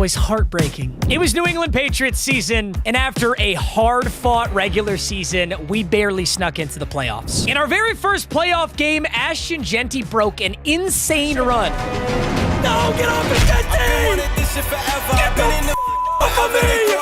was heartbreaking. It was New England Patriots season, and after a hard-fought regular season, we barely snuck into the playoffs. In our very first playoff game, Ashton Genty broke an insane run. No, get off me, Genty! Get the off of me!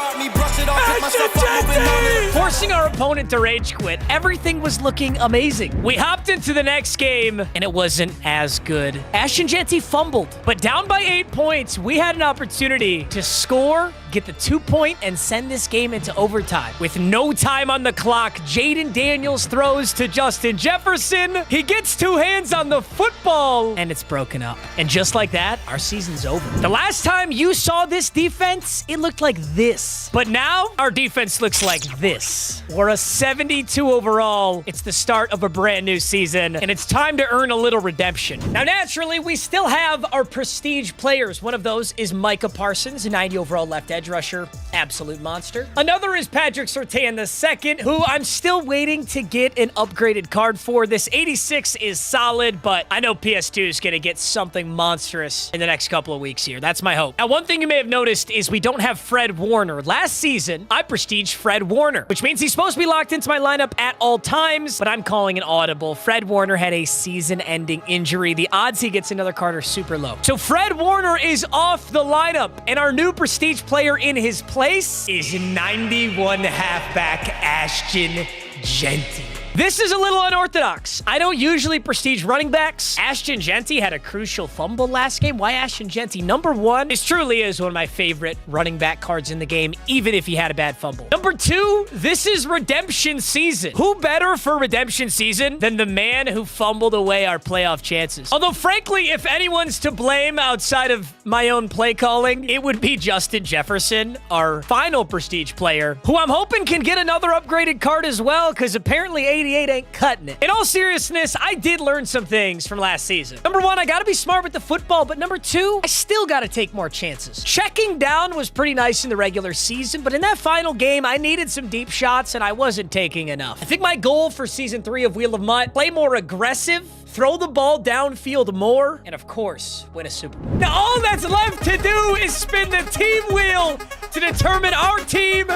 Forcing our opponent to rage quit. Everything was looking amazing. We hopped into the next game, and it wasn't as good. Ashton Genty fumbled, but down by 8 points, we had an opportunity to score, get the 2-point, and send this game into overtime. With no time on the clock, Jaden Daniels throws to Justin Jefferson. He gets 2 hands on the football, and it's broken up. And just like that, our season's over. The last time you saw this defense, it looked like this. But now, our defense looks like this. We're a 72 overall. It's the start of a brand new season, and it's time to earn a little redemption. Now, naturally, we still have our prestige players. One of those is Micah Parsons, a 90 overall left edge rusher. Absolute monster. Another is Patrick Surtain II, who I'm still waiting to get an upgraded card for. This 86 is solid, but I know PS2 is going to get something monstrous in the next couple of weeks here. That's my hope. Now, one thing you may have noticed is we don't have Fred Warner. Last season, I prestiged Fred Warner, which means he's supposed to be locked into my lineup at all times, but I'm calling an audible. Fred Warner had a season-ending injury. The odds he gets another card are super low. So Fred Warner is off the lineup, and our new prestige player in his place is 91 halfback Ashton Genty. This is a little unorthodox. I don't usually prestige running backs. Ashton Genty had a crucial fumble last game. Why Ashton Genty? Number 1, this truly is one of my favorite running back cards in the game, even if he had a bad fumble. Number 2, this is redemption season. Who better for redemption season than the man who fumbled away our playoff chances? Although, frankly, if anyone's to blame outside of my own play calling, it would be Justin Jefferson, our final prestige player, who I'm hoping can get another upgraded card as well, because apparently 88 ain't cutting it. In all seriousness, I did learn some things from last season. Number 1, I gotta be smart with the football, but number 2, I still gotta take more chances. Checking down was pretty nice in the regular season, but in that final game, I needed some deep shots, and I wasn't taking enough. I think my goal for Season 3 of Wheel of MUT, play more aggressive, throw the ball downfield more, and of course, win a Super Bowl. Now, all that's left to do is spin the team wheel to determine our team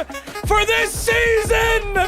for this season!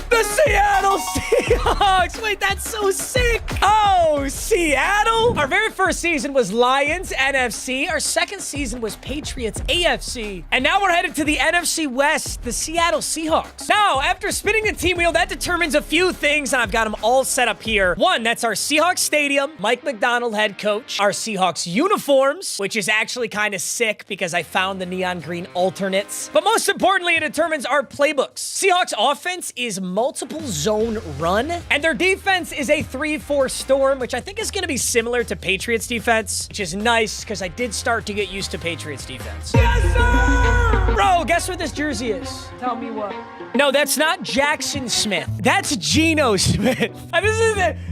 The Seattle Seahawks! Wait, that's so sick! Oh, Seattle? Our very first season was Lions, NFC. Our second season was Patriots, AFC. And now we're headed to the NFC West, the Seattle Seahawks. Now, after spinning the team wheel, that determines a few things, and I've got them all set up here. 1, that's our Seahawks Stadium, Mike McDonald head coach. Our Seahawks uniforms, which is actually kind of sick because I found the neon green alternates. But most importantly, it determines our playbooks. Seahawks offense is multiple zone run, and their defense is a 3-4 storm, which I think is going to be similar to Patriots defense, which is nice because I did start to get used to Patriots defense. Yes, sir! Bro, guess what this jersey is? Tell me what. No, that's not Jackson Smith. That's Geno Smith. This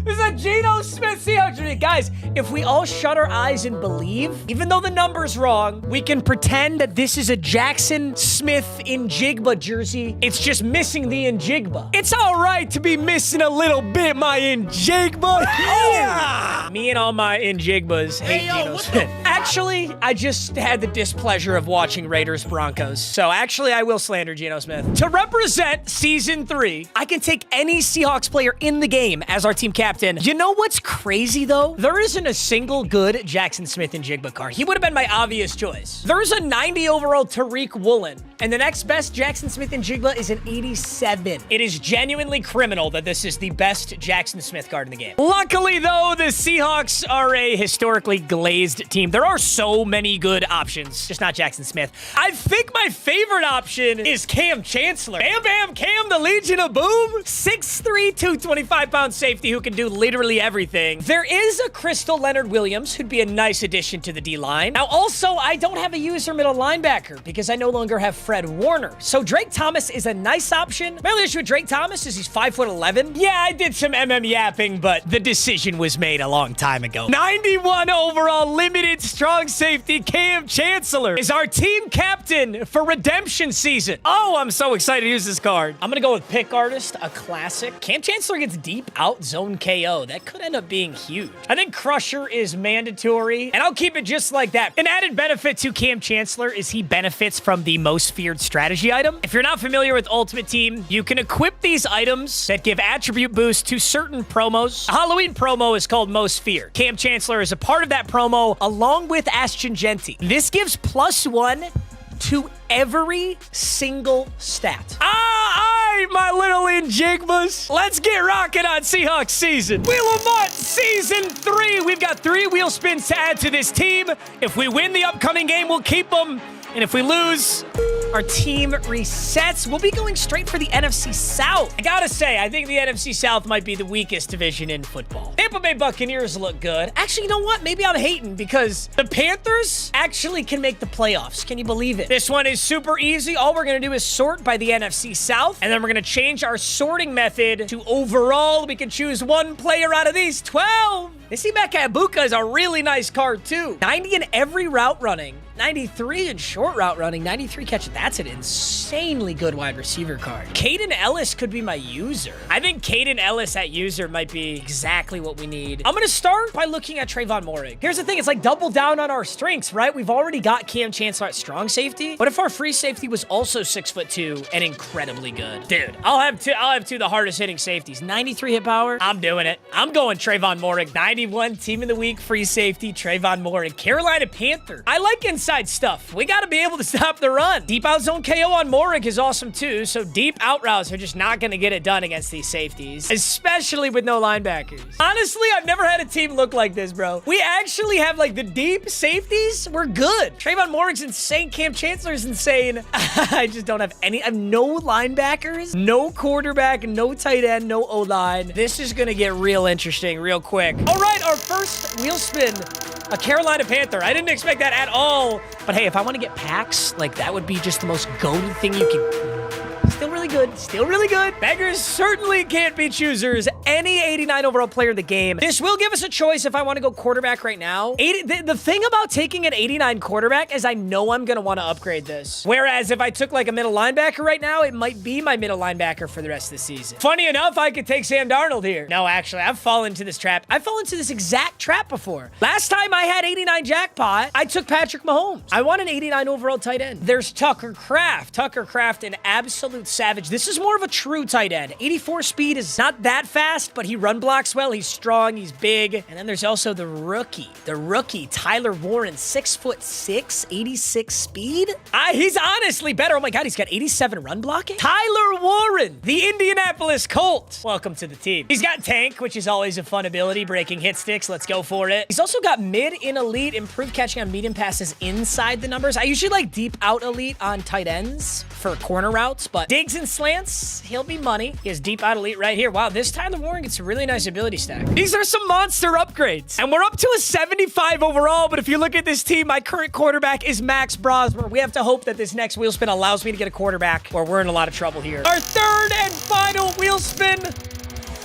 is a Geno Smith Seahawks jersey. Guys, if we all shut our eyes and believe, even though the number's wrong, we can pretend that this is a Jackson Smith Njigba jersey. It's just missing the Njigba. It's all right to be missing a little bit, my Njigba. Yeah! Me and all my Njigbas hate Geno Smith. Actually, I just had the displeasure of watching Raiders Broncos. So actually, I will slander Geno Smith. To represent Season 3, I can take any Seahawks player in the game as our team captain. You know what's crazy, though? There isn't a single good Jackson Smith Njigba card. He would have been my obvious choice. There's a 90 overall Tariq Woolen, and the next best Jackson Smith Njigba is an 87. It is genuinely criminal that this is the best Jackson Smith card in the game. Luckily, though, the Seahawks are a historically glazed team. There are so many good options, just not Jackson Smith. I think my favorite option is Cam Chancellor. Bam, bam, Cam, the Legion of Boom. 6'3", 225-pound safety who can do literally everything. There is a Crystal Leonard Williams who'd be a nice addition to the D-line. Now, also, I don't have a user middle linebacker because I no longer have Fred Warner. So Drake Thomas is a nice option. My only issue with Drake Thomas is he's 5'11". Yeah, I did some yapping, but the decision was made a long time ago. 91 overall limited strong safety, Cam Chancellor, is our team captain for redemption season. Oh, I'm so excited to use this card. I'm going to go with Pick Artist, a classic. Cam Chancellor gets deep out zone KO. That could end up being huge. I think Crusher is mandatory, and I'll keep it just like that. An added benefit to Cam Chancellor is he benefits from the most feared strategy item. If you're not familiar with Ultimate Team, you can equip these items that give attribute boost to certain promos. A Halloween promo is called Most Feared. Cam Chancellor is a part of that promo along with Astringenti. This gives +1 to every single stat. My little Enigmas. Let's get rocking on Seahawks season. Wheel of MUT season 3. We've got 3 wheel spins to add to this team. If we win the upcoming game, we'll keep them. And if we lose, our team resets. We'll be going straight for the NFC South. I gotta say, I think the NFC South might be the weakest division in football. Tampa Bay Buccaneers look good. Actually, you know what? Maybe I'm hating because the Panthers actually can make the playoffs. Can you believe it? This one is super easy. All we're gonna do is sort by the NFC South, and then we're gonna change our sorting method to overall. We can choose one player out of these 12. Isibeka Ibuka is a really nice card, too. 90 in every route running. 93 in short route running, 93 catch. That's an insanely good wide receiver card. Caden Ellis could be my user. I think Caden Ellis at user might be exactly what we need. I'm going to start by looking at Trayvon Moehrig. Here's the thing. It's like double down on our strengths, right? We've already got Cam Chancellor at strong safety. What if our free safety was also 6'2" and incredibly good? Dude, I'll have two of the hardest hitting safeties. 93 hit power. I'm doing it. I'm going Trayvon Moehrig. 91 team of the week free safety, Trayvon Moehrig. Carolina Panther. I like inside stuff. We got to be able to stop the run. Deep out zone KO on Moehrig is awesome too. So deep out routes are just not going to get it done against these safeties, especially with no linebackers. Honestly, I've never had a team look like this, bro. We actually have like the deep safeties. We're good. Trayvon Moehrig's insane. Cam Chancellor's insane. I just don't have any. I have no linebackers, no quarterback, no tight end, no O-line. This is going to get real interesting real quick. All right, our first wheel spin. A Carolina Panther. I didn't expect that at all. But hey, if I want to get packs, like that would be just the most goated thing you can... Still really good. Still really good. Beggars certainly can't be choosers. Any 89 overall player in the game. This will give us a choice if I want to go quarterback right now. The thing about taking an 89 quarterback is I know I'm going to want to upgrade this. Whereas if I took like a middle linebacker right now, it might be my middle linebacker for the rest of the season. Funny enough, I could take Sam Darnold here. No, actually, I've fallen into this trap. I've fallen into this exact trap before. Last time I had 89 jackpot, I took Patrick Mahomes. I want an 89 overall tight end. There's Tucker Kraft. Tucker Kraft, an absolute savage. This is more of a true tight end. 84 speed is not that fast, but he run blocks well. He's strong. He's big. And then there's also the rookie, Tyler Warren, 6'6", 86 speed. He's honestly better. Oh my God, he's got 87 run blocking. Tyler Warren, the Indianapolis Colts. Welcome to the team. He's got tank, which is always a fun ability, breaking hit sticks. Let's go for it. He's also got mid in elite, improved catching on medium passes inside the numbers. I usually like deep out elite on tight ends for corner routes, but digs and slants, he'll be money. He has deep out elite right here. Wow, this Tyler Warren gets a really nice ability stack. These are some monster upgrades. And we're up to a 75 overall, but if you look at this team, my current quarterback is Max Brosmer. We have to hope that this next wheel spin allows me to get a quarterback, or we're in a lot of trouble here. Our third and final wheel spin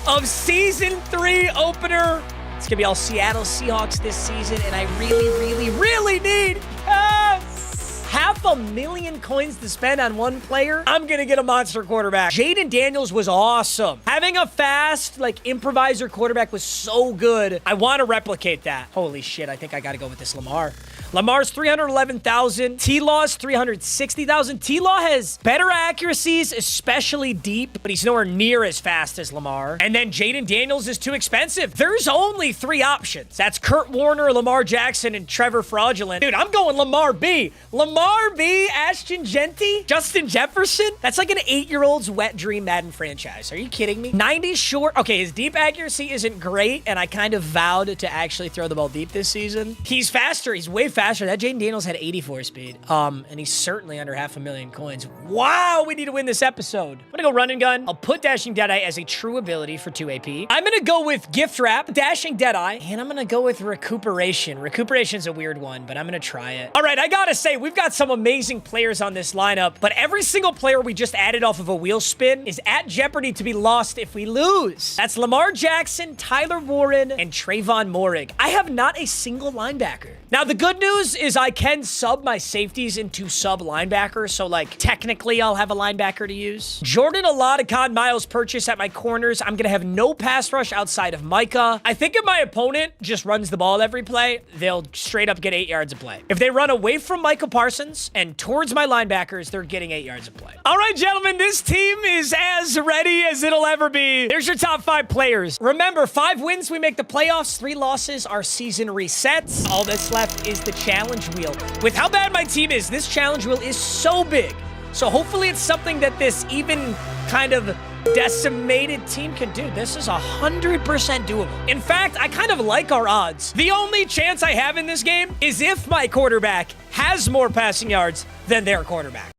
of Season 3 opener. It's gonna be all Seattle Seahawks this season, and I really need $500,000 coins to spend on one player. I'm gonna get a monster quarterback. Jaden Daniels was awesome. Having a fast, like, improviser quarterback was so good. I want to replicate that. Holy shit, I think I gotta go with this Lamar. Lamar's 311,000. T-Law's 360,000. T-Law has better accuracies, especially deep, but he's nowhere near as fast as Lamar. And then Jaden Daniels is too expensive. There's only 3 options. That's Kurt Warner, Lamar Jackson, and Trevor Fraudulent. Dude, I'm going Lamar B. Lamar B, Astringenti, Justin Jefferson. That's like an 8-year-old's wet dream Madden franchise. Are you kidding me? 90 short. Okay, his deep accuracy isn't great, and I kind of vowed to actually throw the ball deep this season. He's faster. He's way faster. That Jaden Daniels had 84 speed. And he's certainly under $500,000 coins. Wow, we need to win this episode. I'm gonna go run and gun. I'll put Dashing Deadeye as a true ability for 2 AP. I'm gonna go with Gift Wrap, Dashing Deadeye, and I'm gonna go with Recuperation. Recuperation's a weird one, but I'm gonna try it. All right, I gotta say, we've got some amazing players on this lineup, but every single player we just added off of a wheel spin is at jeopardy to be lost if we lose. That's Lamar Jackson, Tyler Warren, and Trayvon Moehrig. I have not a single linebacker. Now, the good news is I can sub my safeties into sub linebackers, so, like, technically I'll have a linebacker to use. Jordan Oladikan, Miles Purchase at my corners. I'm going to have no pass rush outside of Micah. I think if my opponent just runs the ball every play, they'll straight up get 8 yards of play. If they run away from Micah Parsons and towards my linebackers, they're getting 8 yards of play. All right, gentlemen, this team is as ready as it'll ever be. There's your top 5 players. Remember, 5 wins, we make the playoffs. 3 losses, our season resets. All that's left is the challenge wheel. With how bad my team is, this challenge wheel is so big. So hopefully it's something that this even kind of decimated team can do. This is 100% doable. In fact, I kind of like our odds. The only chance I have in this game is if my quarterback has more passing yards than their quarterback.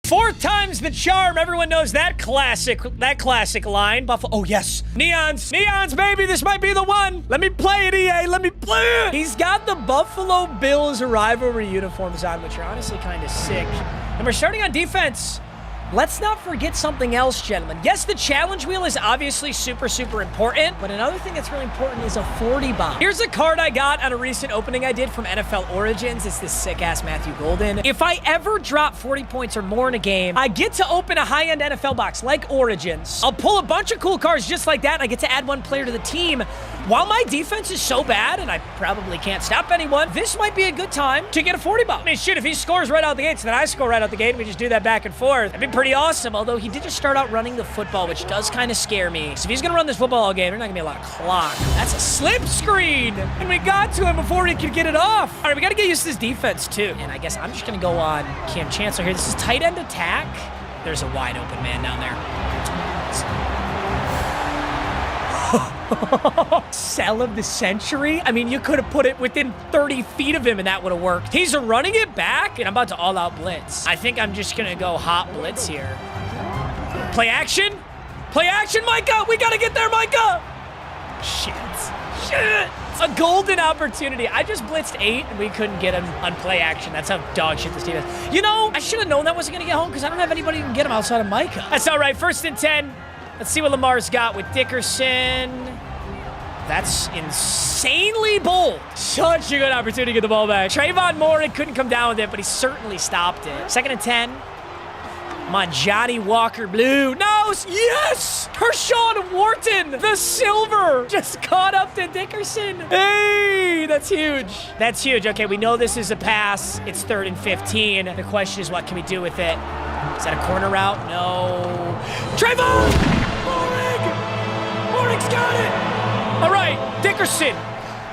4 times the charm. Everyone knows that classic line. Buffalo. Oh, yes. Neons. Neons, baby. This might be the one. Let me play it, EA. Let me play it. He's got the Buffalo Bills rivalry uniforms on, which are honestly kind of sick. And we're starting on defense. Let's not forget something else, gentlemen. Yes, the challenge wheel is obviously super, super important, but another thing that's really important is a 40 bomb. Here's a card I got on a recent opening I did from NFL Origins. It's this sick-ass Matthew Golden. If I ever drop 40 points or more in a game, I get to open a high-end NFL box like Origins. I'll pull a bunch of cool cards just like that, and I get to add 1 player to the team. While my defense is so bad, and I probably can't stop anyone, this might be a good time to get a 40 bomb. I mean, shit, if he scores right out the gate, so then I score right out the gate, we just do that back and forth. That'd be pretty awesome, although he did just start out running the football, which does kind of scare me. So if he's going to run this football all game, there's not going to be a lot of clock. That's a slip screen, and we got to him before he could get it off. All right, we got to get used to this defense, too. And I guess I'm just going to go on Cam Chancellor here. This is tight end attack. There's a wide open man down there. Sell of the century? I mean, you could have put it within 30 feet of him and that would have worked. He's running it back, and I'm about to all-out blitz. I think I'm just going to go hot blitz here. Play action? Play action, Micah! We got to get there, Micah! Shit. A golden opportunity. I just blitzed 8, and we couldn't get him on play action. That's how dog shit this team is. You know, I should have known that wasn't going to get home because I don't have anybody who can get him outside of Micah. That's all right. 1st and 10. Let's see what Lamar's got with Dickerson. That's insanely bold. Such a good opportunity to get the ball back. Trayvon Moehrig couldn't come down with it, but he certainly stopped it. 2nd and 10. Come on, Johnny Walker Blue. No, yes! Hershon Wharton, the silver, just caught up to Dickerson. Hey, that's huge. That's huge. Okay, we know this is a pass. It's 3rd and 15. The question is, what can we do with it? Is that a corner route? No. Trayvon! Moehrig's got it! All right, Dickerson.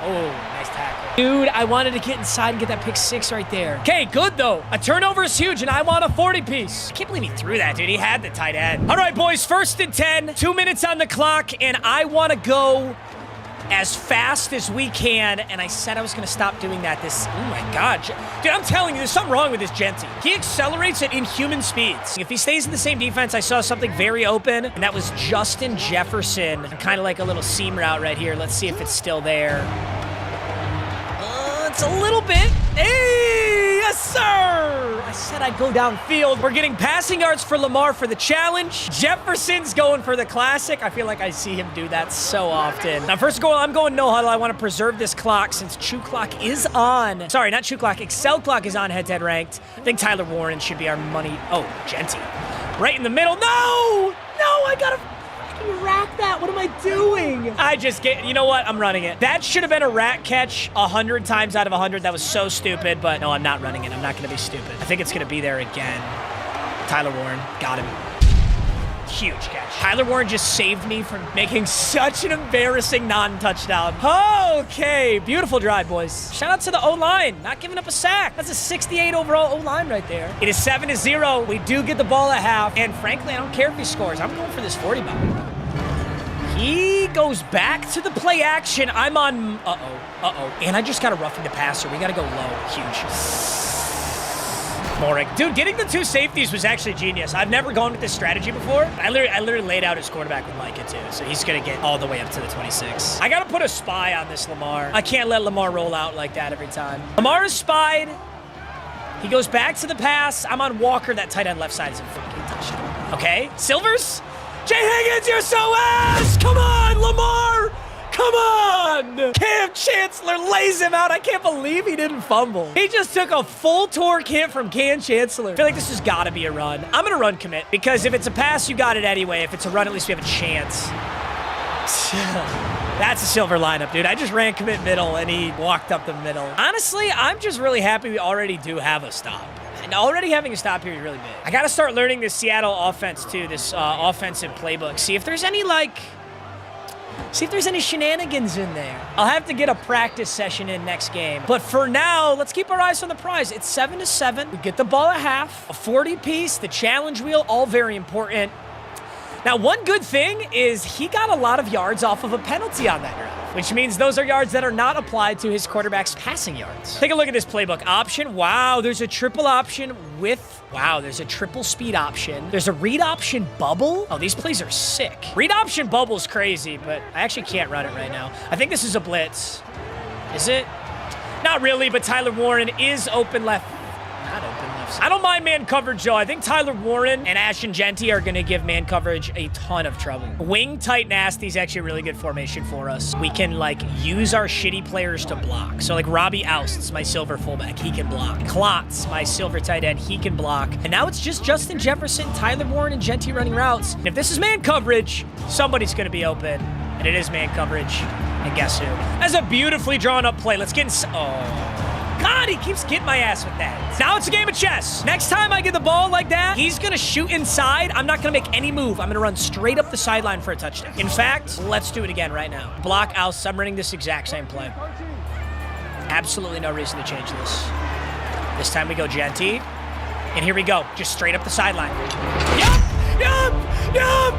Oh, nice tackle. Dude, I wanted to get inside and get that pick 6 right there. Okay, good, though. A turnover is huge, and I want a 40-piece. I can't believe he threw that, dude. He had the tight end. All right, boys, 1st and 10. 2 minutes on the clock, and I want to go as fast as we can, and I said I was going to stop doing that. Oh my God. Dude, I'm telling you, there's something wrong with this Genty. He accelerates at inhuman speeds. If he stays in the same defense, I saw something very open, and that was Justin Jefferson. Kind of like a little seam route right here. Let's see if it's still there. It's a little bit. Hey, yes, sir. I said I'd go downfield. We're getting passing yards for Lamar for the challenge. Jefferson's going for the classic. I feel like I see him do that so often. Now, first of all, I'm going no huddle. I want to preserve this clock since Chew Clock is on. Sorry, not Chew Clock. Excel Clock is on head-to-head ranked. I think Tyler Warren should be our money. Oh, Genty. Right in the middle. No! No, I got to rack that. What am I doing? I just get, you know what? I'm running it. That should have been a rat catch 100 times out of 100. That was so stupid, but no, I'm not running it. I'm not going to be stupid. I think it's going to be there again. Tyler Warren, got him. Huge catch. Tyler Warren just saved me from making such an embarrassing non-touchdown. Okay, beautiful drive, boys. Shout out to the O-line, not giving up a sack. That's a 68 overall O-line right there. It is 7-0. We do get the ball at half, and frankly, I don't care if he scores. I'm going for this 40 bomb. He goes back to the play action. I'm on, and I just got a roughing the passer. We got to go low, huge. Moehrig. Dude, getting the 2 safeties was actually genius. I've never gone with this strategy before. I literally laid out his quarterback with Micah, too, so he's going to get all the way up to the 26. I got to put a spy on this Lamar. I can't let Lamar roll out like that every time. Lamar is spied. He goes back to the pass. I'm on Walker. That tight end left side is a fucking touchdown. Okay, Silvers. Jay Higgins, you're so ass. Come on, Lamar. Come on! Cam Chancellor lays him out. I can't believe he didn't fumble. He just took a full torque hit from Cam Chancellor. I feel like this has got to be a run. I'm going to run commit because if it's a pass, you got it anyway. If it's a run, at least we have a chance. That's a silver lineup, dude. I just ran commit middle, and he walked up the middle. Honestly, I'm just really happy we already do have a stop. And already having a stop here is really big. I got to start learning this Seattle offense, too, this offensive playbook. See if there's any, shenanigans in there. I'll have to get a practice session in next game. But for now, let's keep our eyes on the prize. It's 7-7. We get the ball at half, a 40-piece, the challenge wheel, all very important. Now, one good thing is he got a lot of yards off of a penalty on that drive, which means those are yards that are not applied to his quarterback's passing yards. Take a look at this playbook. Option, wow, there's a triple option with, wow, there's a triple speed option. There's a read option bubble. Oh, these plays are sick. Read option bubble's crazy, but I actually can't run it right now. I think this is a blitz. Is it? Not really, but Tyler Warren is open left. Not open left. I don't mind man coverage, though. I think Tyler Warren and Ashton Genty are going to give man coverage a ton of trouble. Wing tight nasty is actually a really good formation for us. We can, use our shitty players to block. So, Robbie Ousts, my silver fullback, he can block. Klotz, my silver tight end, he can block. And now it's just Justin Jefferson, Tyler Warren, and Genty running routes. And if this is man coverage, somebody's going to be open. And it is man coverage. And guess who? That's a beautifully drawn up play. Let's get in. Oh. God, he keeps getting my ass with that. Now it's a game of chess. Next time I get the ball like that, he's going to shoot inside. I'm not going to make any move. I'm going to run straight up the sideline for a touchdown. In fact, let's do it again right now. Block out. I'm running this exact same play. Absolutely no reason to change this. This time we go Genty. And here we go. Just straight up the sideline. Yup!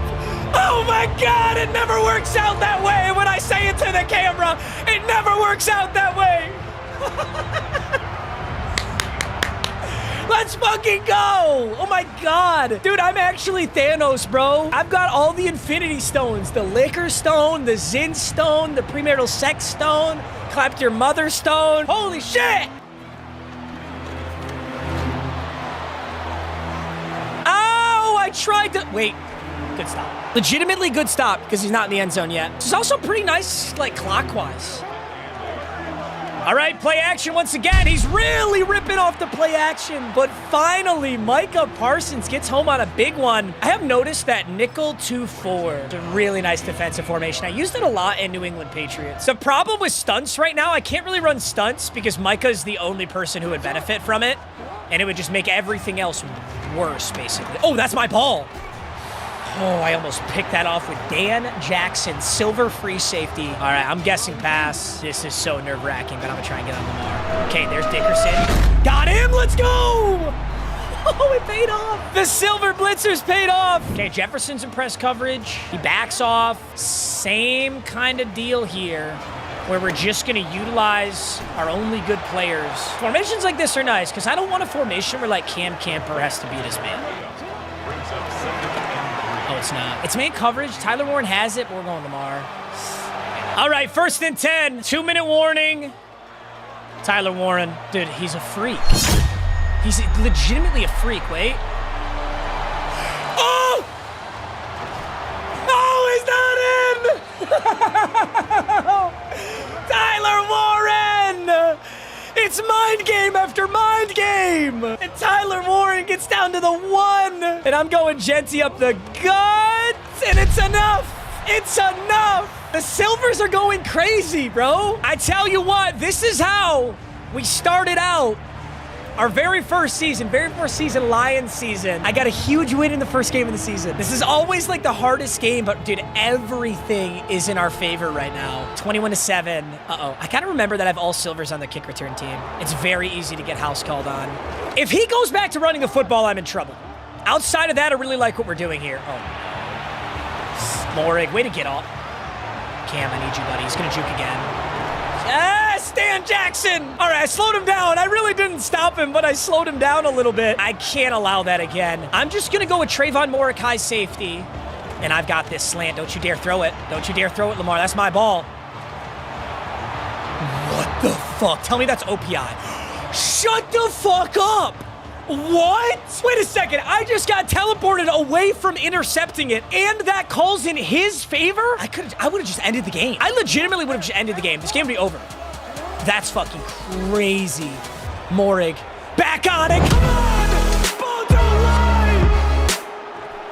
Oh my God, it never works out that way. When I say it to the camera, it never works out that way. Let's fucking go! Oh my God. Dude, I'm actually Thanos, bro. I've got all the Infinity Stones. The Liquor Stone, the Zin Stone, the Premarital Sex Stone, Clapped Your Mother Stone. Holy shit! Oh, I tried to... Wait. Good stop. Legitimately good stop because he's not in the end zone yet. This is also pretty nice, clockwise. All right, play action once again. He's really ripping off the play action. But finally, Micah Parsons gets home on a big one. I have noticed that nickel 2-4 is a really nice defensive formation. I used it a lot in New England Patriots. The problem with stunts right now, I can't really run stunts because Micah is the only person who would benefit from it. And it would just make everything else worse, basically. Oh, that's my ball. Oh, I almost picked that off with Dan Jackson, silver free safety. All right, I'm guessing pass. This is so nerve-wracking, but I'm gonna try and get on Lamar. Okay, there's Dickerson. Got him, let's go! Oh, it paid off. The silver blitzers paid off. Okay, Jefferson's in press coverage. He backs off. Same kind of deal here, where we're just gonna utilize our only good players. Formations like this are nice, because I don't want a formation where Cam Camper has to beat his man. Oh, it's not. It's man coverage. Tyler Warren has it, but we're going Lamar. All right, 1st and 10. 2-minute warning. Tyler Warren. Dude, he's a freak. He's legitimately a freak. Wait. Oh! Oh, he's not in! Tyler Warren! It's mind game after mind game! And Tyler Warren gets down to the 1! And I'm going Genty up the gut! And it's enough! It's enough! The Silvers are going crazy, bro! I tell you what, this is how we started out our very first season, Lions season. I got a huge win in the first game of the season. This is always the hardest game, but dude, everything is in our favor right now. 21-7. Uh-oh. I gotta remember that I have all Silvers on the kick return team. It's very easy to get house called on. If he goes back to running the football, I'm in trouble. Outside of that, I really like what we're doing here. Oh, no. Morig, way to get off. Cam, I need you, buddy. He's gonna juke again. Stan Jackson! All right, I slowed him down. I really didn't stop him, but I slowed him down a little bit. I can't allow that again. I'm just going to go with Trayvon Mordecai safety, and I've got this slant. Don't you dare throw it. Don't you dare throw it, Lamar. That's my ball. What the fuck? Tell me that's OPI. Shut the fuck up. What? Wait a second. I just got teleported away from intercepting it, and that calls in his favor? I would have just ended the game. I legitimately would have just ended the game. This game would be over. That's fucking crazy. Morig, back on it. Come on! Ball don't lie!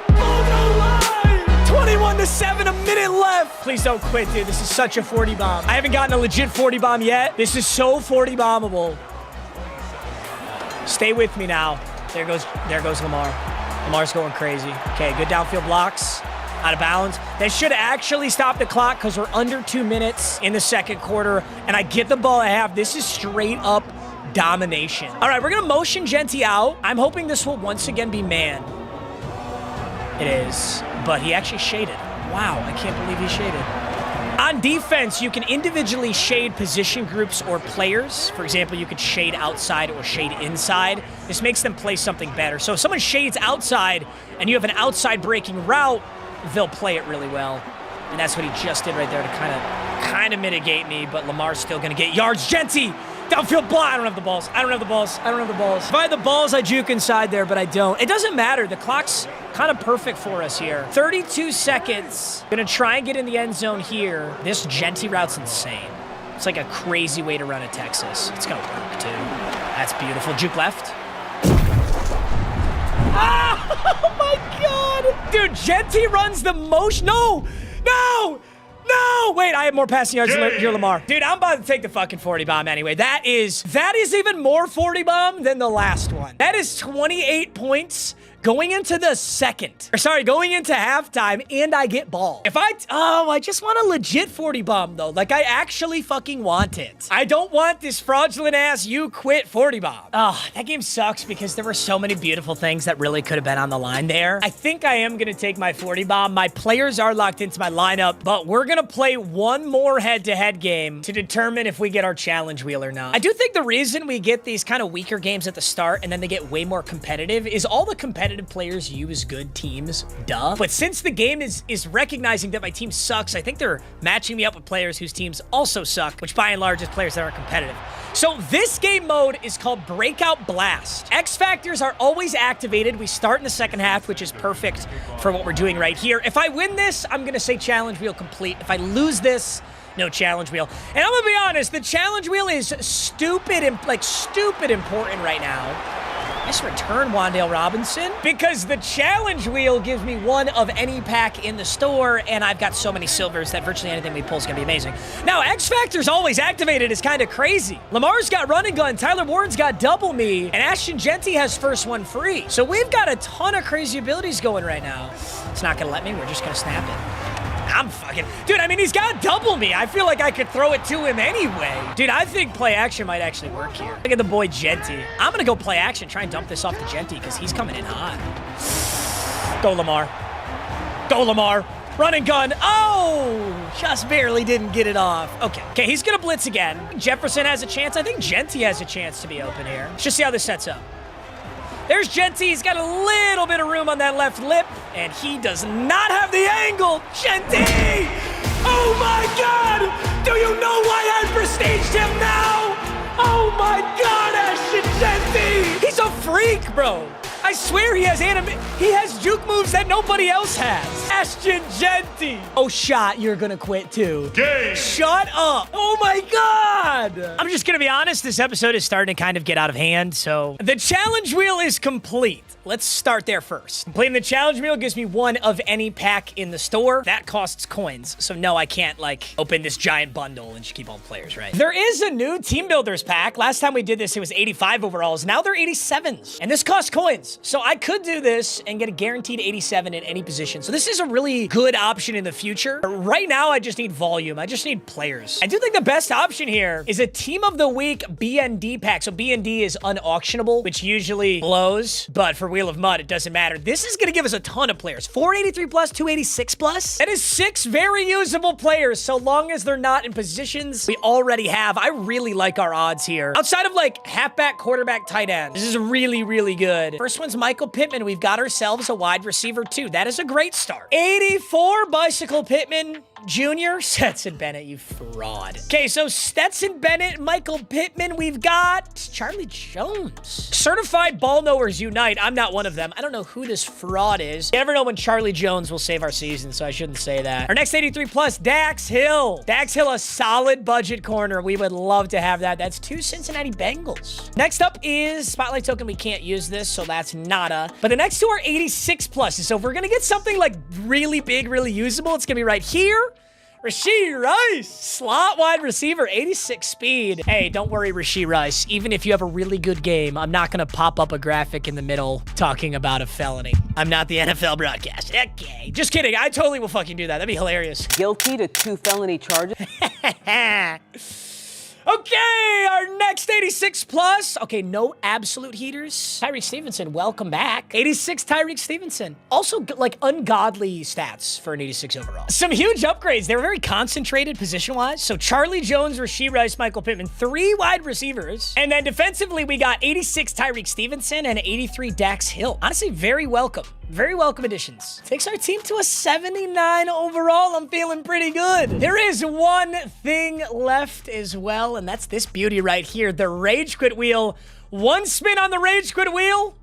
Ball don't lie! 21-7, a minute left. Please don't quit, dude. This is such a 40 bomb. I haven't gotten a legit 40 bomb yet. This is so 40 bombable. Stay with me now. There goes Lamar. Lamar's going crazy. Okay, good downfield blocks. Out of bounds. They should actually stop the clock because we're under 2 minutes in the second quarter, and I get the ball at half. This is straight up domination. All right, we're going to motion Genty out. I'm hoping this will once again be man. It is, but he actually shaded. Wow, I can't believe he shaded. On defense, you can individually shade position groups or players. For example, you could shade outside or shade inside. This makes them play something better. So if someone shades outside and you have an outside breaking route, they'll play it really well. And that's what he just did right there to kind of mitigate me, but Lamar's still gonna get yards. Genty, downfield block. I don't have the balls. I don't have the balls. I don't have the balls. If I had the balls, I juke inside there, but I don't. It doesn't matter. The clock's kind of perfect for us here. 32 seconds. Gonna try and get in the end zone here. This Genty route's insane. It's like a crazy way to run at Texas. It's gonna work too. That's beautiful. Juke left. Oh my God. Dude, Genty runs the motion. No, no. No! Wait, I have more passing yards than your Lamar. Dude, I'm about to take the fucking 40 bomb anyway. That is even more 40 bomb than the last one. That is 28 points going into the second. Or sorry, going into halftime, and I get ball. I just want a legit 40 bomb though. Like, I actually fucking want it. I don't want this fraudulent ass you quit 40 bomb. Oh, that game sucks because there were so many beautiful things that really could have been on the line there. I think I am gonna take my 40 bomb. My players are locked into my lineup, but we're gonna play one more head-to-head game to determine if we get our challenge wheel or not. I do think the reason we get these kind of weaker games at the start and then they get way more competitive is all the competitive players use good teams, duh. But since the game is recognizing that my team sucks, I think they're matching me up with players whose teams also suck, which by and large is players that aren't competitive. So this game mode is called Breakout Blast. X factors are always activated. We start in the second half, which is perfect for what we're doing right here. If I win this, I'm gonna say challenge wheel complete. If I lose this, no challenge wheel. And I'm gonna be honest, the challenge wheel is stupid important right now. Nice return, Wan'Dale Robinson. Because the challenge wheel gives me one of any pack in the store, and I've got so many silvers that virtually anything we pull is gonna be amazing. Now, X Factor's always activated is kind of crazy. Lamar's got run and gun, Tyler Warren's got double me, and Ashton Genty has first one free. So we've got a ton of crazy abilities going right now. It's not gonna let me, we're just gonna snap it. Dude, I mean, he's got double me. I feel like I could throw it to him anyway. Dude, I think play action might actually work here. Look at the boy Genty. I'm gonna go play action, try and dump this off to Genty because he's coming in hot. Go, Lamar. Go, Lamar. Run and gun. Oh, just barely didn't get it off. Okay, he's gonna blitz again. Jefferson has a chance. I think Genty has a chance to be open here. Let's just see how this sets up. There's Genty. He's got a little bit of room on that left lip, and he does not have the angle. Genty! Oh my God! Do you know why I prestiged him now? Oh my God, Ashton Genty! He's a freak, bro. I swear he has juke moves that nobody else has. Ashton Genty. Oh, shot, you're gonna quit too. Game. Shut up. Oh my God. I'm just gonna be honest, this episode is starting to kind of get out of hand, so the challenge wheel is complete. Let's start there first. Completing the challenge wheel gives me one of any pack in the store. That costs coins, so no, I can't like open this giant bundle and just keep all the players, right? There is a new team builders pack. Last time we did this, it was 85 overalls. Now they're 87s, and this costs coins. So I could do this and get a guaranteed 87 in any position. So this is a really good option in the future. But right now, I just need volume. I just need players. I do think the best option here is a Team of the Week BND pack. So BND is unauctionable, which usually blows, but for Wheel of MUT, it doesn't matter. This is gonna give us a ton of players. 483 plus, 286 plus. That is 6 very usable players, so long as they're not in positions we already have. I really like our odds here. Outside of like halfback, quarterback, tight end, this is really, really good. First one's Michael Pittman. We've got ourselves a wide receiver too. That is a great start. 84, Bicycle Pittman Jr. Stetson Bennett, you fraud. Okay, so Stetson Bennett, Michael Pittman, we've got Charlie Jones. Certified ball knowers unite. I'm not one of them. I don't know who this fraud is. You never know when Charlie Jones will save our season, so I shouldn't say that. Our next 83 plus, Dax Hill. Dax Hill, a solid budget corner. We would love to have that. That's 2 Cincinnati Bengals. Next up is Spotlight Token. We can't use this, so that's nada. But the next two are 86 pluses. So if we're going to get something like really big, really usable, it's going to be right here. Rashee Rice, slot wide receiver, 86 speed. Hey, don't worry, Rashee Rice. Even if you have a really good game, I'm not going to pop up a graphic in the middle talking about a felony. I'm not the NFL broadcast. Okay, just kidding. I totally will fucking do that. That'd be hilarious. Guilty to 2 felony charges. Okay, our next 86 plus. Okay, no absolute heaters. Tyreek Stevenson, welcome back. 86 Tyreek Stevenson. Also, like, ungodly stats for an 86 overall. Some huge upgrades. They were very concentrated position-wise. So Charlie Jones, Rashee Rice, Michael Pittman, 3 wide receivers. And then defensively, we got 86 Tyreek Stevenson and 83 Dax Hill. Honestly, very welcome. Very welcome additions. Takes our team to a 79 overall. I'm feeling pretty good. There is one thing left as well, and that's this beauty right here, the Rage Quit wheel. One spin on the Rage Quit wheel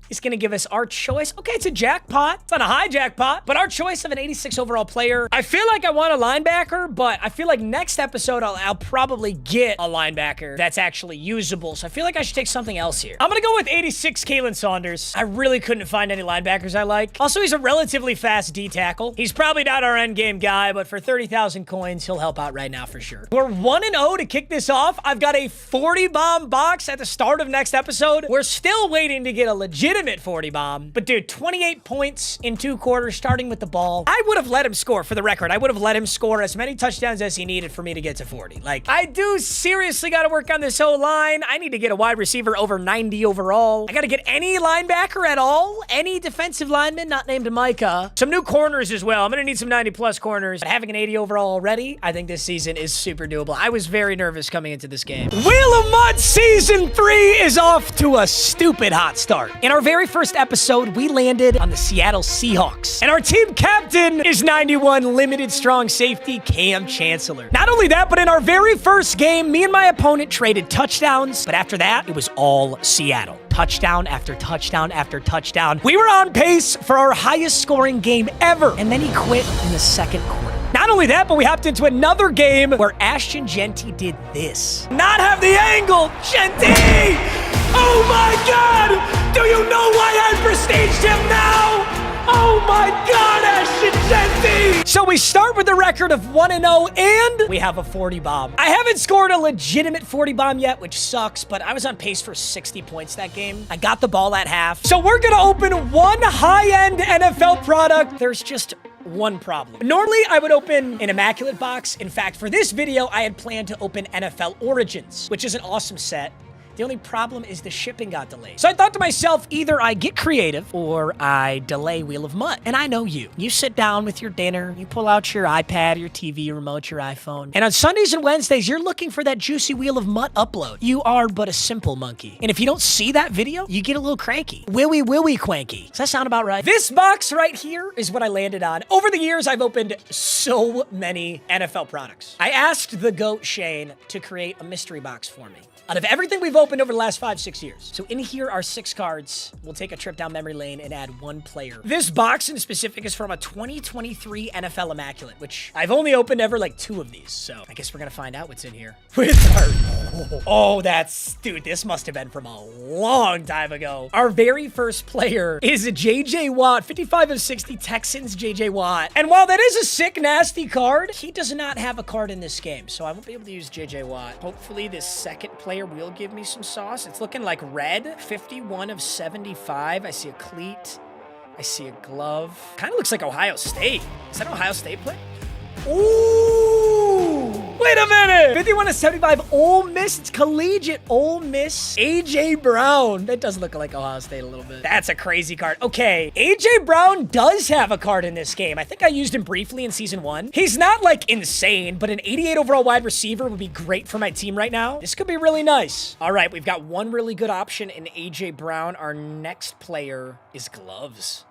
is going to give us our choice. Okay, it's a jackpot. It's not a high jackpot, but our choice of an 86 overall player. I feel like I want a linebacker, but I feel like next episode I'll probably get a linebacker that's actually usable. So I feel like I should take something else here. I'm going to go with 86 Kalen Saunders. I really couldn't find any linebackers I like. Also, he's a relatively fast D tackle. He's probably not our end game guy, but for 30,000 coins, he'll help out right now for sure. We're 1-0 to kick this off. I've got a 40 bomb box at the start of next episode. We're still waiting to get a legitimate 40 bomb. But dude, 28 points in 2 quarters, starting with the ball. I would have let him score, for the record. I would have let him score as many touchdowns as he needed for me to get to 40. Like, I do seriously got to work on this O-line. I need to get a wide receiver over 90 overall. I got to get any linebacker at all. Any defensive lineman not named Micah. Some new corners as well. I'm going to need some 90 plus corners. But having an 80 overall already, I think this season is super doable. I was very nervous coming into this game. Wheel of MUT Season 3 is off to a stupid hot start. In our very first episode, we landed on the Seattle Seahawks. And our team captain is 91 limited strong safety Cam Chancellor. Not only that, but in our very first game, me and my opponent traded touchdowns. But after that, it was all Seattle. Touchdown after touchdown after touchdown. We were on pace for our highest scoring game ever. And then he quit in the second quarter. Not only that, but we hopped into another game where Ashton Jeanty did this. Not have the angle. Jeanty! Oh my God! Do you know why I prestiged him now? Oh my God, Ashton Jeanty! So we start with a record of 1-0, and we have a 40 bomb. I haven't scored a legitimate 40 bomb yet, which sucks, but I was on pace for 60 points that game. I got the ball at half. So we're gonna open one high-end NFL product. There's just one problem. Normally, I would open an Immaculate box. In fact, for this video, I had planned to open NFL Origins, which is an awesome set. The only problem is the shipping got delayed. So I thought to myself, either I get creative or I delay Wheel of MUT. And I know you. You sit down with your dinner, you pull out your iPad, your TV remote, your iPhone. And on Sundays and Wednesdays, you're looking for that juicy Wheel of MUT upload. You are but a simple monkey. And if you don't see that video, you get a little cranky. Willy cwanky. Does that sound about right? This box right here is what I landed on. Over the years, I've opened so many NFL products. I asked the GOAT Shane to create a mystery box for me. Out of everything we've opened over the last 5-6 years. So in here are 6 cards. We'll take a trip down memory lane and add 1 player. This box in specific is from a 2023 NFL Immaculate, which I've only opened ever like 2 of these. So I guess we're gonna find out what's in here. With our, oh, that's, dude, this must have been from a long time ago. Our very first player is a JJ Watt, 55 of 60 Texans JJ Watt. And while that is a sick, nasty card, he does not have a card in this game. So I won't be able to use JJ Watt. Hopefully this second player will give me some sauce. It's looking like red. 51 of 75. I see a cleat. I see a glove. Kind of looks like Ohio State. Is that Ohio State play? Ooh! Wait a minute! 51 of 75. Ole Miss. It's collegiate Ole Miss. A.J. Brown. That does look like Ohio State a little bit. That's a crazy card. Okay. A.J. Brown does have a card in this game. I think I used him briefly in Season 1. He's not, like, insane, but an 88 overall wide receiver would be great for my team right now. This could be really nice. All right, we've got one really good option in A.J. Brown. Our next player is gloves.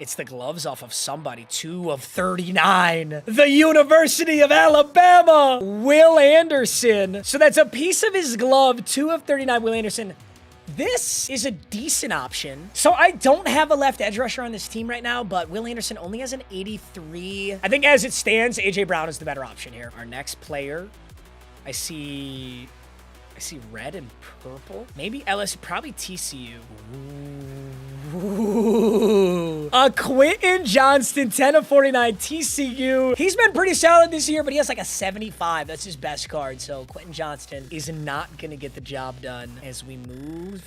It's the gloves off of somebody. 2 of 39. The University of Alabama. Will Anderson. So that's a piece of his glove. 2 of 39, Will Anderson. This is a decent option. So I don't have a left edge rusher on this team right now, but Will Anderson only has an 83. I think as it stands, A.J. Brown is the better option here. Our next player, I see red and purple. Maybe LSU, probably TCU. Ooh. A Quentin Johnston, 10 of 49, TCU. He's been pretty solid this year, but he has like a 75. That's his best card. So Quentin Johnston is not going to get the job done as we move.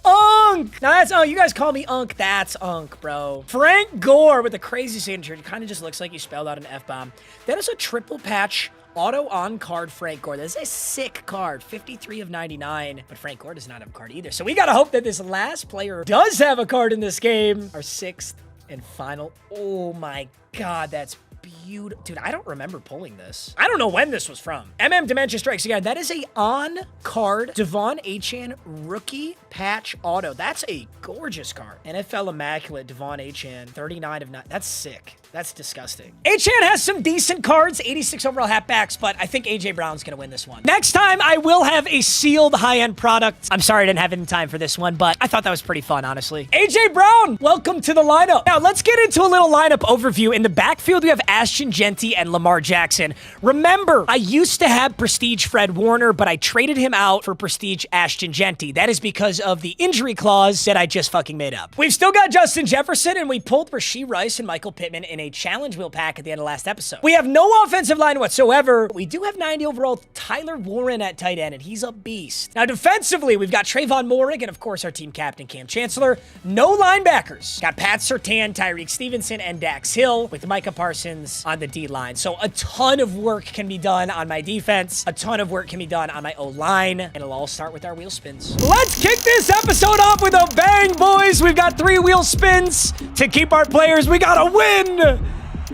Unk! Now that's Unk. You guys call me Unk. That's Unk, bro. Frank Gore with a crazy signature. It kind of just looks like you spelled out an F-bomb. That is a triple patch auto on card Frank Gore. This is a sick card. 53 of 99. But Frank Gore does not have a card either. So we got to hope that this last player does have a card in this game. Our 6th and final. Oh my God, that's beautiful. Dude, I don't remember pulling this. I don't know when this was from. Dementia Strikes Again. That is a on-card Devon Achane rookie patch auto. That's a gorgeous card. NFL Immaculate Devon Achane, 39 of 9. That's sick. That's disgusting. Achane has some decent cards, 86 overall halfbacks, but I think A.J. Brown's going to win this one. Next time, I will have a sealed high-end product. I'm sorry I didn't have it in time for this one, but I thought that was pretty fun, honestly. A.J. Brown, welcome to the lineup. Now, let's get into a little lineup overview. In the backfield, we have Ashton Jeanty and Lamar Jackson. Remember, I used to have Prestige Fred Warner, but I traded him out for Prestige Ashton Jeanty. That is because of the injury clause that I just fucking made up. We've still got Justin Jefferson, and we pulled Rashee Rice and Michael Pittman in a challenge wheel pack at the end of last episode. We have no offensive line whatsoever. We do have 90 overall Tyler Warren at tight end, and he's a beast. Now, defensively, we've got Trayvon Moehrig and, of course, our team captain, Cam Chancellor. No linebackers. Got Pat Surtain, Tyreek Stevenson, and Dax Hill with Micah Parsons on the D-line. So a ton of work can be done on my defense. A ton of work can be done on my O-line. And it'll all start with our wheel spins. Let's kick this episode off with a bang, boys. We've got 3 wheel spins to keep our players. We gotta win.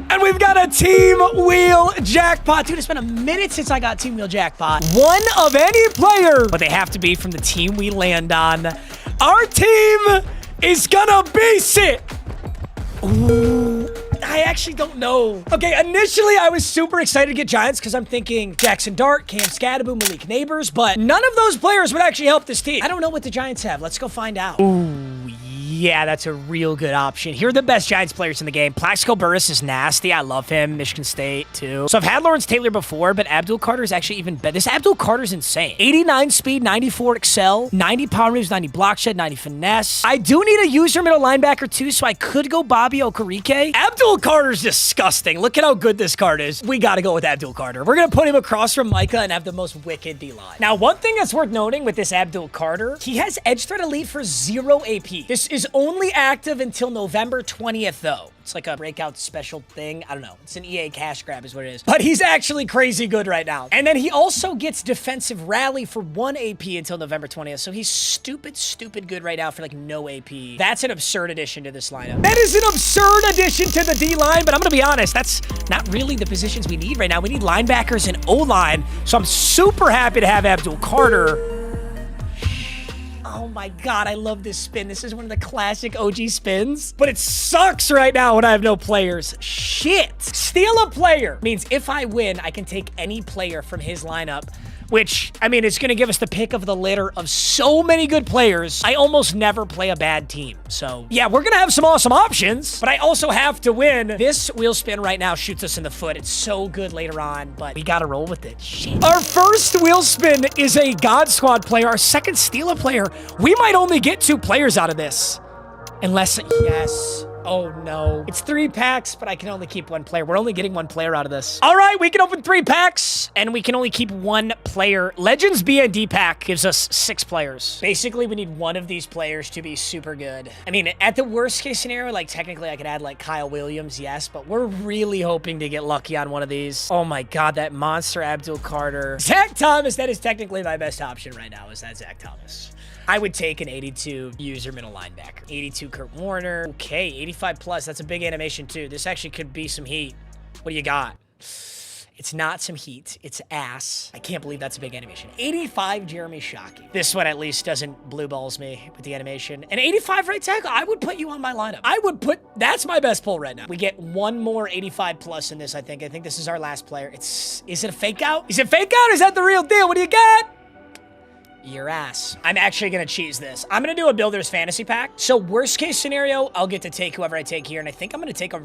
And we've got a team wheel jackpot. Dude, it's been a minute since I got team wheel jackpot. One of any player, but they have to be from the team we land on. Our team is gonna be it. Ooh, I actually don't know. Okay, initially I was super excited to get Giants because I'm thinking Jackson Dart, Cam Scadaboo, Malik Neighbors, but none of those players would actually help this team. I don't know what the Giants have. Let's go find out. Ooh, yeah, that's a real good option. Here are the best Giants players in the game. Plaxico Burress is nasty. I love him. Michigan State, too. So I've had Lawrence Taylor before, but Abdul Carter is actually even better. This Abdul Carter's insane. 89 speed, 94 excel, 90 power moves, 90 block shed, 90 finesse. I do need a user middle linebacker, too, so I could go Bobby Okereke. Abdul Carter's disgusting. Look at how good this card is. We got to go with Abdul Carter. We're going to put him across from Micah and have the most wicked D-line. Now, one thing that's worth noting with this Abdul Carter, he has Edge Threat Elite for 0 AP. This is only active until November 20th, though. It's like a breakout special thing. I don't know. It's an EA cash grab is what it is. But he's actually crazy good right now. And then he also gets defensive rally for 1 AP until November 20th. So he's stupid, stupid good right now for like no AP. That's an absurd addition to this lineup. That is an absurd addition to the D-line, but I'm going to be honest, that's not really the positions we need right now. We need linebackers and O-line. So I'm super happy to have Abdul Carter. Oh my God, I love this spin. This is one of the classic OG spins, but it sucks right now when I have no players. Shit. Steal a player means if I win, I can take any player from his lineup, which, I mean, it's going to give us the pick of the litter of so many good players. I almost never play a bad team. So yeah, we're going to have some awesome options, but I also have to win. This wheel spin right now shoots us in the foot. It's so good later on, but we got to roll with it. Shit. Our first wheel spin is a God Squad player. Our second steal a player. We might only get 2 players out of this. Unless, yes. Oh no. It's 3 packs, but I can only keep 1 player. We're only getting 1 player out of this. All right, we can open 3 packs, and we can only keep 1 player. Legends B&D pack gives us 6 players. Basically, we need 1 of these players to be super good. I mean, at the worst case scenario, like technically I could add like Kyle Williams, yes, but we're really hoping to get lucky on one of these. Oh my God, that monster Abdul Carter. Zach Thomas, that is technically my best option right now, is that Zach Thomas. I would take an 82 user middle linebacker. 82 Kurt Warner. Okay, 85 plus. That's a big animation too. This actually could be some heat. What do you got? It's not some heat. It's ass. I can't believe that's a big animation. 85 Jeremy Shockey. This one at least doesn't blue balls me with the animation. An 85 right tackle, I would put you on my lineup. That's my best pull right now. We get one more 85 plus in this, I think. I think this is our last player. Is it a fake out? Is it fake out? Is that the real deal? What do you got? Your ass. I'm actually gonna cheese this. I'm gonna do a builder's fantasy pack. So worst case scenario, I'll get to take whoever I take here, and I think I'm gonna take a...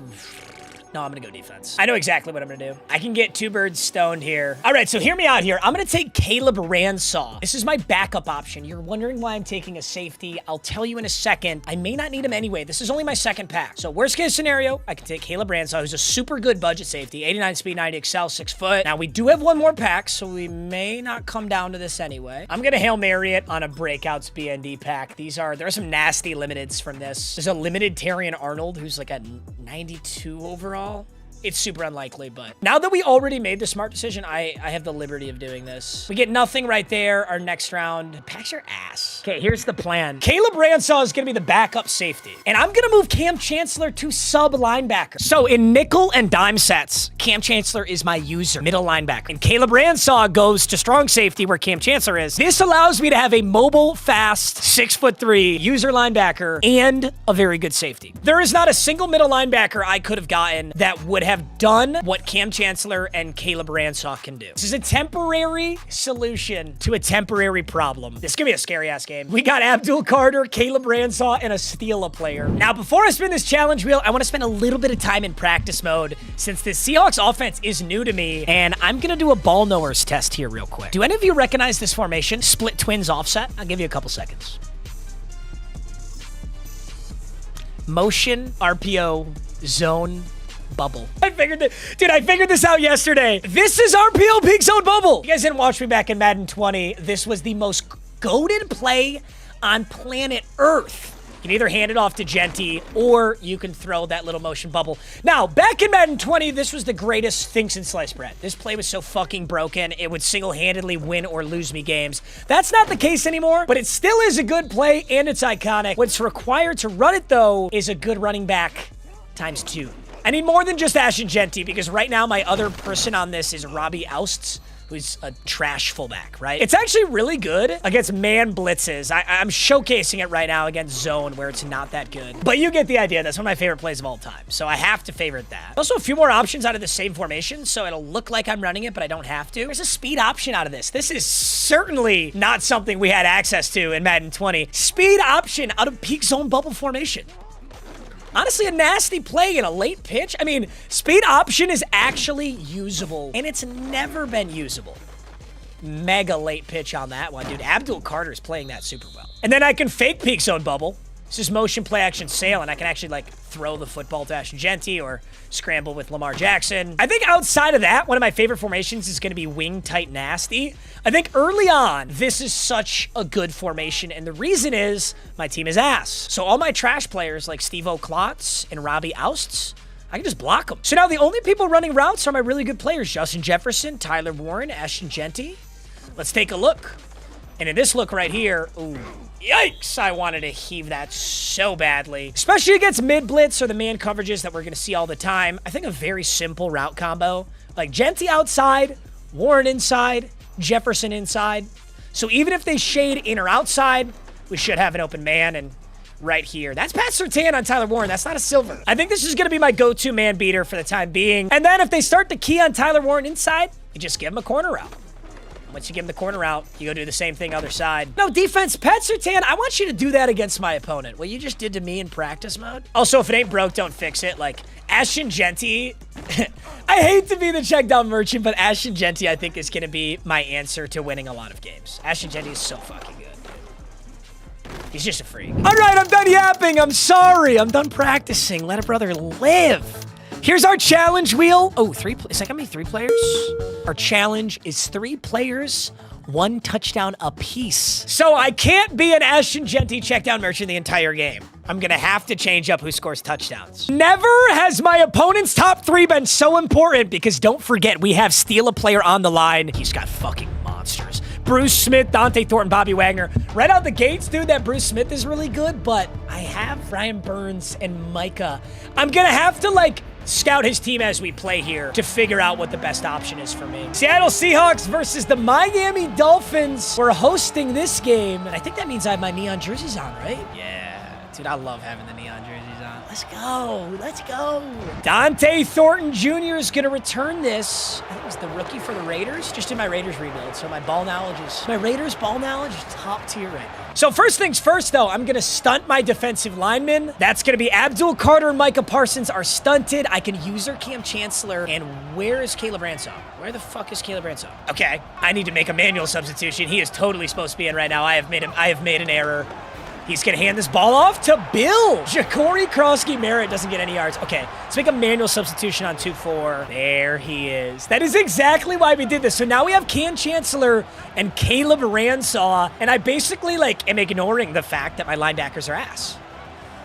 No, I'm gonna go defense. I know exactly what I'm gonna do. I can get 2 birds stoned here. All right, so hear me out here. I'm gonna take Caleb Ransaw. This is my backup option. You're wondering why I'm taking a safety. I'll tell you in a second. I may not need him anyway. This is only my second pack. So worst case scenario, I can take Caleb Ransaw, who's a super good budget safety. 89 speed, 90 excel, 6 foot. Now, we do have one more pack, so we may not come down to this anyway. I'm gonna Hail Mary it on a Breakouts BND pack. There are some nasty limiteds from this. There's a limited Terrion Arnold, who's like a 92 overall. It's super unlikely, but now that we already made the smart decision, I have the liberty of doing this. We get nothing right there. Our next round, packs your ass. Okay, here's the plan. Caleb Ransaw is going to be the backup safety, and I'm going to move Cam Chancellor to sub linebacker. So in nickel and dime sets, Cam Chancellor is my user, middle linebacker, and Caleb Ransaw goes to strong safety where Cam Chancellor is. This allows me to have a mobile, fast, 6'3" user linebacker and a very good safety. There is not a single middle linebacker I could have gotten that would have done what Cam Chancellor and Caleb Ransaw can do. This is a temporary solution to a temporary problem. This is gonna be a scary ass game. We got Abdul Carter, Caleb Ransaw, and a Steela player. Now, before I spin this challenge wheel, I want to spend a little bit of time in practice mode since this Seahawks offense is new to me, and I'm gonna do a ball knowers test here real quick. Do any of you recognize this formation? Split twins offset? I'll give you a couple seconds. Motion, RPO, zone, bubble. I figured this out yesterday. This is RPO peak zone bubble. You guys didn't watch me back in Madden 20. This was the most goated play on planet Earth. You can either hand it off to Genty or you can throw that little motion bubble. Now, back in Madden 20, this was the greatest thing since sliced bread. This play was so fucking broken, it would single-handedly win or lose me games. That's not the case anymore, but it still is a good play and it's iconic. What's required to run it, though, is a good running back times 2. I need more than just Ashton Genty because right now my other person on this is Robbie Ousts, who's a trash fullback, right? It's actually really good against man blitzes. I'm showcasing it right now against zone where it's not that good. But you get the idea. That's one of my favorite plays of all time. So I have to favorite that. Also, a few more options out of the same formation, so it'll look like I'm running it, but I don't have to. There's a speed option out of this. This is certainly not something we had access to in Madden 20. Speed option out of peak zone bubble formation. Honestly, a nasty play in a late pitch. I mean, speed option is actually usable, and it's never been usable. Mega late pitch on that one, dude. Abdul Carter's playing that super well. And then I can fake peak zone bubble. This is motion play action sail, and I can actually, like, throw the football to Ashton Genty or scramble with Lamar Jackson. I think outside of that, one of my favorite formations is going to be wing tight nasty. I think early on, this is such a good formation, and the reason is my team is ass. So all my trash players like Steve-O Klotz and Robbie Ousts, I can just block them. So now the only people running routes are my really good players, Justin Jefferson, Tyler Warren, Ashton Genty. Let's take a look. And in this look right here, ooh, yikes, I wanted to heave that so badly. Especially against mid-blitz or the man coverages that we're going to see all the time. I think a very simple route combo. Like Genty outside, Warren inside, Jefferson inside. So even if they shade in or outside, we should have an open man. And right here, that's Pat Surtain on Tyler Warren. That's not a silver. I think this is going to be my go-to man beater for the time being. And then if they start to key on Tyler Warren inside, you just give him a corner route. Once you give him the corner out, you go do the same thing other side. No defense, Pat Surtain, I want you to do that against my opponent. What you just did to me in practice mode. Also, if it ain't broke, don't fix it. Like, Ashton Genty, I hate to be the check down merchant, but Ashton Genty, I think, is going to be my answer to winning a lot of games. Ashton Genty is so fucking good. He's just a freak. All right, I'm done yapping. I'm sorry. I'm done practicing. Let a brother live. Here's our challenge wheel. Oh, is that gonna be 3 players? Our challenge is 3 players, 1 touchdown apiece. So I can't be an Ashton Genty checkdown merchant the entire game. I'm gonna have to change up who scores touchdowns. Never has my opponent's top 3 been so important because don't forget, we have Steal a player on the line. He's got fucking monsters. Bruce Smith, Dante Thornton, Bobby Wagner. Right out the gates, dude, that Bruce Smith is really good, but I have Ryan Burns and Micah. I'm gonna have to, like, scout his team as we play here to figure out what the best option is for me. Seattle Seahawks versus the Miami Dolphins. We're hosting this game, and I think that means I have my neon jerseys on, right? Yeah. Dude, I love having the neon jerseys on. Let's go. Let's go. Dante Thornton Jr. is going to return this. I think it was the rookie for the Raiders. Just did my Raiders rebuild, so my Raiders ball knowledge is top tier right now. So first things first, though, I'm going to stunt my defensive linemen. That's going to be Abdul Carter and Micah Parsons are stunted. I can use their Cam Chancellor. And where is Caleb Ransaw? Where the fuck is Caleb Ransaw? Okay, I need to make a manual substitution. He is totally supposed to be in right now. I have made an error. He's going to hand this ball off to Bill. Ja'Cory Krosky-Merritt doesn't get any yards. Okay, let's make a manual substitution on 2-4. There he is. That is exactly why we did this. So now we have Cam Chancellor and Caleb Ransaw, and I basically, am ignoring the fact that my linebackers are ass.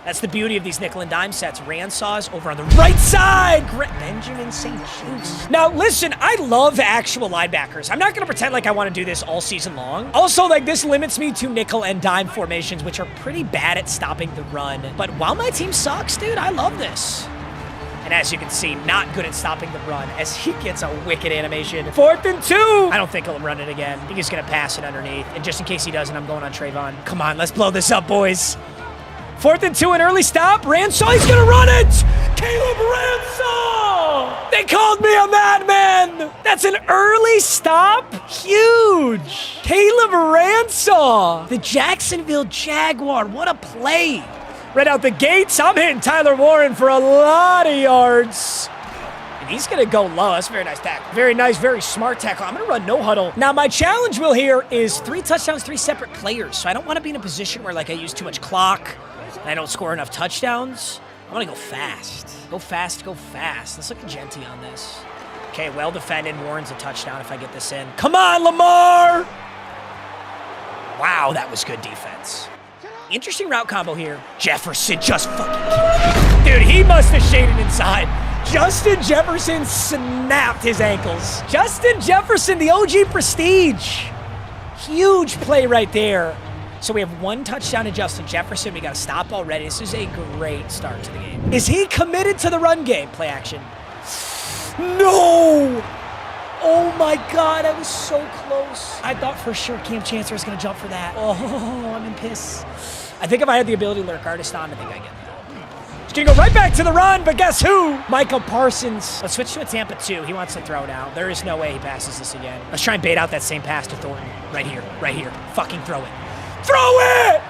That's the beauty of these nickel and dime sets. Ransaw's over on the right side. Benjamin St. Juice. Now, listen, I love actual linebackers. I'm not going to pretend like I want to do this all season long. Also, this limits me to nickel and dime formations, which are pretty bad at stopping the run. But while my team sucks, dude, I love this. And as you can see, not good at stopping the run as he gets a wicked animation. 4th and 2. I don't think he'll run it again. I think he's going to pass it underneath. And just in case he doesn't, I'm going on Trayvon. Come on, let's blow this up, boys. 4th and 2, an early stop. Ransaw, he's going to run it. Caleb Ransaw. They called me a madman. That's an early stop. Huge. Caleb Ransaw, the Jacksonville Jaguar. What a play. Right out the gates, I'm hitting Tyler Warren for a lot of yards. And he's going to go low. That's a very nice tackle. Very nice, very smart tackle. I'm going to run no huddle. Now, my challenge wheel here is 3 touchdowns, 3 separate players. So I don't want to be in a position where, I use too much clock and I don't score enough touchdowns. I want to go fast. Go fast, go fast. Let's look at Genty on this. Okay, well defended. Warren's a touchdown if I get this in. Come on, Lamar! Wow, that was good defense. Interesting route combo here. Jefferson just fucking killed. Dude, he must have shaded inside. Justin Jefferson snapped his ankles. Justin Jefferson, the OG Prestige. Huge play right there. So we have 1 touchdown to Justin Jefferson. We got a stop already. This is a great start to the game. Is he committed to the run game? Play action. No! Oh my God, I was so close. I thought for sure Cam Chancellor was going to jump for that. Oh, I'm in piss. I think if I had the ability to lurk artist on, I think I get that. He's going to go right back to the run, but guess who? Micah Parsons. Let's switch to a Tampa 2. He wants to throw now. There is no way he passes this again. Let's try and bait out that same pass to Thornton. Right here, right here. Fucking throw it. Throw it!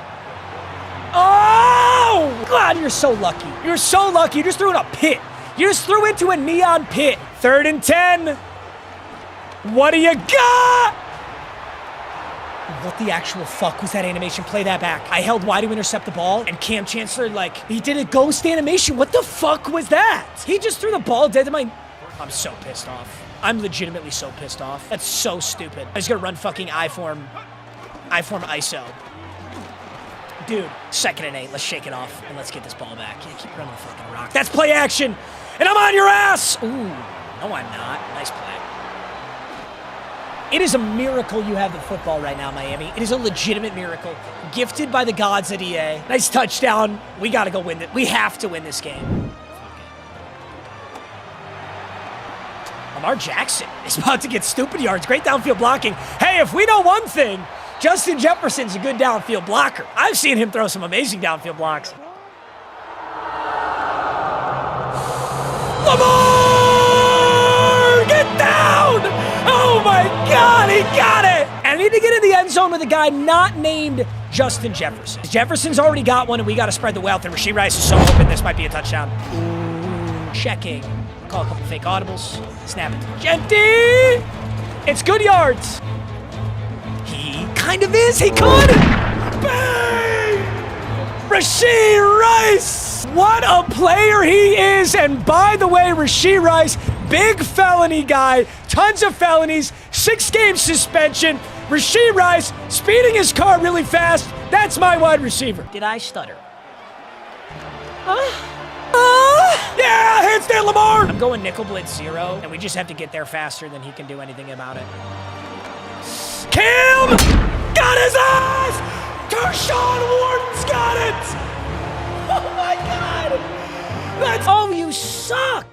Oh! God, you're so lucky. You're so lucky. You just threw in a pit. You just threw into a neon pit. 3rd and 10. What do you got? What the actual fuck was that animation? Play that back. I held wide to intercept the ball, and Cam Chancellor, he did a ghost animation. What the fuck was that? He just threw the ball dead to my... I'm so pissed off. I'm legitimately so pissed off. That's so stupid. I was gonna run fucking I-form ISO. Dude, 2nd and 8. Let's shake it off, and let's get this ball back. Yeah, keep running the fucking rock. That's play action, and I'm on your ass! Ooh, no, I'm not. Nice play. It is a miracle you have the football right now, Miami. It is a legitimate miracle. Gifted by the gods at EA. Nice touchdown. We got to go win it. We have to win this game. Lamar Jackson is about to get stupid yards. Great downfield blocking. Hey, if we know one thing, Justin Jefferson's a good downfield blocker. I've seen him throw some amazing downfield blocks. Lamar! Get down! Oh my God, he got it! And I need to get in the end zone with a guy not named Justin Jefferson. Jefferson's already got one, and we got to spread the wealth, and Rashee Rice is so open this might be a touchdown. Ooh, checking. Call a couple fake audibles. Snap it to Genty! It's good yards. He kind of is. He could! Bang! Rashee Rice! What a player he is! And by the way, Rashee Rice, big felony guy, tons of felonies, 6-game suspension. Rashee Rice speeding his car really fast. That's my wide receiver. Did I stutter? Yeah, handstand Lamar! I'm going nickel blitz 0, and we just have to get there faster than he can do anything about it. Cam! Got his ass! Tershawn Wharton's got it! Oh my God! That's... Oh, you suck!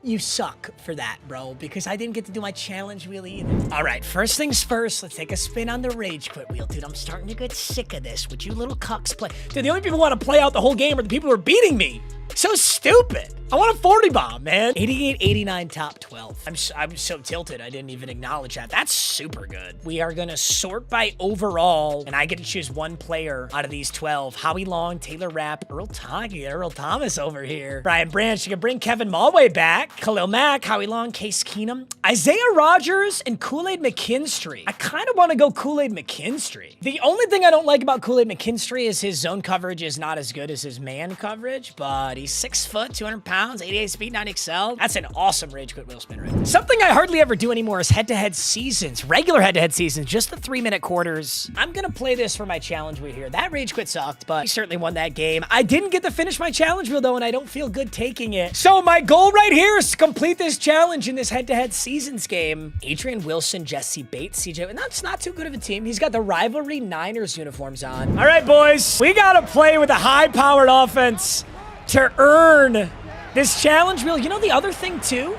you suck for that, bro, because I didn't get to do my challenge wheel either. All right, first things first, let's take a spin on the rage quit wheel. Dude, I'm starting to get sick of this. Would you little cucks play? Dude, the only people who want to play out the whole game are the people who are beating me. So stupid. I want a 40 bomb, man. 88, 89, top 12. I'm so tilted. I didn't even acknowledge that. That's super good. We are going to sort by overall, and I get to choose one player out of these 12. Howie Long, Taylor Rapp, Earl Thomas over here. Brian Branch. You can bring Kevin Mulway back. Khalil Mack, Howie Long, Case Keenum, Isaiah Rodgers, and Kool-Aid McKinstry. I kind of want to go Kool-Aid McKinstry. The only thing I don't like about Kool-Aid McKinstry is his zone coverage is not as good as his man coverage, but he's 6 foot, 200 pounds, 88 speed, 9 excel. That's an awesome rage quit wheel spin right. Something I hardly ever do anymore is head-to-head seasons, regular head-to-head seasons, just the 3-minute quarters. I'm gonna play this for my challenge wheel here. That rage quit sucked, but he certainly won that game. I didn't get to finish my challenge wheel though, and I don't feel good taking it. So my goal right here is to complete this challenge in this head-to-head seasons game. Adrian Wilson, Jesse Bates, CJ, and that's not too good of a team. He's got the rivalry Niners uniforms on. All right, boys, we gotta play with a high-powered offense to earn this challenge wheel. You know the other thing too?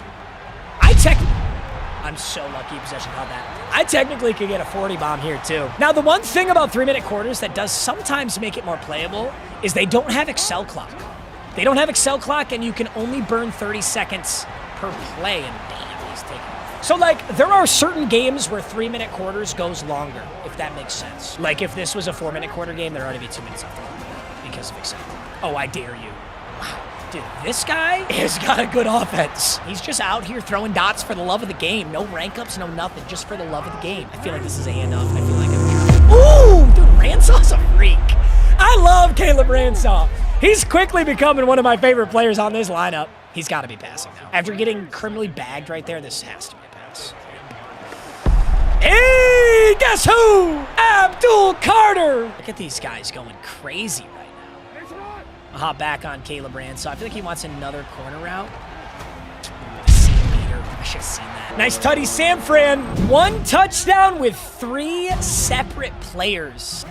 I'm so lucky possession called that. I technically could get a 40 bomb here too. Now the one thing about 3-minute quarters that does sometimes make it more playable is they don't have Excel clock. They don't have Excel clock and you can only burn 30 seconds per play, and damn, he's taking off. So like there are certain games where 3-minute quarters goes longer, if that makes sense. Like if this was a 4-minute quarter game, there'd already be 2 minutes left because of Excel. Oh, I dare you. Wow. Dude, this guy has got a good offense. He's just out here throwing dots for the love of the game. No rank ups, no nothing, just for the love of the game. I feel like this is a enough. I feel like I'm... Ooh, dude, Ransaw's a freak. I love Caleb Ransaw. He's quickly becoming one of my favorite players on this lineup. He's got to be passing now. After getting criminally bagged right there, this has to be a pass. Hey, guess who? Abdul Carter. Look at these guys going crazy right now. I'll hop back on Caleb Ransaw. I feel like he wants another corner route. I should have seen that. Nice tutty, Sam Fran. 1 touchdown with 3 separate players.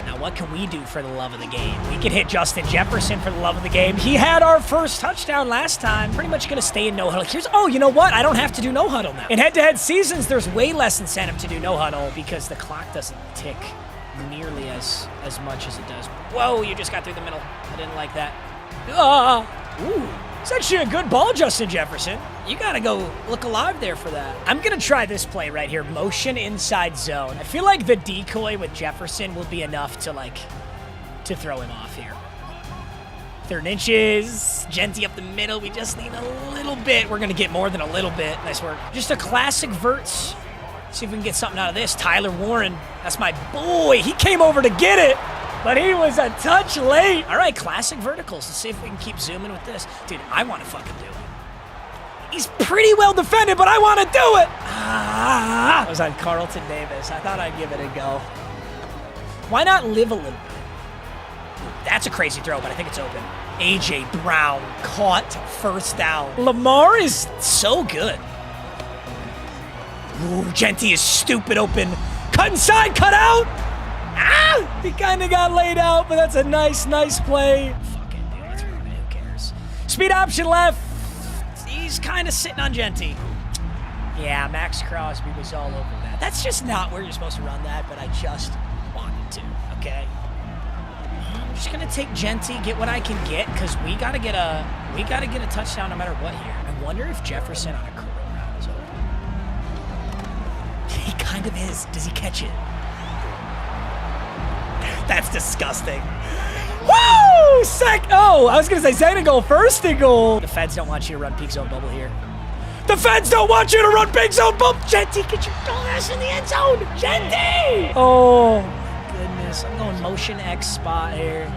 Now, what can we do for the love of the game? We could hit Justin Jefferson for the love of the game. He had our first touchdown last time. Pretty much going to stay in no huddle. Oh, you know what? I don't have to do no huddle now. In head-to-head seasons, there's way less incentive to do no huddle because the clock doesn't tick nearly as much as it does. Whoa, you just got through the middle. I didn't like that. Ooh, it's actually a good ball, Justin Jefferson. You gotta go look alive there for that. I'm gonna try this play right here. Motion inside zone. I feel like the decoy with Jefferson will be enough to throw him off here. 3rd inches. Genty up the middle. We just need a little bit. We're gonna get more than a little bit. Nice work. Just a classic verts. See if we can get something out of this. Tyler Warren, that's my boy. He came over to get it, but he was a touch late. All right, classic verticals. Let's see if we can keep zooming with this. Dude, I want to fucking do it. He's pretty well defended, but I want to do it. I was on Carlton Davis. I thought I'd give it a go. Why not live a little bit? That's a crazy throw, but I think it's open. A.J. Brown caught 1st down. Lamar is so good. Ooh, Genty is stupid open. Cut inside, cut out. Ah! He kind of got laid out, but that's a nice play. Fuck it, dude. Let's run it. Who cares? Speed option left. He's kind of sitting on Genty. Yeah, Max Crosby was all over that. That's just not where you're supposed to run that, but I just wanted to, okay? I'm just going to take Genty, get what I can get, because we got to get a touchdown no matter what here. I wonder if Jefferson on a curl route is open. He kind of is. Does he catch it? That's disgusting. Woo! Oh, I was going to say second goal, first and goal. The feds don't want you to run peak zone bubble here. The feds don't want you to run peak zone bubble. Genty, get your dumb ass in the end zone. Genty! Oh, my goodness. I'm going motion X spot here.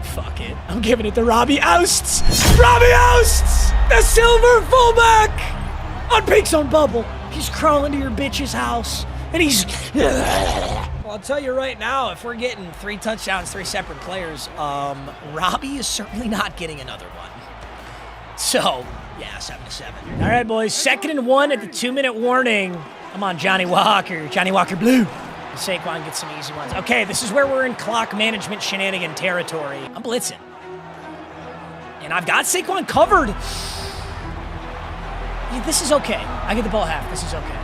Fuck it. I'm giving it to Robbie Ousts. Robbie Ousts! The silver fullback! On peak zone bubble. He's crawling to your bitch's house. And he's... Well, I'll tell you right now, if we're getting 3 touchdowns, 3 separate players, Robbie is certainly not getting another one. So, yeah, 7-7. All right, boys, 2nd and 1 at the 2-minute warning. I'm on Johnny Walker Blue. Saquon gets some easy ones. Okay, this is where we're in clock management shenanigan territory. I'm blitzing. And I've got Saquon covered. Yeah, this is okay. I get the ball at half. This is okay.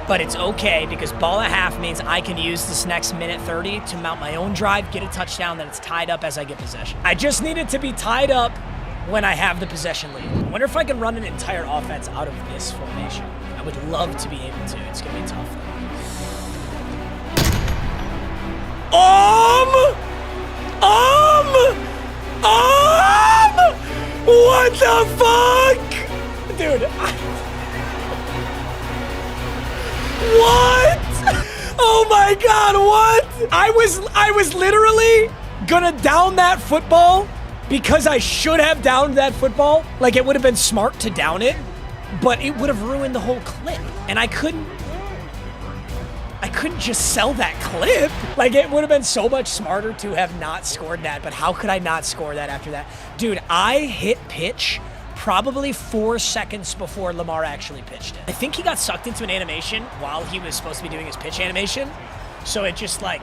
But it's okay because ball at half means I can use this next minute 30 to mount my own drive, get a touchdown, then it's tied up as I get possession. I just need it to be tied up when I have the possession lead. I wonder if I can run an entire offense out of this formation. I would love to be able to. It's going to be tough, though. What the fuck? Dude, what? Oh my God, what? I was literally gonna down that football because I should have downed that football. Like, it would have been smart to down it, but it would have ruined the whole clip. And I couldn't just sell that clip. Like, it would have been so much smarter to have not scored that, but how could I not score that after that? Dude, I hit pitch probably 4 seconds before Lamar actually pitched it. I think he got sucked into an animation while he was supposed to be doing his pitch animation, so it just, like,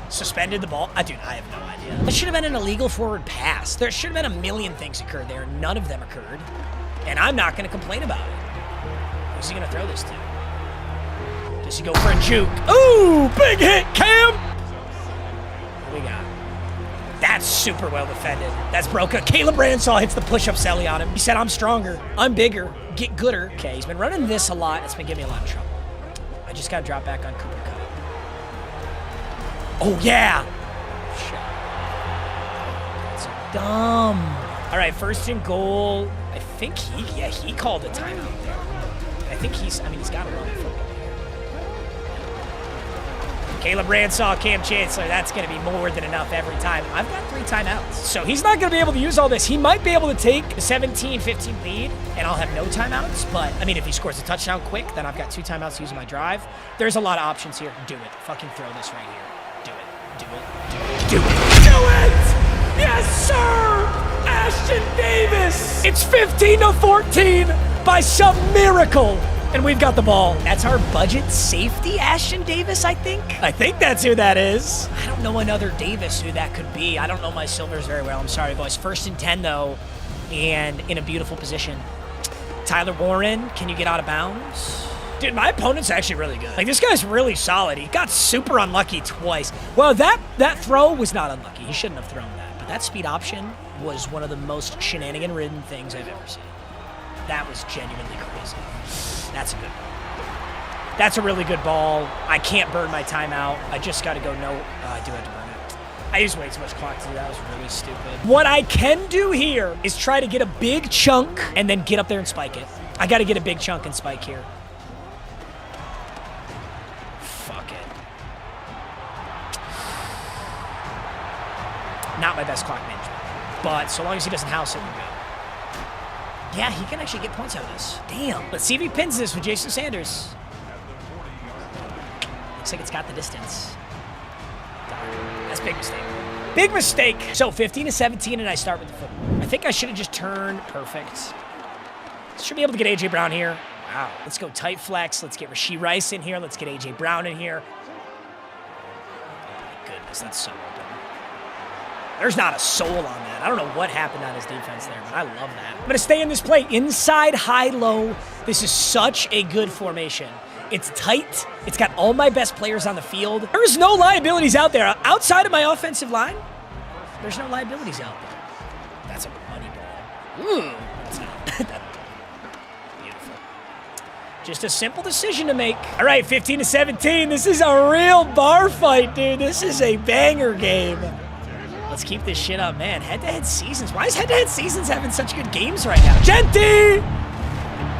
suspended the ball. Dude, I have no idea. That should have been an illegal forward pass. There should have been a million things occurred there. None of them occurred, and I'm not going to complain about it. Who's he going to throw this to? Does he go for a juke? Ooh, big hit, Cam! What we got? That's super well defended. That's broken. Caleb Branshaw hits the push-up celly on him. He said, I'm stronger. I'm bigger. Get gooder. Okay, he's been running this a lot. It's been giving me a lot of trouble. I just got to drop back on Cooper Cup. Oh, yeah. Shit. That's dumb. All right, 1st and goal. I think he called a timeout there. I think he's got to run the football. Caleb Branshaw, Cam Chancellor, that's going to be more than enough every time. I've got 3 timeouts. So he's not going to be able to use all this. He might be able to take a 17-15 lead, and I'll have no timeouts. But, I mean, if he scores a touchdown quick, then I've got 2 timeouts using my drive. There's a lot of options here. Do it. Fucking throw this right here. Do it. Do it. Do it. Do it. Do it! Yes, sir! Ashton Davis! It's 15-14 by some miracle. And we've got the ball. That's our budget safety, Ashton Davis, I think. I think that's who that is. I don't know another Davis who that could be. I don't know my Silvers very well. I'm sorry, boys. 1st and 10, though, and in a beautiful position. Tyler Warren, can you get out of bounds? Dude, my opponent's actually really good. Like, this guy's really solid. He got super unlucky twice. Well, that throw was not unlucky. He shouldn't have thrown that. But that speed option was one of the most shenanigan-ridden things I've ever seen. That was genuinely crazy. That's a good ball. That's a really good ball. I can't burn my timeout. I just got to go no. I do have to burn it. I used way too much clock to do that. That was really stupid. What I can do here is try to get a big chunk and then get up there and spike it. I got to get a big chunk and spike here. Fuck it. Not my best clock management. But so long as he doesn't house it, we're good. Yeah, he can actually get points out of this. Damn. Let's see if he pins this with Jason Sanders. Looks like it's got the distance. That's a big mistake. Big mistake. So 15-17, and I start with the football. I think I should have just turned perfect. Should be able to get A.J. Brown here. Wow. Let's go tight flex. Let's get Rashee Rice in here. Let's get A.J. Brown in here. Oh, my goodness, that's so open. There's not a soul on that. I don't know what happened on his defense there, but I love that. I'm going to stay in this play. Inside, high, low. This is such a good formation. It's tight. It's got all my best players on the field. There's no liabilities out there. Outside of my offensive line, there's no liabilities out there. That's a money ball. Ooh. That's beautiful. Just a simple decision to make. All right, 15-17. This is a real bar fight, dude. This is a banger game. Let's keep this shit up, man. Head-to-head seasons. Why is head-to-head seasons having such good games right now? Genty!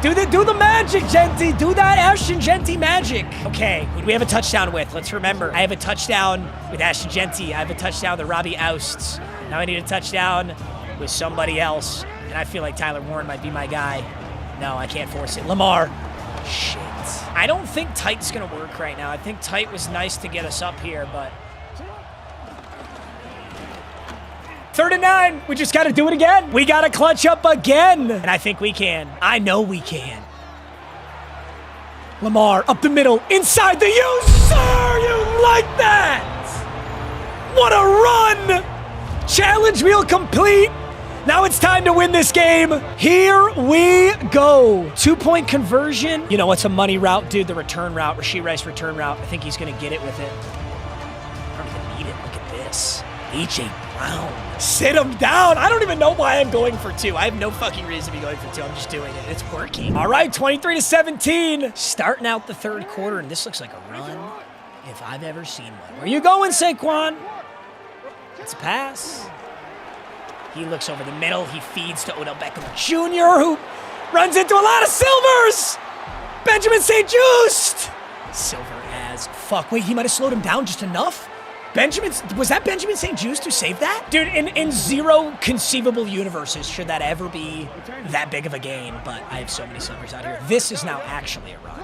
Do the magic, Genty. Do that Ashton Genty magic. Okay, who do we have a touchdown with? Let's remember, I have a touchdown with Ashton Genty. I have a touchdown with Robbie Ousts. Now I need a touchdown with somebody else. And I feel like Tyler Warren might be my guy. No, I can't force it. Lamar. Shit. I don't think tight's going to work right now. I think tight was nice to get us up here, but... 3rd and 9. We just got to do it again. We got to clutch up again. And I think we can. I know we can. Lamar up the middle. Inside the U, sir. You like that? What a run. Challenge wheel complete. Now it's time to win this game. Here we go. 2-point conversion. You know what's a money route, dude? The return route, Rashee Rice return route. I think he's going to get it with it. I don't even need it. Look at this. A.J. Brown. Sit him down. I don't even know why I'm going for 2. I have no fucking reason to be going for 2. I'm just doing it. It's working. All right, 23-17. Starting out the third quarter, and this looks like a run if I've ever seen one. Where you going, Saquon? It's a pass. He looks over the middle. He feeds to Odell Beckham Jr., who runs into a lot of silvers. Benjamin St-Juste. Silver as fuck. Wait, he might have slowed him down just enough? Was that Benjamin St-Juste who saved that? Dude, in zero conceivable universes should that ever be that big of a gain, but I have so many silvers out here. This is now actually a run.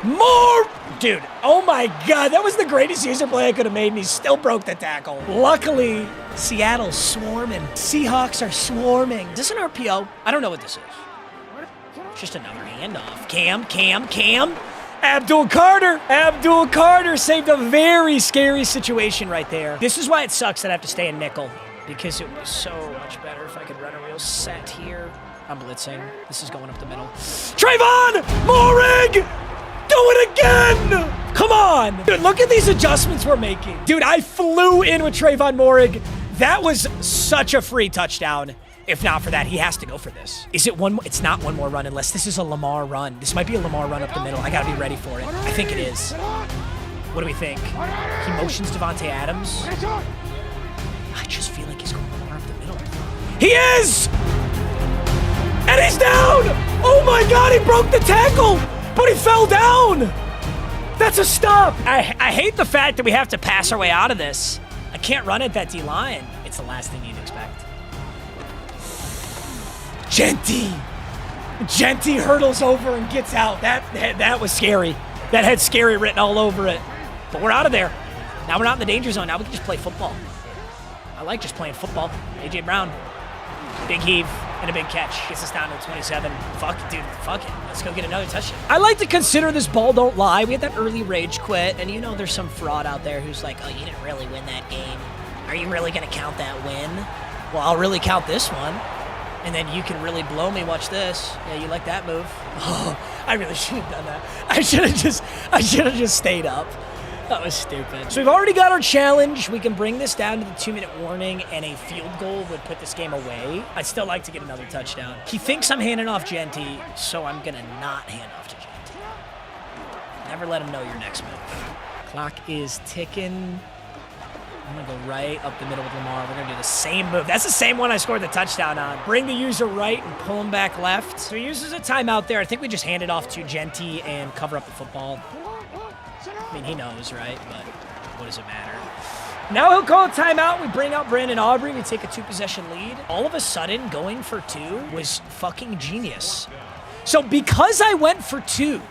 More! Dude, oh my God, that was the greatest user play I could have made, and he still broke the tackle. Luckily, Seattle's swarming. Seahawks are swarming. Is this an RPO? I don't know what this is. Just another handoff. Cam. Abdul Carter saved a very scary situation right there. This is why it sucks that I have to stay in nickel, because it was so much better if I could run a real set here. I'm blitzing. This is going up the middle. Trayvon Moehrig! Do it again! Come on! Dude, look at these adjustments we're making. Dude, I flew in with Trayvon Moehrig. That was such a free touchdown. If not for that, he has to go for this. Is it one more? It's not one more run unless this is a Lamar run. This might be a Lamar run up the middle. I gotta be ready for it. I think it is. What do we think? He motions Devontae Adams. I just feel like he's going Lamar up the middle. He is! And he's down! Oh my God, he broke the tackle, but he fell down! That's a stop. I hate the fact that we have to pass our way out of this. I can't run at that D-line. It's the last thing you'd expect. Genty hurdles over and gets out. That was scary. That had scary written all over it. But we're out of there. Now we're not in the danger zone. Now we can just play football. I like just playing football. A.J. Brown. Big heave and a big catch. Gets us down to 27. Fuck it, dude. Fuck it. Let's go get another touchdown. I like to consider this ball don't lie. We had that early rage quit, and you know there's some fraud out there who's like, oh, you didn't really win that game. Are you really going to count that win? Well, I'll really count this one. And then you can really blow me. Watch this. Yeah, you like that move? Oh, I really shouldn't have done that. I should have just stayed up. That was stupid. So we've already got our challenge. We can bring this down to the 2-minute warning, and a field goal would put this game away. I'd still like to get another touchdown. He thinks I'm handing off Genty, so I'm gonna not hand off to Genty. Never let him know your next move. Clock is ticking. I'm gonna go right up the middle with Lamar. We're gonna do the same move. That's the same one I scored the touchdown on. Bring the user right and pull him back left. So he uses a timeout there. I think we just hand it off to Genty and cover up the football. I mean, he knows, right? But what does it matter? Now he'll call a timeout. We bring out Brandon Aubrey. We take a 2-possession lead. All of a sudden, going for 2 was fucking genius. So because I went for 2,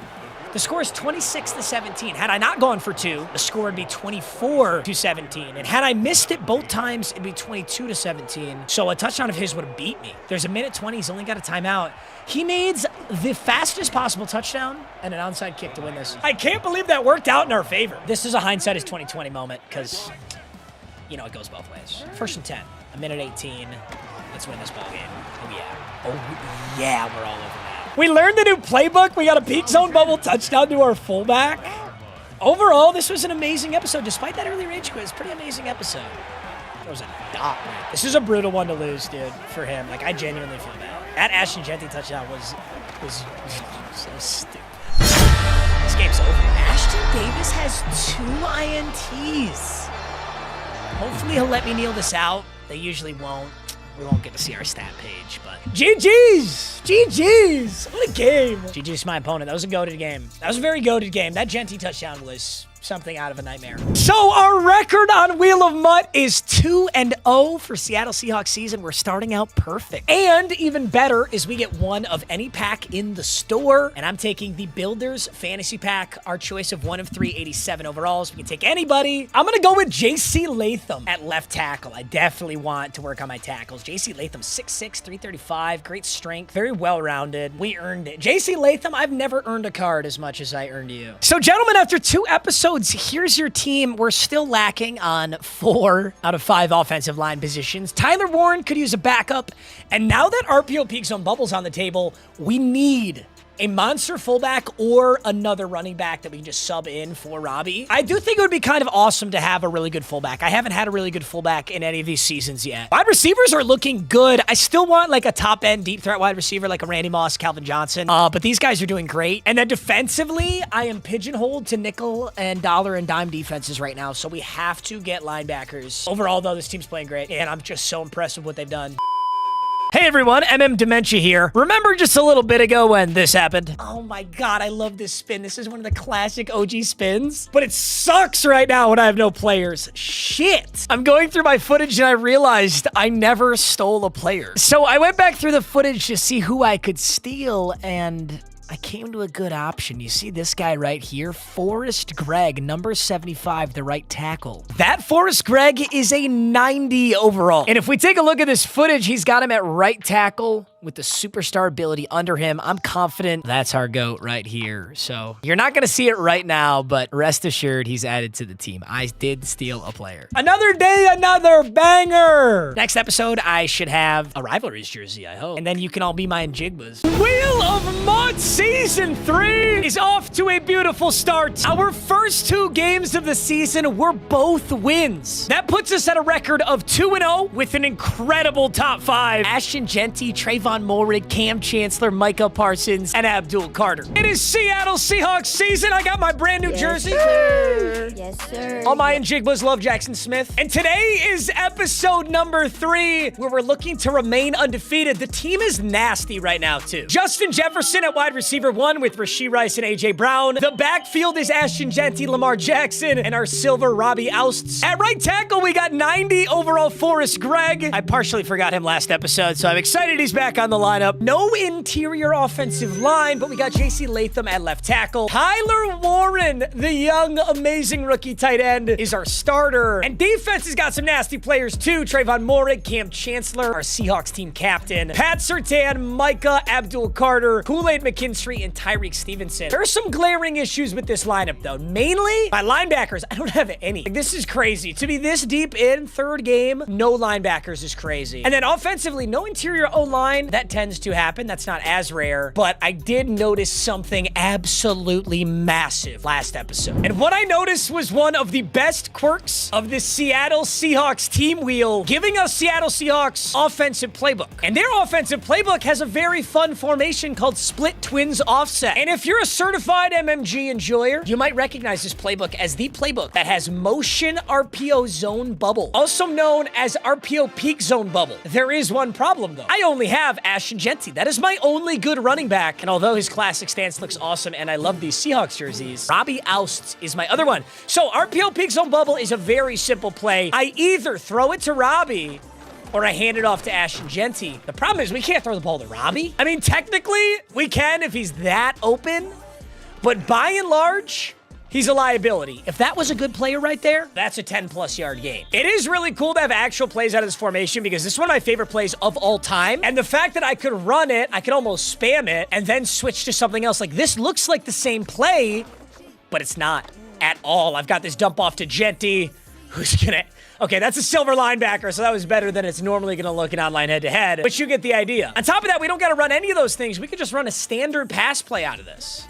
the score is 26-17. Had I not gone for 2, the score would be 24-17. And had I missed it both times, it'd be 22-17. So a touchdown of his would have beat me. There's a minute 20. He's only got a timeout. He needs the fastest possible touchdown and an onside kick to win this. I can't believe that worked out in our favor. This is a hindsight is 2020 moment because, you know, it goes both ways. 1st and 10, a minute 18. Let's win this ball game. Oh, yeah. Oh, yeah, we're all over that. We learned the new playbook. We got a peak zone bubble touchdown to our fullback. Overall, this was an amazing episode. Despite that early rage quit, it's a pretty amazing episode. There was a dot right. This is a brutal one to lose, dude, for him. Like, I genuinely feel bad. That Ashton Genty touchdown was so stupid. This game's over. Ashton Davis has 2 INTs. Hopefully he'll let me kneel this out. They usually won't. We won't get to see our stat page, but GG's! GG's! What a game! GG's my opponent. That was a goated game. That was a very goated game. That Genty touchdown was something out of a nightmare. So our record on Wheel of Mutt is 2-0 for Seattle Seahawks season. We're starting out perfect. And even better is we get one of any pack in the store. And I'm taking the Builders Fantasy Pack, our choice of 1 of 3, 87 overalls. We can take anybody. I'm going to go with J.C. Latham at left tackle. I definitely want to work on my tackles. J.C. Latham, 6'6", 335, great strength, very well-rounded. We earned it. J.C. Latham, I've never earned a card as much as I earned you. So gentlemen, after 2 episodes Modes, here's your team. We're still lacking on 4 out of 5 offensive line positions. Tyler Warren could use a backup. And now that RPO peak zone bubble's on the table, we need a monster fullback or another running back that we can just sub in for Robbie. I do think it would be kind of awesome to have a really good fullback. I haven't had a really good fullback in any of these seasons yet. Wide receivers are looking good. I still want like a top-end deep threat wide receiver like a Randy Moss, Calvin Johnson. But these guys are doing great. And then defensively, I am pigeonholed to nickel and dollar and dime defenses right now. So we have to get linebackers. Overall, though, this team's playing great. And I'm just so impressed with what they've done. Hey everyone, Dementia here. Remember just a little bit ago when this happened? Oh my god, I love this spin. This is one of the classic OG spins. But it sucks right now when I have no players. Shit. I'm going through my footage and I realized I never stole a player. So I went back through the footage to see who I could steal, and I came to a good option. You see this guy right here? Forrest Gregg, number 75, the right tackle. That Forrest Gregg is a 90 overall. And if we take a look at this footage, he's got him at right tackle with the superstar ability under him. I'm confident that's our GOAT right here. So you're not going to see it right now, but rest assured he's added to the team. I did steal a player. Another day, another banger. Next episode, I should have a rivalries jersey, I hope. And then you can all be my Jigbas. Wheel of MUT Season 3 is off to a beautiful start. Our first 2 games of the season were both wins. That puts us at a record of 2-0 with an incredible top 5. Ashton Genty, Trayvon Mulrig, Cam Chancellor, Micah Parsons, and Abdul Carter. It is Seattle Seahawks season. I got my brand new jersey. Sir. Yes, sir. All my Jigbas love Jackson Smith. And today is episode number 3, where we're looking to remain undefeated. The team is nasty right now, too. Justin Jefferson at wide receiver 1 with Rashee Rice and A.J. Brown. The backfield is Ashton Genty, Lamar Jackson, and our silver Robbie Ousts. At right tackle, we got 90 overall Forrest Gregg. I partially forgot him last episode, so I'm excited he's back on the lineup. No interior offensive line, but we got J.C. Latham at left tackle. Tyler Warren, the young, amazing rookie tight end, is our starter. And defense has got some nasty players too. Trayvon Mulrig, Cam Chancellor, our Seahawks team captain. Pat Surtain, Micah, Abdul Carter, Kool-Aid McKinstry, and Tyreek Stevenson. There are some glaring issues with this lineup though. Mainly, my linebackers, I don't have any. Like, this is crazy. To be this deep in third game, no linebackers is crazy. And then offensively, no interior O-line. That tends to happen. That's not as rare. But I did notice something absolutely massive last episode. And what I noticed was one of the best quirks of the Seattle Seahawks team wheel, giving us Seattle Seahawks offensive playbook. And their offensive playbook has a very fun formation called split twins offset. And if you're a certified MMG enjoyer, you might recognize this playbook as the playbook that has motion RPO zone bubble, also known as RPO peak zone bubble. There is one problem though. I only have Ashton Genty. That is my only good running back. And although his classic stance looks awesome and I love these Seahawks jerseys, Robbie Ousts is my other one. So RPO peak zone bubble is a very simple play. I either throw it to Robbie or I hand it off to Ashton Genty. The problem is we can't throw the ball to Robbie. I mean, technically we can if he's that open, but by and large, he's a liability. If that was a good player right there, that's a 10-plus yard game. It is really cool to have actual plays out of this formation because this is one of my favorite plays of all time. And the fact that I could run it, I could almost spam it, and then switch to something else. Like, this looks like the same play, but it's not at all. I've got this dump off to Genty, who's gonna... Okay, that's a silver linebacker, so that was better than it's normally going to look in online head-to-head, but you get the idea. On top of that, we don't got to run any of those things. We could just run a standard pass play out of this.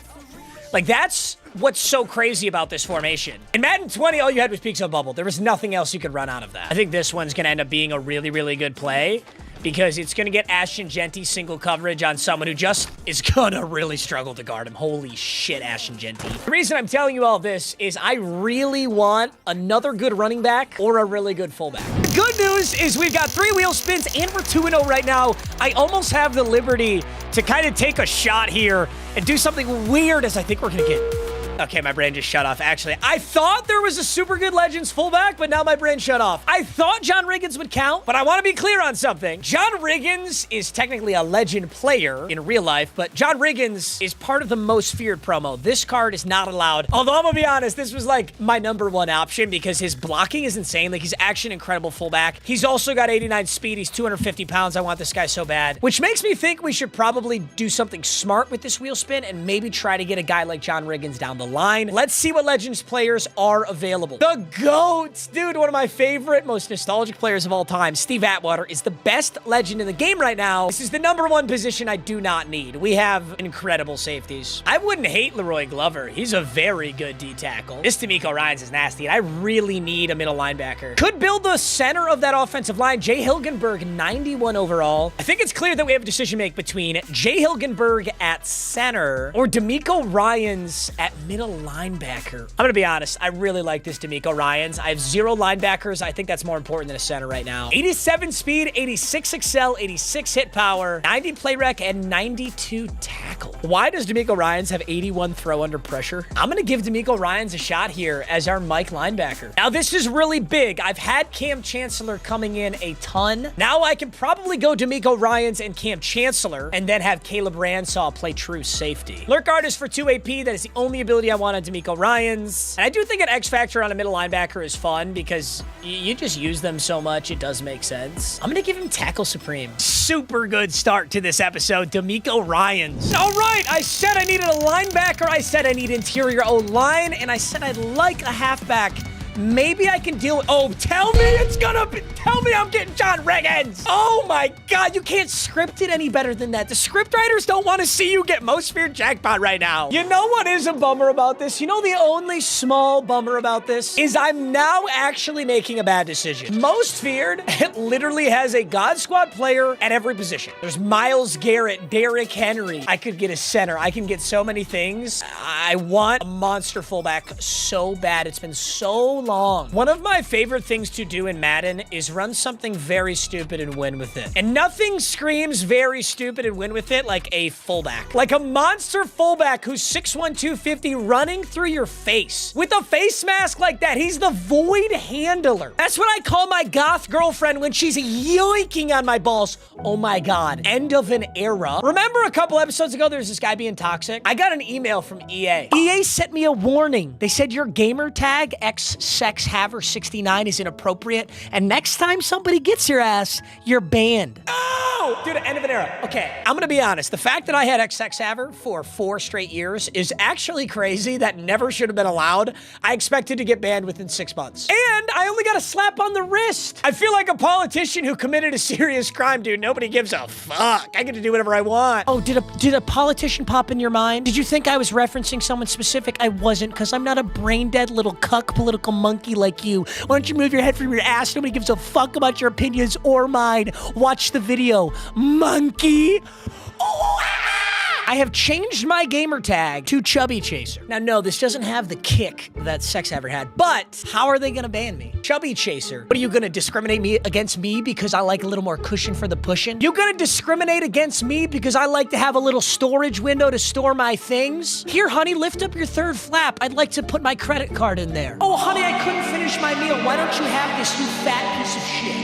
Like, that's what's so crazy about this formation. In Madden 20, all you had was peak zone bubble. There was nothing else you could run out of that. I think this one's going to end up being a really, really good play because it's going to get Ashton Genty single coverage on someone who just is going to really struggle to guard him. Holy shit, Ashton Genty. The reason I'm telling you all this is I really want another good running back or a really good fullback. The good news is we've got 3 wheel spins and we're 2-0 right now. I almost have the liberty to kind of take a shot here and do something weird as I think we're going to get... Okay, my brain just shut off. Actually, I thought there was a super good Legends fullback, but now my brain shut off. I thought John Riggins would count, but I want to be clear on something. John Riggins is technically a legend player in real life, but John Riggins is part of the most feared promo. This card is not allowed. Although I'm going to be honest, this was like my #1 option because his blocking is insane. Like, he's actually an incredible fullback. He's also got 89 speed. He's 250 pounds. I want this guy so bad, which makes me think we should probably do something smart with this wheel spin and maybe try to get a guy like John Riggins down the line. Let's see what Legends players are available. The GOAT, dude, one of my favorite, most nostalgic players of all time, Steve Atwater, is the best Legend in the game right now. This is the #1 position I do not need. We have incredible safeties. I wouldn't hate Leroy Glover. He's a very good D tackle. This D'Amico Ryans is nasty, and I really need a middle linebacker. Could build the center of that offensive line. Jay Hilgenberg, 91 overall. I think it's clear that we have a decision to make between Jay Hilgenberg at center or D'Amico Ryans at middle linebacker. I'm going to be honest. I really like this D'Amico Ryans. I have 0 linebackers. I think that's more important than a center right now. 87 speed, 86 excel, 86 hit power, 90 play rec, and 92 tackle. Why does D'Amico Ryans have 81 throw under pressure? I'm going to give D'Amico Ryans a shot here as our Mike linebacker. Now, this is really big. I've had Cam Chancellor coming in a ton. Now I can probably go D'Amico Ryans and Cam Chancellor and then have Caleb Ransaw play true safety. Lurk Guard is for 2 AP. That is the only ability I want on D'Amico Ryans. And I do think an X Factor on a middle linebacker is fun because you just use them so much. It does make sense. I'm going to give him Tackle Supreme. Super good start to this episode. D'Amico Ryans. All right. I said I needed a linebacker. I said I need interior O-line. And I said I'd like a halfback. Maybe I can deal with... Oh, tell me it's gonna be... Tell me I'm getting John Riggins. Oh, my God. You can't script it any better than that. The script writers don't want to see you get Most Feared Jackpot right now. You know what is a bummer about this? You know the only small bummer about this is I'm now actually making a bad decision. Most Feared literally has a God Squad player at every position. There's Myles Garrett, Derrick Henry. I could get a center. I can get so many things. I want a monster fullback so bad. It's been so long. One of my favorite things to do in Madden is run something very stupid and win with it. And nothing screams very stupid and win with it like a fullback. Like a monster fullback who's 6'1", 250 running through your face. With a face mask like that, he's the void handler. That's what I call my goth girlfriend when she's yoinking on my balls. Oh my God. End of an era. Remember a couple episodes ago, there was this guy being toxic? I got an email from EA. EA sent me a warning. They said your gamer tag, XSexHaver69, is inappropriate, and next time somebody gets your ass, you're banned. Oh! Dude, end of an era. Okay, I'm gonna be honest. The fact that I had XSexHaver for 4 straight years is actually crazy. That never should have been allowed. I expected to get banned within 6 months. And I only got a slap on the wrist. I feel like a politician who committed a serious crime, dude. Nobody gives a fuck. I get to do whatever I want. Oh, did a politician pop in your mind? Did you think I was referencing someone specific? I wasn't, because I'm not a brain-dead little cuck political monkey like you. Why don't you move your head from your ass? Nobody gives a fuck about your opinions or mine. Watch the video, monkey. Oh, I have changed my gamer tag to Chubby Chaser. Now, no, this doesn't have the kick that SexHaver had, but how are they gonna ban me? Chubby Chaser. What are you gonna discriminate me against me because I like a little more cushion for the pushing? You gonna discriminate against me because I like to have a little storage window to store my things? Here, honey, lift up your third flap. I'd like to put my credit card in there. Oh, honey, I couldn't finish my meal. Why don't you have this, you fat piece of shit?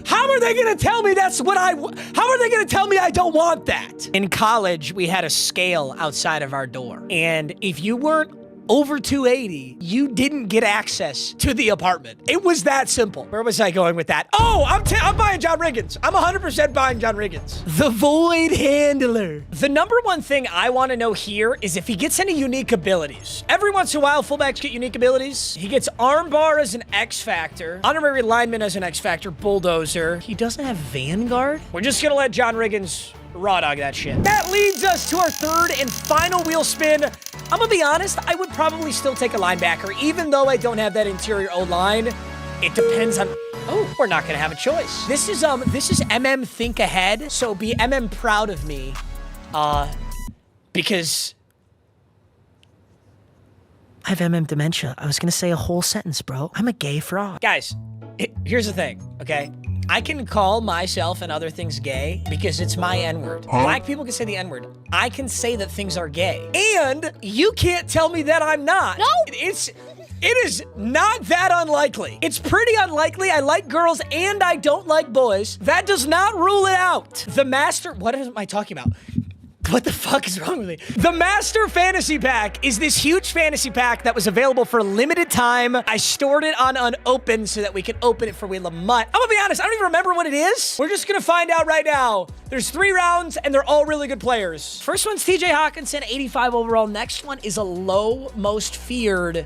How are they gonna tell me that's what how are they gonna tell me I don't want that? In college, we had a scale outside of our door. And if you weren't over 280, you didn't get access to the apartment. It was that simple. Where was I going with that? Oh, I'm buying John Riggins. I'm 100% buying John Riggins. The void handler. The #1 thing I want to know here is if he gets any unique abilities. Every once in a while, fullbacks get unique abilities. He gets armbar as an X Factor, honorary lineman as an X Factor, bulldozer. He doesn't have Vanguard. We're just gonna let John Riggins raw dog that shit. That leads us to our third and final wheel spin. I'm gonna be honest, I would probably still take a linebacker, even though I don't have that interior O-line. It depends on... Oh, we're not gonna have a choice. This is MM Think Ahead, so be MM proud of me, because I have MM dementia. I was gonna say a whole sentence, bro. I'm a gay frog. Guys, here's the thing, okay? I can call myself and other things gay because it's my N-word. Black people can say the N-word. I can say that things are gay. And you can't tell me that I'm not. No! It is not that unlikely. It's pretty unlikely. I like girls and I don't like boys. That does not rule it out. The master... What am I talking about? What the fuck is wrong with me? The Master Fantasy Pack is this huge fantasy pack that was available for a limited time. I stored it on unopened so that we could open it for Wheel of MUT. I'm gonna be honest, I don't even remember what it is. We're just gonna find out right now. There's 3 rounds, and they're all really good players. First one's TJ Hawkinson, 85 overall. Next one is a low, most feared.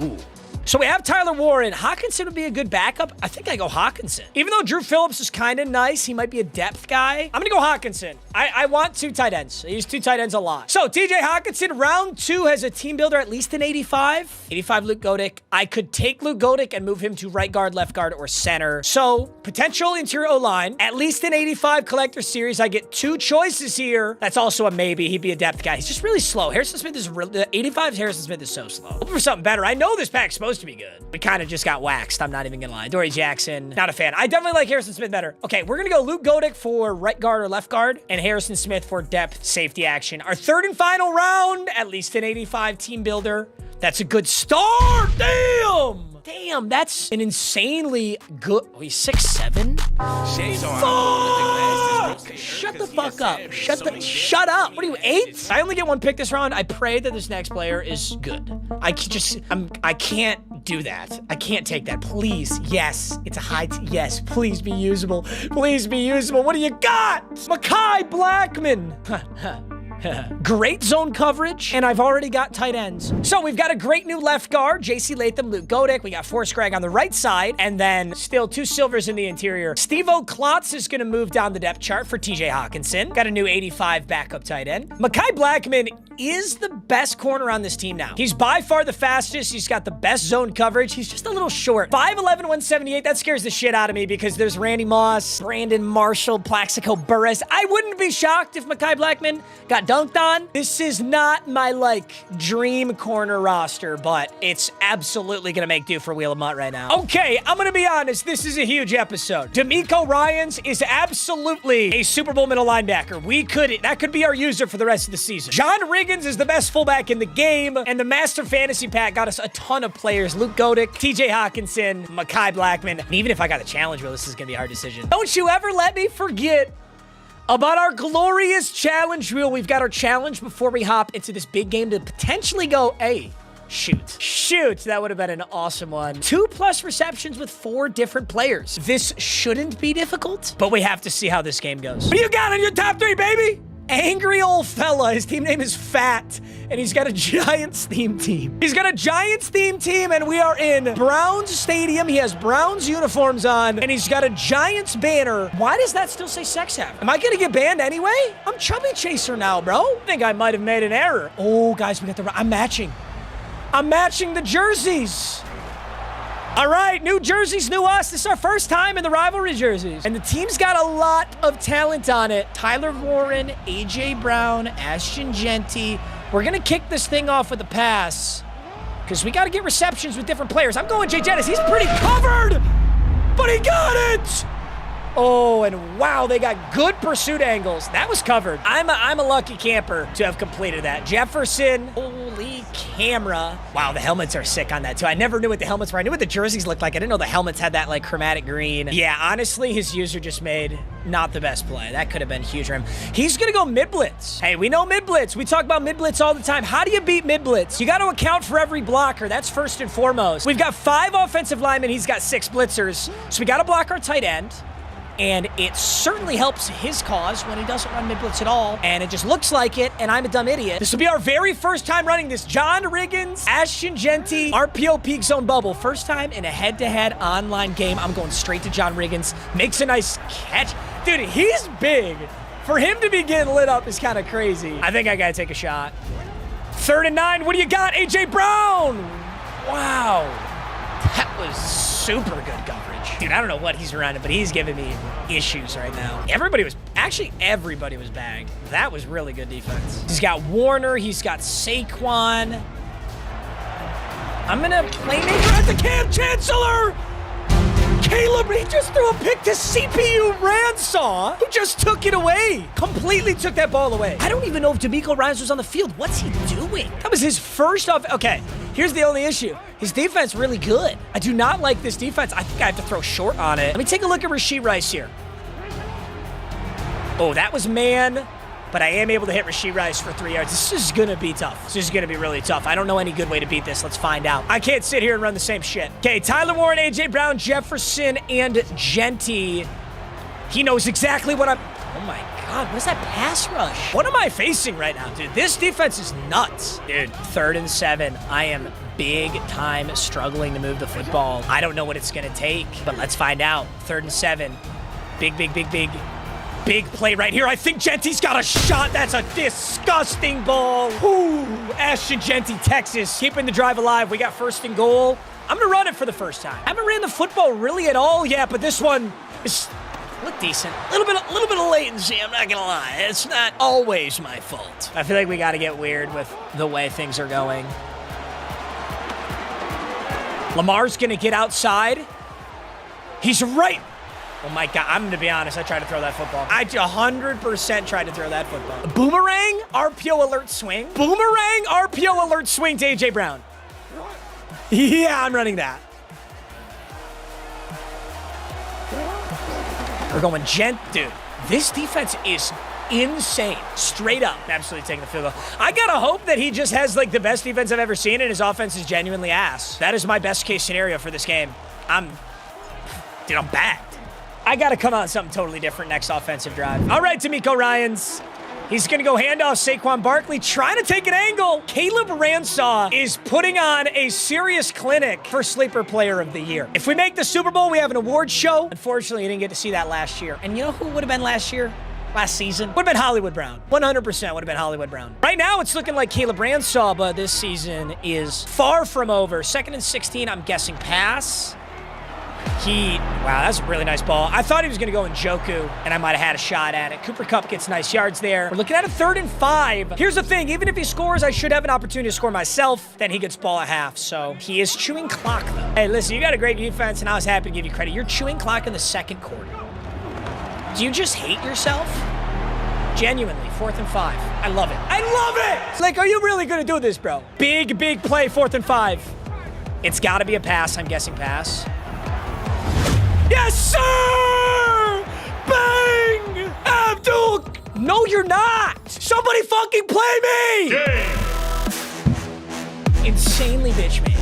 Ooh. So we have Tyler Warren. Hawkinson would be a good backup. I think I go Hawkinson. Even though Drew Phillips is kind of nice, he might be a depth guy. I'm going to go Hawkinson. I want 2 tight ends. I use 2 tight ends a lot. So TJ Hawkinson, round 2, has a team builder at least an 85. 85 Luke Godick. I could take Luke Godick and move him to right guard, left guard, or center. So potential interior O-line. At least an 85 collector series. I get 2 choices here. That's also a maybe. He'd be a depth guy. He's just really slow. Harrison Smith is really... 85's Harrison Smith is so slow. Hoping for something better. I know this pack's supposed to be good. We kind of just got waxed. I'm not even gonna lie. Dory Jackson, not a fan. I definitely like Harrison Smith better. Okay, we're gonna go Luke Godick for right guard or left guard, and Harrison Smith for depth safety action. Our 3rd and final round, at least an 85 team builder. That's a good start. Damn, that's an insanely good... Oh, he's 6'7"? Fuck! Shut the fuck up. Shut up. What are you, 8? I only get 1 pick this round. I pray that this next player is good. I can't do that. I can't take that. Please, yes. It's a high... Yes, please be usable. Please be usable. What do you got? Mekhi Blackman. Great zone coverage, and I've already got tight ends. So we've got a great new left guard, J.C. Latham, Luke Godick. We got Forrest Gregg on the right side, and then still 2 silvers in the interior. Steve-O Klotz is going to move down the depth chart for TJ Hawkinson. Got a new 85 backup tight end. Mekhi Blackman is the best corner on this team now. He's by far the fastest. He's got the best zone coverage. He's just a little short. 5'11", 178. That scares the shit out of me because there's Randy Moss, Brandon Marshall, Plaxico Burress. I wouldn't be shocked if Mekhi Blackman got dunked on. This is not my, dream corner roster, but it's absolutely gonna make do for Wheel of MUT right now. Okay, I'm gonna be honest. This is a huge episode. D'Amico Ryans is absolutely a Super Bowl middle linebacker. That could be our user for the rest of the season. John Riggins is the best fullback in the game, and the Master Fantasy Pack got us a ton of players. Luke Godick, TJ Hawkinson, Mekhi Blackman. And even if I got the challenge wheel, this is gonna be a hard decision. Don't you ever let me forget about our glorious challenge wheel. We've got our challenge before we hop into this big game to potentially go, hey, shoot, that would have been an awesome one. 2+ receptions with 4 different players. This shouldn't be difficult, but we have to see how this game goes. What do you got on your top 3, baby? Angry old fella. His team name is Fat, and he's got a Giants theme team. He's got a Giants theme team, and we are in Browns Stadium. He has Browns uniforms on, and he's got a Giants banner. Why does that still say sex half? Am I gonna get banned anyway? I'm Chubby Chaser now, bro. I think I might have made an error. Oh, guys, I'm matching the jerseys. All right, new jerseys, new us. This is our first time in the rivalry jerseys. And the team's got a lot of talent on it. Tyler Warren, A.J. Brown, Ashton Genty. We're going to kick this thing off with a pass because we got to get receptions with different players. I'm going Jay Jettis. He's pretty covered, but he got it. Oh, and wow, they got good pursuit angles. That was covered. I'm a lucky camper to have completed that. Jefferson, holy camera. Wow, the helmets are sick on that too. I never knew what the helmets were. I knew what the jerseys looked like. I didn't know the helmets had that chromatic green. Yeah, honestly, his user just made not the best play. That could have been huge for him. He's gonna go mid-blitz. Hey, we know mid-blitz. We talk about mid-blitz all the time. How do you beat mid-blitz? You got to account for every blocker. That's first and foremost. We've got 5 offensive linemen. He's got 6 blitzers. So we got to block our tight end. And it certainly helps his cause when he doesn't run mid-blitz at all. And it just looks like it, and I'm a dumb idiot. This will be our very first time running this. John Riggins, Ashton Genty, RPO peak zone bubble. First time in a head-to-head online game. I'm going straight to John Riggins. Makes a nice catch. Dude, he's big. For him to be getting lit up is kind of crazy. I think I got to take a shot. 3rd and 9. What do you got, A.J. Brown? Wow. That was super good coverage. Dude, I don't know what he's running, but he's giving me issues right now. Everybody was bagged. That was really good defense. He's got Warner. He's got Saquon. I'm going to playmaker at the Cam Chancellor. Caleb, he just threw a pick to CPU Ransaw, who just took it away. Completely took that ball away. I don't even know if D'Amico Ryans was on the field. What's he doing? That was his first off. Okay, here's the only issue. His defense really good. I do not like this defense. I think I have to throw short on it. Let me take a look at Rashee Rice here. Oh, that was man. but I am able to hit Rashee Rice for 3 yards. This is going to be tough. This is going to be really tough. I don't know any good way to beat this. Let's find out. I can't sit here and run the same shit. Okay, Tyler Warren, A.J. Brown, Jefferson, and Genty. He knows exactly what I'm... Oh, my God. What is that pass rush? What am I facing right now, dude? This defense is nuts. Dude, 3rd and 7. I am big time struggling to move the football. I don't know what it's going to take, but let's find out. 3rd and 7. Big play right here. I think Genty's got a shot. That's a disgusting ball. Ooh, Ashton Genty, Texas, keeping the drive alive. We got 1st and goal. I'm going to run it for the first time. I haven't ran the football really at all yet, but this one is... look decent. A little bit of latency, I'm not gonna lie. It's not always my fault. I feel like we gotta get weird with the way things are going. Lamar's gonna get outside. He's right. Oh my God, I'm gonna be honest, I tried to throw that football. I 100% tried to throw that football. Boomerang, RPO alert swing. Boomerang, RPO alert swing to A.J. Brown. Yeah, I'm running that. We're going dude, this defense is insane. Straight up. Absolutely taking the field goal. I gotta hope that he just has like the best defense I've ever seen and his offense is genuinely ass. That is my best case scenario for this game. I'm bagged. I gotta come on something totally different next offensive drive. All right, D'Amico Ryans. He's going to go handoff. Saquon Barkley trying to take an angle. Caleb Ransaw is putting on a serious clinic for Sleeper Player of the Year. If we make the Super Bowl, we have an award show. Unfortunately, you didn't get to see that last year. And you know who would have been last year? Last season? Would have been Hollywood Brown. 100% would have been Hollywood Brown. Right now, it's looking like Caleb Ransaw, but this season is far from over. 2nd and 16, I'm guessing pass. Wow, that's a really nice ball. I thought he was going to go in Njoku, and I might have had a shot at it. Cooper Kupp gets nice yards there. We're looking at a 3rd and 5. Here's the thing. Even if he scores, I should have an opportunity to score myself. Then he gets ball at half, so he is chewing clock, though. Hey, listen, you got a great defense, and I was happy to give you credit. You're chewing clock in the 2nd quarter. Do you just hate yourself? Genuinely, 4th and 5. I love it. I love it! Like, are you really going to do this, bro? Big play, 4th and 5. It's got to be a pass. I'm guessing pass. Yes, sir! Bang! Abdul! No, you're not! Somebody fucking play me! Game. Insanely bitch made.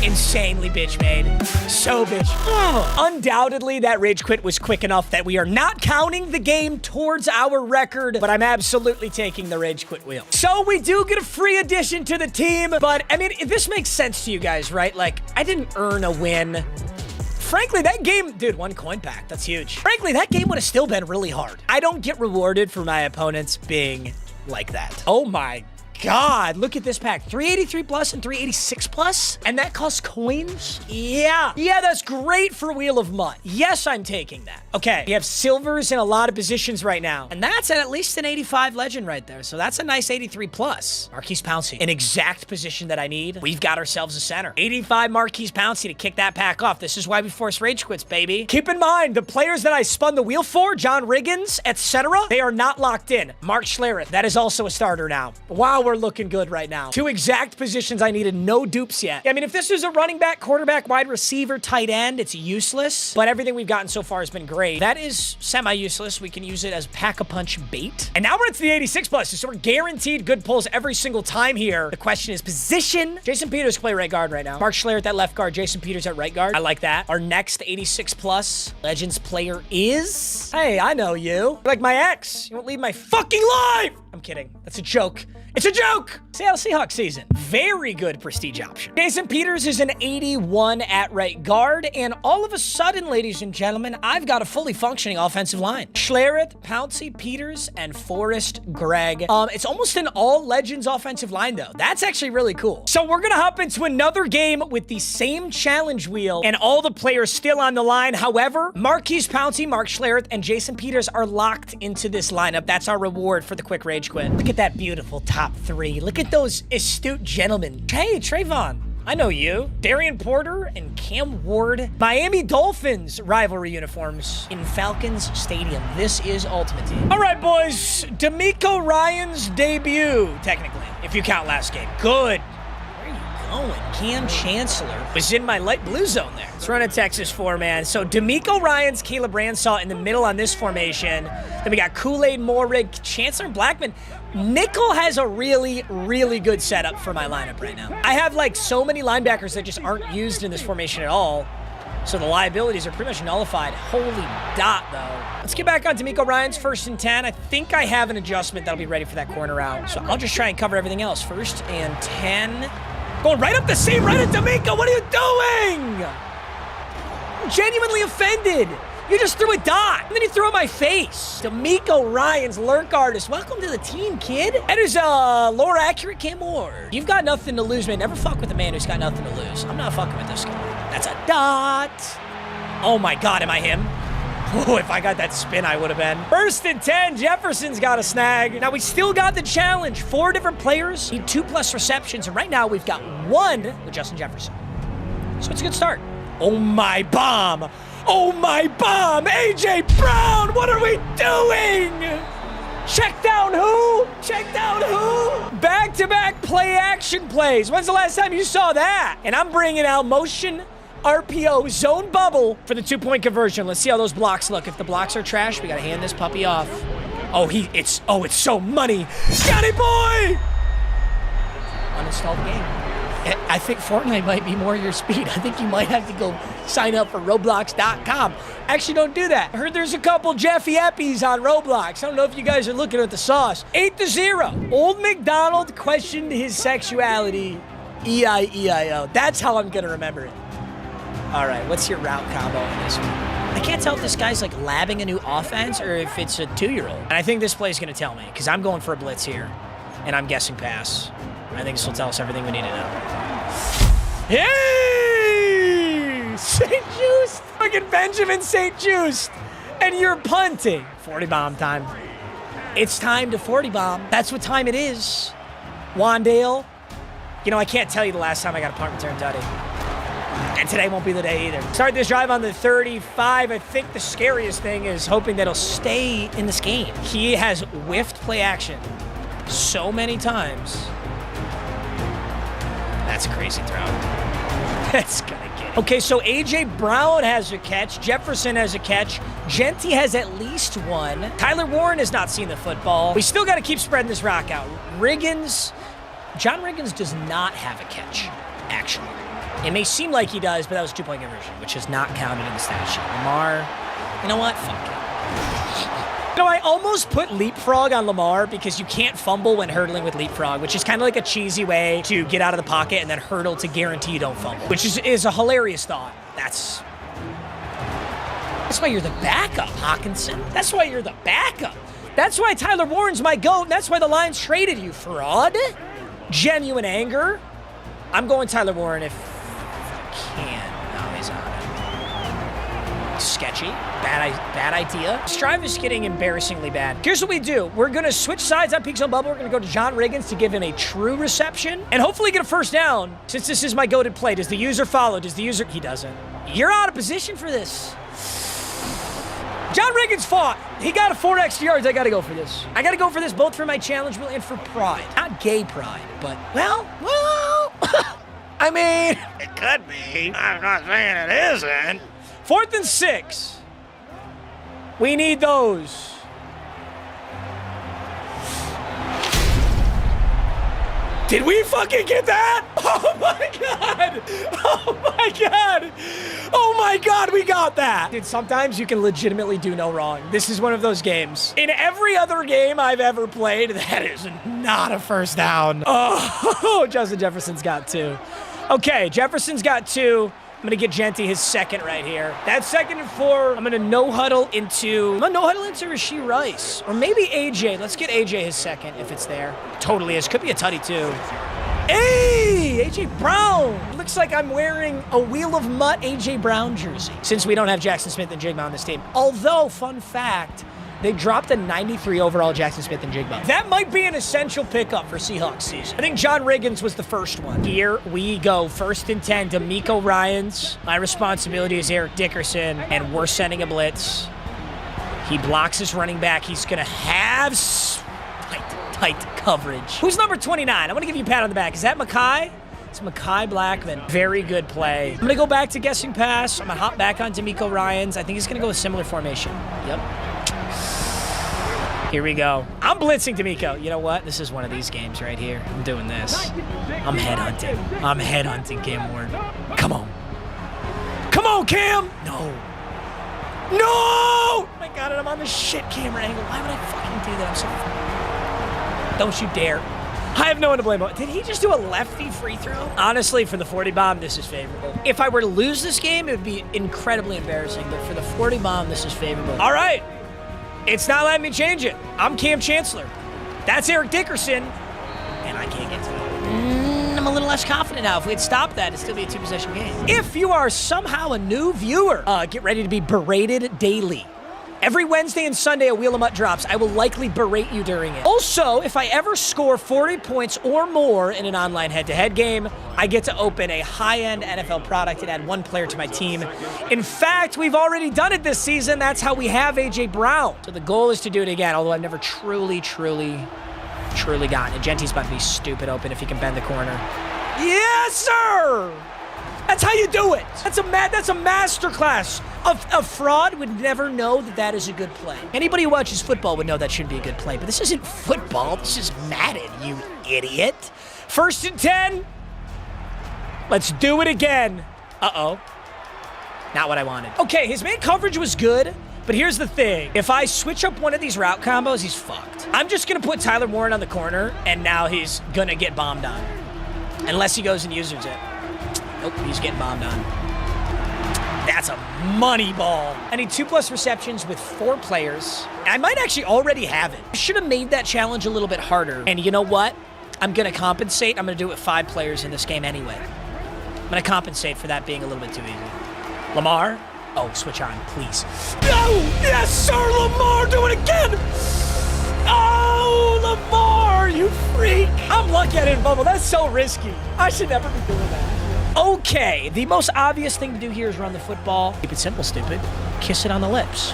Insanely bitch made. So bitch. Ugh. Undoubtedly, that rage quit was quick enough that we are not counting the game towards our record, but I'm absolutely taking the rage quit wheel. So we do get a free addition to the team, but I mean, this makes sense to you guys, right? Like, I didn't earn a win. Frankly, that game, dude, 1 coin pack. That's huge. Frankly, that game would have still been really hard. I don't get rewarded for my opponents being like that. Oh my God, look at this pack. 383 plus and 386 plus, and that costs coins? Yeah, that's great for Wheel of MUT. Yes, I'm taking that. Okay, we have silvers in a lot of positions right now, and that's at least an 85 legend right there, so that's a nice 83 plus. Marquise Pouncey, an exact position that I need. We've got ourselves a center. 85 Marquise Pouncey to kick that pack off. This is why we force rage quits, baby. Keep in mind, the players that I spun the wheel for, John Riggins, etc., they are not locked in. Mark Schlereth, that is also a starter now. Wow, we're looking good right now. 2 exact positions I needed, no dupes yet. I mean, if this was a running back, quarterback, wide receiver, tight end, it's useless, but everything we've gotten so far has been great. That is semi-useless. We can use it as pack-a-punch bait. And now we're at the 86 plus, so we're guaranteed good pulls every single time here. The question is position. Jason Peters play right guard right now. Mark Schlereth at left guard, Jason Peters at right guard. I like that. Our next 86 plus Legends player is... Hey, I know you. Like my ex. You won't leave my fucking life! I'm kidding. That's a joke. It's a joke! Seattle Seahawks season. Very good prestige option. Jason Peters is an 81 at right guard, and all of a sudden, ladies and gentlemen, I've got a fully functioning offensive line. Schlereth, Pouncey, Peters, and Forrest Gregg. It's almost an all-legends offensive line, though. That's actually really cool. So we're gonna hop into another game with the same challenge wheel, and all the players still on the line. However, Marquise Pouncey, Mark Schlereth, and Jason Peters are locked into this lineup. That's our reward for the quick rage quit. Look at that beautiful top 3. Look at those astute gentlemen. Hey, Trayvon. I know you. Darian Porter and Cam Ward. Miami Dolphins rivalry uniforms in Falcons Stadium. This is Ultimate Team. All right, boys. D'Amico Ryan's debut, technically, if you count last game. Good. Where are you going. Cam Chancellor was in my light blue zone there. Let's run a Texas 4-man. So D'Amico Ryans, Caleb Ransaw in the middle on this formation. Then we got Kool-Aid, Morrig, Chancellor, and Blackman. Nickel has a really, really good setup for my lineup right now. I have like so many linebackers that just aren't used in this formation at all. So the liabilities are pretty much nullified. Holy dot, though. Let's get back on D'Amico Ryans, 1st and 10. I think I have an adjustment that'll be ready for that corner out. So I'll just try and cover everything else. 1st and 10. Going right up the seam, right at D'Amico. What are you doing? I'm genuinely offended. You just threw a dot, and then you threw it in my face. D'Amico Ryans, lurk artist. Welcome to the team, kid. That is lore accurate Cam Ward. You've got nothing to lose, man. Never fuck with a man who's got nothing to lose. I'm not fucking with this guy. That's a dot. Oh my God, am I him? Oh, if I got that spin, I would have been. 1st and 10, Jefferson's got a snag. Now, we still got the challenge. 4 different players need 2+ receptions, and right now we've got 1 with Justin Jefferson. So it's a good start. Oh my bomb. Oh my bomb! AJ Brown, what are we doing? Check down who? Check down who? Back-to-back play-action plays. When's the last time you saw that? And I'm bringing out motion RPO zone bubble for the 2-point conversion. Let's see how those blocks look. If the blocks are trash, we gotta hand this puppy off. Oh, it's so money. Scotty boy! Uninstall the game. I think Fortnite might be more your speed. I think you might have to go sign up for Roblox.com. Actually, don't do that. I heard there's a couple Jeffy Eppies on Roblox. I don't know if you guys are looking at the sauce. 8-0. Old McDonald questioned his sexuality. E-I-E-I-O. That's how I'm going to remember it. All right, what's your route combo in this one? I can't tell if this guy's like labbing a new offense or if it's a 2-year-old. And I think this play's going to tell me because I'm going for a blitz here. And I'm guessing pass. I think this will tell us everything we need to know. Hey! St. Just! Fucking Benjamin St. Just! And you're punting. 40 bomb time. It's time to 40 bomb. That's what time it is. Wandale. You know, I can't tell you the last time I got a punt return tutty. And today won't be the day either. Start this drive on the 35. I think the scariest thing is hoping that he'll stay in this game. He has whiffed play action so many times. That's a crazy throw. That's gonna get it. Okay, so AJ Brown has a catch. Jefferson has a catch. Genty has at least 1. Tyler Warren has not seen the football. We still got to keep spreading this rock out. John Riggins does not have a catch, actually. It may seem like he does, but that was a 2-point conversion, which is not counted in the stat sheet. Lamar, you know what? Fuck it. You know, I almost put leapfrog on Lamar because you can't fumble when hurdling with leapfrog, which is kind of like a cheesy way to get out of the pocket and then hurdle to guarantee you don't fumble, which is a hilarious thought. That's why you're the backup, Hawkinson. That's why you're the backup. That's why Tyler Warren's my GOAT, and that's why the Lions traded you, fraud. Genuine anger. I'm going Tyler Warren if I can. No, he's on it. Sketchy. Bad idea. This drive is getting embarrassingly bad. Here's what we do. We're going to switch sides on Peak Zone Bubble. We're going to go to John Riggins to give him a true reception and hopefully get a first down. Since this is my goated play, does the user follow? He doesn't. You're out of position for this. John Riggins fought. He got a 4 extra yards. I got to go for this. I got to go for this both for my challenge wheel and for pride. Not gay pride, but, well, I mean, it could be. I'm not saying it isn't. 4th and 6. We need those. Did we fucking get that? Oh my God. Oh my God. Oh my God, we got that. Dude, sometimes you can legitimately do no wrong. This is one of those games. In every other game I've ever played, that is not a first down. Oh, Justin Jefferson's got 2. Okay, Jefferson's got 2. I'm going to get Genty his second right here. That's 2nd and 4. I'm going to no-huddle into Rashee Rice. Or maybe AJ. Let's get AJ his second if it's there. Totally is. Could be a tutty too. Hey, AJ Brown. Looks like I'm wearing a Wheel of MUT AJ Brown jersey since we don't have Jackson Smith and Jigma on this team. Although, fun fact, they dropped a 93 overall Jackson Smith and Jigma. That might be an essential pickup for Seahawks season. I think John Riggins was the first one. Here we go. 1st and 10, D'Amico Ryans. My responsibility is Eric Dickerson, and we're sending a blitz. He blocks his running back. He's going to have tight coverage. Who's number 29? I want to give you a pat on the back. Is that Makai? sacked Mekhi Blackman. Very good play. I'm going to go back to guessing pass. I'm going to hop back on D'Amico Ryans. I think he's going to go with similar formation. Yep. Here we go. I'm blitzing D'Amico. You know what? This is one of these games right here. I'm doing this. I'm headhunting. I'm headhunting Cam Ward. Come on. Come on, Cam! No. No! Oh my God, and I'm on the shit camera angle. Why would I fucking do that? I'm so... Don't you dare. I have no one to blame. Did he just do a lefty free throw? Honestly, for the 40 bomb, this is favorable. If I were to lose this game, it would be incredibly embarrassing. But for the 40 bomb, this is favorable. All right. It's not letting me change it. I'm Cam Chancellor. That's Eric Dickerson. And I can't get to it. I'm a little less confident now. If we had stopped that, it'd still be a 2-possession game. If you are somehow a new viewer, get ready to be berated daily. Every Wednesday and Sunday, a Wheel of MUT drops. I will likely berate you during it. Also, if I ever score 40 points or more in an online head-to-head game, I get to open a high-end NFL product and add one player to my team. In fact, we've already done it this season. That's how we have A.J. Brown. So the goal is to do it again, although I've never truly gotten it. Genty's about to be stupid open if he can bend the corner. Yes, sir! That's how you do it. That's a masterclass. A fraud would never know that that is a good play. Anybody who watches football would know that should be a good play, but this isn't football. This is Madden, you idiot. 1st and 10. Let's do it again. Uh-oh. Not what I wanted. Okay, his main coverage was good, but here's the thing. If I switch up one of these route combos, he's fucked. I'm just going to put Tyler Warren on the corner, and now he's going to get bombed on. Unless he goes and uses it. Nope, he's getting bombed on. That's a money ball. I need 2+ receptions with 4 players. I might actually already have it. I should have made that challenge a little bit harder. And you know what? I'm going to compensate. I'm going to do it with 5 players in this game anyway. I'm going to compensate for that being a little bit too easy. Lamar? Oh, switch on, please. No! Yes, sir, Lamar! Do it again! Oh, Lamar, you freak! I'm lucky I didn't bubble. That's so risky. I should never be doing that. Okay, the most obvious thing to do here is run the football. Keep it simple, stupid. Kiss it on the lips.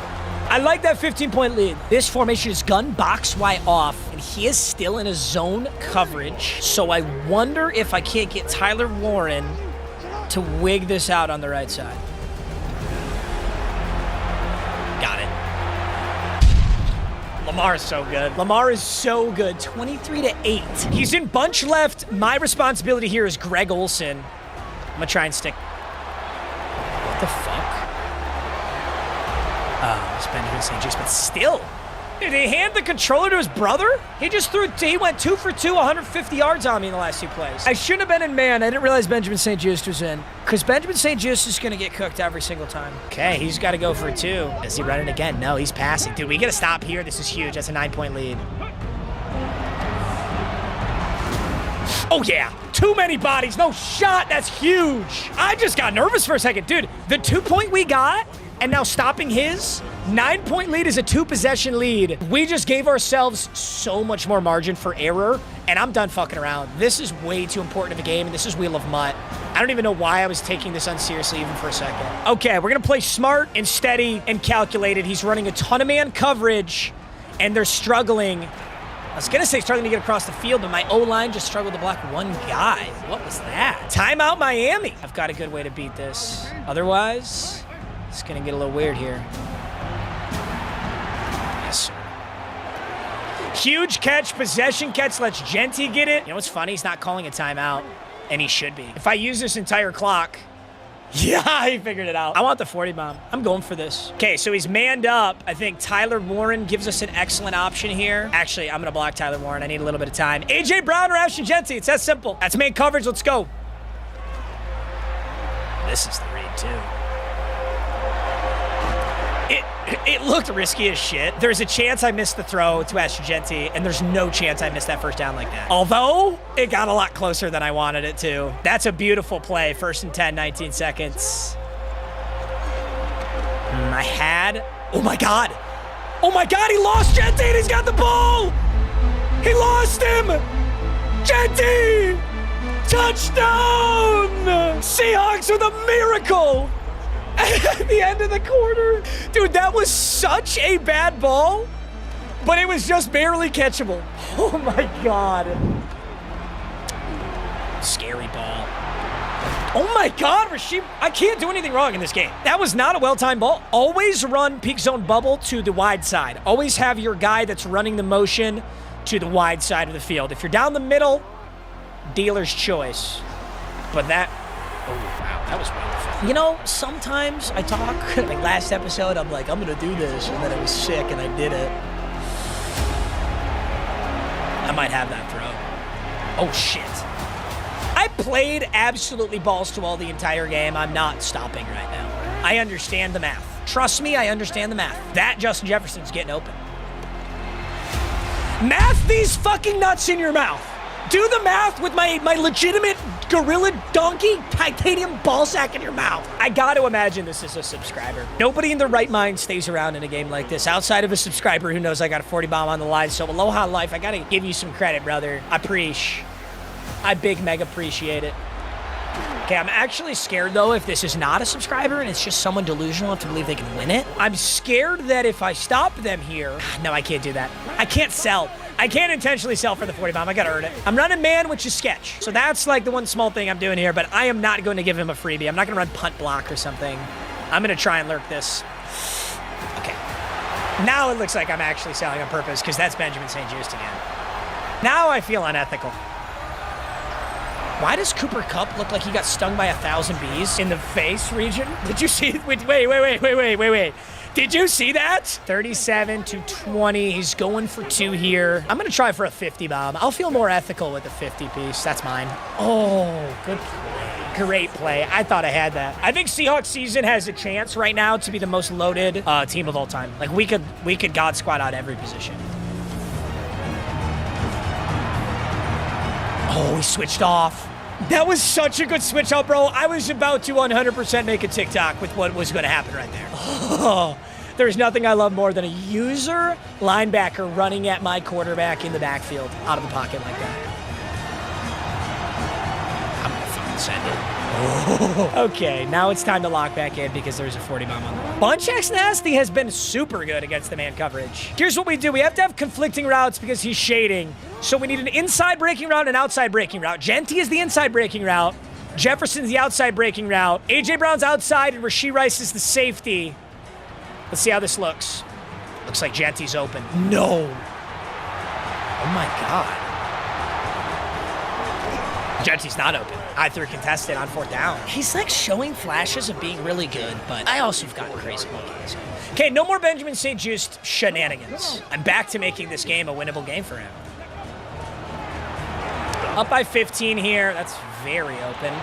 I like that 15-point lead. This formation is gun box Y off, and he is still in a zone coverage. So I wonder if I can't get Tyler Warren to wig this out on the right side. Got it. Lamar is so good. Lamar is so good. 23-8. He's in bunch left. My responsibility here is Greg Olsen. I'm gonna try and stick. What the fuck? Oh, it's Benjamin St. Just, but still. Did he hand the controller to his brother? He went 2 for 2, 150 yards on me in the last 2 plays. I shouldn't have been in man. I didn't realize Benjamin St. Just was in. Because Benjamin St. Just is gonna get cooked every single time. Okay, he's gotta go for 2. Is he running again? No, he's passing. Dude, we gotta stop here. This is huge. That's a 9-point lead. Oh, yeah. Too many bodies. No shot. That's huge. I just got nervous for a second. Dude, the 2-point we got, and now stopping his 9-point lead is a 2-possession lead. We just gave ourselves so much more margin for error, and I'm done fucking around. This is way too important of a game, and this is Wheel of MUT. I don't even know why I was taking this unseriously even for a second. Okay, we're going to play smart and steady and calculated. He's running a ton of man coverage, and they're struggling. I was going to say struggling to get across the field, but my O-line just struggled to block one guy. What was that? Timeout Miami. I've got a good way to beat this. Otherwise, it's going to get a little weird here. Yes, sir. Huge catch, possession catch, lets Genty get it. You know what's funny? He's not calling a timeout, and he should be. If I use this entire clock, yeah, he figured it out. I want the 40 bomb. I'm going for this. Okay, so he's manned up. I think Tyler Warren gives us an excellent option here. Actually, I'm going to block Tyler Warren. I need a little bit of time. A.J. Brown or Ashton Genty. It's that simple. That's main coverage. Let's go. This is the read, too. It looked risky as shit. There's a chance I missed the throw to Ashton Genty, and there's no chance I missed that first down like that. Although, it got a lot closer than I wanted it to. That's a beautiful play. 1st and 10, 19 seconds. Oh my God. Oh my God, he lost Genty, and he's got the ball. He lost him. Genty! Touchdown! Seahawks with a miracle! At the end of the quarter. Dude, that was such a bad ball, but it was just barely catchable. Oh my God. Scary ball. Oh my God, Rasheed. I can't do anything wrong in this game. That was not a well-timed ball. Always run peak zone bubble to the wide side. Always have your guy that's running the motion to the wide side of the field. If you're down the middle, dealer's choice. But that, oh wow, that was wonderful. You know, sometimes I talk, like last episode, I'm like, I'm gonna do this, and then I was sick and I did it. I might have that throw. Oh shit. I played absolutely balls to all the entire game. I'm not stopping right now. I understand the math. Trust me, I understand the math. That Justin Jefferson's getting open. Math these fucking nuts in your mouth. Do the math with my legitimate gorilla donkey titanium ball sack in your mouth. I gotta imagine this is a subscriber. Nobody in their right mind stays around in a game like this outside of a subscriber who knows I got a 40 bomb on the line. So aloha life, I gotta give you some credit, brother. I big mega appreciate it. Okay, I'm actually scared though if this is not a subscriber and it's just someone delusional enough to believe they can win it. I'm scared that if I stop them here, no, I can't do that. I can't sell. I can't intentionally sell for the 40 bomb. I gotta earn it. I'm running man, which is sketch. So that's like the one small thing I'm doing here, but I am not going to give him a freebie. I'm not gonna run punt block or something. I'm gonna try and lurk this. Okay. Now it looks like I'm actually selling on purpose because that's Benjamin St. Just again. Now I feel unethical. Why does Cooper Kupp look like he got stung by 1,000 bees in the face region? Did you see? Wait. Did you see that? 37 to 20. He's going for 2 here. I'm going to try for a 50 bomb. I'll feel more ethical with a 50 piece. That's mine. Oh, good play. Great play. I thought I had that. I think Seahawks season has a chance right now to be the most loaded team of all time. Like we could God squad out every position. Oh, he switched off. That was such a good switch out, bro. I was about to 100% make a TikTok with what was going to happen right there. Oh, there's nothing I love more than a user linebacker running at my quarterback in the backfield out of the pocket like that. I'm going to fucking send it. Oh. Okay, now it's time to lock back in because there's a 40 bomb on the line. Bunchak's Nasty has been super good against the man coverage. Here's what we do. We have to have conflicting routes because he's shading. So we need an inside breaking route and an outside breaking route. Genty is the inside breaking route. Jefferson's the outside breaking route. A.J. Brown's outside and Rashee Rice is the safety. Let's see how this looks. Looks like Genty's open. No. Oh my God. Genty's not open. I threw contested on 4th down. He's like showing flashes of being really good, but I also have gotten crazy monkeys. Okay, no more Benjamin St. Just shenanigans. I'm back to making this game a winnable game for him. Up by 15 here. That's very open.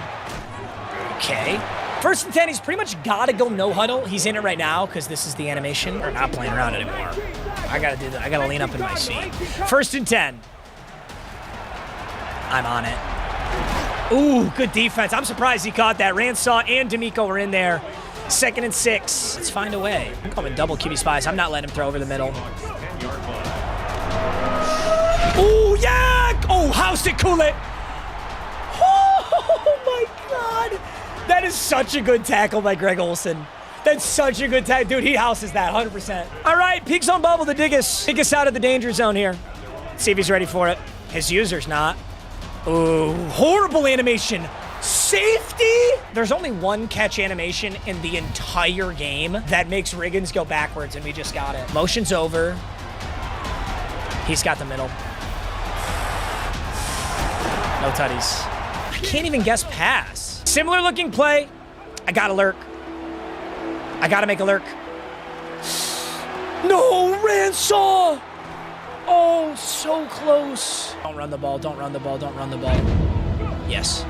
Okay. 1st and 10, he's pretty much got to go no huddle. He's in it right now because this is the animation. We're not playing around anymore. I got to do that. I got to lean up in my seat. 1st and 10. I'm on it. Ooh, good defense. I'm surprised he caught that. Ransaw and D'Amico were in there. 2nd and 6. Let's find a way. I'm calling double QB spies. I'm not letting him throw over the middle. Ooh, yeah! Oh, house it, cool it. Oh, my God. That is such a good tackle by Greg Olsen. That's such a good tackle. Dude, he houses that 100%. All right, peak zone bubble to dig us out of the danger zone here. Let's see if he's ready for it. His user's not. Ooh, horrible animation. Safety? There's only one catch animation in the entire game that makes Riggins go backwards, and we just got it. Motion's over. He's got the middle. No tutties. I can't even guess pass. Similar looking play. I gotta lurk. I gotta make a lurk. No, Ransaw! Oh, so close. Don't run the ball, don't run the ball, don't run the ball. Yes.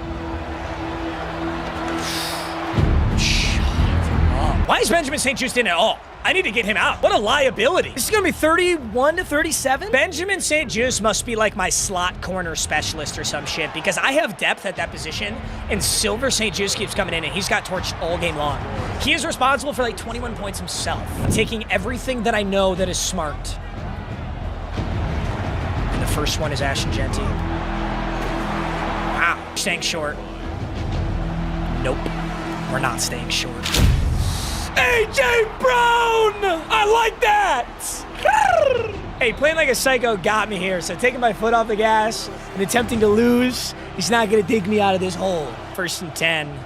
Shut up. Why is Benjamin St. Just in at all? I need to get him out. What a liability. This is going to be 31 to 37. Benjamin St. Just must be like my slot corner specialist or some shit because I have depth at that position and Silver St. Just keeps coming in and he's got torched all game long. He is responsible for like 21 points himself. I'm taking everything that I know that is smart. And the first one is Ashton Genty. Wow. Staying short. Nope. We're not staying short. A.J. Brown! I like that! Hey, playing like a psycho got me here, so taking my foot off the gas and attempting to lose, he's not going to dig me out of this hole. 1st and 10.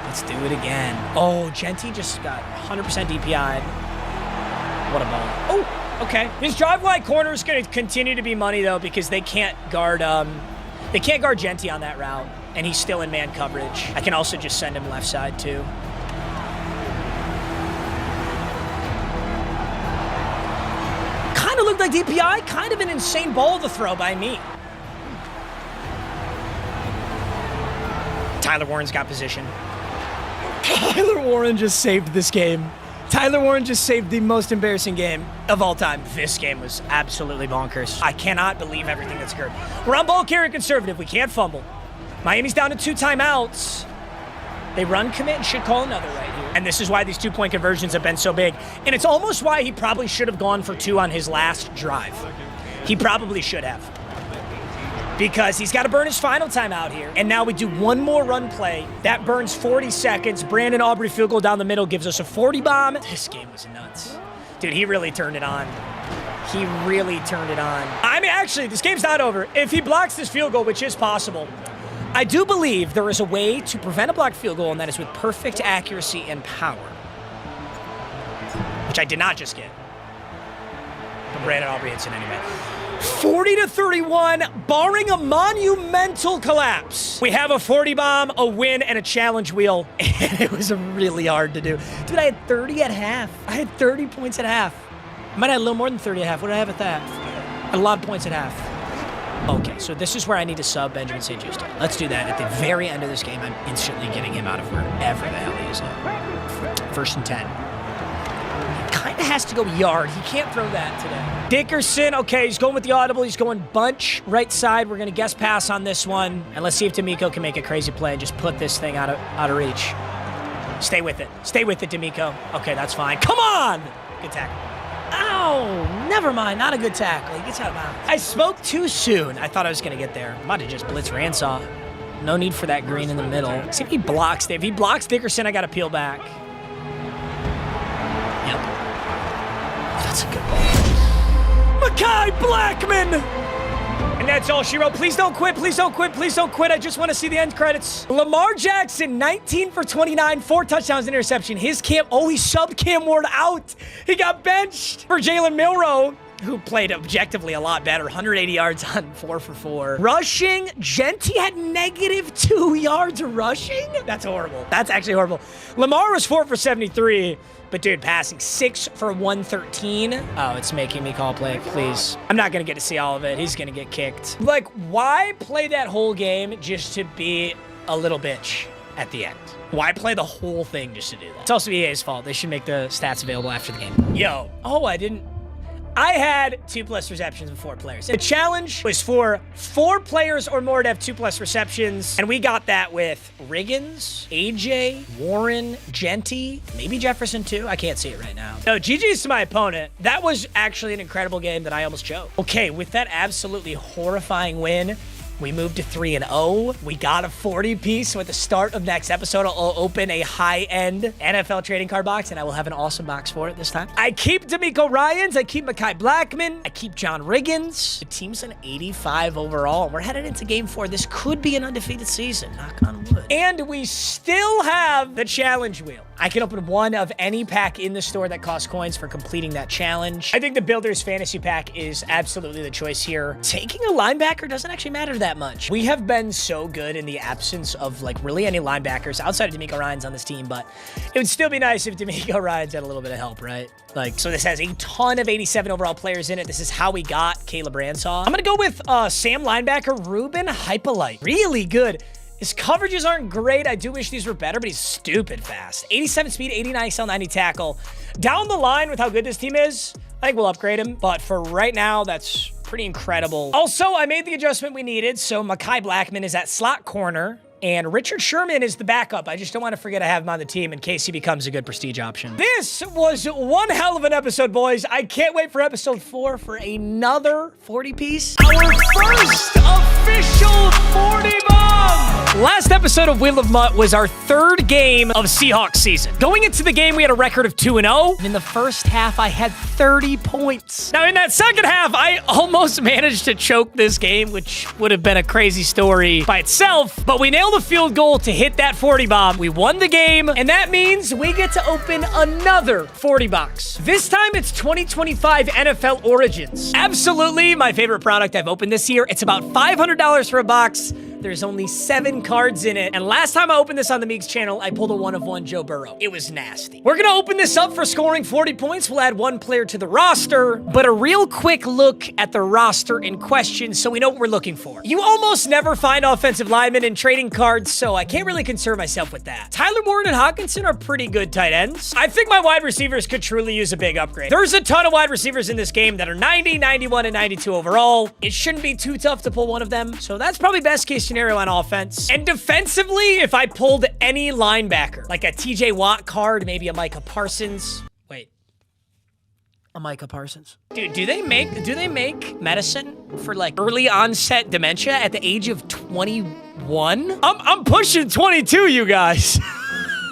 Let's do it again. Oh, Genty just got 100% DPI'd. What a ball. Oh, okay. His drive wide corner is going to continue to be money, though, because they can't guard Genty on that route, and he's still in man coverage. I can also just send him left side, too. Kind of looked like DPI, kind of an insane ball to throw by me. Tyler Warren's got position. Tyler Warren just saved this game. Tyler Warren just saved the most embarrassing game of all time. This game was absolutely bonkers. I cannot believe everything that's occurred. We're on ball carrier conservative. We can't fumble. Miami's down to 2 timeouts. They run commit and should call another right here. And this is why these 2-point conversions have been so big. And it's almost why he probably should have gone for 2 on his last drive. He probably should have. Because he's got to burn his final timeout here. And now we do one more run play. That burns 40 seconds. Brandon Aubrey field goal down the middle gives us a 40 bomb. This game was nuts. Dude, he really turned it on. He really turned it on. I mean, actually, this game's not over. If he blocks this field goal, which is possible, I do believe there is a way to prevent a blocked field goal, and that is with perfect accuracy and power. Which I did not just get. But Brandon Aubrey hits it anyway. 40-31, barring a monumental collapse. We have a 40 bomb, a win, and a challenge wheel. And it was really hard to do. Dude, I had 30 at half. I had 30 points at half. I might have a little more than 30 at half. What did I have at that? I had a lot of points at half. Okay, so this is where I need to sub Benjamin St. Juste. Let's do that. At the very end of this game, I'm instantly getting him out of wherever the hell he is at. 1st and 10. Kind of has to go yard. He can't throw that today. Dickerson, okay, he's going with the audible. He's going bunch right side. We're going to guess pass on this one. And let's see if D'Amico can make a crazy play and just put this thing out of reach. Stay with it. Stay with it, D'Amico. Okay, that's fine. Come on! Good tackle. Ow! Never mind. Not a good tackle. He gets out of bounds. I spoke too soon. I thought I was going to get there. I might have just blitz Ransaw. No need for that green in the middle. See if he blocks. If he blocks Dickerson, I got to peel back. Yep. That's a good ball. Mekhi Blackman! And that's all she wrote. Please don't quit. Please don't quit. Please don't quit. I just want to see the end credits. Lamar Jackson, 19 for 29, 4 touchdowns, and interception. His he subbed Cam Ward out. He got benched for Jalen Milroe, who played objectively a lot better. 180 yards on 4 for 4. Rushing, Genty had -2 yards rushing? That's horrible. That's actually horrible. Lamar was 4 for 73. But dude, passing 6 for 113. Oh, it's making me call play, please. I'm not gonna get to see all of it. He's gonna get kicked. Like, why play that whole game just to be a little bitch at the end? Why play the whole thing just to do that? It's also EA's fault. They should make the stats available after the game. Yo, oh, I had 2+ receptions with 4 players. The challenge was for 4 players or more to have 2+ receptions, and we got that with Riggins, AJ, Warren, Genty, maybe Jefferson too. I can't see it right now. No, GG's to my opponent. That was actually an incredible game that I almost choked. Okay, with that absolutely horrifying win, we moved to 3-0. We got a 40-piece. So at the start of next episode, I'll open a high-end NFL trading card box, and I will have an awesome box for it this time. I keep D'Amico Ryans. I keep Mekhi Blackman. I keep John Riggins. The team's an 85 overall. We're headed into Game 4. This could be an undefeated season. Knock on wood. And we still have the challenge wheel. I can open one of any pack in the store that costs coins for completing that challenge. I think the Builders Fantasy Pack is absolutely the choice here. Taking a linebacker doesn't actually matter that much. We have been so good in the absence of like really any linebackers outside of D'Amico Ryans on this team, but it would still be nice if D'Amico Ryans had a little bit of help, right? Like, so this has a ton of 87 overall players in it. This is how we got Caleb Ransaw. I'm gonna go with Sam linebacker, Ruben Hypolite. Really good. His coverages aren't great. I do wish these were better, but he's stupid fast. 87 speed, 89 XL, 90 tackle. Down the line with how good this team is, I think we'll upgrade him. But for right now, that's pretty incredible. Also, I made the adjustment we needed. So Mekhi Blackman is at slot corner, and Richard Sherman is the backup. I just don't want to forget I have him on the team in case he becomes a good prestige option. This was one hell of an episode, boys. I can't wait for episode 4 for another 40-piece. Our first official 40 bomb. Last episode of Wheel of MUT was our third game of Seahawks season. Going into the game, we had a record of 2-0. And in the first half, I had 30 points. Now, in that second half, I almost managed to choke this game, which would have been a crazy story by itself. But we nailed a field goal to hit that 40 bomb. We won the game, and that means we get to open another 40 box. This time, it's 2025 NFL Origins. Absolutely my favorite product I've opened this year. It's about $500 for a box. There's only 7 cards in it. And last time I opened this on the Meags channel, I pulled a 1-of-1 Joe Burrow. It was nasty. We're gonna open this up for scoring 40 points. We'll add 1 player to the roster, but a real quick look at the roster in question so we know what we're looking for. You almost never find offensive linemen in trading cards, so I can't really concern myself with that. Tyler Boyd and Hawkinson are pretty good tight ends. I think my wide receivers could truly use a big upgrade. There's a ton of wide receivers in this game that are 90, 91, and 92 overall. It shouldn't be too tough to pull one of them, so that's probably best case scenario on offense. And defensively, if I pulled any linebacker, like a TJ Watt card, maybe a Micah Parsons. Wait. A Micah Parsons. Dude, do they make medicine for like early onset dementia at the age of 21? I'm pushing 22, you guys.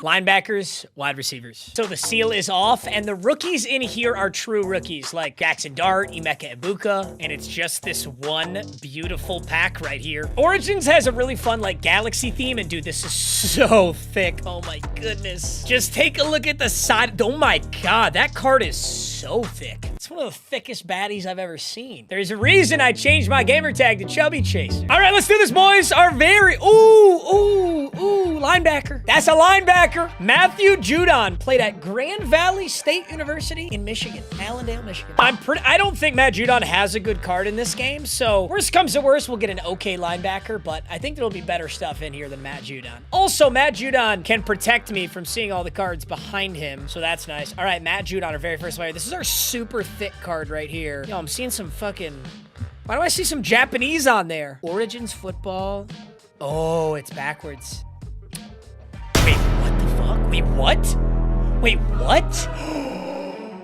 Linebackers, wide receivers. So the seal is off, and the rookies in here are true rookies, like Jackson Dart, Emeka Egbuka, and it's just this one beautiful pack right here. Origins has a really fun, like, galaxy theme, and dude, this is so thick. Oh my goodness. Just take a look at the side. Oh my God, that card is so thick. It's one of the thickest baddies I've ever seen. There's a reason I changed my gamer tag to Chubby Chaser. All right, let's do this, boys. Our very, linebacker. That's a linebacker. Matthew Judon played at Grand Valley State University in Michigan, Allendale, Michigan. I don't think Matt Judon has a good card in this game, so worst comes to worst, we'll get an okay linebacker, but I think there'll be better stuff in here than Matt Judon. Also, Matt Judon can protect me from seeing all the cards behind him, so that's nice. All right, Matt Judon, our very first player. This is our super thick card right here. Yo, I'm seeing some fucking... Why do I see some Japanese on there? Origins football. Oh, it's backwards. Wait, what the fuck? Wait, what? Wait, what?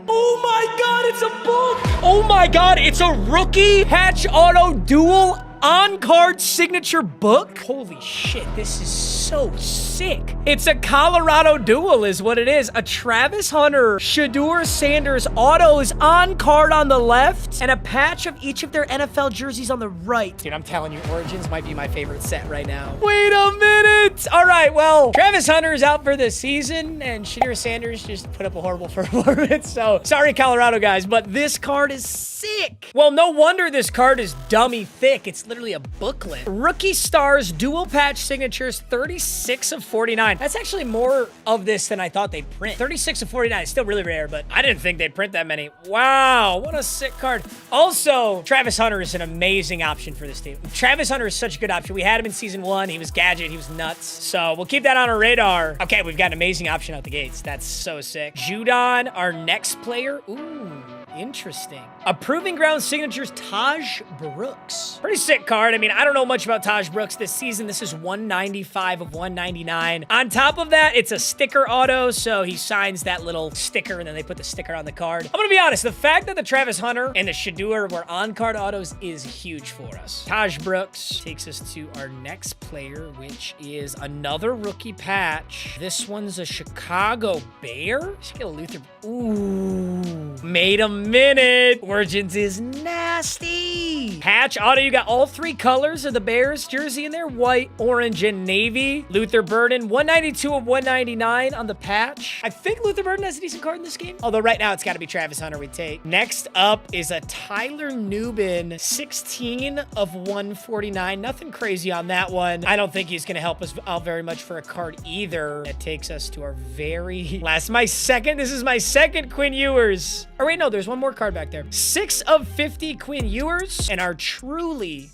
Oh my God, it's a book! Oh my God, it's a rookie patch auto dual on-card signature book? Holy shit, this is so sick. It's a Colorado duel is what it is. A Travis Hunter, Shedeur Sanders autos on-card on the left and a patch of each of their NFL jerseys on the right. Dude, I'm telling you, Origins might be my favorite set right now. Wait a minute. All right, well, Travis Hunter is out for the season and Shedeur Sanders just put up a horrible performance. So sorry, Colorado guys, but this card is sick. Well, no wonder this card is dummy thick. It's literally a booklet. Rookie Stars dual patch signatures, 36 of 49. That's actually more of this than I thought they'd print. 36 of 49 is still really rare, but I didn't think they'd print that many. Wow, what a sick card. Also, Travis Hunter is an amazing option for this team. Travis Hunter is such a good option. We had him in season 1. He was gadget. He was nuts. So we'll keep that on our radar. Okay, we've got an amazing option out the gates. That's so sick. Judon, our next player. Ooh. Interesting. A Proving Ground signatures, Taj Brooks. Pretty sick card. I mean, I don't know much about Taj Brooks this season. This is 195 of 199. On top of that, it's a sticker auto, so he signs that little sticker, and then they put the sticker on the card. I'm gonna be honest, the fact that the Travis Hunter and the Shedeur were on-card autos is huge for us. Taj Brooks takes us to our next player, which is another rookie patch. This one's a Chicago Bear. Let's get a Luther. Ooh. Made a minute. Origins is nasty. Patch auto, you got all 3 colors of the Bears jersey in there. White, orange, and navy. Luther Burden, 192 of 199 on the patch. I think Luther Burden has a decent card in this game. Although right now it's got to be Travis Hunter we take. Next up is a Tyler Nubin, 16 of 149. Nothing crazy on that one. I don't think he's going to help us out very much for a card either. That takes us to our very last. This is my second Quinn Ewers. Or wait, no, there's one more card back there. 6 of 50 Quinn Ewers. And our truly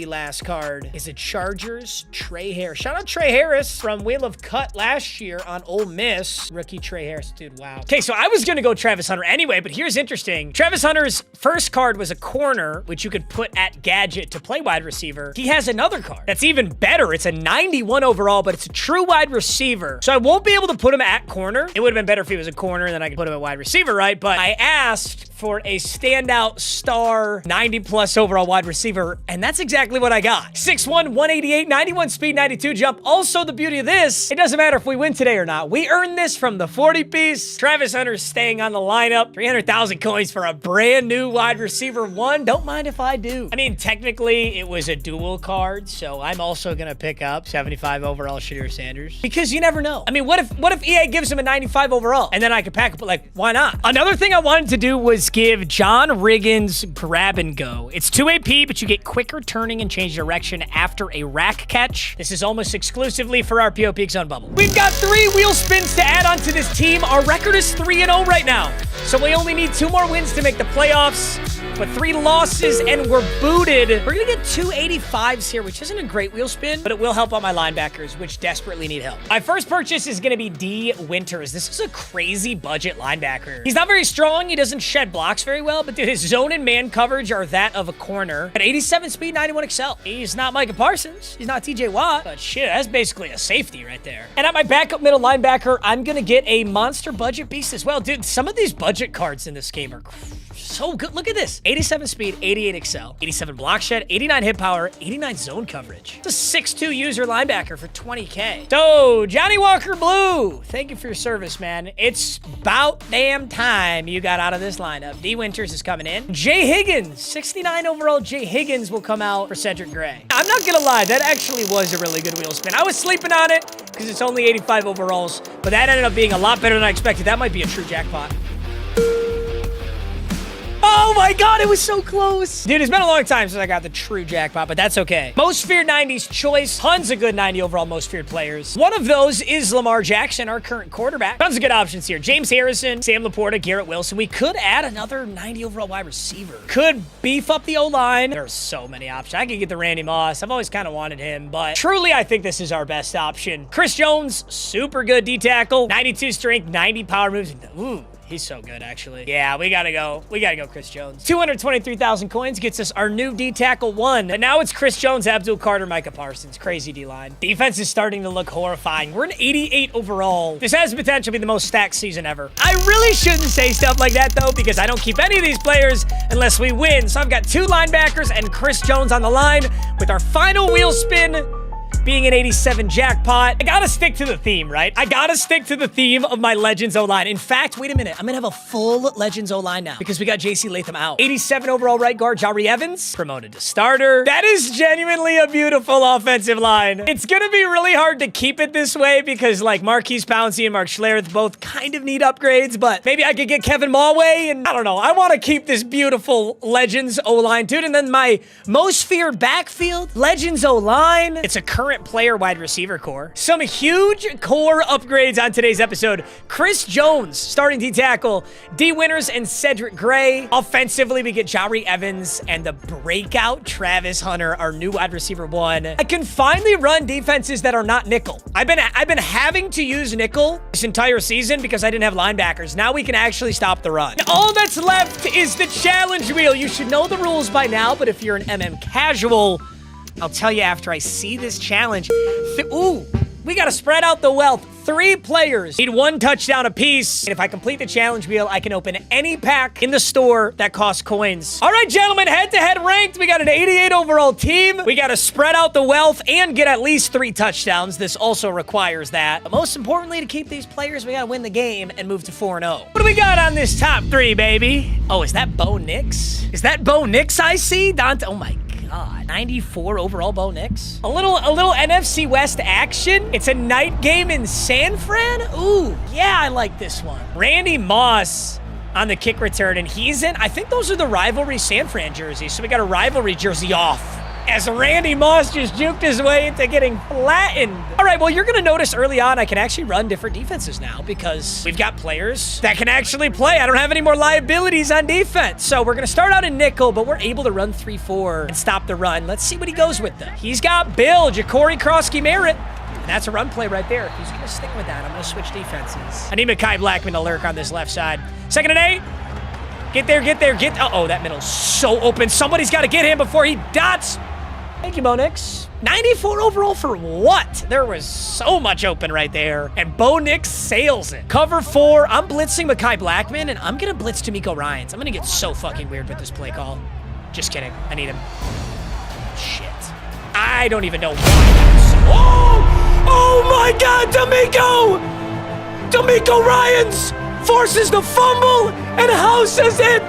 last card is a Chargers Trey Harris. Shout out Trey Harris from Wheel of Cut last year on Ole Miss. Rookie Trey Harris, dude, wow. Okay, so I was gonna go Travis Hunter anyway, but here's interesting. Travis Hunter's first card was a corner, which you could put at gadget to play wide receiver. He has another card that's even better. It's a 91 overall, but it's a true wide receiver. So I won't be able to put him at corner. It would have been better if he was a corner, and then I could put him at wide receiver, right? But I asked for a standout star 90+ overall overall wide receiver, and that's exactly what I got. 6'1", 188, 91 speed, 92 jump. Also, the beauty of this, it doesn't matter if we win today or not. We earned this from the 40-piece. Travis Hunter's staying on the lineup. 300,000 coins for a brand new wide receiver 1. Don't mind if I do. I mean, technically, it was a dual card, so I'm also going to pick up 75 overall Shadir Sanders. Because you never know. I mean, what if EA gives him a 95 overall? And then I could pack it, but like, why not? Another thing I wanted to do was give John Riggins grab and go. It's 2 AP, but you get quicker turning and change direction after a rack catch. This is almost exclusively for our PO Peak Zone bubble. We've got 3 wheel spins to add on to this team. Our record is 3-0 right now. So we only need 2 more wins to make the playoffs. But 3 losses and we're booted. We're gonna get 2 85s here, which isn't a great wheel spin, but it will help out my linebackers, which desperately need help. My first purchase is gonna be D. Winters. This is a crazy budget linebacker. He's not very strong. He doesn't shed blocks very well, but dude, his zone and man coverage are that of a corner. At 87 speed, 91 excel. He's not Micah Parsons. He's not TJ Watt, but shit, that's basically a safety right there. And at my backup middle linebacker, I'm gonna get a monster budget beast as well. Dude, some of these budget cards in this game are so good. Look at this. 87 speed, 88 excel, 87 block shed, 89 hit power, 89 zone coverage. It's a 6'2" user linebacker for 20K. So, Johnny Walker Blue, thank you for your service, man. It's about damn time you got out of this lineup. D. Winters is coming in. Jay Higgins, 69 overall Jay Higgins will come out for Cedric Gray. I'm not gonna lie, that actually was a really good wheel spin. I was sleeping on it because it's only 85 overalls, but that ended up being a lot better than I expected. That might be a true jackpot. Oh my god, it was so close. Dude, it's been a long time since I got the true jackpot, but that's okay. Most feared 90s choice. Tons of good 90 overall most feared players. One of those is Lamar Jackson, our current quarterback. Tons of good options here. James Harrison, Sam Laporta, Garrett Wilson. We could add another 90 overall wide receiver. Could beef up the O-line. There's so many options. I could get the Randy Moss. I've always kind of wanted him, but truly, I think this is our best option. Chris Jones, super good D-tackle. 92 strength, 90 power moves. Ooh. He's so good, actually. Yeah, we gotta go. We gotta go Chris Jones. 223,000 coins gets us our new D-tackle 1. And now it's Chris Jones, Abdul Carter, Micah Parsons. Crazy D-line. Defense is starting to look horrifying. We're an 88 overall. This has potential to be the most stacked season ever. I really shouldn't say stuff like that, though, because I don't keep any of these players unless we win. So I've got 2 linebackers and Chris Jones on the line with our final wheel spin being an 87 jackpot. I gotta stick to the theme, right? I gotta stick to the theme of my Legends O-line. In fact, wait a minute. I'm gonna have a full Legends O-line now because we got JC Latham out. 87 overall right guard, Jari Evans, promoted to starter. That is genuinely a beautiful offensive line. It's gonna be really hard to keep it this way because like Marquise Pouncey and Mark Schlereth both kind of need upgrades, but maybe I could get Kevin Mulway and I don't know. I want to keep this beautiful Legends O-line, dude. And then my most feared backfield, Legends O-line. It's a current player wide receiver core. Some huge core upgrades on today's episode. Chris Jones, starting D-tackle, D. Winters and Cedric Gray. Offensively, we get Jari Evans and the breakout Travis Hunter, our new wide receiver 1. I can finally run defenses that are not nickel. I've been having to use nickel this entire season because I didn't have linebackers. Now we can actually stop the run. And all that's left is the challenge wheel. You should know the rules by now, but if you're an MM casual, I'll tell you after I see this challenge. Ooh, we gotta spread out the wealth. 3 players need 1 touchdown apiece. And if I complete the challenge wheel, I can open any pack in the store that costs coins. All right, gentlemen, head-to-head ranked. We got an 88 overall team. We gotta spread out the wealth and get at least 3 touchdowns. This also requires that. But most importantly, to keep these players, we gotta win the game and move to 4-0. What do we got on this top 3, baby? Oh, is that Bo Nix? Is that Bo Nix I see? Dante, oh my God, 94 overall Bo Nix. A little NFC West action. It's a night game in San Fran. Ooh, yeah, I like this one. Randy Moss on the kick return, and he's in, I think those are the rivalry San Fran jerseys. So we got a rivalry jersey off as Randy Moss just juked his way into getting flattened. All right, well, you're going to notice early on I can actually run different defenses now because we've got players that can actually play. I don't have any more liabilities on defense. So we're going to start out in nickel, but we're able to run 3-4 and stop the run. Let's see what he goes with, though. He's got Bill, Ja'Cory Krosky-Merritt. And that's a run play right there. If he's going to stick with that, I'm going to switch defenses. I need Mekhi Blackman to lurk on this left side. 2nd and 8. Get there. Uh-oh, that middle's so open. Somebody's got to get him before he dots. Thank you, Bo Nix. 94 overall for what? There was so much open right there. And Bo Nix sails it. Cover 4. I'm blitzing Mekhi Blackman, and I'm going to blitz D'Amico Ryans. I'm going to get so fucking weird with this play call. Just kidding. I need him. Shit. I don't even know why. Oh! Oh my God, D'Amico! D'Amico Ryans forces the fumble and houses it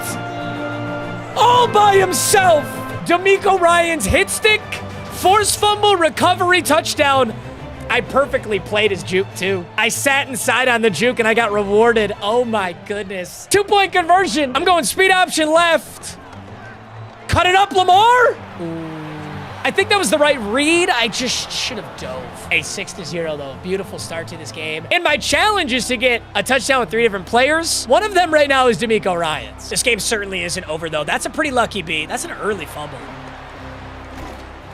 all by himself. D'Amico Ryans hit stick, force fumble, recovery, touchdown. I perfectly played his juke too. I sat inside on the juke and I got rewarded. Oh my goodness. 2-point conversion. I'm going speed option left. Cut it up, Lamar. I think that was the right read. I just should have dove. A 6-0 though. Beautiful start to this game. And my challenge is to get a touchdown with 3 different players. One of them right now is D'Amico Ryans. This game certainly isn't over though. That's a pretty lucky beat. That's an early fumble.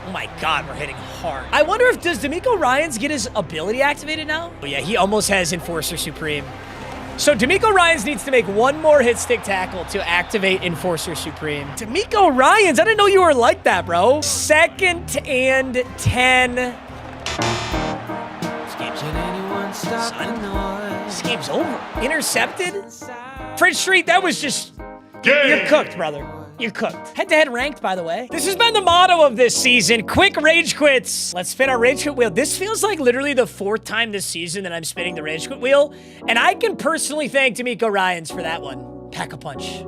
Oh my God, we're hitting hard. I wonder if, does D'Amico Ryans get his ability activated now? Oh yeah, he almost has Enforcer Supreme. So D'Amico Ryans needs to make one more hit stick tackle to activate Enforcer Supreme. D'Amico Ryans, I didn't know you were like that, bro. 2nd and 10. This game's over. Intercepted? Fridge Street, that was just... You're cooked, brother. You're cooked. Head-to-head ranked, by the way. This has been the motto of this season. Quick rage quits. Let's spin our rage quit wheel. This feels like literally the 4th time this season that I'm spinning the rage quit wheel. And I can personally thank D'Amico Ryans for that one. Pack a punch.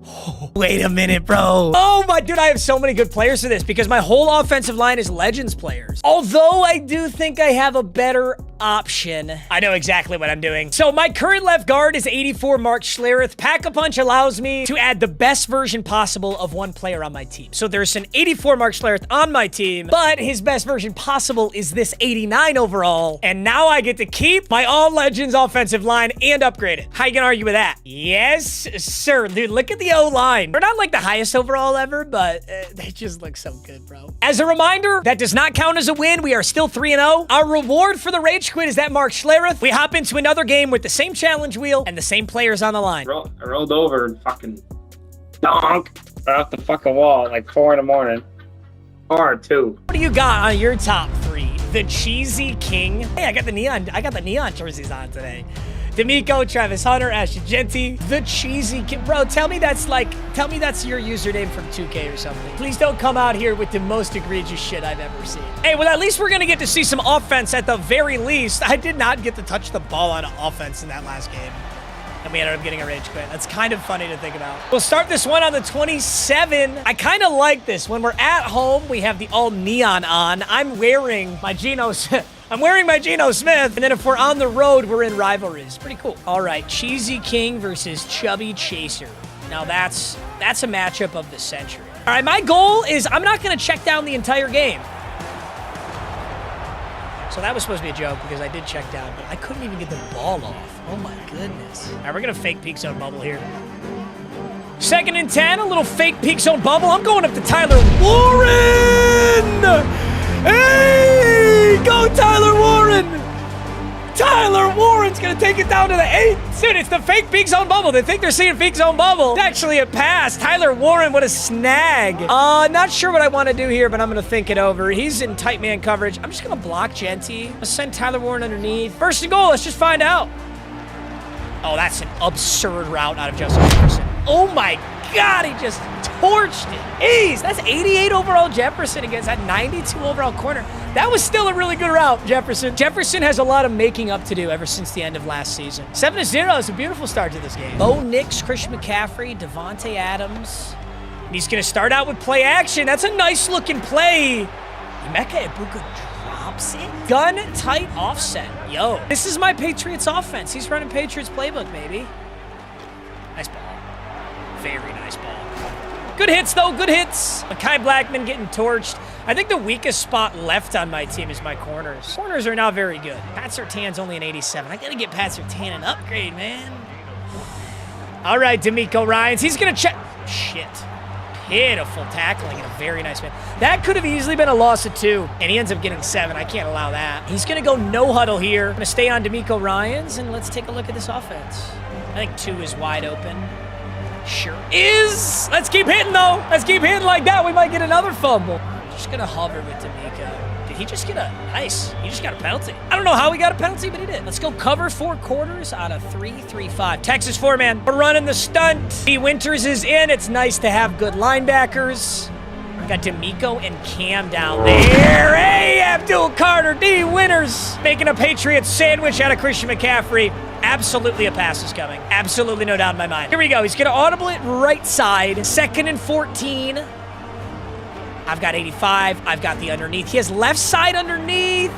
Oh, wait a minute, bro. Oh my, dude, I have so many good players for this because my whole offensive line is Legends players. Although I do think I have a better option. I know exactly what I'm doing. So my current left guard is 84 Mark Schlereth. Pack-a-Punch allows me to add the best version possible of one player on my team. So there's an 84 Mark Schlereth on my team, but his best version possible is this 89 overall. And now I get to keep my all Legends offensive line and upgrade it. How you gonna argue with that? Yes, sir. Dude, look at the O-line. They're not like the highest overall ever, but they just look so good, bro. As a reminder, that does not count as a win. We are still 3-0. Our reward for the Rage Quit is that Mark Schlereth. We hop into another game with the same challenge wheel and the same players on the line. I rolled over and fucking donk off the fucking wall at like 4 in the morning. Or 2. What do you got on your top 3? The Cheesy King. Hey, I got the neon jerseys on today. D'Amico, Travis Hunter, Ashton Genty, the Cheesy King. Bro, tell me that's your username from 2K or something. Please don't come out here with the most egregious shit I've ever seen. Hey, well, at least we're gonna get to see some offense at the very least. I did not get to touch the ball on offense in that last game. And we ended up getting a rage quit. That's kind of funny to think about. We'll start this one on the 27. I kind of like this. When we're at home, we have the all neon on. I'm wearing my Geno Smith, and then if we're on the road, we're in rivalries. Pretty cool. All right, Cheesy King versus Chubby Chaser. Now that's a matchup of the century. All right, my goal is I'm not gonna check down the entire game. So that was supposed to be a joke because I did check down, but I couldn't even get the ball off. Oh my goodness. All right, we're gonna fake peak zone bubble here. 2nd and 10, a little fake peak zone bubble. I'm going up to Tyler Warren! Hey, go Tyler Warren! Tyler Warren's gonna take it down to the 8. Dude, it's the fake peak zone bubble. They think they're seeing peak zone bubble. It's actually a pass. Tyler Warren, what a snag. Not sure what I want to do here, but I'm gonna think it over. He's in tight man coverage. I'm just gonna block Genty. Let's send Tyler Warren underneath. 1st and goal, let's just find out. Oh, that's an absurd route out of Justin Jefferson. Oh my God, he just torched it. Jeez, that's 88 overall Jefferson against that 92 overall corner. That was still a really good route, Jefferson. Jefferson has a lot of making up to do ever since the end of last season. 7-0 is a beautiful start to this game. Bo Nix, Christian McCaffrey, Devontae Adams. And he's going to start out with play action. That's a nice looking play. Emeka Egbuka drops it. Gun tight offset. Yo, this is my Patriots offense. He's running Patriots playbook, baby. Nice ball. Very nice ball. Good hits, though. Good hits. Mekhi Blackman getting torched. I think the weakest spot left on my team is my corners. Corners are not very good. Pat Surtain's only an 87. I got to get Pat Surtain an upgrade, man. All right, D'Amico Ryans. He's going to check. Shit. Pitiful tackling and a very nice man. That could have easily been a loss of 2, and he ends up getting 7. I can't allow that. He's going to go no huddle here. Going to stay on D'Amico Ryans, and let's take a look at this offense. I think 2 is wide open. Sure is. Let's keep hitting, though. Let's keep hitting like that. We might get another fumble. Just going to hover with D'Amico. Dude, he just get a nice? He just got a penalty. I don't know how he got a penalty, but he did. Let's go cover 4 quarters out of 3-3-5. Texas 4-man. We're running the stunt. B. Winters is in. It's nice to have good linebackers. Got D'Amico and Cam down there. Hey, Abdul Carter, D. Winters making a Patriots sandwich out of Christian McCaffrey. Absolutely a pass is coming. Absolutely no doubt in my mind. Here we go. He's going to audible it right side. 2nd and 14. I've got 85. I've got the underneath. He has left side underneath.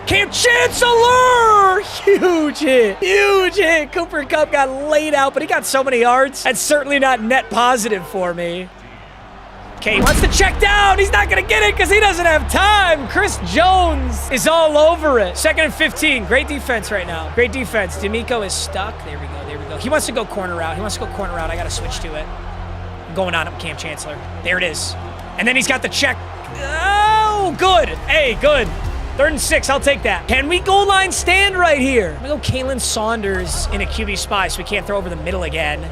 Cam Chancellor! Huge hit. Huge hit. Cooper Kupp got laid out, but he got so many yards. That's certainly not net positive for me. Okay, he wants to check down. He's not going to get it because he doesn't have time. Chris Jones is all over it. 2nd and 15. Great defense right now. Great defense. D'Amico is stuck. There we go. There we go. He wants to go corner route. He wants to go corner route. I got to switch to it. I'm going on him, Cam Chancellor. There it is. And then he's got the check. Oh, good. Hey, good. 3rd and 6. I'll take that. Can we goal line stand right here? I'm going to go Kalen Saunders in a QB spy so we can't throw over the middle again.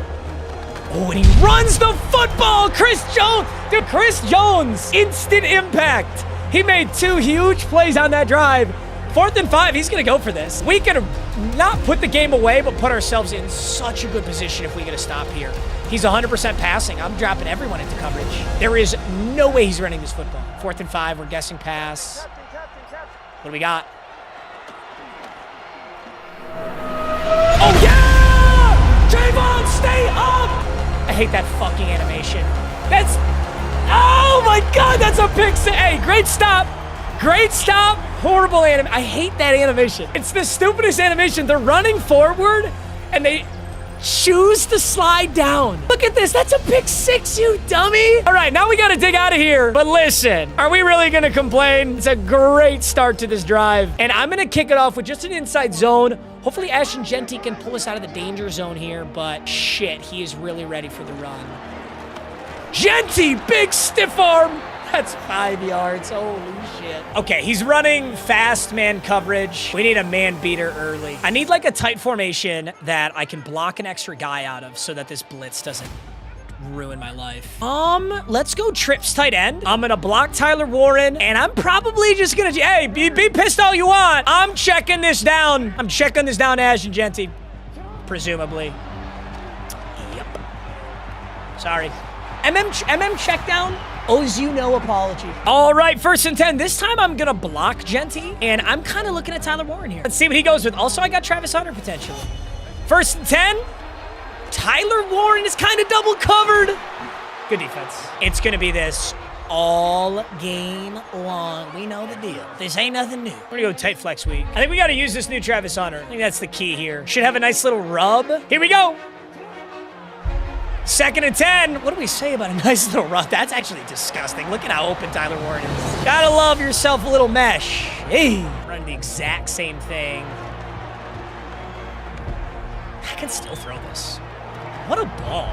Oh, and he runs the football! Chris Jones! Dude, Chris Jones! Instant impact! He made 2 huge plays on that drive. 4th and 5, he's going to go for this. We could have not put the game away, but put ourselves in such a good position if we get a stop here. He's 100% passing. I'm dropping everyone into coverage. There is no way he's running this football. 4th and 5, we're guessing pass. What do we got? Oh, yeah! Trayvon, stay up! I hate that fucking animation. That's... Oh, my God, that's a pick six. Hey, great stop. Great stop. Horrible animation. I hate that animation. It's the stupidest animation. They're running forward, and they choose to slide down. Look at this. That's a pick 6, you dummy. All right, now we got to dig out of here. But listen, are we really going to complain? It's a great start to this drive. And I'm going to kick it off with just an inside zone. Hopefully Ashton Genty can pull us out of the danger zone here, but shit, he is really ready for the run. Genty, big stiff arm. That's 5 yards. Holy shit. Okay, he's running fast man coverage. We need a man beater early. I need like a tight formation that I can block an extra guy out of so that this blitz doesn't ruin my life. Let's go trips tight end. I'm gonna block Tyler Warren, and I'm probably just gonna, hey, be pissed all you want. I'm checking this down. I'm checking this down to Ashton Genty, presumably. Yep. Sorry. MM check down. Owes you no apology. All right, 1st and 10. This time I'm gonna block Genty, and I'm kind of looking at Tyler Warren here. Let's see what he goes with. Also, I got Travis Hunter potentially. 1st and 10. Tyler Warren is kind of double covered. Good defense. It's gonna be this all game long. We know the deal. This ain't nothing new. We're gonna go tight flex week. I think we gotta use this new Travis Hunter. I think that's the key here. Should have a nice little rub. Here we go. 2nd and 10. What do we say about a nice little run? That's actually disgusting. Look at how open Tyler Warren is. Gotta love yourself a little mesh. Hey, running the exact same thing. I can still throw this. What a ball.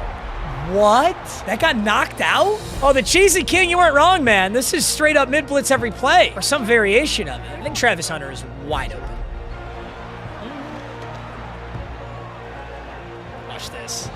What? That got knocked out? Oh, the Cheesy King, you weren't wrong, man. This is straight up mid-blitz every play, or some variation of it. I think Travis Hunter is wide open. Watch this.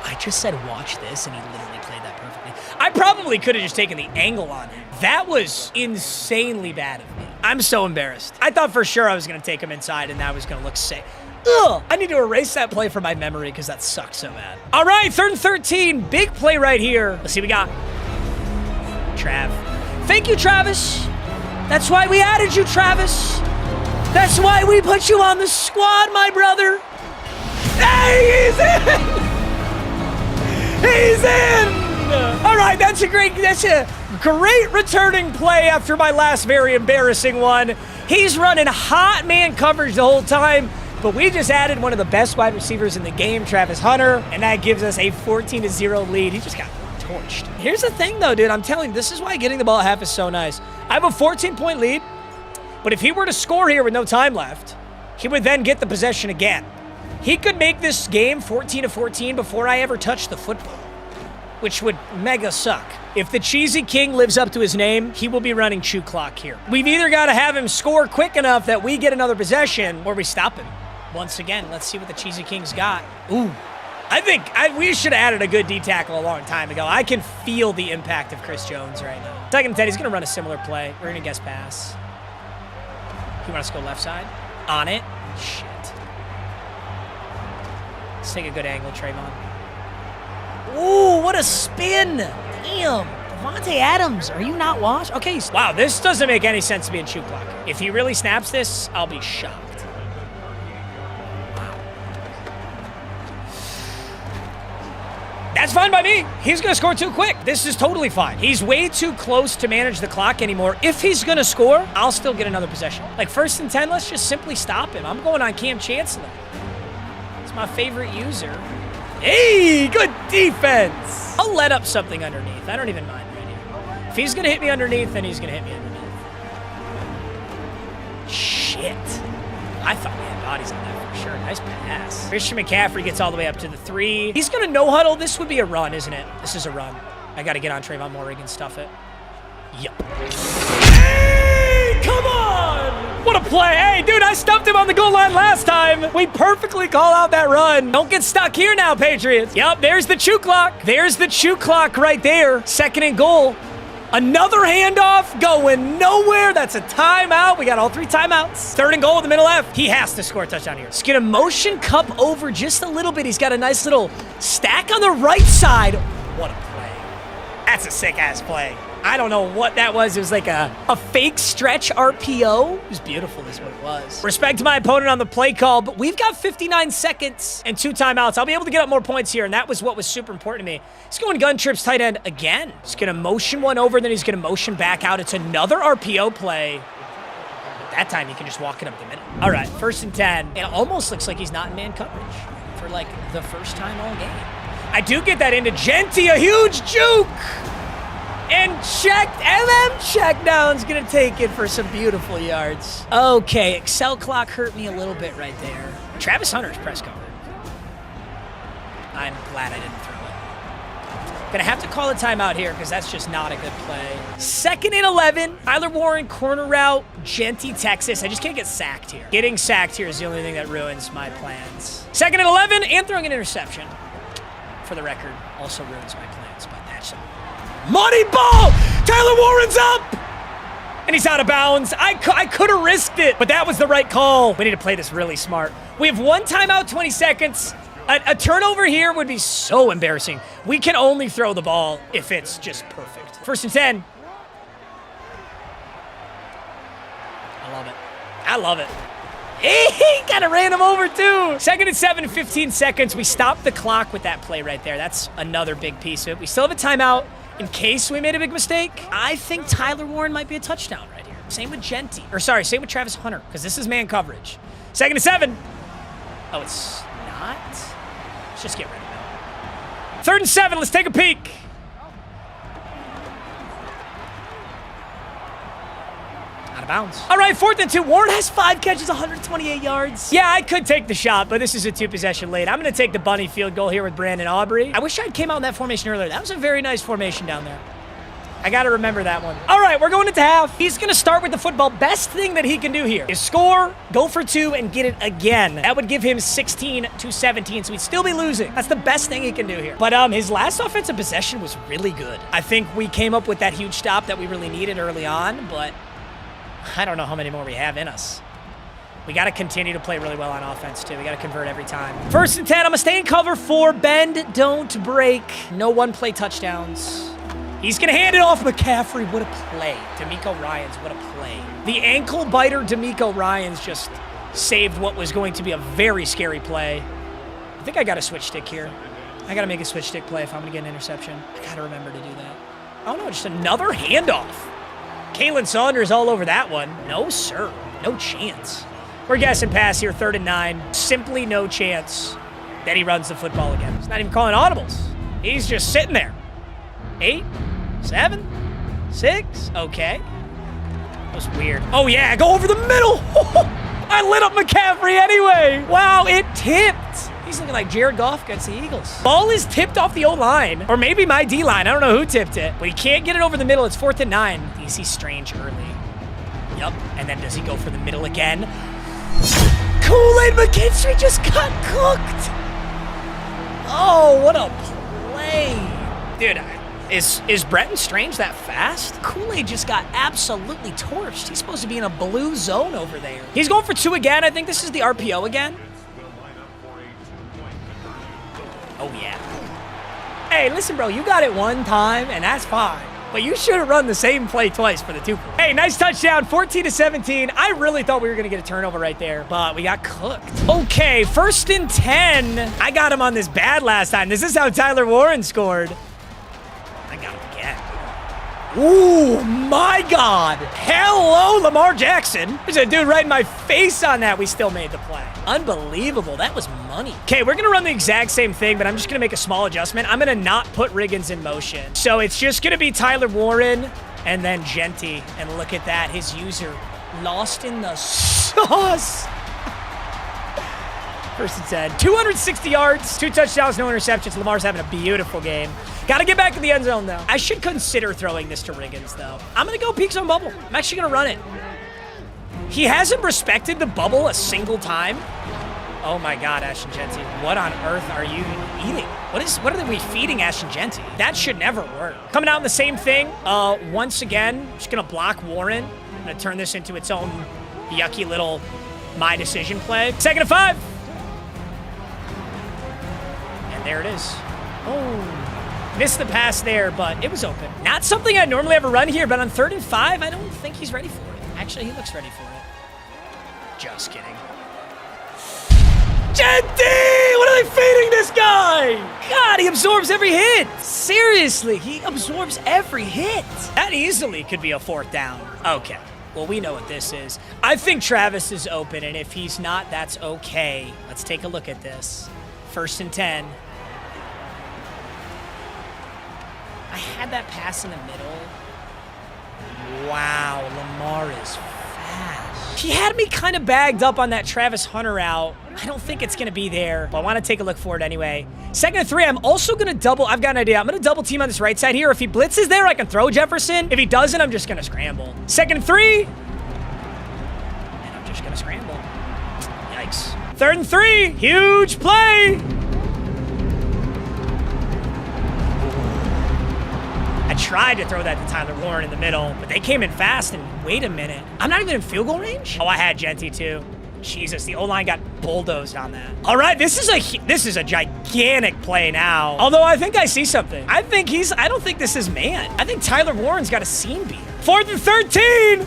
I just said watch this, and he literally played that perfectly. I probably could have just taken the angle on him. That was insanely bad of me. I'm so embarrassed. I thought for sure I was going to take him inside, and that was going to look safe. Ugh, I need to erase that play from my memory because that sucked so bad. All right, 3rd and 13. Big play right here. Let's see what we got. Trav. Thank you, Travis. That's why we added you, Travis. That's why we put you on the squad, my brother. Hey, he's in! He's in! All right, that's a great returning play after my last very embarrassing one. He's running hot man coverage the whole time, but we just added one of the best wide receivers in the game, Travis Hunter, and that gives us a 14-0 lead. He just got torched. Here's the thing, though, dude. I'm telling you, this is why getting the ball at half is so nice. I have a 14-point lead, but if he were to score here with no time left, he would then get the possession again. He could make this game 14-14 before I ever touch the football, which would mega suck. If the Cheesy King lives up to his name, he will be running chew clock here. We've either got to have him score quick enough that we get another possession, or we stop him. Once again, let's see what the Cheesy King's got. Ooh. I think we should have added a good D tackle a long time ago. I can feel the impact of Chris Jones right now. Second and 10, he's going to run a similar play. We're going to guess pass. He wants to go left side. On it. Shit. Let's take a good angle, Trayvon. Ooh, what a spin. Damn. Devontae Adams, are you not washed? Okay. Wow, this doesn't make any sense to be in shoot clock. If he really snaps this, I'll be shocked. That's fine by me. He's going to score too quick. This is totally fine. He's way too close to manage the clock anymore. If he's going to score, I'll still get another possession. Like 1st and 10, let's just simply stop him. I'm going on Cam Chancellor. It's my favorite user. Hey, good defense. I'll let up something underneath. I don't even mind right here. If he's going to hit me underneath, then he's going to hit me underneath. Shit. I thought we had bodies on that for sure. Nice pass. Christian McCaffrey gets all the way up to the 3. He's going to no-huddle. This would be a run, isn't it? This is a run. I got to get on Trayvon Morrig and stuff it. Yep. Hey, come on! What a play. Hey, dude, I stuffed him on the goal line last time. We perfectly call out that run. Don't get stuck here now, Patriots. Yep, there's the chew clock. There's the chew clock right there. 2nd and goal. Another handoff going nowhere. That's a timeout. We got all 3 timeouts. 3rd and goal in the middle left. He has to score a touchdown here. He's going to motion cup over just a little bit. He's got a nice little stack on the right side. What a play. That's a sick-ass play. I don't know what that was. It was like a fake stretch RPO. It was beautiful is what it was. Respect to my opponent on the play call, but we've got 59 seconds and 2 timeouts. I'll be able to get up more points here, and that was what was super important to me. He's going gun trips tight end again. He's going to motion one over, then he's going to motion back out. It's another RPO play. But that time, he can just walk it up the middle. All right, 1st and 10. It almost looks like he's not in man coverage for, like, the first time all game. I do get that into Genty, a huge juke. And checked, check down's gonna take it for some beautiful yards. Okay, Excel clock hurt me a little bit right there. Travis Hunter's press cover. I'm glad I didn't throw it. Gonna have to call a timeout here because that's just not a good play. 2nd and 11. Tyler Warren, corner route, Genty, Texas. I just can't get sacked here. Getting sacked here is the only thing that ruins my plans. 2nd and 11, and throwing an interception. For the record, also ruins my plans, but that's all. Money ball! Tyler Warren's up! And he's out of bounds. I could have risked it, but that was the right call. We need to play this really smart. We have 1 timeout, 20 seconds. A turnover here would be so embarrassing. We can only throw the ball if it's just perfect. 1st and 10. I love it. I love it. He kind of ran him over too. 2nd and 7, 15 seconds. We stopped the clock with that play right there. That's another big piece of it. We still have a timeout. In case we made a big mistake, I think Tyler Warren might be a touchdown right here. Same with Genty. Or sorry, same with Travis Hunter, because this is man coverage. 2nd and 7. Oh, it's not? Let's just get rid of it. 3rd and 7, let's take a peek. Out of bounds. All right, 4th and 2. Warren has 5 catches, 128 yards. Yeah, I could take the shot, but this is a 2-possession lead. I'm going to take the bunny field goal here with Brandon Aubrey. I wish I'd came out in that formation earlier. That was a very nice formation down there. I got to remember that one. All right, we're going into half. He's going to start with the football. Best thing that he can do here is score, go for 2, and get it again. That would give him 16-17, so he'd still be losing. That's the best thing he can do here. But his last offensive possession was really good. I think we came up with that huge stop that we really needed early on, but I don't know how many more we have in us. We got to continue to play really well on offense, too. We got to convert every time. 1st and 10. I'm going to stay in cover 4. Bend, don't break. No one-play touchdowns. He's going to hand it off McCaffrey. What a play. D'Amico Ryans, what a play. The ankle biter D'Amico Ryans just saved what was going to be a very scary play. I think I got to switch stick here. I got to make a switch stick play if I'm going to get an interception. I got to remember to do that. Oh, no, just another handoff. Kalen Saunders all over that one. No, sir. No chance. We're guessing pass here, 3rd and 9. Simply no chance that he runs the football again. He's not even calling audibles. He's just sitting there. 8, 7, 6. Okay. That was weird. Oh, yeah, go over the middle. I lit up McCaffrey anyway. Wow, it tipped. He's looking like Jared Goff against the Eagles. Ball is tipped off the O-line, or maybe my D-line. I don't know who tipped it, but he can't get it over the middle. It's 4th and 9. You see Strange early. Yup, and then does he go for the middle again? Kool-Aid McKinstry just got cooked. Oh, what a play. Dude, Is Bretton Strange that fast? Kool-Aid just got absolutely torched. He's supposed to be in a blue zone over there. He's going for 2 again. I think this is the RPO again. Oh, yeah. Hey, listen, bro, you got it one time, and that's fine. But you should have run the same play twice for the 2 point. Hey, nice touchdown, 14-17. I really thought we were going to get a turnover right there, but we got cooked. Okay, 1st and 10. I got him on this bad last time. This is how Tyler Warren scored. I got him again. Ooh, my God. Hello, Lamar Jackson. There's a dude right in my face on that. We still made the play. Unbelievable. That was money. Okay, we're going to run the exact same thing, but I'm just going to make a small adjustment. I'm going to not put Riggins in motion. So it's just going to be Tyler Warren and then Genty. And look at that. His user lost in the sauce. 1st and 10. 260 yards, 2 touchdowns, no interceptions. Lamar's having a beautiful game. Got to get back in the end zone, though. I should consider throwing this to Riggins, though. I'm going to go peak zone bubble. I'm actually going to run it. He hasn't respected the bubble a single time. Oh, my God, Ashton Genty. What on earth are you eating? What are we feeding Ashton Genty? That should never work. Coming out in the same thing. Once again, just going to block Warren. I'm going to turn this into its own yucky little my decision play. 2nd and 5. And there it is. Oh. Missed the pass there, but it was open. Not something I'd normally ever run here, but on 3rd and 5, I don't think he's ready for it. Actually, he looks ready for it. Just kidding. Genty! What are they feeding this guy? God, he absorbs every hit. Seriously, he absorbs every hit. That easily could be a 4th down. Okay, well, we know what this is. I think Travis is open, and if he's not, that's okay. Let's take a look at this. 1st and 10. I had that pass in the middle. Wow, Lamar is fast. He had me kind of bagged up on that Travis Hunter route. I don't think it's going to be there, but I want to take a look for it anyway. 2nd and 3, I'm also going to double. I've got an idea. I'm going to double team on this right side here. If he blitzes there, I can throw Jefferson. If he doesn't, I'm just going to scramble. 2nd and 3. And I'm just going to scramble. Yikes. 3rd and 3. Huge play. I tried to throw that to Tyler Warren in the middle, but they came in fast, and wait a minute. I'm not even in field goal range? Oh, I had Genty too. Jesus, the O-line got bulldozed on that. All right, this is a gigantic play now. Although I think I see something. I don't think this is man. I think Tyler Warren's got a seam beat. 4th and 13.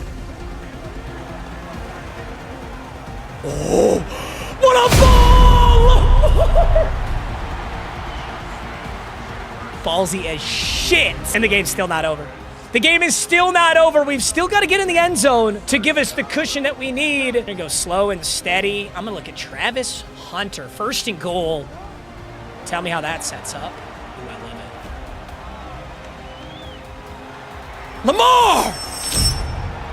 Oh, what a ball! Ballsy as shit. And the game's still not over. The game is still not over. We've still got to get in the end zone to give us the cushion that we need. We're going to go slow and steady. I'm going to look at Travis Hunter. 1st and goal. Tell me how that sets up. Ooh, I love it. Lamar!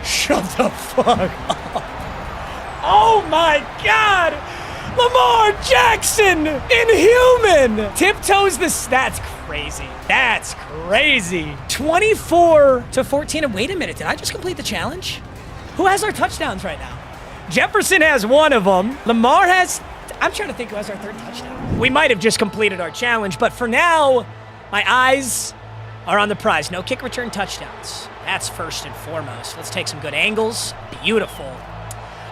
Shut the fuck up. Oh my God! Lamar Jackson! Inhuman! Tiptoes the... That's crazy. That's crazy. 24-14. And wait a minute, did I just complete the challenge? Who has our touchdowns right now? Jefferson has one of them. Lamar has... I'm trying to think who has our 3rd touchdown. We might have just completed our challenge, but for now, my eyes are on the prize. No kick return touchdowns. That's 1st and foremost. Let's take some good angles. Beautiful.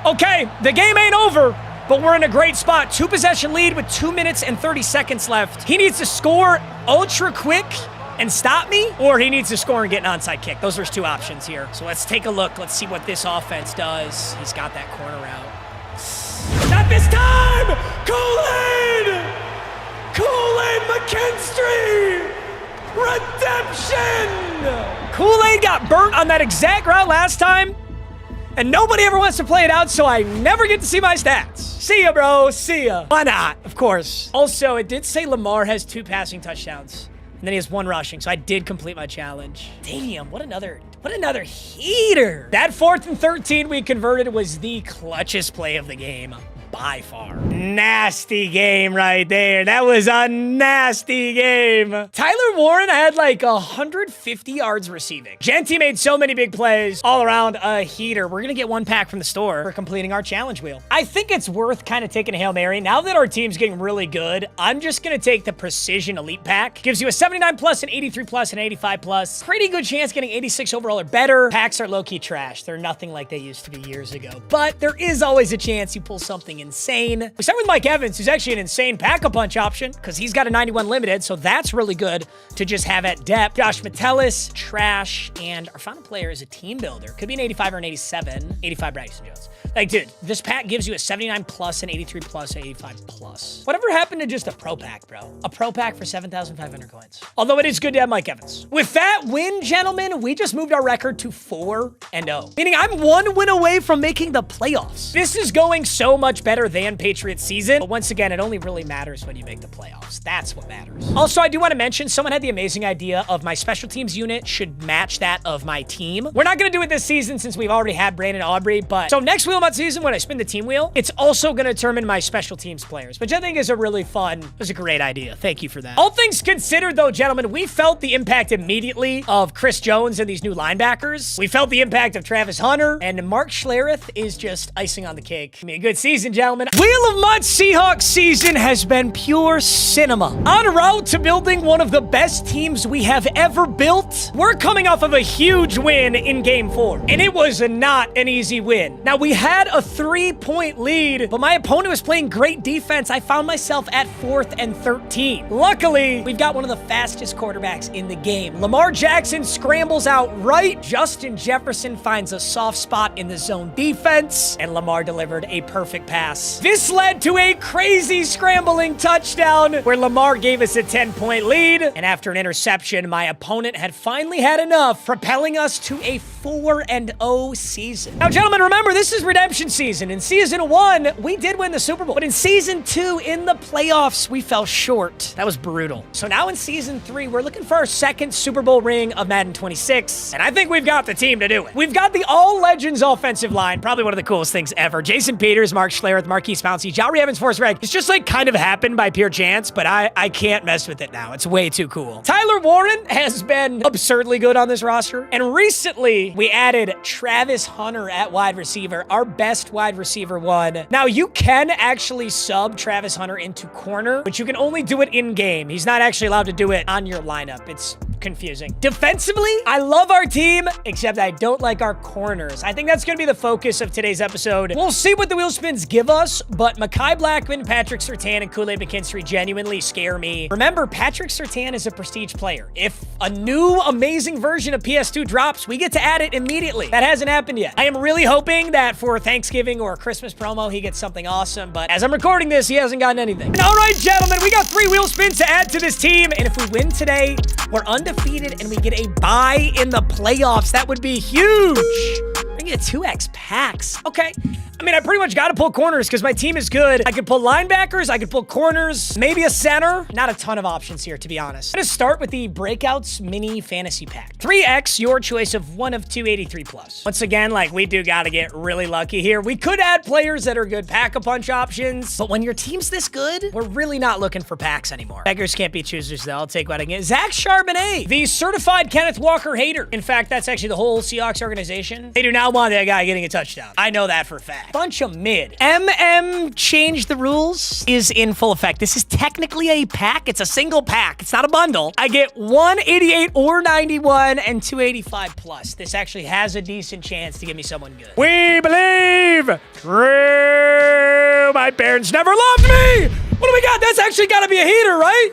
Okay, the game ain't over, but we're in a great spot. 2-possession lead with 2 minutes and 30 seconds left. He needs to score ultra quick and stop me, or he needs to score and get an onside kick. Those are his 2 options here. So let's take a look. Let's see what this offense does. He's got that corner out. Not this time! Kool-Aid! Kool-Aid McKinstry! Redemption! Kool-Aid got burnt on that exact route last time, and nobody ever wants to play it out, so I never get to see my stats. See ya, bro. See ya. Why not? Of course. Also, it did say Lamar has 2 passing touchdowns, and then he has 1 rushing, so I did complete my challenge. Damn, what another heater. That 4th and 13 we converted was the clutchest play of the game. by far. Nasty game right there. That was a nasty game. Tyler Warren had like 150 yards receiving. Genty made so many big plays. All around a heater. We're going to get one pack from the store for completing our challenge wheel. I think it's worth kind of taking a Hail Mary. Now that our team's getting really good, I'm just going to take the Precision Elite Pack. Gives you a 79 plus, an 83 plus, an 85 plus. Pretty good chance getting 86 overall or better. Packs are low-key trash. They're nothing like they used to be years ago. But there is always a chance you pull something insane. We start with Mike Evans, who's actually an insane Pack-a-Punch option because he's got a 91 limited, so that's really good to just have at depth. Josh Metellus, trash, and our final player is a team builder. Could be an 85 or an 87. 85 Bryson Jones. Like, dude, this pack gives you a 79 plus, an 83 plus, an 85 plus. Whatever happened to just a pro pack, bro? A pro pack for 7,500 coins. Although it is good to have Mike Evans. With that win, gentlemen, we just moved our record to 4-0. Meaning I'm 1 win away from making the playoffs. This is going so much better than Patriots season. But once again, it only really matters when you make the playoffs. That's what matters. Also, I do want to mention, someone had the amazing idea of my special teams unit should match that of my team. We're not going to do it this season since we've already had Brandon Aubrey, but so next wheel MUT season, when I spin the team wheel, it's also going to determine my special teams players, which I think is a really fun, it was a great idea. Thank you for that. All things considered though, gentlemen, we felt the impact immediately of Chris Jones and these new linebackers. We felt the impact of Travis Hunter, and Mark Schlereth is just icing on the cake. I mean, a good season, gentlemen. Wheel of MUT Seahawks season has been pure cinema. En route to building one of the best teams we have ever built. We're coming off of a huge win in Game 4, and it was not an easy win. Now, we had a 3-point lead, but my opponent was playing great defense. I found myself at 4th and 13. Luckily, we've got one of the fastest quarterbacks in the game. Lamar Jackson scrambles out right. Justin Jefferson finds a soft spot in the zone defense, and Lamar delivered a perfect pass. This led to a crazy scrambling touchdown where Lamar gave us a 10-point lead, and after an interception, my opponent had finally had enough, propelling us to a 4-0 season. Now, gentlemen, remember, this is redemption season. In season 1, we did win the Super Bowl, but in season 2, in the playoffs, we fell short. That was brutal. So now in season 3, we're looking for our second Super Bowl ring of Madden 26, and I think we've got the team to do it. We've got the all-legends offensive line, probably one of the coolest things ever. Jason Peters, Mark Schlereth, Marquise Pouncey, Jari Evans, Forrest Gregg. It's just like kind of happened by pure chance, but I can't mess with it now. It's way too cool. Tyler Warren has been absurdly good on this roster, and recently we added Travis Hunter at wide receiver, our best wide receiver one. Now, you can actually sub Travis Hunter into corner, but you can only do it in-game. He's not actually allowed to do it on your lineup. It's confusing. Defensively, I love our team, except I don't like our corners. I think that's going to be the focus of today's episode. We'll see what the wheel spins give us, but Mekhi Blackman, Patrick Surtain, and Kool-Aid McKinstry genuinely scare me. Remember, Patrick Surtain is a prestige player. If a new amazing version of PS2 drops, we get to add it immediately. That hasn't happened yet. I am really hoping that for Thanksgiving or Christmas promo, he gets something awesome, but as I'm recording this, he hasn't gotten anything. And all right, gentlemen, we got 3 wheel spins to add to this team, and if we win today, we're undefeated and we get a bye in the playoffs. That would be huge. I get 2x packs. Okay. I mean, I pretty much got to pull corners because my team is good. I could pull linebackers. I could pull corners. Maybe a center. Not a ton of options here, to be honest. I'm going to start with the Breakouts Mini Fantasy Pack. 3x, your choice of 1 of 283 plus. Once again, like, we do got to get really lucky here. We could add players that are good pack-a-punch options, but when your team's this good, we're really not looking for packs anymore. Beggars can't be choosers, though. I'll take what I can get. Zach Charbonnet, the certified Kenneth Walker hater. In fact, that's actually the whole Seahawks organization. They do not want that guy getting a touchdown. I know that for a fact. Bunch of mid. Change the rules is in full effect. This is technically a pack. It's a single pack. It's not a bundle. I get 188 or 91 and 285 plus. This actually has a decent chance to give me someone good. We believe. True. My parents never loved me. What do we got? That's actually got to be a heater, right?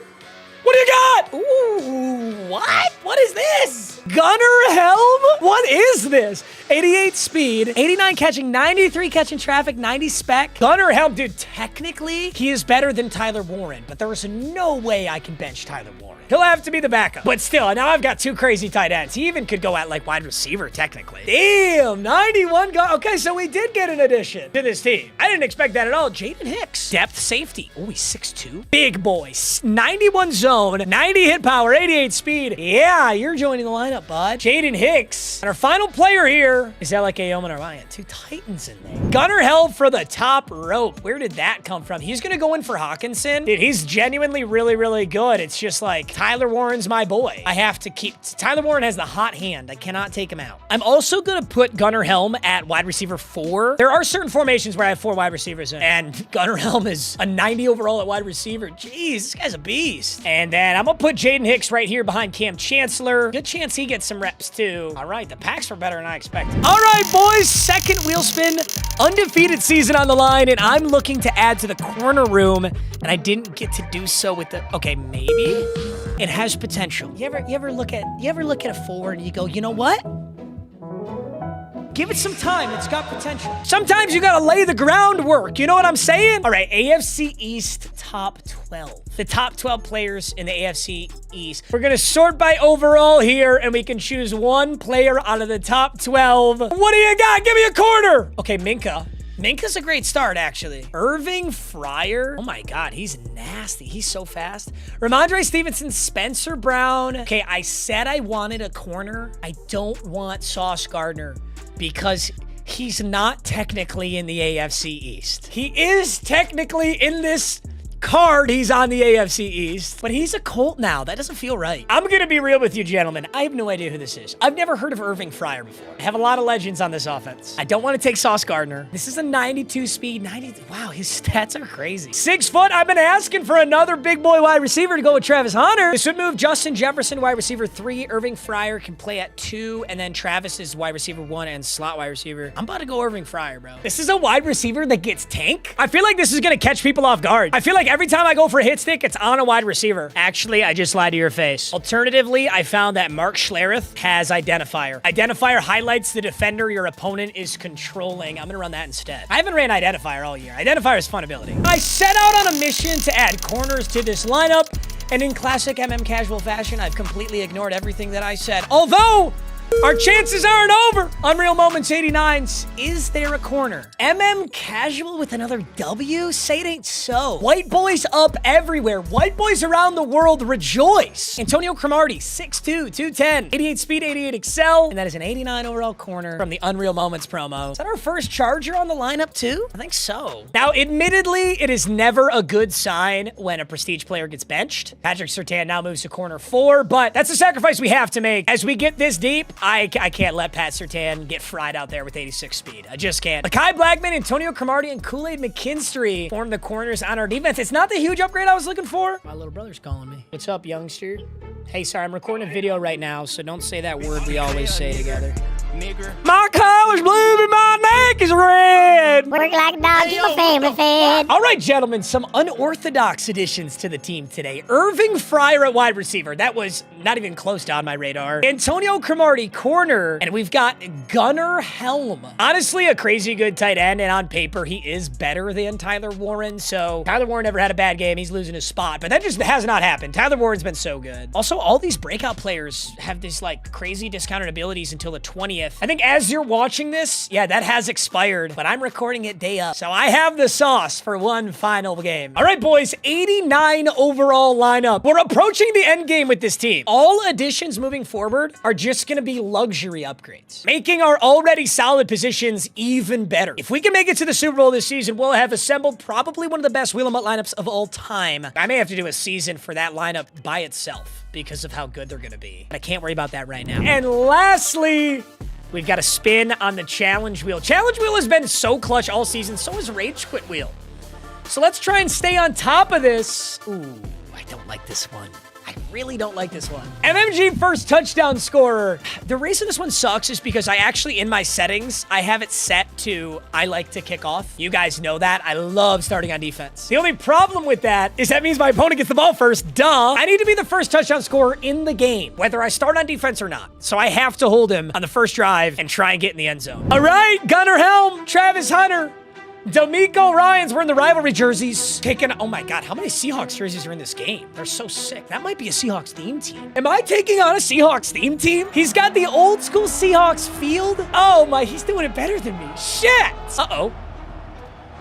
What do you got? Ooh, what? What is this? Gunner Helm? What is this? 88 speed, 89 catching, 93 catching traffic, 90 spec. Gunner Helm, dude, technically, he is better than Tyler Warren, but there is no way I can bench Tyler Warren. He'll have to be the backup. But still, now I've got 2 crazy tight ends. He even could go at, like, wide receiver, technically. Damn, 91 gun. Okay, so we did get an addition to this team. I didn't expect that at all. Jaden Hicks. Depth safety. Oh, he's 6'2". Big boy. 91 zone, 90 hit power, 88 speed. Yeah, you're joining the lineup, lineup, bud. Jaden Hicks. And our final player here is LK Yeoman Orion. 2 Titans in there. Gunnar held for the top rope. Where did that come from? He's going to go in for Hawkinson. Dude, he's genuinely really, really good. It's just like Tyler Warren's my boy. I have to keep... Tyler Warren has the hot hand. I cannot take him out. I'm also going to put Gunnar Helm at wide receiver 4. There are certain formations where I have 4 wide receivers in, and Gunnar Helm is a 90 overall at wide receiver. Jeez, this guy's a beast. And then I'm going to put Jaden Hicks right here behind Cam Chancellor. Good chance he gets some reps too. All right, the packs were better than I expected. All right, boys, second wheel spin. Undefeated season on the line, and I'm looking to add to the corner room, and I didn't get to do so with the... Okay, maybe it has potential. You ever look at a 4 and you go, you know what? Give it some time. It's got potential. Sometimes you gotta lay the groundwork. You know what I'm saying? All right, AFC East top 12. The top 12 players in the AFC East. We're gonna sort by overall here, and we can choose 1 player out of the top 12. What do you got? Give me a corner. Okay, Minka. Minka's a great start, actually. Irving Fryer. Oh my God, he's nasty. He's so fast. Ramondre Stevenson, Spencer Brown. Okay, I said I wanted a corner. I don't want Sauce Gardner because he's not technically in the AFC East. He is technically in this card. He's on the AFC East, but he's a Colt now. That doesn't feel right. I'm gonna be real with you, gentlemen. I have no idea who this is. I've never heard of Irving Fryer before. I have a lot of legends on this offense. I don't want to take Sauce Gardner. This is a 92 speed, 90. Wow, his stats are crazy. 6 foot. I've been asking for another big boy wide receiver to go with Travis Hunter. This would move Justin Jefferson, wide receiver 3. Irving Fryer can play at 2, and then Travis is wide receiver 1 and slot wide receiver. I'm about to go Irving Fryer, bro. This is a wide receiver that gets tank. I feel like this is gonna catch people off guard. I feel like every time I go for a hit stick, it's on a wide receiver. Actually, I just lied to your face. Alternatively, I found that Mark Schlereth has Identifier. Identifier highlights the defender your opponent is controlling. I'm gonna run that instead. I haven't ran Identifier all year. Identifier is fun ability. I set out on a mission to add corners to this lineup, and in classic MM casual fashion, I've completely ignored everything that I said. Although, our chances aren't over. Unreal Moments 89s. Is there a corner? MM Casual with another W? Say it ain't so. White boys up everywhere. White boys around the world rejoice. Antonio Cromartie, 6'2", 210, 88 speed, 88 excel, and that is an 89 overall corner from the Unreal Moments promo. Is that our first Charger on the lineup too? I think so. Now, admittedly, it is never a good sign when a prestige player gets benched. Patrick Surtain now moves to corner 4, but that's a sacrifice we have to make. As we get this deep, I can't let Pat Surtain get fried out there with 86 speed. I just can't. Mekhi Blackman, Antonio Cromartie, and Kool-Aid McKinstry form the corners on our defense. It's not the huge upgrade I was looking for. My little brother's calling me. What's up, youngster? Hey, sorry, I'm recording a video right now, so don't say that word we always say together. My collar's blue, but my neck is red. Work like a dog, keep my family fed. All right, gentlemen, some unorthodox additions to the team today. Irving Fryer at wide receiver. That was not even close to on my radar. Antonio Cromartie, corner, and we've got Gunnar Helm. Honestly, a crazy good tight end, and on paper, he is better than Tyler Warren, so Tyler Warren never had a bad game. He's losing his spot, but that just has not happened. Tyler Warren's been so good. Also, all these breakout players have these, like, crazy discounted abilities until the 20th. I think as you're watching this, yeah, that has expired, but I'm recording it day up, so I have the sauce for one final game. All right, boys, 89 overall lineup. We're approaching the end game with this team. All additions moving forward are just gonna be luxury upgrades, making our already solid positions even better. If we can make it to the Super Bowl this season, we'll have assembled probably one of the best Wheel 'em Up lineups of all time. I may have to do a season for that lineup by itself because of how good they're gonna be, but I can't worry about that right now. And lastly, we've got a spin on the challenge wheel. Challenge wheel has been so clutch all season, so is Rage Quit wheel. So let's try and stay on top of this. Ooh, I don't like this one. I really don't like this one. MMG first touchdown scorer. The reason this one sucks is because I actually, in my settings, I have it set to I like to kick off. You guys know that. I love starting on defense. The only problem with that is that means my opponent gets the ball first. Duh. I need to be the first touchdown scorer in the game, whether I start on defense or not. So I have to hold him on the first drive and try and get in the end zone. All right, Gunnar Helm, Travis Hunter, D'Amico Ryans, we're in the rivalry jerseys. Taking, oh my God, how many Seahawks jerseys are in this game? They're so sick. That might be a Seahawks theme team. Am I taking on a Seahawks theme team? He's got the old school Seahawks field. Oh my, he's doing it better than me. Shit. Uh-oh.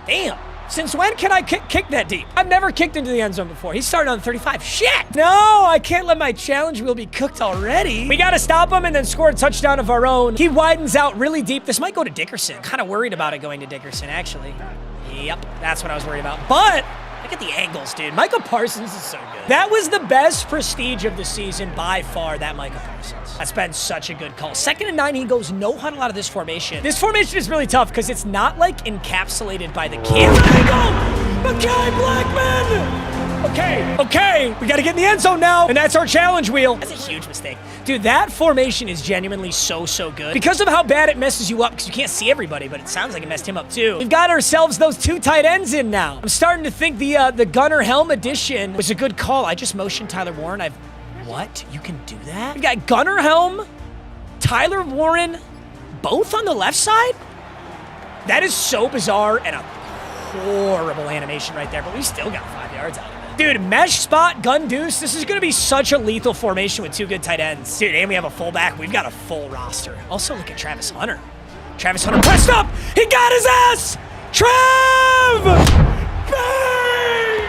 Damn. Since when can I kick that deep? I've never kicked into the end zone before. He's starting on 35. Shit! No, I can't let my challenge wheel be cooked already. We got to stop him and then score a touchdown of our own. He widens out really deep. This might go to Dickerson. Kind of worried about it going to Dickerson, actually. Yep, that's what I was worried about. But look at the angles, dude. Micah Parsons is so good. That was the best prestige of the season by far, that Micah Parsons. That's been such a good call. 2nd and 9, he goes no huddle out of this formation. This formation is really tough because it's not like encapsulated by the camera angle. Okay, Blackman. Okay, we got to get in the end zone now, and that's our challenge wheel. That's a huge mistake. Dude, that formation is genuinely so good. Because of how bad it messes you up, because you can't see everybody, but it sounds like it messed him up too. We've got ourselves those 2 tight ends in now. I'm starting to think the Gunner Helm addition was a good call. I just motioned Tyler Warren. What? You can do that? We got Gunner Helm, Tyler Warren, both on the left side? That is so bizarre and a horrible animation right there, but we still got 5 yards out of it. Dude, mesh spot, gun deuce. This is going to be such a lethal formation with 2 good tight ends. Dude, and we have a fullback. We've got a full roster. Also, look at Travis Hunter. Travis Hunter pressed up. He got his ass. Trev! Bang!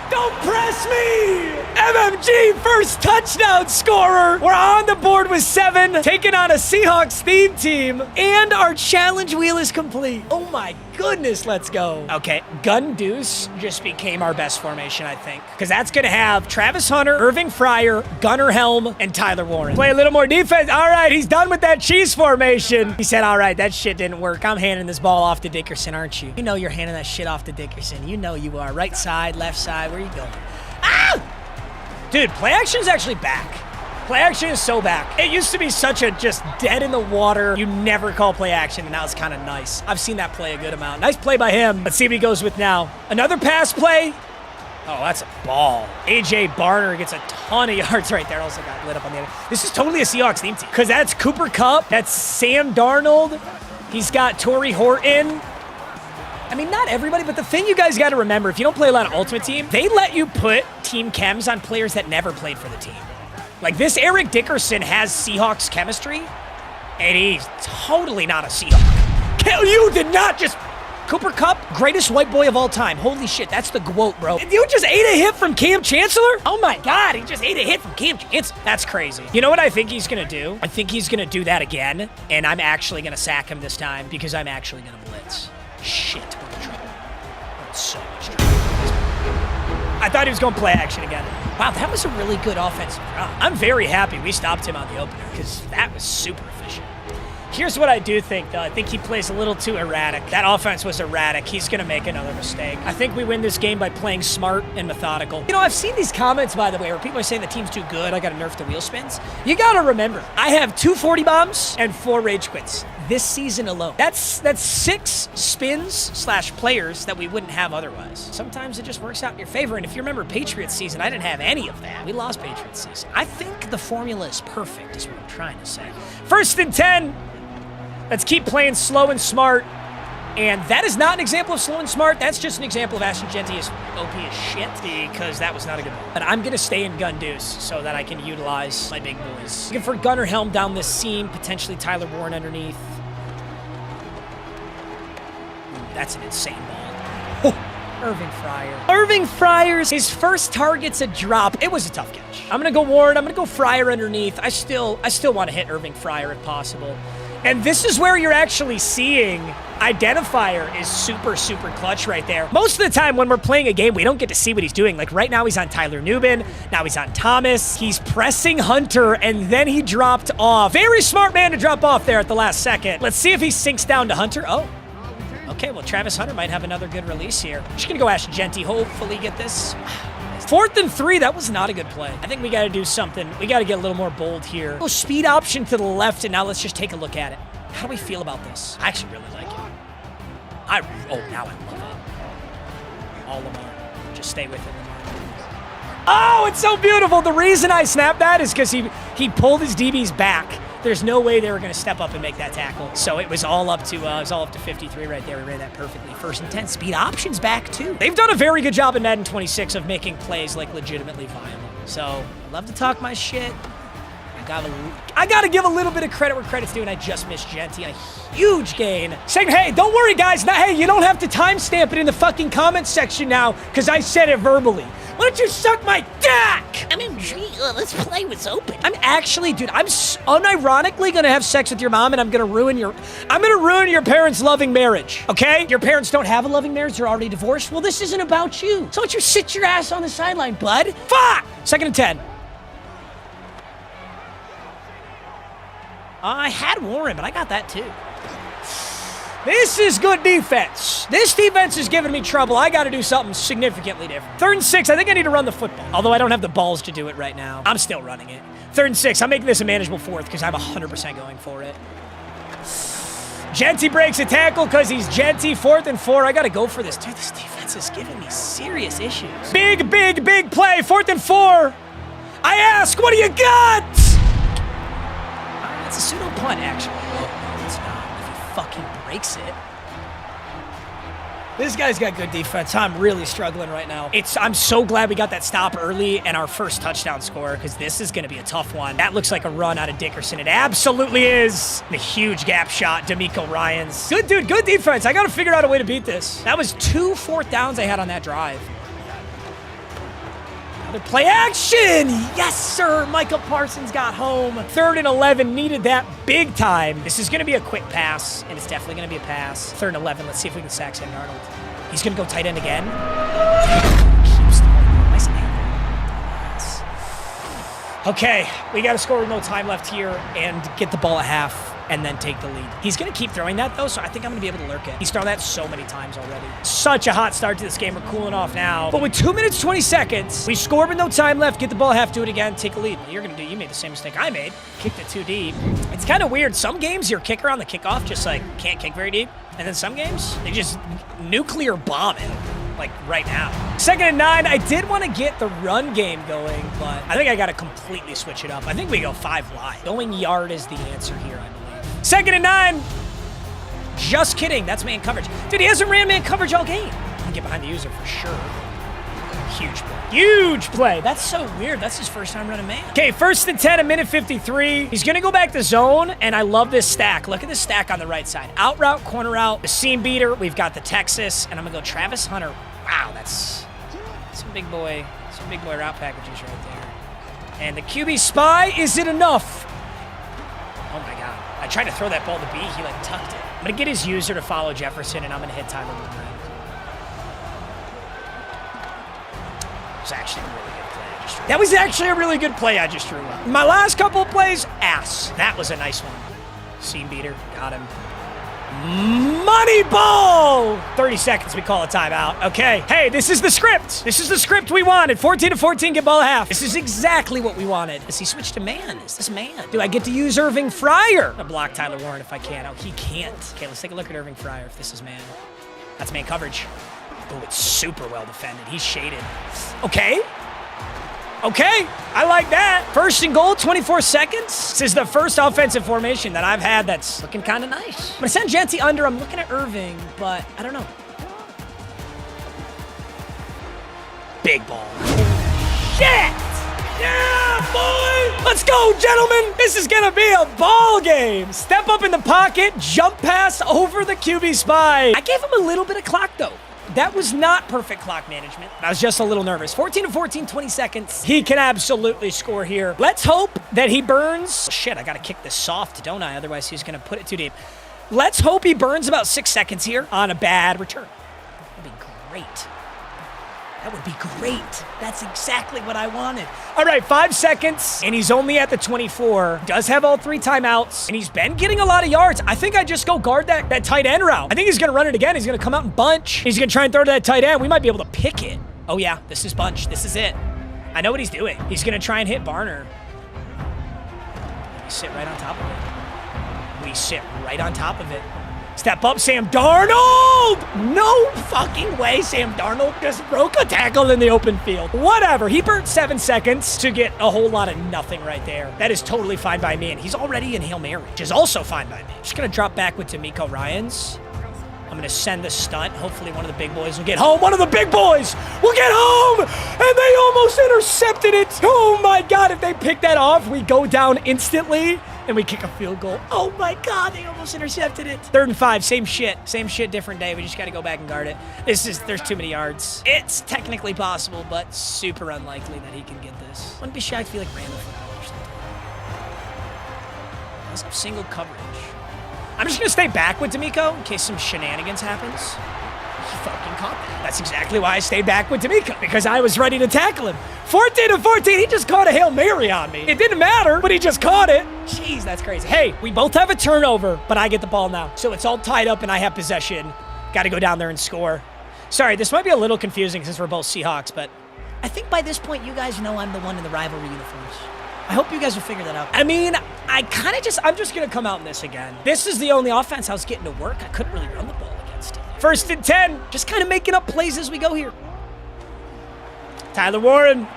Don't press me! MMG, first touchdown scorer. We're on the board with 7, taking on a Seahawks theme team, and our challenge wheel is complete. Oh my goodness, let's go. Okay, gun deuce just became our best formation, I think, because that's going to have Travis Hunter, Irving Fryer, Gunner Helm, and Tyler Warren. Play a little more defense. All right, he's done with that cheese formation. He said, all right, that shit didn't work. I'm handing this ball off to Dickerson, aren't you? You know you're handing that shit off to Dickerson. You know you are. Right side, left side, where are you going? Ah! Dude, play action is actually back. Play action is so back. It used to be such a just dead in the water, you never call play action, and now it's kind of nice. I've seen that play a good amount. Nice play by him. Let's see what he goes with now. Another pass play. Oh, that's a ball. A.J. Barner gets a ton of yards right there. Also got lit up on the end. This is totally a Seahawks theme team because that's Cooper Kupp. That's Sam Darnold. He's got Torrey Horton. I mean, not everybody, but the thing you guys got to remember, if you don't play a lot of Ultimate Team, they let you put team chems on players that never played for the team. Like, this Eric Dickerson has Seahawks chemistry, and he's totally not a Seahawk. You did not just... Cooper Kupp, greatest white boy of all time. Holy shit, that's the GWOAT, bro. You just ate a hit from Cam Chancellor? Oh my God, he just ate a hit from Cam Chancellor. That's crazy. You know what I think he's gonna do? I think he's gonna do that again, and I'm actually gonna sack him this time because I'm actually gonna blitz. Shit, we're in trouble. We're in so much trouble. I thought he was going to play action again. Wow, that was a really good offensive drop. I'm very happy we stopped him on the opener because that was super efficient. Here's what I do think, though. I think he plays a little too erratic. That offense was erratic. He's going to make another mistake. I think we win this game by playing smart and methodical. You know, I've seen these comments, by the way, where people are saying the team's too good. I got to nerf the wheel spins. You got to remember, I have 2 40 bombs and 4 rage quits this season alone. That's 6 spins/players that we wouldn't have otherwise. Sometimes it just works out in your favor. And if you remember Patriots season, I didn't have any of that. We lost Patriots season. I think the formula is perfect, is what I'm trying to say. 1st and 10. Let's keep playing slow and smart. And that is not an example of slow and smart. That's just an example of Ashton Genty is OP as shit because that was not a good ball. But I'm going to stay in gun deuce so that I can utilize my big boys. Looking for Gunner Helm down this seam, potentially Tyler Warren underneath. Ooh, that's an insane ball. Oh, Irving Fryer. Irving Fryer's, his first target's a drop. It was a tough catch. I'm going to go Warren. I'm going to go Fryer underneath. I still want to hit Irving Fryer if possible. And this is where you're actually seeing identifier is super clutch right there. Most of the time when we're playing a game, we don't get to see what he's doing. Like right now he's on Tyler Newbin. Now he's on Thomas. He's pressing Hunter and then he dropped off. Very smart man to drop off there at the last second. Let's see if he sinks down to Hunter. Oh, okay. Well, Travis Hunter might have another good release here. Just gonna go Ashton Genty, hopefully get this. 4th and 3, that was not a good play. I think we got to do something. We got to get a little more bold here. Oh, speed option to the left, and now let's just take a look at it. How do we feel about this? I actually really like it. Now I love it. All Lamar. Just stay with it, Lamar. Oh, it's so beautiful. The reason I snapped that is because he pulled his DBs back. There's no way they were going to step up and make that tackle. So it was all up to 53 right there. We ran that perfectly. 1st and 10. Speed options back too. They've done a very good job in Madden 26 of making plays like legitimately viable. So I love to talk my shit. I gotta give a little bit of credit where credit's due, and I just missed Genty. A huge gain. Saying, hey, don't worry, guys. Now, hey, you don't have to timestamp it in the fucking comments section now, because I said it verbally. Why don't you suck my dick? I'm intrigued. Let's play what's open. I'm actually, dude, I'm unironically gonna have sex with your mom, and I'm gonna ruin your parents' loving marriage, okay? Your parents don't have a loving marriage, they're already divorced. Well, this isn't about you. So why don't you sit your ass on the sideline, bud? Fuck! 2nd and 10. I had Warren, but I got that too. This is good defense. This defense is giving me trouble. I got to do something significantly different. 3rd and 6, I think I need to run the football. Although I don't have the balls to do it right now. I'm still running it. 3rd and 6, I'm making this a manageable 4th because I'm 100% going for it. Genty breaks a tackle because he's Genty. 4th and 4, I got to go for this. Dude, this defense is giving me serious issues. Big play. 4th and 4. I ask, what do you got? It's a pseudo punt, actually. Oh, no, it's not. If he fucking breaks it. This guy's got good defense. I'm really struggling right now. I'm so glad we got that stop early and our first touchdown score, because this is going to be a tough one. That looks like a run out of Dickerson. It absolutely is. The huge gap shot, D'Amico Ryans. Good dude, good defense. I got to figure out a way to beat this. That was 2 4th downs I had on that drive. Play action! Yes, sir! Micah Parsons got home. 3rd and 11, needed that big time. This is going to be a quick pass, and it's definitely going to be a pass. 3rd and 11, let's see if we can sack Sam Darnold. He's going to go tight end again. Nice angle. Okay, we got to score with no time left here and get the ball at half and then take the lead. He's going to keep throwing that, though, so I think I'm going to be able to lurk it. He's thrown that so many times already. Such a hot start to this game. We're cooling off now. But with 2 minutes, 20 seconds, we score with no time left, get the ball at half, do it again, take a lead. What you're going to do, you made the same mistake I made. Kicked it too deep. It's kind of weird. Some games, your kicker on the kickoff just, like, can't kick very deep. And then some games, they just nuclear bomb it. Like right now. 2nd and 9, I did want to get the run game going, but I think I got to completely switch it up. I think we go 5 wide. Going yard is the answer here, I believe. 2nd and 9. Just kidding. That's man coverage. Dude, he hasn't ran man coverage all game. I can get behind the user for sure. Huge play. Huge play. That's so weird. That's his first time running man. Okay, 1st and 10, a minute 53. He's going to go back to zone, and I love this stack. Look at this stack on the right side. Out route, corner route, the seam beater. We've got the Texas, and I'm going to go Travis Hunter. Wow, that's some big boy route packages right there. And the QB spy, is it enough? Oh my God. I tried to throw that ball to B. He like tucked it. I'm going to get his user to follow Jefferson, and I'm going to hit Tyler Woodland. That was actually a really good play I just drew up. My last couple of plays, ass. That was a nice one. Seam beater, got him. Money ball! 30 seconds, we call a timeout. Okay, hey, this is the script. This is the script we wanted. 14-14, get ball at half. This is exactly what we wanted. Does he switch to man? Is this man? Do I get to use Irving Fryer? I'm gonna block Tyler Warren if I can. Oh, he can't. Okay, let's take a look at Irving Fryer if this is man. That's man coverage. Oh, it's super well defended. He's shaded. Okay. Okay, I like that. 1st and goal, 24 seconds. This is the first offensive formation that I've had that's looking kind of nice. I'm gonna send Genty under. I'm looking at Irving, but I don't know. Big ball. Shit! Yeah, boy! Let's go, gentlemen! This is gonna be a ball game. Step up in the pocket, jump pass over the QB spy. I gave him a little bit of clock, though. That was not perfect clock management. I was just a little nervous. 14-14, 20 seconds. He can absolutely score here. Let's hope that he burns. Shit, I gotta kick this soft, don't I? Otherwise, he's gonna put it too deep. Let's hope he burns about 6 seconds here on a bad return. That'd be great. That would be great. That's exactly what I wanted. All right, 5 seconds, and he's only at the 24. Does have all 3 timeouts, and he's been getting a lot of yards. I think I just go guard that tight end route. I think he's gonna run it again. He's gonna come out and bunch. He's gonna try and throw to that tight end. We might be able to pick it. Oh yeah, this is bunch. This is it. I know what he's doing. He's gonna try and hit Barner. We sit right on top of it. We sit right on top of it. Step up, Sam Darnold! No fucking way Sam Darnold just broke a tackle in the open field. Whatever, he burnt 7 seconds to get a whole lot of nothing right there. That is totally fine by me, and he's already in Hail Mary, which is also fine by me. Just gonna drop back with D'Amico Ryans. I'm going to send the stunt. Hopefully one of the big boys will get home. One of the big boys will get home! And they almost intercepted it! Oh my god, if they pick that off, we go down instantly and we kick a field goal. Oh my god, they almost intercepted it. 3rd and 5, same shit. Same shit, different day. We just got to go back and guard it. There's too many yards. It's technically possible, but super unlikely that he can get this. Wouldn't be shy if he like ran the football or something. He doesn't have single coverage. I'm just going to stay back with D'Amico in case some shenanigans happens. He fucking caught that. That's exactly why I stayed back with D'Amico, because I was ready to tackle him. 14-14, he just caught a Hail Mary on me. It didn't matter, but he just caught it. Jeez, that's crazy. Hey, we both have a turnover, but I get the ball now. So it's all tied up and I have possession. Got to go down there and score. Sorry, this might be a little confusing since we're both Seahawks, but I think by this point you guys know I'm the one in the rivalry uniforms. I hope you guys will figure that out. I mean, I'm just going to come out in this again. This is the only offense I was getting to work. I couldn't really run the ball against it. 1st and 10. Just kind of making up plays as we go here. Tyler Warren.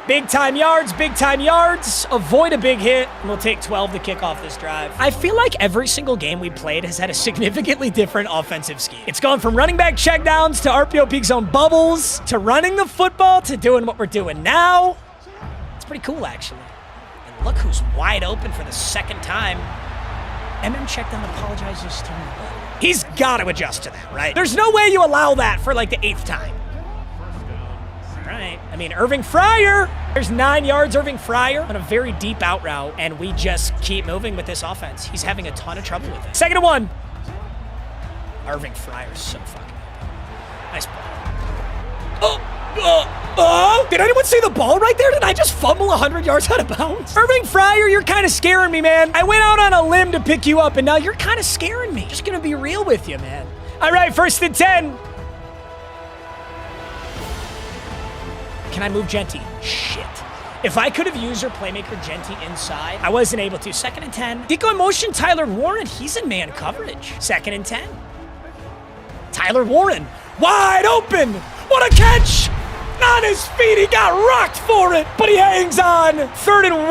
Big time yards, big time yards. Avoid a big hit, and we'll take 12 to kick off this drive. I feel like every single game we played has had a significantly different offensive scheme. It's gone from running back checkdowns to RPO peak zone bubbles to running the football to doing what we're doing now. It's pretty cool, actually. And look who's wide open for the 2nd time. checked down, apologizes to me. He's got to adjust to that, right? There's no way you allow that for like the 8th time. All right. I mean, Irving Fryer. There's 9 yards, Irving Fryer on a very deep out route, and we just keep moving with this offense. He's having a ton of trouble with it. 2nd and 1. Irving Fryer's so fucking open. Nice ball. Did anyone see the ball right there? Did I just fumble 100 yards out of bounds? Irving Fryer, you're kind of scaring me, man. I went out on a limb to pick you up, and now you're kind of scaring me. Just gonna be real with you, man. All right, 1st and 10. Can I move Genty? Shit. If I could have used our playmaker Genty inside, I wasn't able to. 2nd and 10. Deco in motion, Tyler Warren. He's in man coverage. 2nd and 10. Tyler Warren, wide open. What a catch! On his feet, he got rocked for it, but he hangs on. 3rd and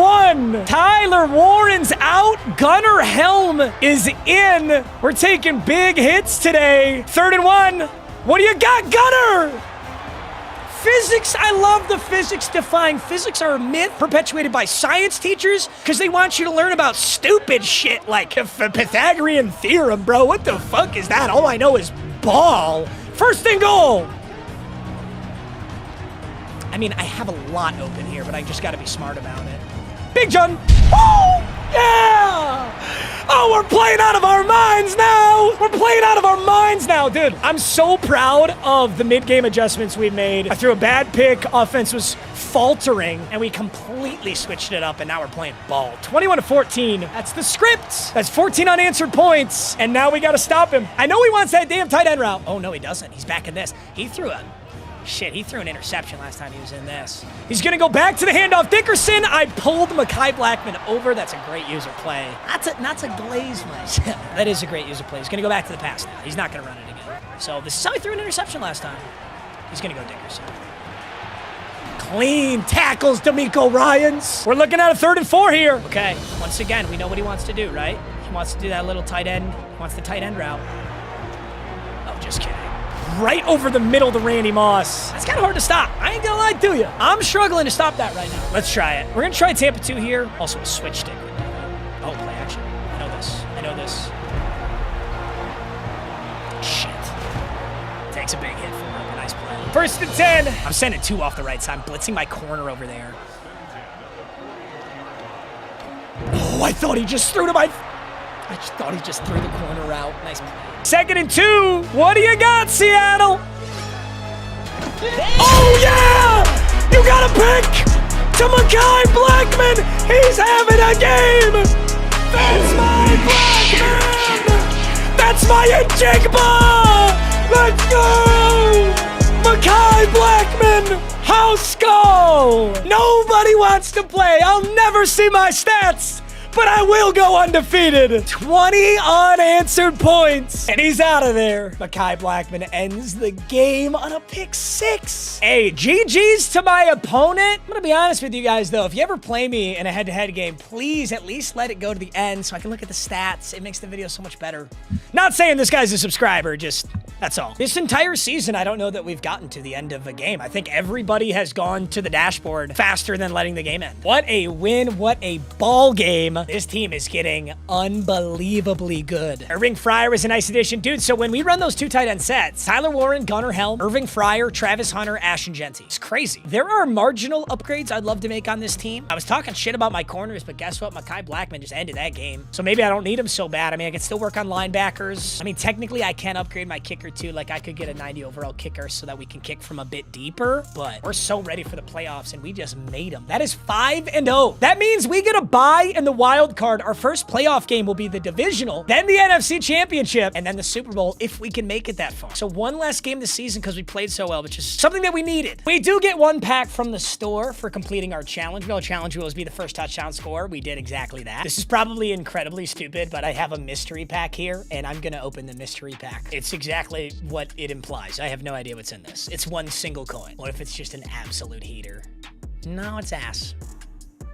1. Tyler Warren's out. Gunnar Helm is in. We're taking big hits today. 3rd and 1. What do you got, Gunnar? Physics, I love the physics defying. Physics are a myth perpetuated by science teachers because they want you to learn about stupid shit like a Pythagorean theorem, bro. What the fuck is that? All I know is ball. 1st and goal. I mean, I have a lot open here, but I just got to be smart about it. Big John. Oh, yeah. Oh, we're playing out of our minds now. We're playing out of our minds now, dude. I'm so proud of the mid-game adjustments we made. I threw a bad pick. Offense was faltering, and we completely switched it up, and now we're playing ball. 21-14. That's the script. That's 14 unanswered points, and now we got to stop him. I know he wants that damn tight end route. Oh, no, he doesn't. He's back in this. He threw an interception last time he was in this. He's going to go back to the handoff. Dickerson, I pulled Mekhi Blackman over. That's a great user play. That's a glaze myself. That is a great user play. He's going to go back to the pass now. He's not going to run it again. So this is how he threw an interception last time. He's going to go Dickerson. Clean tackles, D'Amico Ryans. We're looking at a 3rd and 4 here. Okay, once again, we know what he wants to do, right? He wants to do that little tight end. He wants the tight end route. Oh, just kidding. Right over the middle to Randy Moss. That's kind of hard to stop. I ain't gonna lie to you. I'm struggling to stop that right now. Let's try it. We're gonna try Tampa 2 here. Also a switch stick. Oh, play action. I know this. Shit. Takes a big hit for him. Nice play. 1st and 10. I'm sending 2 off the right side. I'm blitzing my corner over there. Oh, I thought he just threw the corner out. Nice play. 2nd and 2. What do you got, Seattle? Oh, yeah! You got a pick to Mekhi Blackman. He's having a game. That's my Blackman. That's my Jigba. Let's go. Mekhi Blackman. House goal. Nobody wants to play. I'll never see my stats. but I will go undefeated. 20 unanswered points, and he's out of there. Mekhi Blackmon ends the game on a pick 6. Hey, GG's to my opponent. I'm gonna be honest with you guys, though. If you ever play me in a head-to-head game, please at least let it go to the end so I can look at the stats. It makes the video so much better. Not saying this guy's a subscriber, just that's all. This entire season, I don't know that we've gotten to the end of a game. I think everybody has gone to the dashboard faster than letting the game end. What a win, what a ball game. This team is getting unbelievably good. Irving Fryer is a nice addition. Dude, so when we run those 2 tight end sets, Tyler Warren, Gunnar Helm, Irving Fryer, Travis Hunter, Ashton Jeanty. It's crazy. There are marginal upgrades I'd love to make on this team. I was talking shit about my corners, but guess what? Mekhi Blackmon just ended that game. So maybe I don't need him so bad. I mean, I can still work on linebackers. I mean, technically, I can upgrade my kicker too. Like, I could get a 90 overall kicker so that we can kick from a bit deeper, but we're so ready for the playoffs, and we just made them. That is 5-0. That means we get a bye in the wild card. Our first playoff game will be the Divisional, then the NFC Championship, and then the Super Bowl if we can make it that far. So one less game this season because we played so well, which is something that we needed. We do get 1 pack from the store for completing our challenge. No, challenge will be the first touchdown score. We did exactly that. This is probably incredibly stupid, but I have a mystery pack here, and I'm gonna open the mystery pack. It's exactly what it implies. I have no idea what's in this. It's 1 single coin. What if it's just an absolute heater? No, it's ass.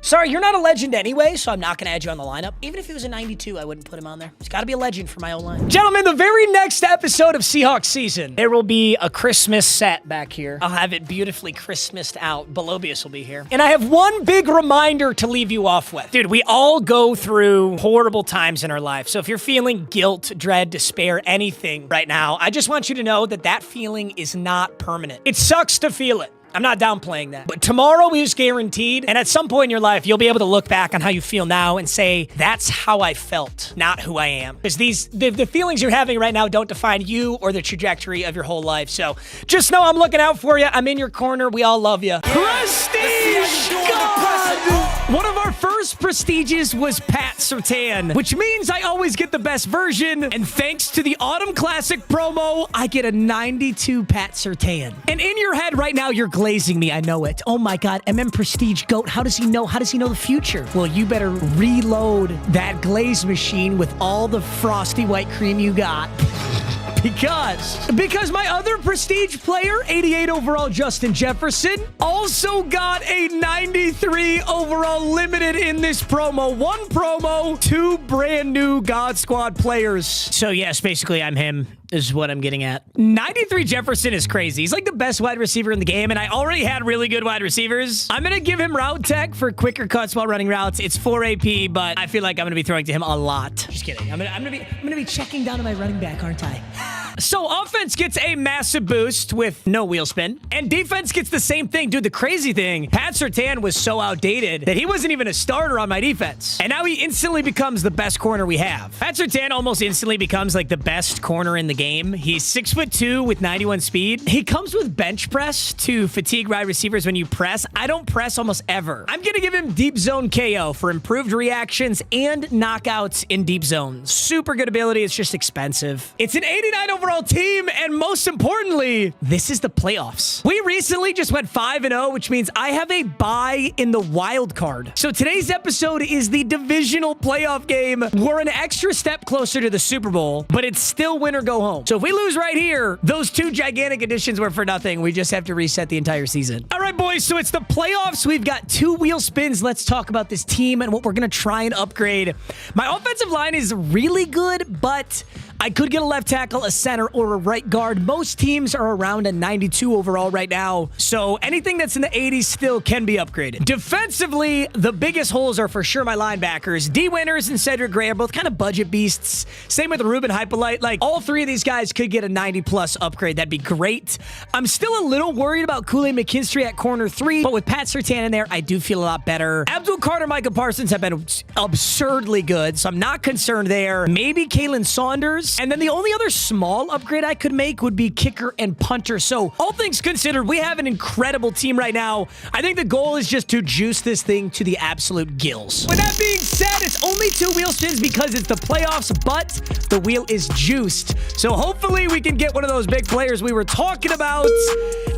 Sorry, you're not a legend anyway, so I'm not going to add you on the lineup. Even if he was a 92, I wouldn't put him on there. He's got to be a legend for my own line. Gentlemen, the very next episode of Seahawks season, there will be a Christmas set back here. I'll have it beautifully Christmased out. Belobius will be here. And I have one big reminder to leave you off with. Dude, we all go through horrible times in our life. So if you're feeling guilt, dread, despair, anything right now, I just want you to know that that feeling is not permanent. It sucks to feel it. I'm not downplaying that. But tomorrow is guaranteed, and at some point in your life, you'll be able to look back on how you feel now and say, that's how I felt, not who I am. Because the feelings you're having right now don't define you or the trajectory of your whole life. So just know I'm looking out for you. I'm in your corner. We all love you. Prestige God! One of our first prestiges was Pat Surtain, which means I always get the best version. And thanks to the Autumn Classic promo, I get a 92 Pat Surtain. And in your head right now, you're glazing me. I know it. Oh my God, MM Prestige GOAT. How does he know? How does he know the future? Well, you better reload that glaze machine with all the frosty white cream you got. Because my other prestige player, 88 overall Justin Jefferson, also got a 93 overall limited in this promo. 1 promo, 2 brand new God Squad players. So yes, basically I'm him. Is what I'm getting at. 93 Jefferson is crazy. He's like the best wide receiver in the game, and I already had really good wide receivers. I'm gonna give him route tech for quicker cuts while running routes. It's 4 AP, but I feel like I'm gonna be throwing to him a lot. Just kidding. I'm gonna be checking down to my running back, aren't I? So offense gets a massive boost with no wheel spin, and defense gets the same thing. Dude, the crazy thing, Pat Surtain was so outdated that he wasn't even a starter on my defense, and now he instantly becomes the best corner we have. Pat Surtain almost instantly becomes like the best corner in the game. He's 6'2" with 91 speed. He comes with bench press to fatigue wide receivers when you press. I don't press almost ever. I'm gonna give him deep zone KO for improved reactions and knockouts in deep zones. Super good ability. It's just expensive. It's an 89 overall team, and most importantly, this is the playoffs. We recently just went 5-0, which means I have a bye in the wild card. So today's episode is the divisional playoff game. We're an extra step closer to the Super Bowl, but it's still win or go home. So if we lose right here, those 2 gigantic additions were for nothing. We just have to reset the entire season. All right, boys, so it's the playoffs. We've got 2 wheel spins. Let's talk about this team and what we're going to try and upgrade. My offensive line is really good, but I could get a left tackle, a center, or a right guard. Most teams are around a 92 overall right now, so anything that's in the 80s still can be upgraded. Defensively, the biggest holes are for sure my linebackers. D. Winters and Cedric Gray are both kind of budget beasts. Same with Ruben Hypolite. Like, all 3 of these guys could get a 90-plus upgrade. That'd be great. I'm still a little worried about Kool-Aid McKinstry at corner 3, but with Pat Surtain in there, I do feel a lot better. Abdul Carter, Micah Parsons have been absurdly good, so I'm not concerned there. Maybe Kalen Saunders. receivers. And then the only other small upgrade I could make would be kicker and punter. So all things considered, we have an incredible team right now. I think the goal is just to juice this thing to the absolute gills. With that being said, it's only 2 wheel spins because it's the playoffs, but the wheel is juiced. So hopefully we can get one of those big players we were talking about.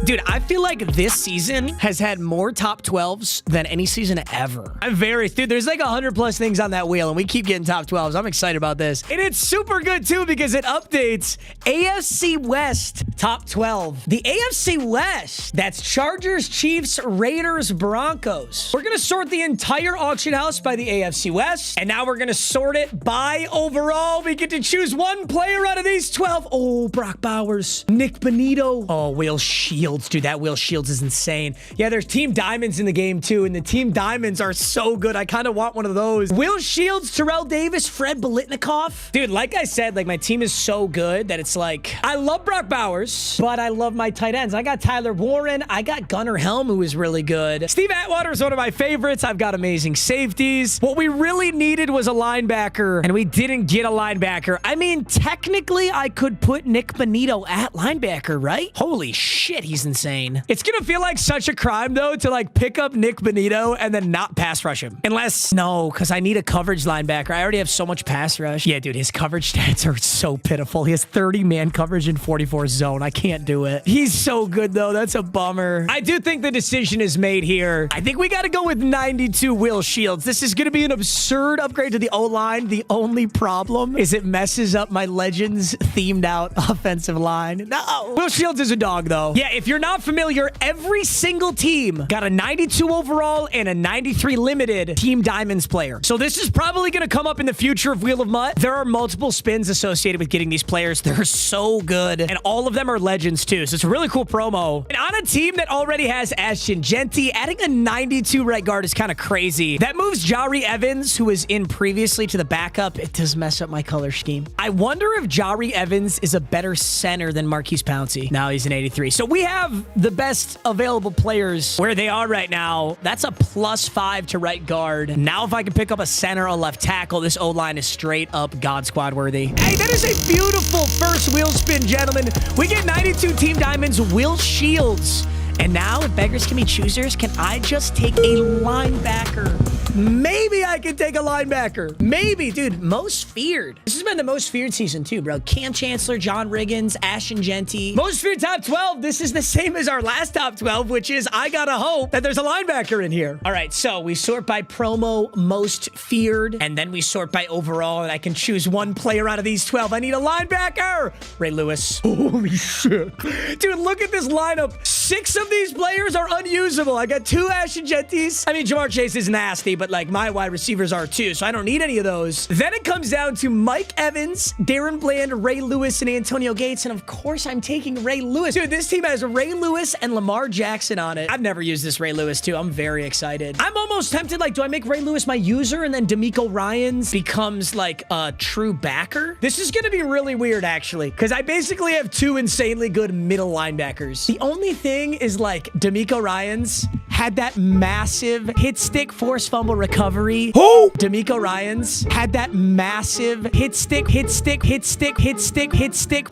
Dude, I feel like this season has had more top 12s than any season ever. Dude, there's like 100 plus things on that wheel and we keep getting top 12s. I'm excited about this. And it's super good too because it updates AFC West top 12. The AFC West, that's Chargers, Chiefs, Raiders, Broncos. We're going to sort the entire auction house by the AFC West. And now we're going to sort it by overall. We get to choose one player out of these 12. Oh, Brock Bowers, Nick Bonito. Oh, Will Shields. Dude, that Will Shields is insane. Yeah, there's Team Diamonds in the game too. And the Team Diamonds are so good. I kind of want one of those. Will Shields, Terrell Davis, Fred Biletnikoff. Dude, like I said, like my team is so good that it's like, I love Brock Bowers, but I love my tight ends. I got Tyler Warren. I got Gunnar Helm, who is really good. Steve Atwater is one of my favorites. I've got amazing safeties. What we really needed was a linebacker, and we didn't get a linebacker. I mean, technically, I could put Nick Bonito at linebacker, right? Holy shit, he's insane. It's gonna feel like such a crime, though, to like pick up Nick Bonito and then not pass rush him. Unless, no, because I need a coverage linebacker. I already have so much pass rush. Yeah, dude, his coverage stats are so pitiful. He has 30 man coverage in 44 zone. I can't do it. He's so good, though. That's a bummer. I do think the decision is made here. I think we got to go with 92 Will Shields. This is going to be an absurd upgrade to the O-line. The only problem is it messes up my Legends themed out offensive line. No. Will Shields is a dog, though. Yeah, if you're not familiar, every single team got a 92 overall and a 93 limited Team Diamonds player. So this is probably going to come up in the future of Wheel of MUT. There are multiple spins associated with getting these players. They're so good. And all of them are legends too. So it's a really cool promo. And on a team that already has Ashton Genty, adding a 92 right guard is kind of crazy. That moves Jari Evans, who was in previously, to the backup. It does mess up my color scheme. I wonder if Jari Evans is a better center than Marquise Pouncey. Now he's an 83. So we have the best available players where they are right now. That's a +5 to right guard. Now if I can pick up a center or left tackle, this O-line is straight up God Squad worthy. Hey, that is a beautiful first wheel spin, gentlemen. We get 92 Team Diamonds, Will Shields. And now, if beggars can be choosers, can I just take a linebacker? Maybe I can take a linebacker. Maybe, dude. Most feared. This has been the most feared season too, bro. Cam Chancellor, John Riggins, Ashton Genty. Most feared top 12. This is the same as our last top 12, which is I gotta hope that there's a linebacker in here. All right, so we sort by promo, most feared, and then we sort by overall, and I can choose one player out of these 12. I need a linebacker. Ray Lewis. Holy shit. Dude, look at this lineup. 6 of these players are unusable. I got 2 Ashton Gentys. I mean, Jamar Chase is nasty, but like my wide receivers are too, so I don't need any of those. Then it comes down to Mike Evans, Darren Bland, Ray Lewis, and Antonio Gates, and of course I'm taking Ray Lewis. Dude, this team has Ray Lewis and Lamar Jackson on it. I've never used this Ray Lewis too. I'm very excited. I'm almost tempted, like, do I make Ray Lewis my user and then D'Amico Ryans becomes like a true backer? This is gonna be really weird actually, because I basically have 2 insanely good middle linebackers. The only thing is like D'Amico Ryans had that massive hit stick force fumble recovery. Who? D'Amico Ryans had that massive hit stick. I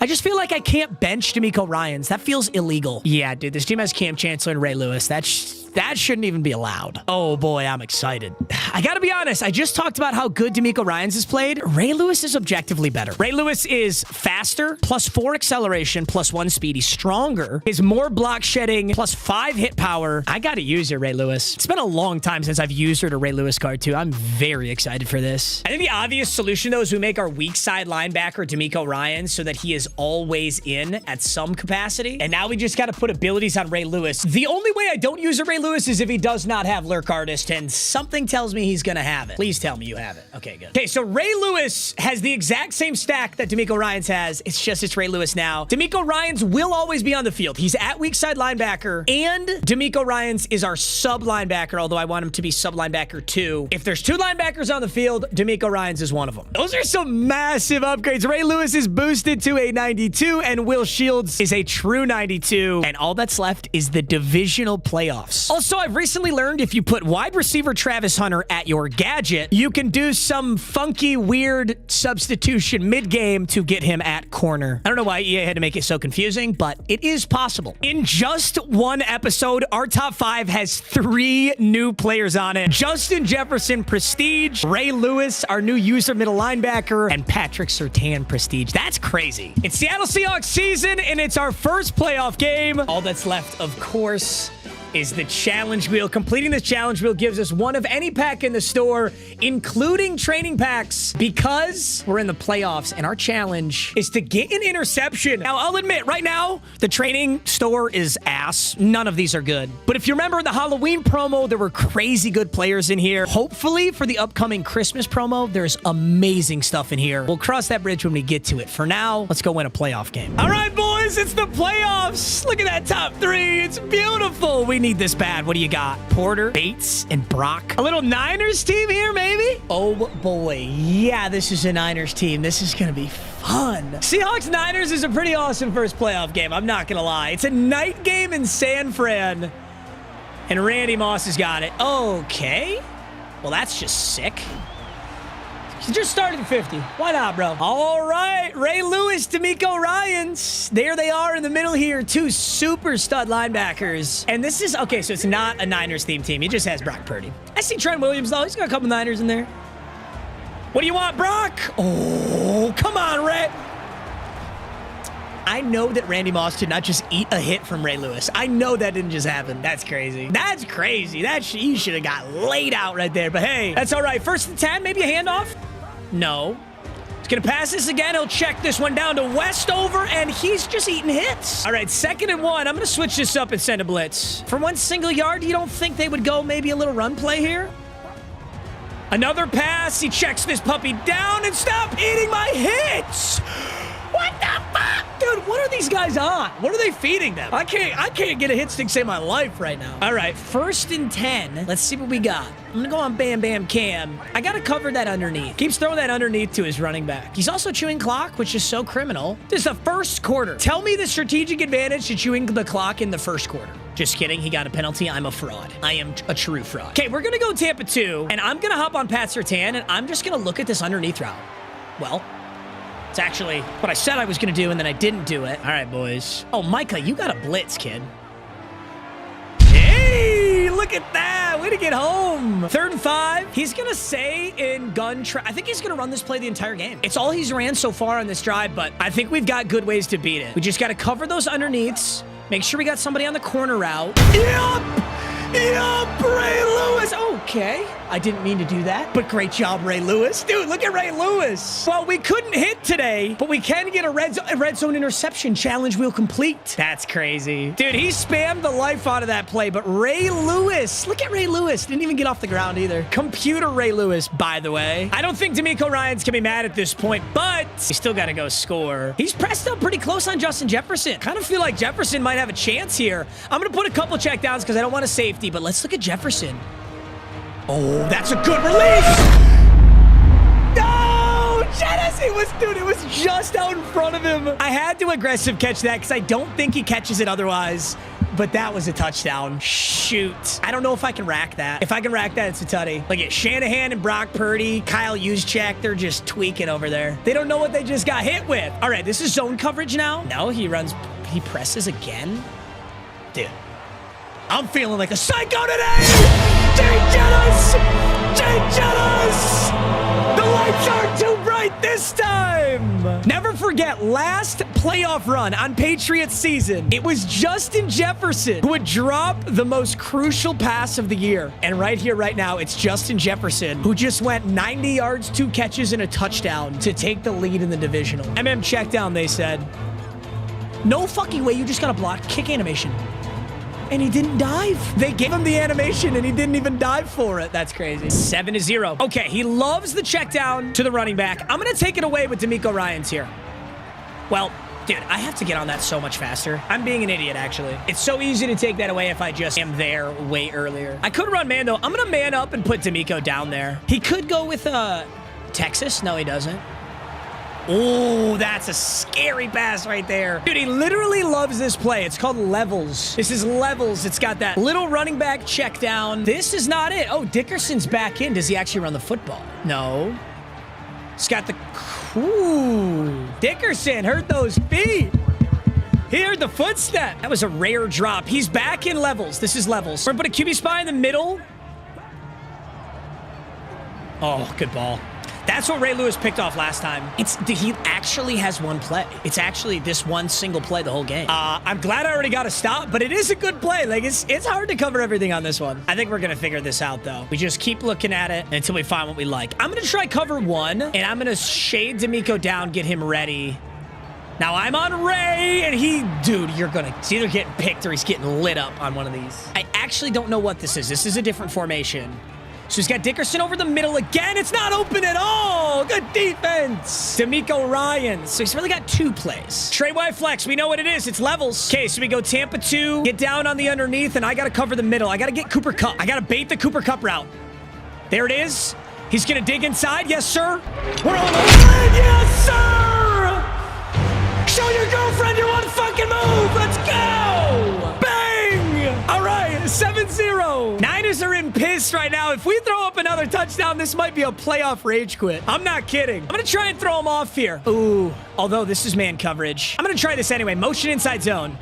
just feel like I can't bench D'Amico Ryans. That feels illegal. Yeah, dude, this team has Cam Chancellor and Ray Lewis. That shouldn't even be allowed. Oh boy, I'm excited. I gotta be honest, I just talked about how good D'Amico Ryans has played. Ray Lewis is objectively better. Ray Lewis is faster, +4 acceleration, +1 speed. He's stronger. He's more block shedding, +5 hit power. I gotta use your Ray Lewis. It's been a long time since I've used her to Ray Lewis card too. I'm very excited for this. I think the obvious solution though is we make our weak side linebacker D'Amico Ryans so that he is always in at some capacity. And now we just gotta put abilities on Ray Lewis. The only way I don't use a Ray Lewis is if he does not have Lurk Artist, and something tells me he's gonna have it. Please tell me you have it. Okay, good. Okay, so Ray Lewis has the exact same stack that D'Amico Ryans has. It's just it's Ray Lewis now. D'Amico Ryans will always be on the field. He's at weak side linebacker, and D'Amico Ryans is our sub linebacker, although I want him to be sub linebacker 2. If there's 2 linebackers on the field, D'Amico Ryans is one of them. Those are some massive upgrades. Ray Lewis is boosted to a 92, and Will Shields is a true 92. And all that's left is the divisional playoffs. playoffs. Also, I've recently learned if you put wide receiver Travis Hunter at your gadget, you can do some funky, weird substitution mid-game to get him at corner. I don't know why EA had to make it so confusing, but it is possible. In just one episode, our top 5 has 3 new players on it. Justin Jefferson, Prestige, Ray Lewis, our new user middle linebacker, and Patrick Surtain, Prestige. That's crazy. It's Seattle Seahawks season, and it's our first playoff game. All that's left, of course, is the challenge wheel. Completing this challenge wheel gives us one of any pack in the store, including training packs, because we're in the playoffs, and our challenge is to get an interception. Now, I'll admit, right now, the training store is ass. None of these are good. But if you remember the Halloween promo, there were crazy good players in here. Hopefully, for the upcoming Christmas promo, there's amazing stuff in here. We'll cross that bridge when we get to it. For now, let's go win a playoff game. All right, boys, it's the playoffs. Look at that top 3. It's beautiful. We need this bad. What do you got? Porter, Bates, and Brock. A little Niners team here, maybe? Oh, boy. Yeah, this is a Niners team. This is going to be fun. Seahawks-Niners is a pretty awesome first playoff game. I'm not going to lie. It's a night game in San Fran, and Randy Moss has got it. Okay. Well, that's just sick. He just started at 50. Why not, bro? All right. Ray Lewis, D'Amico Ryans. There they are in the middle here. 2 super stud linebackers. And this is, okay, so it's not a Niners themed team. He just has Brock Purdy. I see Trent Williams, though. He's got a couple Niners in there. What do you want, Brock? Oh, come on, Ray. I know that Randy Moss did not just eat a hit from Ray Lewis. I know that didn't just happen. That's crazy. That's crazy. He should have got laid out right there. But hey, that's all right. 1st and 10, maybe a handoff? No. He's going to pass this again. He'll check this one down to Westover, and he's just eating hits. All right, 2nd and 1. I'm going to switch this up and send a blitz. For 1 single yard, you don't think they would go maybe a little run play here? Another pass. He checks this puppy down and stop eating my hits. What the fuck? Dude, what are these guys on? What are they feeding them? I can't get a hit stick save my life right now. All right, 1st and 10. Let's see what we got. I'm gonna go on Bam Bam Cam. I gotta cover that underneath. Keeps throwing that underneath to his running back. He's also chewing clock, which is so criminal. This is the first quarter. Tell me the strategic advantage to chewing the clock in the first quarter. Just kidding. He got a penalty. I'm a fraud. I am a true fraud. Okay, we're gonna go Tampa 2, and I'm gonna hop on Pat Surtain, and I'm just gonna look at this underneath route. Well, it's actually what I said I was going to do, and then I didn't do it. All right, boys. Oh, Micah, you got a blitz, kid. Hey, look at that. Way to get home. 3rd and 5. He's going to say in gun trap. I think he's going to run this play the entire game. It's all he's ran so far on this drive, but I think we've got good ways to beat it. We just got to cover those underneaths. Make sure we got somebody on the corner route. Yup! Yup, Ray Lewis. Okay. I didn't mean to do that, but great job, Ray Lewis. Dude, look at Ray Lewis. Well, we couldn't hit today, but we can get a red zone interception challenge wheel complete. That's crazy. Dude, he spammed the life out of that play, but Ray Lewis, look at Ray Lewis. Didn't even get off the ground either. Computer Ray Lewis, by the way. I don't think D'Amico Ryans can be mad at this point, but he still got to go score. He's pressed up pretty close on Justin Jefferson. Kind of feel like Jefferson might have a chance here. I'm going to put a couple checkdowns because I don't want a safety, but let's look at Jefferson. Oh, that's a good release. No, Jettis, it was just out in front of him. I had to aggressive catch that because I don't think he catches it otherwise, but that was a touchdown. Shoot. I don't know if I can rack that. If I can rack that, it's a tutty. Look at Shanahan and Brock Purdy, Kyle Juszczyk, they're just tweaking over there. They don't know what they just got hit with. All right, this is zone coverage now. No, he presses again. Dude. I'm feeling like a psycho today! Jay Jettis! Jay Jettis! The lights aren't too bright this time! Never forget, last playoff run on Patriots season, it was Justin Jefferson who would drop the most crucial pass of the year. And right here, right now, it's Justin Jefferson who just went 90 yards, 2 catches, and a touchdown to take the lead in the divisional. check down, they said. No fucking way, you just got a blocked kick animation. And he didn't dive. They gave him the animation and he didn't even dive for it. That's crazy. 7-0. Okay, he loves the check down to the running back. I'm going to take it away with D'Amico Ryans here. Well, dude, I have to get on that so much faster. I'm being an idiot, actually. It's so easy to take that away if I just am there way earlier. I could run man, though. I'm going to man up and put D'Amico down there. He could go with Texas. No, he doesn't. Oh, that's a scary pass right there. Dude, he literally loves this play. It's called levels. This is levels. It's got that little running back check down. This is not it. Oh, Dickerson's back in. Does he actually run the football? No. He's got the... Ooh. Dickerson heard those feet. He heard the footstep. That was a rare drop. He's back in levels. This is levels. We're going to put a QB spy in the middle. Oh, good ball. That's what Ray Lewis picked off last time. He actually has one play. It's actually this one single play the whole game. I'm glad I already got a stop, but it is a good play. Like, it's hard to cover everything on this one. I think we're going to figure this out, though. We just keep looking at it until we find what we like. I'm going to try cover one, and I'm going to shade D'Amico down, get him ready. Now, I'm on Ray, and dude, he's either getting picked or he's getting lit up on one of these. I actually don't know what this is. This is a different formation. So he's got Dickerson over the middle again. It's not open at all. Good defense. D'Amico Ryan. So he's really got two plays. Trey Y flex. We know what it is. It's levels. Okay, so we go Tampa 2. Get down on the underneath, and I got to cover the middle. I got to get Cooper Kupp. I got to bait the Cooper Kupp route. There it is. He's going to dig inside. Yes, sir. We're on the line. Yes, sir. Show your girlfriend you want to fucking move. Let's go. Bang. All right. 7-0. Niners are in piss right now. If we throw up another touchdown, this might be a playoff rage quit. I'm not kidding. I'm going to try and throw him off here. Ooh, although this is man coverage. I'm going to try this anyway. Motion inside zone.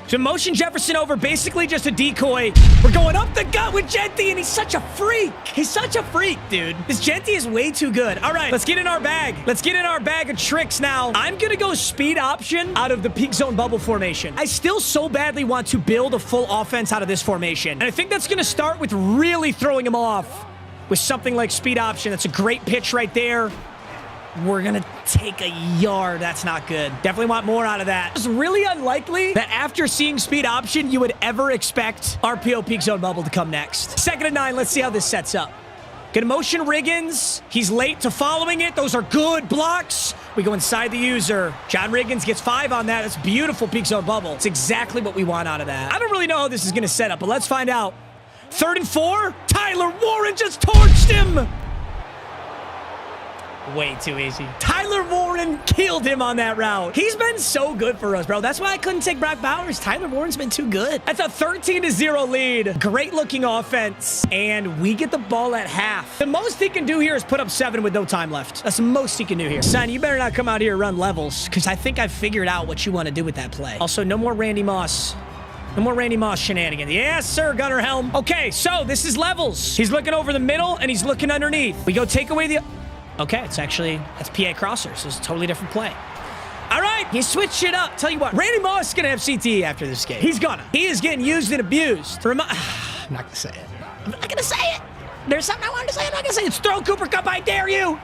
So motion Jefferson over, basically just a decoy. We're going up the gut with Genty, and he's such a freak. He's such a freak, dude. This Genty is way too good. All right, let's get in our bag. Let's get in our bag of tricks now. I'm going to go speed option out of the peak zone bubble formation. I still so badly want to build a full offense out of this formation. And I think that's going to start with really throwing him off with something like speed option. That's a great pitch right there. We're going to take a yard. That's not good. Definitely want more out of that. It's really unlikely that after seeing speed option, you would ever expect RPO peak zone bubble to come next. 2nd and 9. Let's see how this sets up. Gonna motion Riggins. He's late to following it. Those are good blocks. We go inside the user. John Riggins gets 5 on that. That's beautiful peak zone bubble. It's exactly what we want out of that. I don't really know how this is going to set up, but let's find out. 3rd and 4. Tyler Warren just torched him. Way too easy. Tyler Warren killed him on that route. He's been so good for us, bro. That's why I couldn't take Brock Bowers. Tyler Warren's been too good. That's a 13-0 lead. Great looking offense. And we get the ball at half. The most he can do here is put up 7 with no time left. That's the most he can do here. Son, you better not come out here and run levels, because I think I've figured out what you want to do with that play. Also, no more Randy Moss. No more Randy Moss shenanigans. Yes, sir, Gunnar Helm. Okay, so this is levels. He's looking over the middle, and he's looking underneath. We go take away the... Okay, that's PA crosser, so it's a totally different play. All right, he switched it up. Tell you what, Randy Moss is going to have CTE after this game. He's gonna. He is getting used and abused. I'm not going to say it. I'm not going to say it. There's something I wanted to say. I'm not going to say it. It's throw Cooper Kupp, I dare you.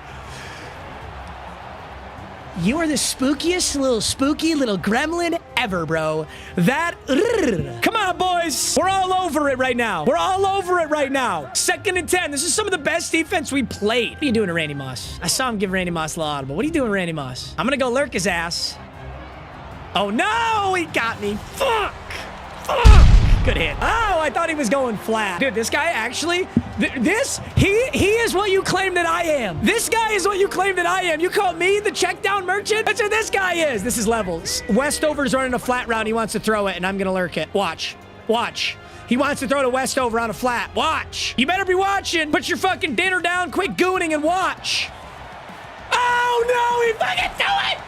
You are the spookiest spooky little gremlin ever, bro. Come on, boys. We're all over it right now. We're all over it right now. 2nd and 10. This is some of the best defense we played. What are you doing to Randy Moss? I saw him give Randy Moss a little audible. What are you doing, Randy Moss? I'm going to go lurk his ass. Oh, no. He got me. Fuck. Good hit. Oh, I thought he was going flat. Dude, this guy actually... He is what you claim that I am. This guy is what you claim that I am. You call me the check down merchant? That's what this guy is. This is levels. Westover's running a flat route. He wants to throw it, and I'm going to lurk it. Watch. He wants to throw to Westover on a flat. Watch. You better be watching. Put your fucking dinner down, quit gooning, and watch. Oh, no. He fucking threw it.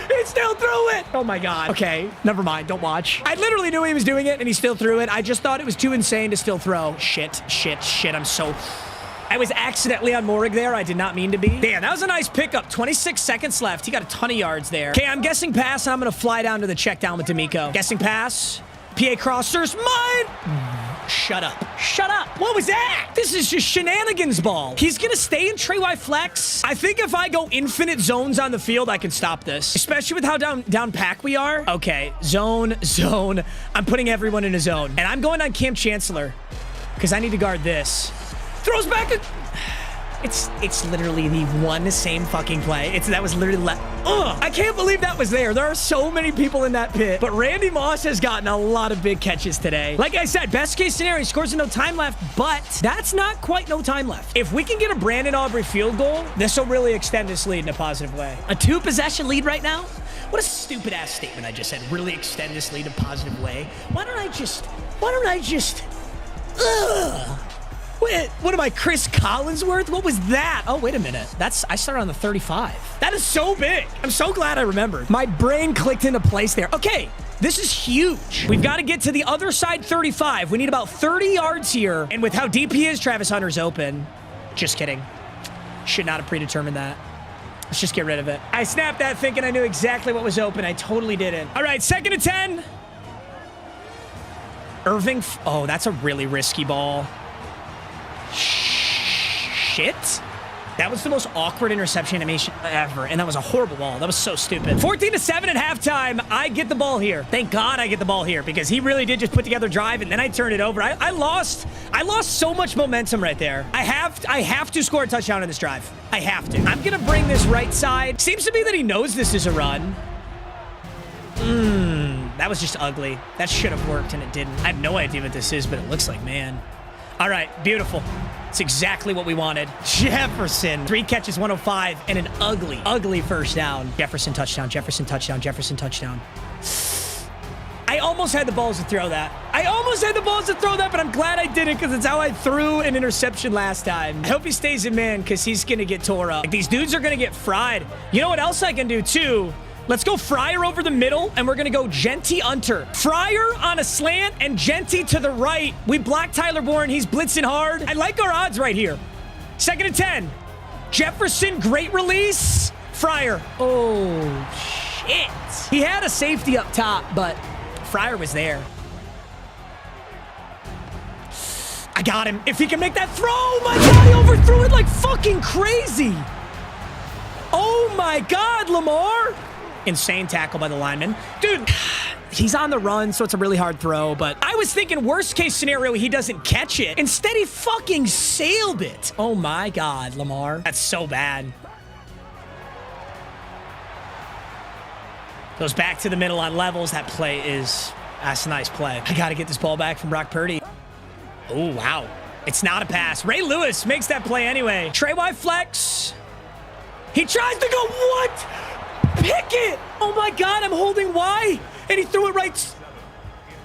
He still threw it. Oh, my God. Okay, never mind. Don't watch. I literally knew he was doing it, and he still threw it. I just thought it was too insane to still throw. Shit. I was accidentally on Morrig there. I did not mean to be. Damn, that was a nice pickup. 26 seconds left. He got a ton of yards there. Okay, I'm guessing pass, and I'm going to fly down to the check down with D'Amico. Guessing pass. PA crossers. Mine. Shut up. What was that? This is just shenanigans ball. He's going to stay in Trey Y flex. I think if I go infinite zones on the field, I can stop this, especially with how down pack we are. Okay, zone. I'm putting everyone in a zone, and I'm going on Cam Chancellor because I need to guard this. Throws back. It's literally the one same fucking play. That was literally I can't believe that was there. There are so many people in that pit. But Randy Moss has gotten a lot of big catches today. Like I said, best case scenario, he scores in no time left, but that's not quite no time left. If we can get a Brandon Aubrey field goal, this will really extend this lead in a positive way. A 2-possession lead right now? What a stupid ass statement I just said. Really extend this lead in a positive way. Why don't I just Wait, what am I, Chris Collinsworth? What was that? Oh, wait a minute. I started on the 35. That is so big. I'm so glad I remembered. My brain clicked into place there. Okay, this is huge. We've got to get to the other side 35. We need about 30 yards here. And with how deep he is, Travis Hunter's open. Just kidding. Should not have predetermined that. Let's just get rid of it. I snapped that thinking I knew exactly what was open. I totally didn't. All right, 2nd and 10. Irving. Oh, that's a really risky ball. Shit. That was the most awkward interception animation ever, and that was a horrible ball. That was so stupid. 14-7 at halftime. I get the ball here. Thank God I get the ball here because he really did just put together a drive, and then I turned it over. I lost so much momentum right there. I have to score a touchdown in this drive. I have to. I'm gonna bring this right side. Seems to be that he knows this is a run. That was just ugly. That should have worked, and it didn't. I have no idea what this is, but it looks like man. All right, beautiful. It's exactly what we wanted. Jefferson, 3 catches, 105, and an ugly, ugly first down. Jefferson touchdown, Jefferson touchdown, Jefferson touchdown. I almost had the balls to throw that. But I'm glad I didn't because it's how I threw an interception last time. I hope he stays in man because he's going to get tore up. Like, these dudes are going to get fried. You know what else I can do, too? Let's go Fryer over the middle, and we're going to go Genty Hunter. Fryer on a slant and Genty to the right. We block Tyler Bourne. He's blitzing hard. I like our odds right here. 2nd and 10. Jefferson, great release. Fryer. Oh, shit. He had a safety up top, but Fryer was there. I got him. If he can make that throw, my God, he overthrew it like fucking crazy. Oh, my God, Lamar. Insane tackle by the lineman. Dude, he's on the run, so it's a really hard throw, but I was thinking worst case scenario, he doesn't catch it. Instead, he fucking sailed it. Oh my God, Lamar. That's so bad. Goes back to the middle on levels. That's a nice play. I got to get this ball back from Brock Purdy. Oh, wow. It's not a pass. Ray Lewis makes that play anyway. Trey Y flex. He tries to go, what? Pick it! Oh my God, I'm holding Y, and he threw it right.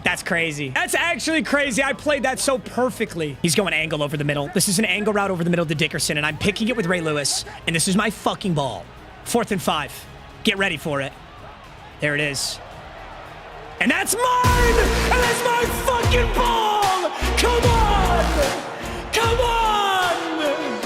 That's crazy. That's actually crazy. I played that so perfectly. He's going angle over the middle. This is an angle route over the middle to Dickerson, and I'm picking it with Ray Lewis, and this is my fucking ball. 4th and 5. Get ready for it. There it is. And that's mine! And that's my fucking ball! Come on! Come on!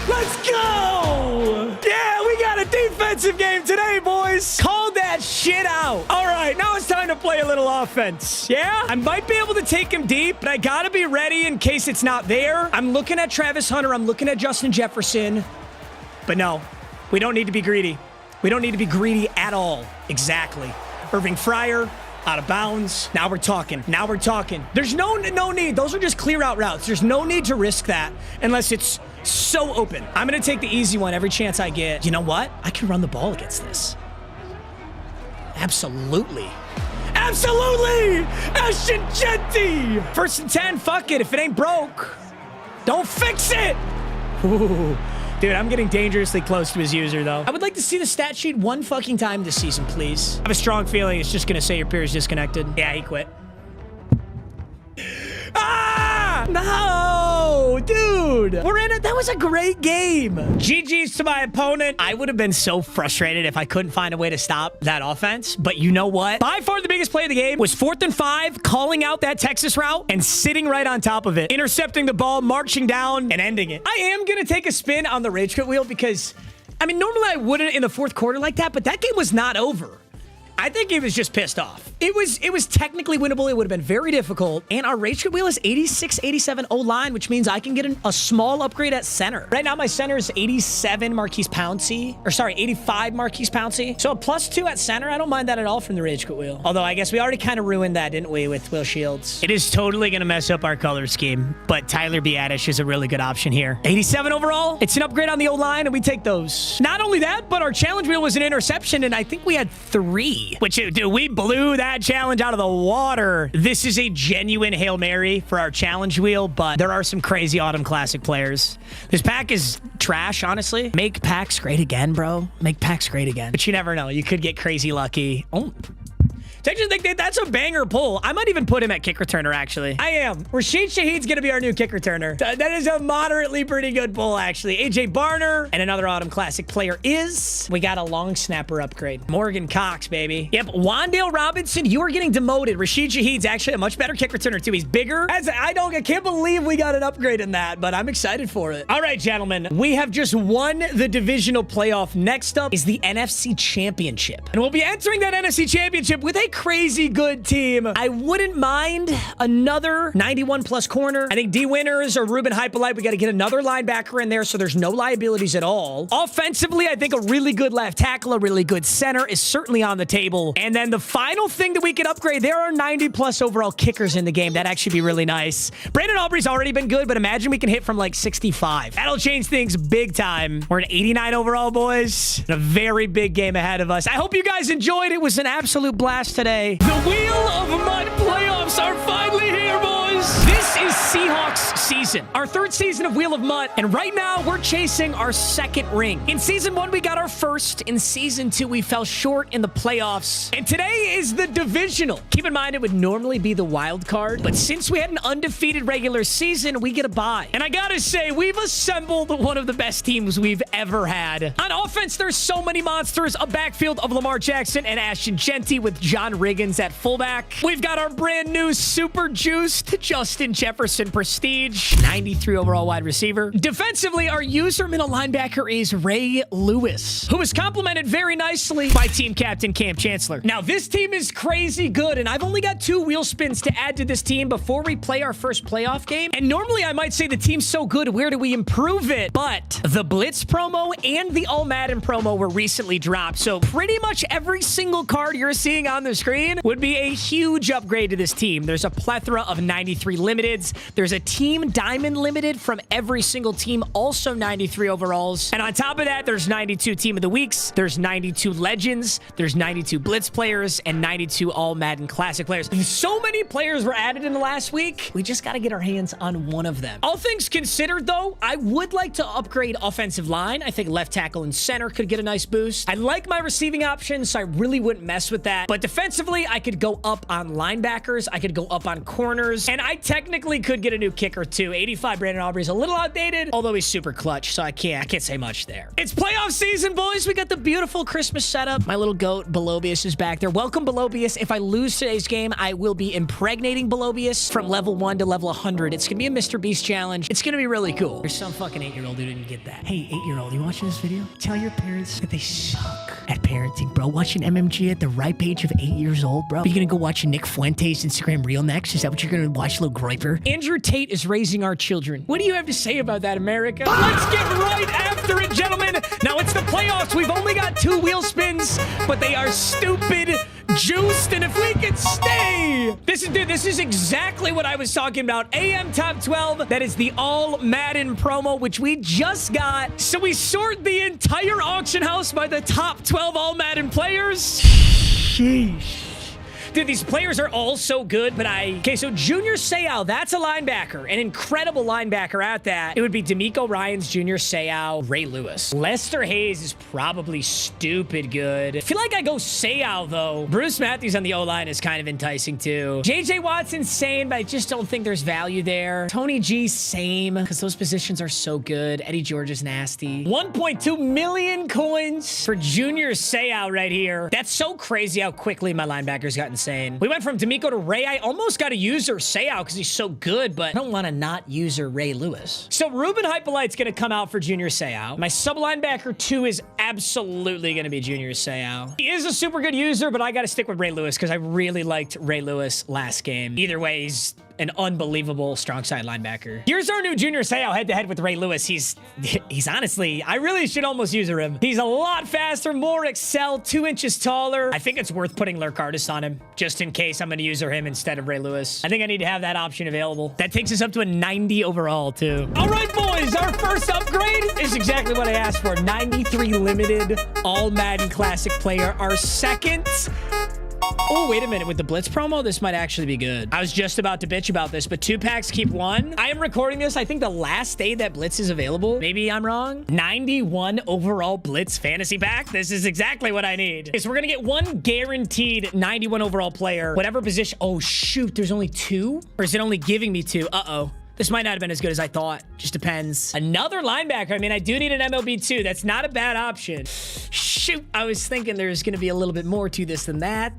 Let's go! Yeah, we got a defensive game today, boys. Call that shit out. All right, now it's time to play a little offense. Yeah? I might be able to take him deep, but I gotta be ready in case it's not there. I'm looking at Travis Hunter. I'm looking at Justin Jefferson. But no, we don't need to be greedy. We don't need to be greedy at all. Exactly. Irving Fryer, out of bounds. Now we're talking. Now we're talking. There's no need. Those are just clear out routes. There's no need to risk that unless it's so open. I'm going to take the easy one every chance I get. You know what? I can run the ball against this. Absolutely. Absolutely! Ashton Genty! 1st and 10. Fuck it. If it ain't broke, don't fix it. Ooh. Dude, I'm getting dangerously close to his user, though. I would like to see the stat sheet one fucking time this season, please. I have a strong feeling it's just going to say your peer is disconnected. Yeah, he quit. Ah! No! Dude! We're in it. That was a great game. GG's to my opponent. I would have been so frustrated if I couldn't find a way to stop that offense. But you know what? By far the biggest play of the game was 4th and 5, calling out that Texas route and sitting right on top of it. Intercepting the ball, marching down, and ending it. I am going to take a spin on the rage quit wheel because, I mean, normally I wouldn't in the 4th quarter like that, but that game was not over. I think he was just pissed off. It was technically winnable. It would have been very difficult. And our rage quit wheel is 86, 87 O-line, which means I can get a small upgrade at center. Right now, my center is 87 Marquise Pouncey. Or sorry, 85 Marquise Pouncey. So a +2 at center, I don't mind that at all from the rage quit wheel. Although I guess we already kind of ruined that, didn't we, with Will Shields? It is totally going to mess up our color scheme. But Tyler Biadasz is a really good option here. 87 overall. It's an upgrade on the O-line, and we take those. Not only that, but our challenge wheel was an interception, and I think we had 3. Which, dude, we blew that challenge out of the water. This is a genuine Hail Mary for our challenge wheel, but there are some crazy Autumn Classic players. This pack is trash, honestly. Make packs great again, bro. Make packs great again. But you never know. You could get crazy lucky. Oh. I actually think that's a banger pull. I might even put him at kick returner, actually. I am. Rashid Shaheed's going to be our new kick returner. That is a moderately pretty good pull, actually. AJ Barner and another Autumn Classic player is... We got a long snapper upgrade. Morgan Cox, baby. Yep, Wandale Robinson, you are getting demoted. Rashid Shaheed's actually a much better kick returner, too. He's bigger. I can't believe we got an upgrade in that, but I'm excited for it. All right, gentlemen. We have just won the divisional playoff. Next up is the NFC Championship. And we'll be entering that NFC Championship with a crazy good team. I wouldn't mind another 91 plus corner. I think D Winners or Ruben Hypolite, we got to get another linebacker in there so there's no liabilities at all. Offensively, I think a really good left tackle, a really good center is certainly on the table. And then the final thing that we can upgrade, there are 90 plus overall kickers in the game. That'd actually be really nice. Brandon Aubrey's already been good, but imagine we can hit from like 65. That'll change things big time. We're at 89 overall, boys. And a very big game ahead of us. I hope you guys enjoyed. It was an absolute blast today. The Wheel of MUT playoffs are finally here, boys. This is Seahawks season, our 3rd season of Wheel of MUT, and right now we're chasing our 2nd ring. In season 1, we got our 1st. In season 2, we fell short in the playoffs. And today is the divisional. Keep in mind, it would normally be the wild card, but since we had an undefeated regular season, we get a bye. And I gotta say, we've assembled one of the best teams we've ever had. On offense, there's so many monsters, a backfield of Lamar Jackson and Ashton Genty with John Riggins at fullback. We've got our brand new super juiced Justin Jefferson Prestige, 93 overall wide receiver. Defensively, our user middle linebacker is Ray Lewis, who was complimented very nicely by team captain Cam Chancellor. Now, this team is crazy good, and I've only got 2 wheel spins to add to this team before we play our first playoff game. And normally I might say the team's so good, where do we improve it? But the Blitz promo and the All Madden promo were recently dropped, so pretty much every single card you're seeing on the screen would be a huge upgrade to this team. There's a plethora of 93 limiteds. There's a team diamond limited from every single team, also 93 overalls. And on top of that, there's 92 team of the weeks. There's 92 legends. There's 92 blitz players and 92 all Madden classic players. So many players were added in the last week. We just got to get our hands on one of them. All things considered, though, I would like to upgrade offensive line. I think left tackle and center could get a nice boost. I like my receiving options, so I really wouldn't mess with that. But defensively, I could go up on linebackers. I could go up on corners. And I technically could get a new kicker, too. 85 Brandon Aubrey's a little outdated, although he's super clutch, so I can't say much there. It's playoff season, boys. We got the beautiful Christmas setup. My little goat, Belobius, is back there. Welcome, Belobius. If I lose today's game, I will be impregnating Belobius from level 1 to level 100. It's gonna be a Mr. Beast challenge. It's gonna be really cool. There's some fucking 8-year-old who didn't get that. Hey, 8-year-old, you watching this video? Tell your parents that they suck at parenting, bro. Watching MMG at the ripe age of 8 years old, bro. Are you gonna go watch Nick Fuentes Instagram reel next? Is that what you're gonna watch, little groiper? Andrew Tate is raising our children. What do you have to say about that, America? Let's get right after it, gentlemen. Now it's the playoffs. We've only got 2 wheel spins, but they are stupid juiced, and if we could stay, this is exactly what I was talking about. AM Top 12, that is the All Madden promo, which we just got. So we sort the entire auction house by the top 12 All Madden players. Sheesh. Dude, these players are all so good, but okay, so Junior Seau, that's a linebacker, an incredible linebacker at that. It would be D'Amico Ryans, Junior Seau, Ray Lewis. Lester Hayes is probably stupid good. I feel like I go Seau, though. Bruce Matthews on the O-line is kind of enticing, too. J.J. Watson's same, but I just don't think there's value there. Tony G, same, because those positions are so good. Eddie George is nasty. 1.2 million coins for Junior Seau right here. That's so crazy how quickly my linebackers gotten insane. We went from D'Amico to Ray. I almost got to user Seau because he's so good, but I don't want to not user Ray Lewis. So Ruben Hypolite's going to come out for Junior Seau. My sub linebacker 2 is absolutely going to be Junior Seau. He is a super good user, but I got to stick with Ray Lewis because I really liked Ray Lewis last game. Either way, he's an unbelievable strong side linebacker. Here's our new Junior Seau head-to-head with Ray Lewis. He's honestly, I really should almost user him. He's a lot faster, more excel, 2 inches taller. I think it's worth putting Lurk Artist on him, just in case I'm going to user him instead of Ray Lewis. I think I need to have that option available. That takes us up to a 90 overall, too. All right, boys, our first upgrade is exactly what I asked for. 93 limited all Madden Classic player. Our second... Oh, wait a minute. With the Blitz promo, this might actually be good. I was just about to bitch about this, but 2 packs keep 1. I am recording this, I think, the last day that Blitz is available. Maybe I'm wrong. 91 overall Blitz fantasy pack. This is exactly what I need. Okay, so we're going to get 1 guaranteed 91 overall player. Whatever position. Oh, shoot. There's only 2? Or is it only giving me 2? Uh-oh. This might not have been as good as I thought. Just depends. Another linebacker. I mean, I do need an MLB too. That's not a bad option. Shoot. I was thinking there's going to be a little bit more to this than that.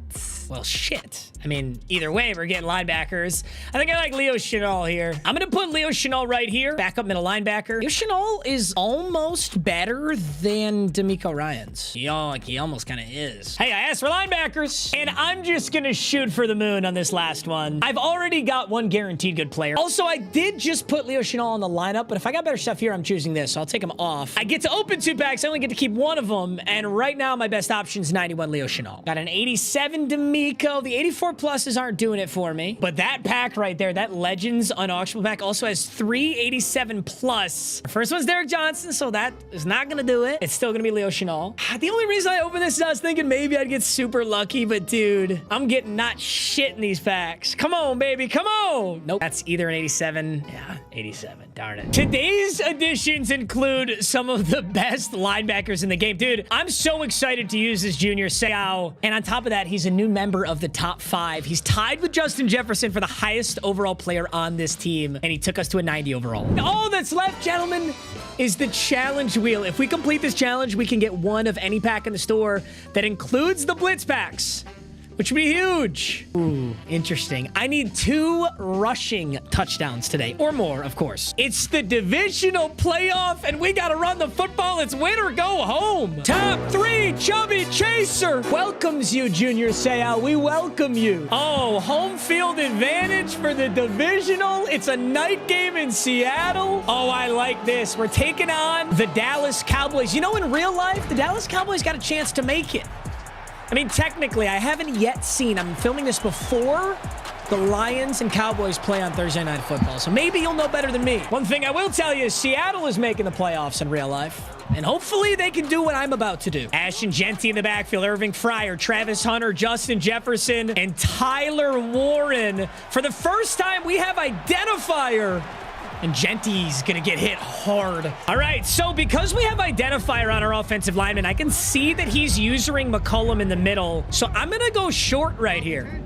Well, shit. I mean, either way, we're getting linebackers. I think I like Leo Chenal here. I'm going to put Leo Chenal right here. Backup middle linebacker. Leo Chenal is almost better than D'Amico Ryans. He almost kind of is. Hey, I asked for linebackers. And I'm just going to shoot for the moon on this last one. I've already got 1 guaranteed good player. Also, I did just put Leo Chenal on the lineup, but if I got better stuff here, I'm choosing this. So I'll take him off. I get to open 2 packs. I only get to keep 1 of them. And right now, my best option is 91 Leo Chenal. Got an 87 D'Amico. The 84 pluses aren't doing it for me. But that pack right there, that Legends unauctionable pack, also has 3 87 plus. The first one's Derek Johnson, so that is not going to do it. It's still going to be Leo Chenal. The only reason I opened this is I was thinking maybe I'd get super lucky, but dude, I'm getting not shit in these packs. Come on, baby. Come on. Nope. That's either an 87. Yeah, 87. Darn it. Today's additions include some of the best linebackers in the game. Dude, I'm so excited to use this Junior Seau. And on top of that, he's a new member of the top 5. He's tied with Justin Jefferson for the highest overall player on this team. And he took us to a 90 overall. All that's left, gentlemen, is the challenge wheel. If we complete this challenge, we can get 1 of any pack in the store that includes the Blitz packs, which would be huge. Ooh, interesting. I need 2 rushing touchdowns today, or more, of course. It's the divisional playoff, and we gotta run the football. It's win or go home. Top 3, Chubby Chaser welcomes you, Junior Seau. We welcome you. Oh, home field advantage for the divisional. It's a night game in Seattle. Oh, I like this. We're taking on the Dallas Cowboys. You know, in real life, the Dallas Cowboys got a chance to make it. I mean, technically, I haven't yet seen, I'm filming this before the Lions and Cowboys play on Thursday Night Football, so maybe you'll know better than me. One thing I will tell you is Seattle is making the playoffs in real life, and hopefully they can do what I'm about to do. Ashton Genty in the backfield, Irving Fryer, Travis Hunter, Justin Jefferson, and Tyler Warren. For the first time, we have identifier. And Genty's gonna get hit hard. All right, so because we have identifier on our offensive lineman, I can see that he's using McCollum in the middle. So I'm gonna go short right here.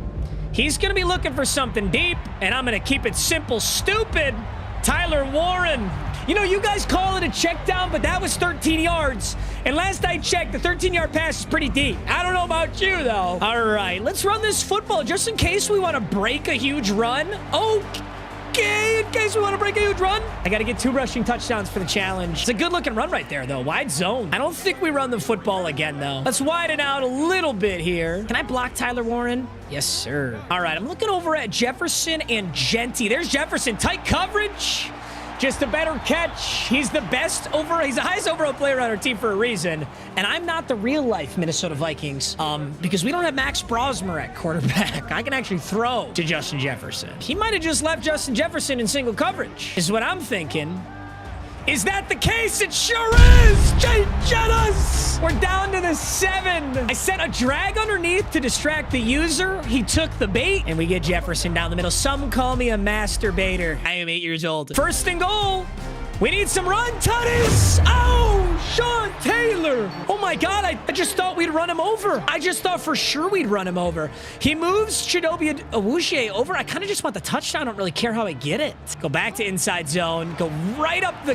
He's gonna be looking for something deep, and I'm gonna keep it simple, stupid. Tyler Warren. You know, you guys call it a check down, but that was 13 yards. And last I checked, the 13-yard pass is pretty deep. I don't know about you, though. All right, let's run this football just in case we want to break a huge run. Okay, in case we want to break a huge run. I got to get 2 rushing touchdowns for the challenge. It's a good-looking run right there, though. Wide zone. I don't think we run the football again, though. Let's widen out a little bit here. Can I block Tyler Warren? Yes, sir. All right, I'm looking over at Jefferson and Genty. There's Jefferson. Tight coverage. Just a better catch. He's the best he's the highest overall player on our team for a reason. And I'm not the real life Minnesota Vikings because we don't have Max Brosmer at quarterback. I can actually throw to Justin Jefferson. He might have just left Justin Jefferson in single coverage is what I'm thinking. Is that the case? It sure is! Jay Jettas! We're down to the 7. I set a drag underneath to distract the user. He took the bait, and we get Jefferson down the middle. Some call me a masturbator. I am 8 years old. First and goal. We need some run tutties. Oh, Sean Taylor. Oh my God, I just thought we'd run him over. I just thought for sure we'd run him over. He moves Chidobe Awuzie over. I kind of just want the touchdown. I don't really care how I get it. Go back to inside zone. Go right up the...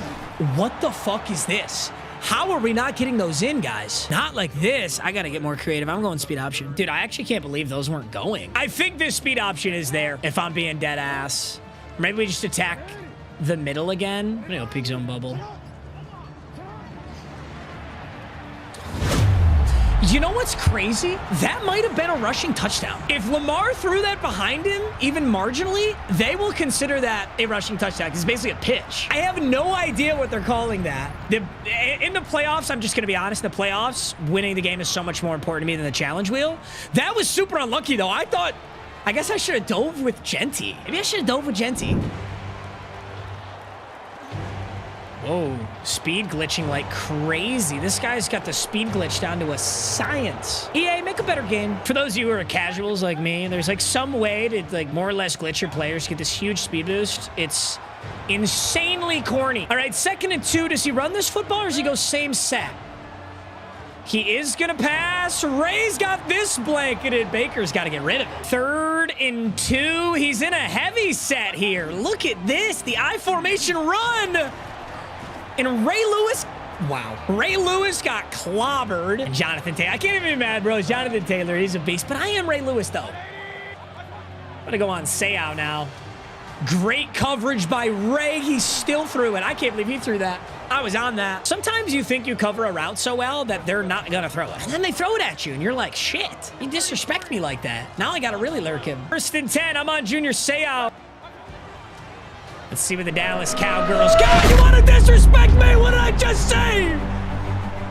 What the fuck is this? How are we not getting those in, guys? Not like this. I got to get more creative. I'm going speed option. Dude, I actually can't believe those weren't going. I think this speed option is there if I'm being dead ass. Maybe we just attack the middle again. I'm gonna go peak zone bubble. You know what's crazy? That might have been a rushing touchdown. If Lamar threw that behind him, even marginally, they will consider that a rushing touchdown because it's basically a pitch. I have no idea what they're calling that. In the playoffs, I'm just going to be honest, in the playoffs, winning the game is so much more important to me than the challenge wheel. That was super unlucky, though. I guess I should have dove with Genty. Maybe I should have dove with Genty. Whoa, speed glitching like crazy. This guy's got the speed glitch down to a science. EA, make a better game. For those of you who are casuals like me, there's like some way to like more or less glitch your players, get this huge speed boost. It's insanely corny. All right, 2nd and 2. Does he run this football or does he go same set? He is gonna pass. Ray's got this blanketed. Baker's got to get rid of it. 3rd and 2. He's in a heavy set here. Look at this, the I formation run. And Ray Lewis, wow. Ray Lewis got clobbered. Jonathan Taylor, I can't even be mad, bro. Jonathan Taylor, he's a beast. But I am Ray Lewis, though. I'm gonna go on Seahawks now. Great coverage by Ray. He still threw it. I can't believe he threw that. I was on that. Sometimes you think you cover a route so well that they're not gonna throw it. And then they throw it at you, and you're like, shit, you disrespect me like that. Now I gotta really lurk him. 1st and 10, I'm on Junior Seahawks. Let's see what the Dallas Cowgirls got. You want to disrespect me? What did I just say?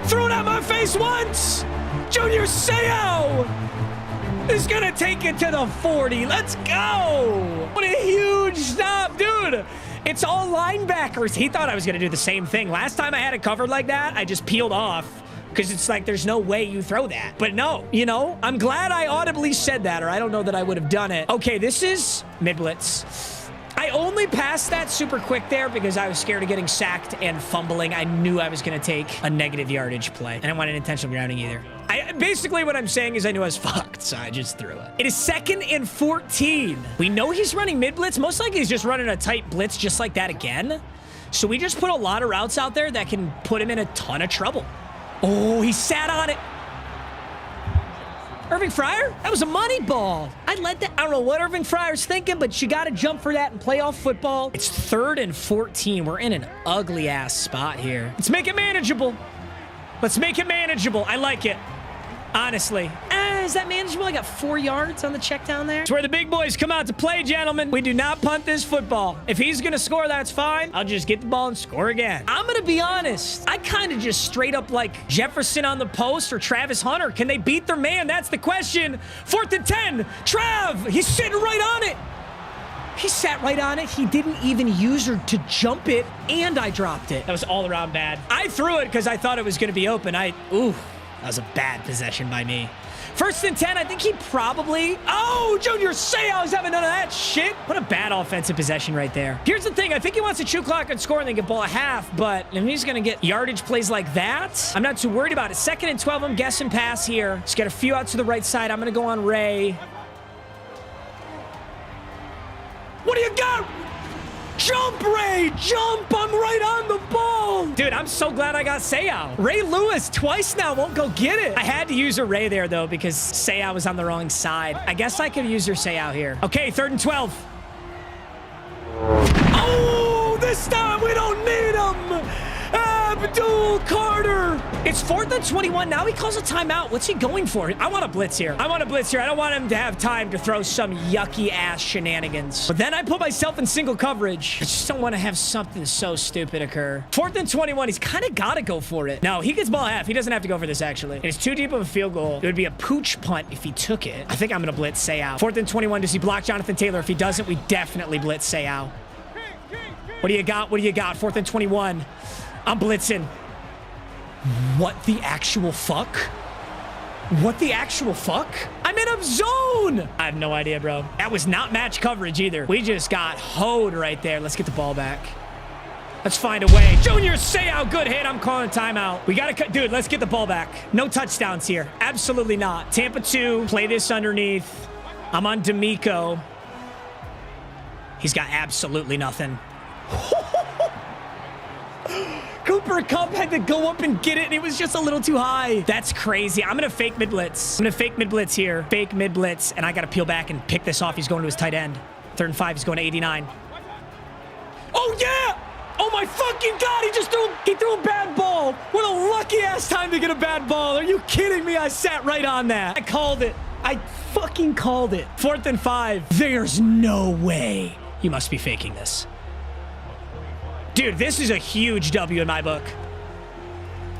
Threw it at my face once. Junior Seau is going to take it to the 40. Let's go. What a huge stop, dude. It's all linebackers. He thought I was going to do the same thing. Last time I had it covered like that, I just peeled off because it's like there's no way you throw that. But no, you know, I'm glad I audibly said that, or I don't know that I would have done it. Okay, this is mid-blitz. I only passed that super quick there because I was scared of getting sacked and fumbling. I knew I was going to take a negative yardage play. I didn't want an intentional grounding either. Basically, what I'm saying is I knew I was fucked, so I just threw it. It is 2nd and 14. We know he's running mid-blitz. Most likely he's just running a tight blitz just like that again. So we just put a lot of routes out there that can put him in a ton of trouble. Oh, he sat on it. Irving Fryer? That was a money ball. I led that. I don't know what Irving Fryer's thinking, but you got to jump for that in playoff football. It's 3rd and 14. We're in an ugly-ass spot here. Let's make it manageable. Let's make it manageable. I like it. Honestly. Is that manageable? I got 4 yards on the check down there. It's where the big boys come out to play, gentlemen. We do not punt this football. If he's going to score, that's fine. I'll just get the ball and score again. I'm going to be honest. I kind of just straight up like Jefferson on the post or Travis Hunter. Can they beat their man? That's the question. 4th and 10. Trav, he's sitting right on it. He sat right on it. He didn't even use her to jump it, and I dropped it. That was all around bad. I threw it because I thought it was going to be open. Ooh, that was a bad possession by me. 1st and 10, I think he probably... Oh, Junior Seau's having none of that shit. What a bad offensive possession right there. Here's the thing. I think he wants to chew clock and score and then get ball a half, but if he's going to get yardage plays like that, I'm not too worried about it. 2nd and 12, I'm guessing pass here. Just got a few out to the right side. I'm going to go on Ray. What do you got? Jump, Ray! Jump! I'm right on the ball! Dude, I'm so glad I got Seau. Ray Lewis twice now won't go get it. I had to use a Ray there, though, because Seau was on the wrong side. I guess I could use her Seau here. Okay, 3rd and 12. Oh, this time we don't need him! Abdul Carter! It's 4th and 21. Now he calls a timeout. What's he going for? I want a blitz here. I want a blitz here. I don't want him to have time to throw some yucky-ass shenanigans. But then I put myself in single coverage. I just don't want to have something so stupid occur. 4th and 21. He's kind of got to go for it. No, he gets ball half. He doesn't have to go for this, actually. It's too deep of a field goal. It would be a pooch punt if he took it. I think I'm going to blitz Seau. 4th and 21. Does he block Jonathan Taylor? If he doesn't, we definitely blitz Seau. What do you got? What do you got? 4th and 21. I'm blitzing. What the actual fuck? What the actual fuck? I'm in a zone! I have no idea, bro. That was not match coverage either. We just got hoed right there. Let's get the ball back. Let's find a way. Junior Seau, good hit. I'm calling a timeout. We gotta cut. Dude, let's get the ball back. No touchdowns here. Absolutely not. Tampa 2. Play this underneath. I'm on D'Amico. He's got absolutely nothing. Cooper Kupp had to go up and get it, and it was just a little too high. That's crazy. I'm going to fake mid-blitz. I'm going to fake mid-blitz here. Fake mid-blitz, and I got to peel back and pick this off. He's going to his tight end. 3rd and 5. He's going to 89. Oh, yeah! Oh, my fucking God. He threw a bad ball. What a lucky-ass time to get a bad ball. Are you kidding me? I sat right on that. I called it. I fucking called it. 4th and 5. There's no way. You must be faking this. Dude, this is a huge W in my book.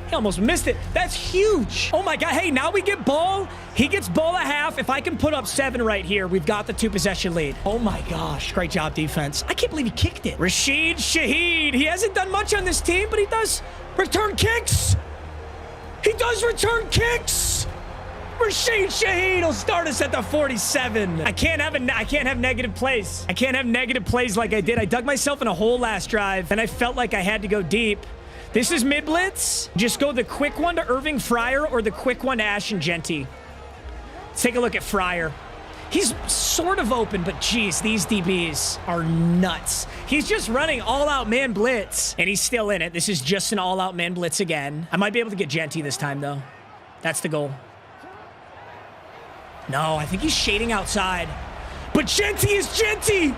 He almost missed it. That's huge. Oh my God. Hey, now we get ball. He gets ball a half. If I can put up 7 right here, we've got the 2-possession lead. Oh my gosh. Great job, defense. I can't believe he kicked it. Rashid Shaheed. He hasn't done much on this team, but he does return kicks. He does return kicks. Rashid Shaheed will start us at the 47. I can't have negative plays. I can't have negative plays like I did. I dug myself in a hole last drive, and I felt like I had to go deep. This is mid-blitz. Just go the quick one to Irving Fryer or the quick one to Ashton Genty. Let's take a look at Fryer. He's sort of open, but geez, these DBs are nuts. He's just running all-out man blitz, and he's still in it. This is just an all-out man blitz again. I might be able to get Genty this time, though. That's the goal. No, I think he's shading outside. But Genty is Genty!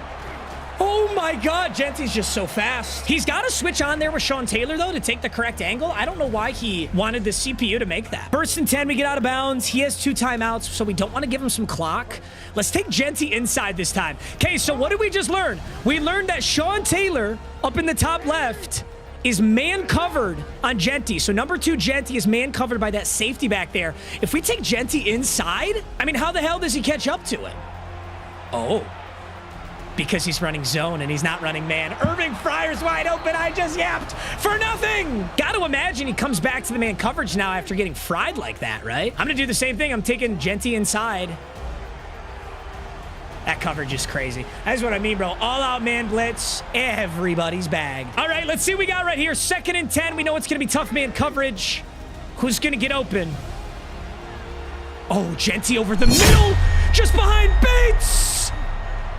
Oh my God, Genty's just so fast. He's got to switch on there with Sean Taylor, though, to take the correct angle. I don't know why he wanted the CPU to make that. 1st and 10, we get out of bounds. He has 2 timeouts, so we don't want to give him some clock. Let's take Genty inside this time. Okay, so what did we just learn? We learned that Sean Taylor, up in the top left, is man covered on Genty. So number 2, Genty is man covered by that safety back there. If we take Genty inside, I mean, how the hell does he catch up to it? Oh, because he's running zone and he's not running man. Irving Fryer's wide open. I just yapped for nothing. Got to imagine he comes back to the man coverage now after getting fried like that, right? I'm going to do the same thing. I'm taking Genty inside. That coverage is crazy. That's what I mean, bro. All-out man blitz. Everybody's bag. All right, let's see what we got right here. 2nd and 10. We know it's going to be tough man coverage. Who's going to get open? Oh, Genty over the middle. Just behind Bates.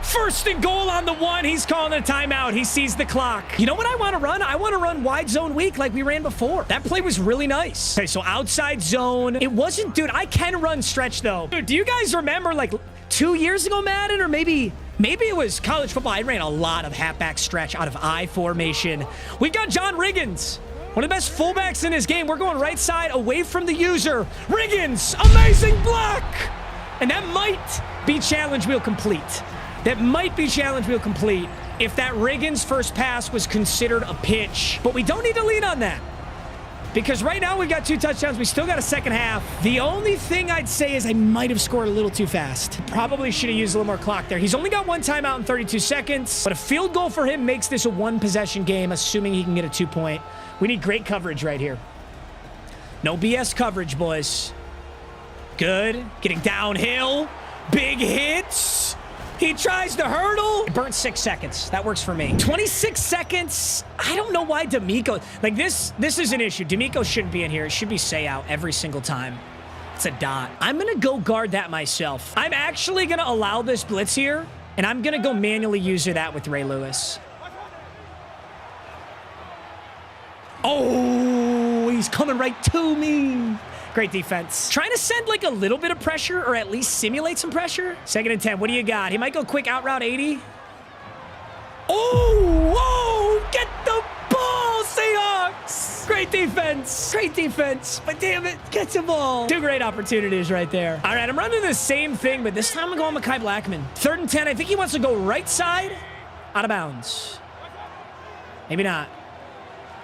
1st and goal on the 1. He's calling a timeout. He sees the clock. You know what I want to run? I want to run wide zone weak like we ran before. That play was really nice. Okay, so outside zone. It wasn't, dude, I can run stretch, though. Dude, do you guys remember, like, 2 years ago, Madden, or maybe it was college football? I ran a lot of halfback stretch out of I formation. We've got John Riggins, one of the best fullbacks in this game. We're going right side away from the user. Riggins, amazing block. And that might be challenge wheel complete. That might be challenge wheel complete if that Riggins first pass was considered a pitch. But we don't need to lean on that, because right now we've got 2 touchdowns. We still got a second half. The only thing I'd say is I might have scored a little too fast. Probably should have used a little more clock there. He's only got 1 timeout in 32 seconds, but a field goal for him makes this a 1-possession game, assuming he can get a 2-point. We need great coverage right here. No BS coverage, boys. Good. Getting downhill. Big hits. He tries to hurdle. It burnt 6 seconds. That works for me. 26 seconds. I don't know why D'Amico... Like, this is an issue. D'Amico shouldn't be in here. It should be say out every single time. It's a dot. I'm going to go guard that myself. I'm actually going to allow this blitz here, and I'm going to go manually user that with Ray Lewis. Oh, he's coming right to me. Great defense. Trying to send like a little bit of pressure, or at least simulate some pressure. 2nd and 10. What do you got? He might go quick out route 80. Oh, get the ball, Seahawks. Great defense. Great defense. But damn it, get the ball. 2 great opportunities right there. All right, I'm running the same thing, but this time I'm going Mekhi Blackman. 3rd and 10. I think he wants to go right side, out of bounds. Maybe not.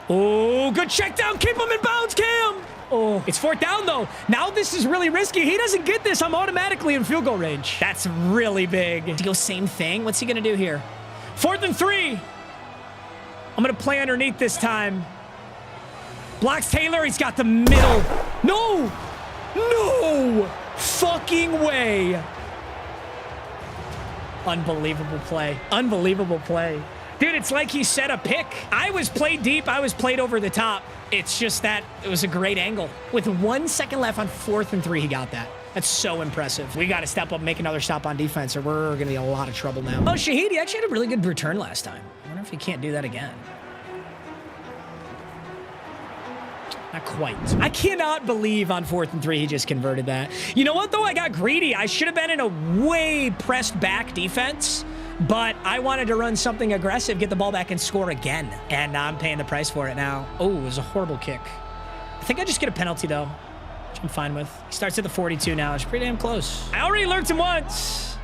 Oh, good check down. Keep him in bounds, Cam. Oh, it's 4th down, though. Now this is really risky. He doesn't get this. I'm automatically in field goal range. That's really big. To go same thing? What's he going to do here? 4th and 3. I'm going to play underneath this time. Blocks Taylor. He's got the middle. No. No fucking way. Unbelievable play. Unbelievable play. Dude, it's like he set a pick. I was played deep. I was played over the top. It's just that it was a great angle. With 1 second left on 4th and 3, he got that. That's so impressive. We got to step up and make another stop on defense, or we're going to be in a lot of trouble now. Oh, Shaheed, he actually had a really good return last time. I wonder if he can't do that again. Not quite. I cannot believe on 4th and 3 he just converted that. You know what, though? I got greedy. I should have been in a way pressed back defense, but I wanted to run something aggressive, get the ball back, and score again. And I'm paying the price for it now. Oh, it was a horrible kick. I think I just get a penalty, though, which I'm fine with. He starts at the 42 now. It's pretty damn close. I already lurked him once.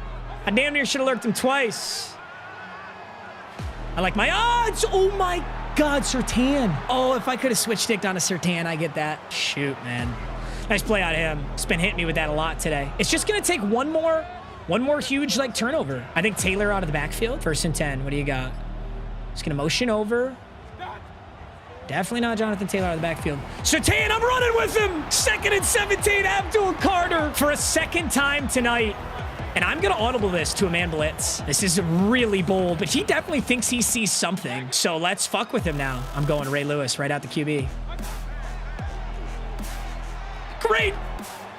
I damn near should have lurked him twice. I like my odds. Oh, my God, Surtain. Oh, if I could have switch-sticked on a Surtain, I get that. Shoot, man. Nice play out of him. He's been hitting me with that a lot today. It's just going to take one more huge, like, turnover. I think Taylor out of the backfield. 1st and 10. What do you got? Just going to motion over. Definitely not Jonathan Taylor out of the backfield. Surtain, I'm running with him. 2nd and 17, Abdul Carter for a second time tonight. And I'm going to audible this to a man blitz. This is really bold, but he definitely thinks he sees something. So let's fuck with him now. I'm going Ray Lewis right out the QB. Great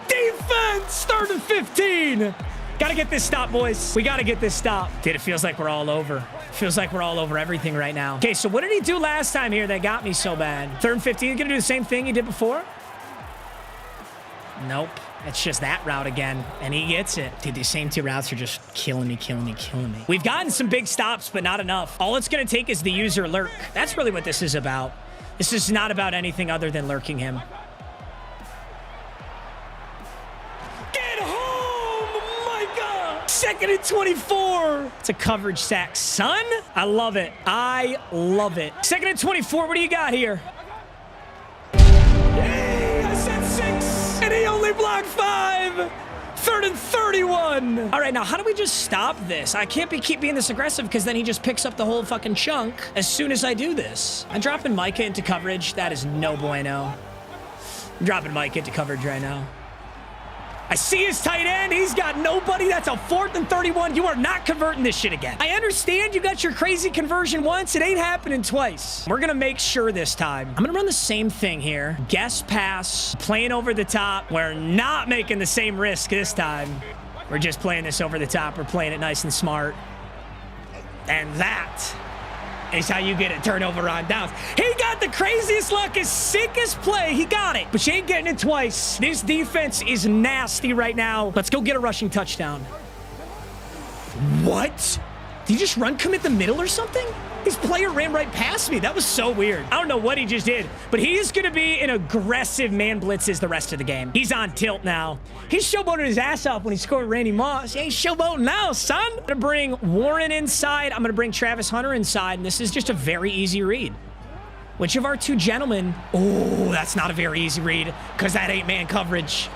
defense. 3rd and 15. Got to get this stop, boys. We got to get this stop. Dude, it feels like we're all over. Feels like we're all over everything right now. Okay, so what did he do last time here that got me so bad? 3rd and 15. Going to do the same thing he did before? Nope. It's just that route again, and he gets it. Dude, these same 2 routes are just killing me. We've gotten some big stops, but not enough. All it's going to take is the user lurk. That's really what this is about. This is not about anything other than lurking him. Get home! My God! 2nd and 24. It's a coverage sack, son. I love it. I love it. 2nd and 24. What do you got here? Yay! I said 6. And he only blocked 5. 3rd and 31. All right, now how do we just stop this? I can't keep being this aggressive because then he just picks up the whole fucking chunk as soon as I do this. I'm dropping Micah into coverage. That is no bueno. I'm dropping Micah into coverage right now. I see his tight end. He's got nobody. That's a 4th and 31. You are not converting this shit again. I understand you got your crazy conversion once. It ain't happening twice. We're going to make sure this time. I'm going to run the same thing here. Guess pass, playing over the top. We're not making the same risk this time. We're just playing this over the top. We're playing it nice and smart. And that is how you get a turnover on downs. He got the craziest luck, his sickest play. He got it, but you ain't getting it twice. This defense is nasty right now. Let's go get a rushing touchdown. What? Did he just run commit the middle or something? His player ran right past me. That was so weird. I don't know what he just did, but he is going to be an aggressive man blitzes the rest of the game. He's on tilt now. He's showboating his ass off when he scored Randy Moss. He ain't showboating now, son. I'm going to bring Warren inside. I'm going to bring Travis Hunter inside, and this is just a very easy read. Which of our 2 gentlemen? Oh, that's not a very easy read because that ain't man coverage.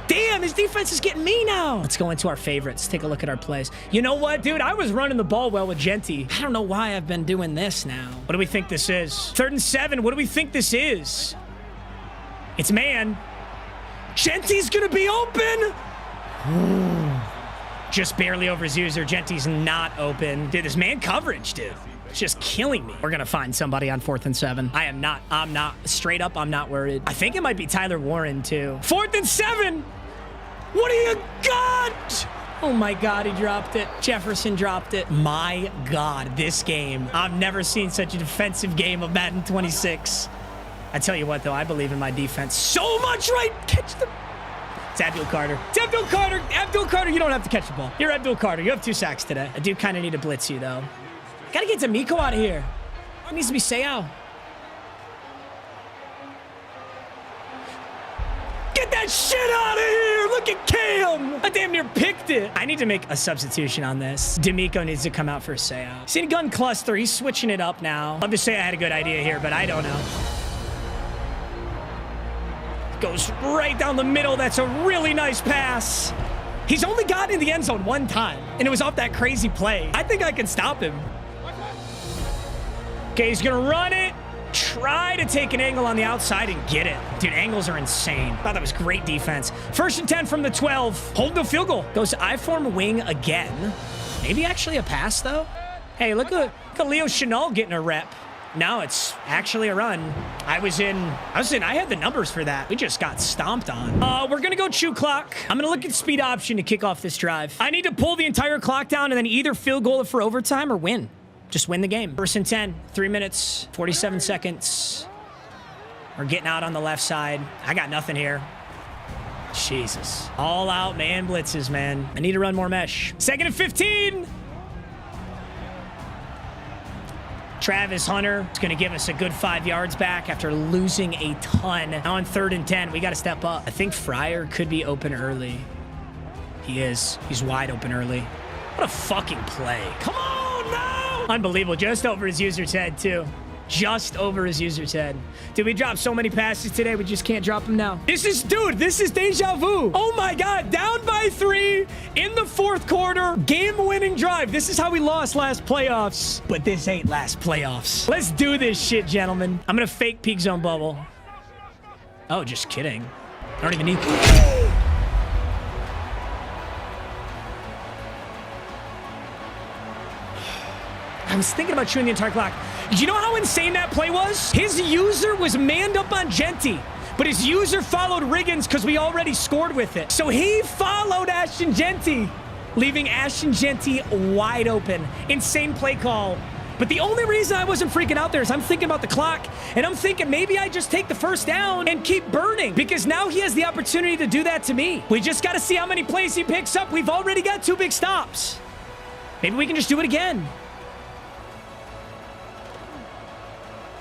Damn, his defense is getting me now. Let's go into our favorites. Take a look at our plays. You know what, dude? I was running the ball well with Genty. I don't know why I've been doing this now. What do we think this is? 3rd and 7. What do we think this is? It's man. Genty's going to be open. Just barely over his user. Genty's not open. Dude, this man coverage, dude. It's just killing me. We're going to find somebody on 4th and 7. I'm not. Straight up, I'm not worried. I think it might be Tyler Warren, too. 4th and 7. What do you got? Oh, my God, he dropped it. Jefferson dropped it. My God, this game. I've never seen such a defensive game of Madden 26. I tell you what, though, I believe in my defense so much, right? Catch the... It's Abdul Carter. It's Abdul Carter. Abdul Carter, you don't have to catch the ball. You're Abdul Carter. You have 2 sacks today. I do kind of need to blitz you, though. Gotta get D'Amico out of here. It needs to be Seau. Get that shit out of here! Look at Cam! I damn near picked it. I need to make a substitution on this. D'Amico needs to come out for Seau. Seen a gun cluster. He's switching it up now. Love to say I had a good idea here, but I don't know. Goes right down the middle. That's a really nice pass. He's only gotten in the end zone 1 time, and it was off that crazy play. I think I can stop him. Okay, he's gonna run it. Try to take an angle on the outside and get it. Dude, angles are insane. Thought that was great defense. 1st and 10 from the 12. Hold the field goal. Goes I-form wing again. Maybe actually a pass, though. Hey, look at Leo Chenal getting a rep. No, it's actually a run. I had the numbers for that. We just got stomped on. We're gonna go chew clock. I'm gonna look at speed option to kick off this drive. I need to pull the entire clock down and then either field goal it for overtime or win. Just win the game. 1st and 10, 3 minutes, 47 seconds. We're getting out on the left side. I got nothing here. Jesus. All out man blitzes, man. I need to run more mesh. 2nd and 15. Travis Hunter is going to give us a good 5 yards back after losing a ton. Now on 3rd and 10, we got to step up. I think Fryer could be open early. He is. He's wide open early. What a fucking play. Come on, no! Unbelievable. Just over his user's head, too. Just over his user's head. Dude, we dropped so many passes today, we just can't drop them now. This is deja vu. Oh my God, down by 3 in the 4th quarter, game-winning drive. This is how we lost last playoffs, but this ain't last playoffs. Let's do this shit, gentlemen. I'm gonna fake peak zone bubble. Oh, just kidding. I don't even need... I was thinking about chewing the entire clock. Do you know how insane that play was? His user was manned up on Genty, but his user followed Riggins because we already scored with it. So he followed Ashton Genty, leaving Ashton Genty wide open. Insane play call. But the only reason I wasn't freaking out there is I'm thinking about the clock, and I'm thinking maybe I just take the 1st down and keep burning, because now he has the opportunity to do that to me. We just got to see how many plays he picks up. We've already got 2 big stops. Maybe we can just do it again.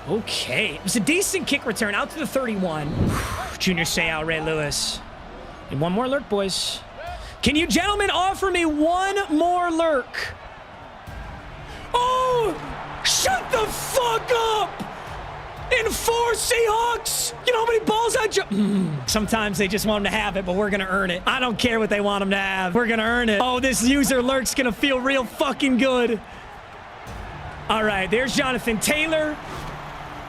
Okay, it was a decent kick return out to the 31. Junior Seau, Ray Lewis. And one more lurk, boys. Can you gentlemen offer me one more lurk? Oh, shut the fuck up! In 4 Seahawks! You know how many balls I jump? Sometimes they just want them to have it, but we're gonna earn it. I don't care what they want them to have. We're gonna earn it. Oh, this user lurk's gonna feel real fucking good. All right, there's Jonathan Taylor.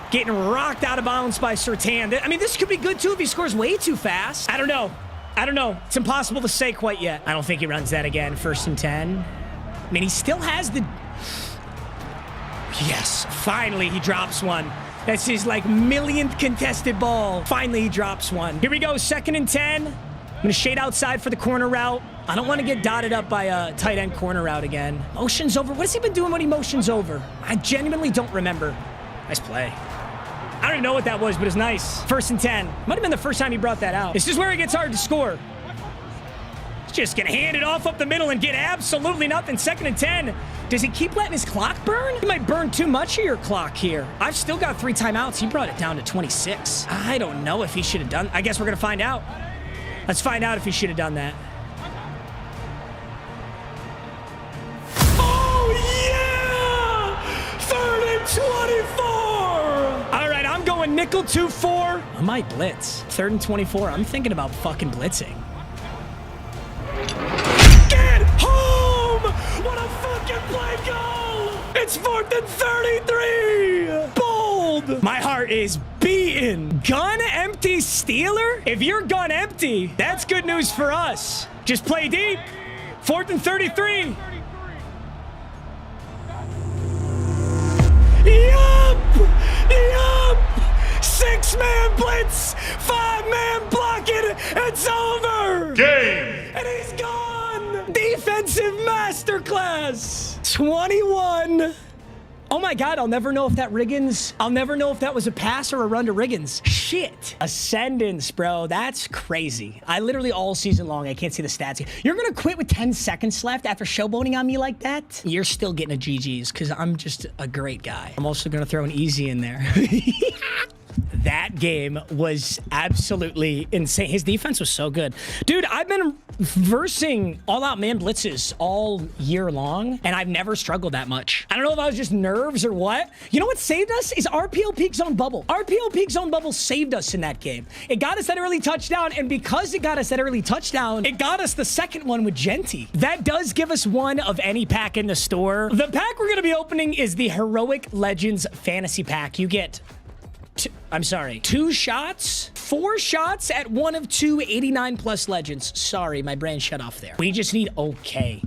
Getting rocked out of bounds by Surtain. I mean, this could be good, too, if he scores way too fast. I don't know. I don't know. It's impossible to say quite yet. I don't think he runs that again. 1st and 10. I mean, he still has the... Yes, finally he drops one. That's his, like, millionth contested ball. Finally he drops one. Here we go, 2nd and 10. I'm going to shade outside for the corner route. I don't want to get dotted up by a tight end corner route again. Motion's over. What has he been doing when he motions over? I genuinely don't remember. Nice play. I don't even know what that was, but it's nice. 1st and 10. Might have been the first time he brought that out. This is where it gets hard to score. He's just going to hand it off up the middle and get absolutely nothing. 2nd and 10. Does he keep letting his clock burn? He might burn too much of your clock here. I've still got 3 timeouts. He brought it down to 26. I don't know if he should have done... I guess we're going to find out. Let's find out if he should have done that. Oh, yeah! 3rd and 24! Going nickel 2-4. I might blitz. 3rd and 24. I'm thinking about fucking blitzing. Get home! What a fucking play goal! It's 4th and 33. Bold. My heart is beating. Gun empty Steeler? If you're gun empty, that's good news for us. Just play deep. 4th and 33. Yup! Yup! 6-man blitz, 5-man blocking, it's over! Game! And he's gone! Defensive masterclass! 21. Oh my God, I'll never know if that Riggins, I'll never know if that was a pass or a run to Riggins. Shit. Ascendance, bro. That's crazy. I literally all season long, I can't see the stats. You're gonna quit with 10 seconds left after showboating on me like that? You're still getting a GG's because I'm just a great guy. I'm also gonna throw an easy in there. That game was absolutely insane. His defense was so good. Dude, I've been versing all-out man blitzes all year long, and I've never struggled that much. I don't know if I was just nerves or what. You know what saved us? Is RPO peak zone bubble. RPO peak zone bubble saved us in that game. It got us that early touchdown, and because it got us that early touchdown, it got us the 2nd one with Genty. That does give us one of any pack in the store. The pack we're going to be opening is the Heroic Legends Fantasy Pack. You get... 2 shots, 4 shots at one of 2 89+ legends. Sorry, my brain shut off there. We just need okay,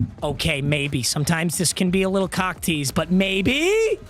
maybe. Sometimes this can be a little cock tease, but maybe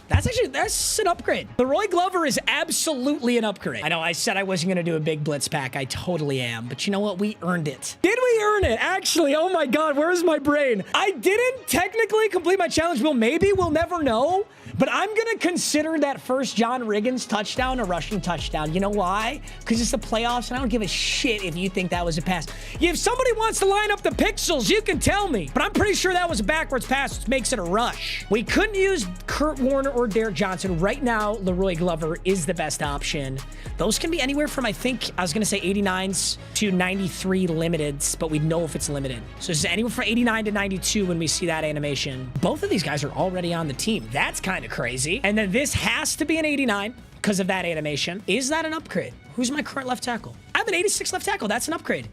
That's an upgrade. Leroy Glover is absolutely an upgrade. I know I said I wasn't going to do a big blitz pack. I totally am. But you know what? We earned it. Did we earn it? Actually, oh my God, where's my brain? I didn't technically complete my challenge. Well, maybe we'll never know. But I'm going to consider that first John Riggins touchdown a rushing touchdown. You know why? Because it's the playoffs, and I don't give a shit if you think that was a pass. If somebody wants to line up the pixels, you can tell me. But I'm pretty sure that was a backwards pass, which makes it a rush. We couldn't use Kurt Warner or Derek Johnson. Right now, Leroy Glover is the best option. Those can be anywhere from, I think, I was going to say 89s to 93 limiteds, but we'd know if it's limited. So this is anywhere from 89 to 92 when we see that animation. Both of these guys are already on the team. That's kind of crazy. And then this has to be an 89 because of that animation. Is that an upgrade? Who's my current left tackle? I have an 86 left tackle. That's an upgrade.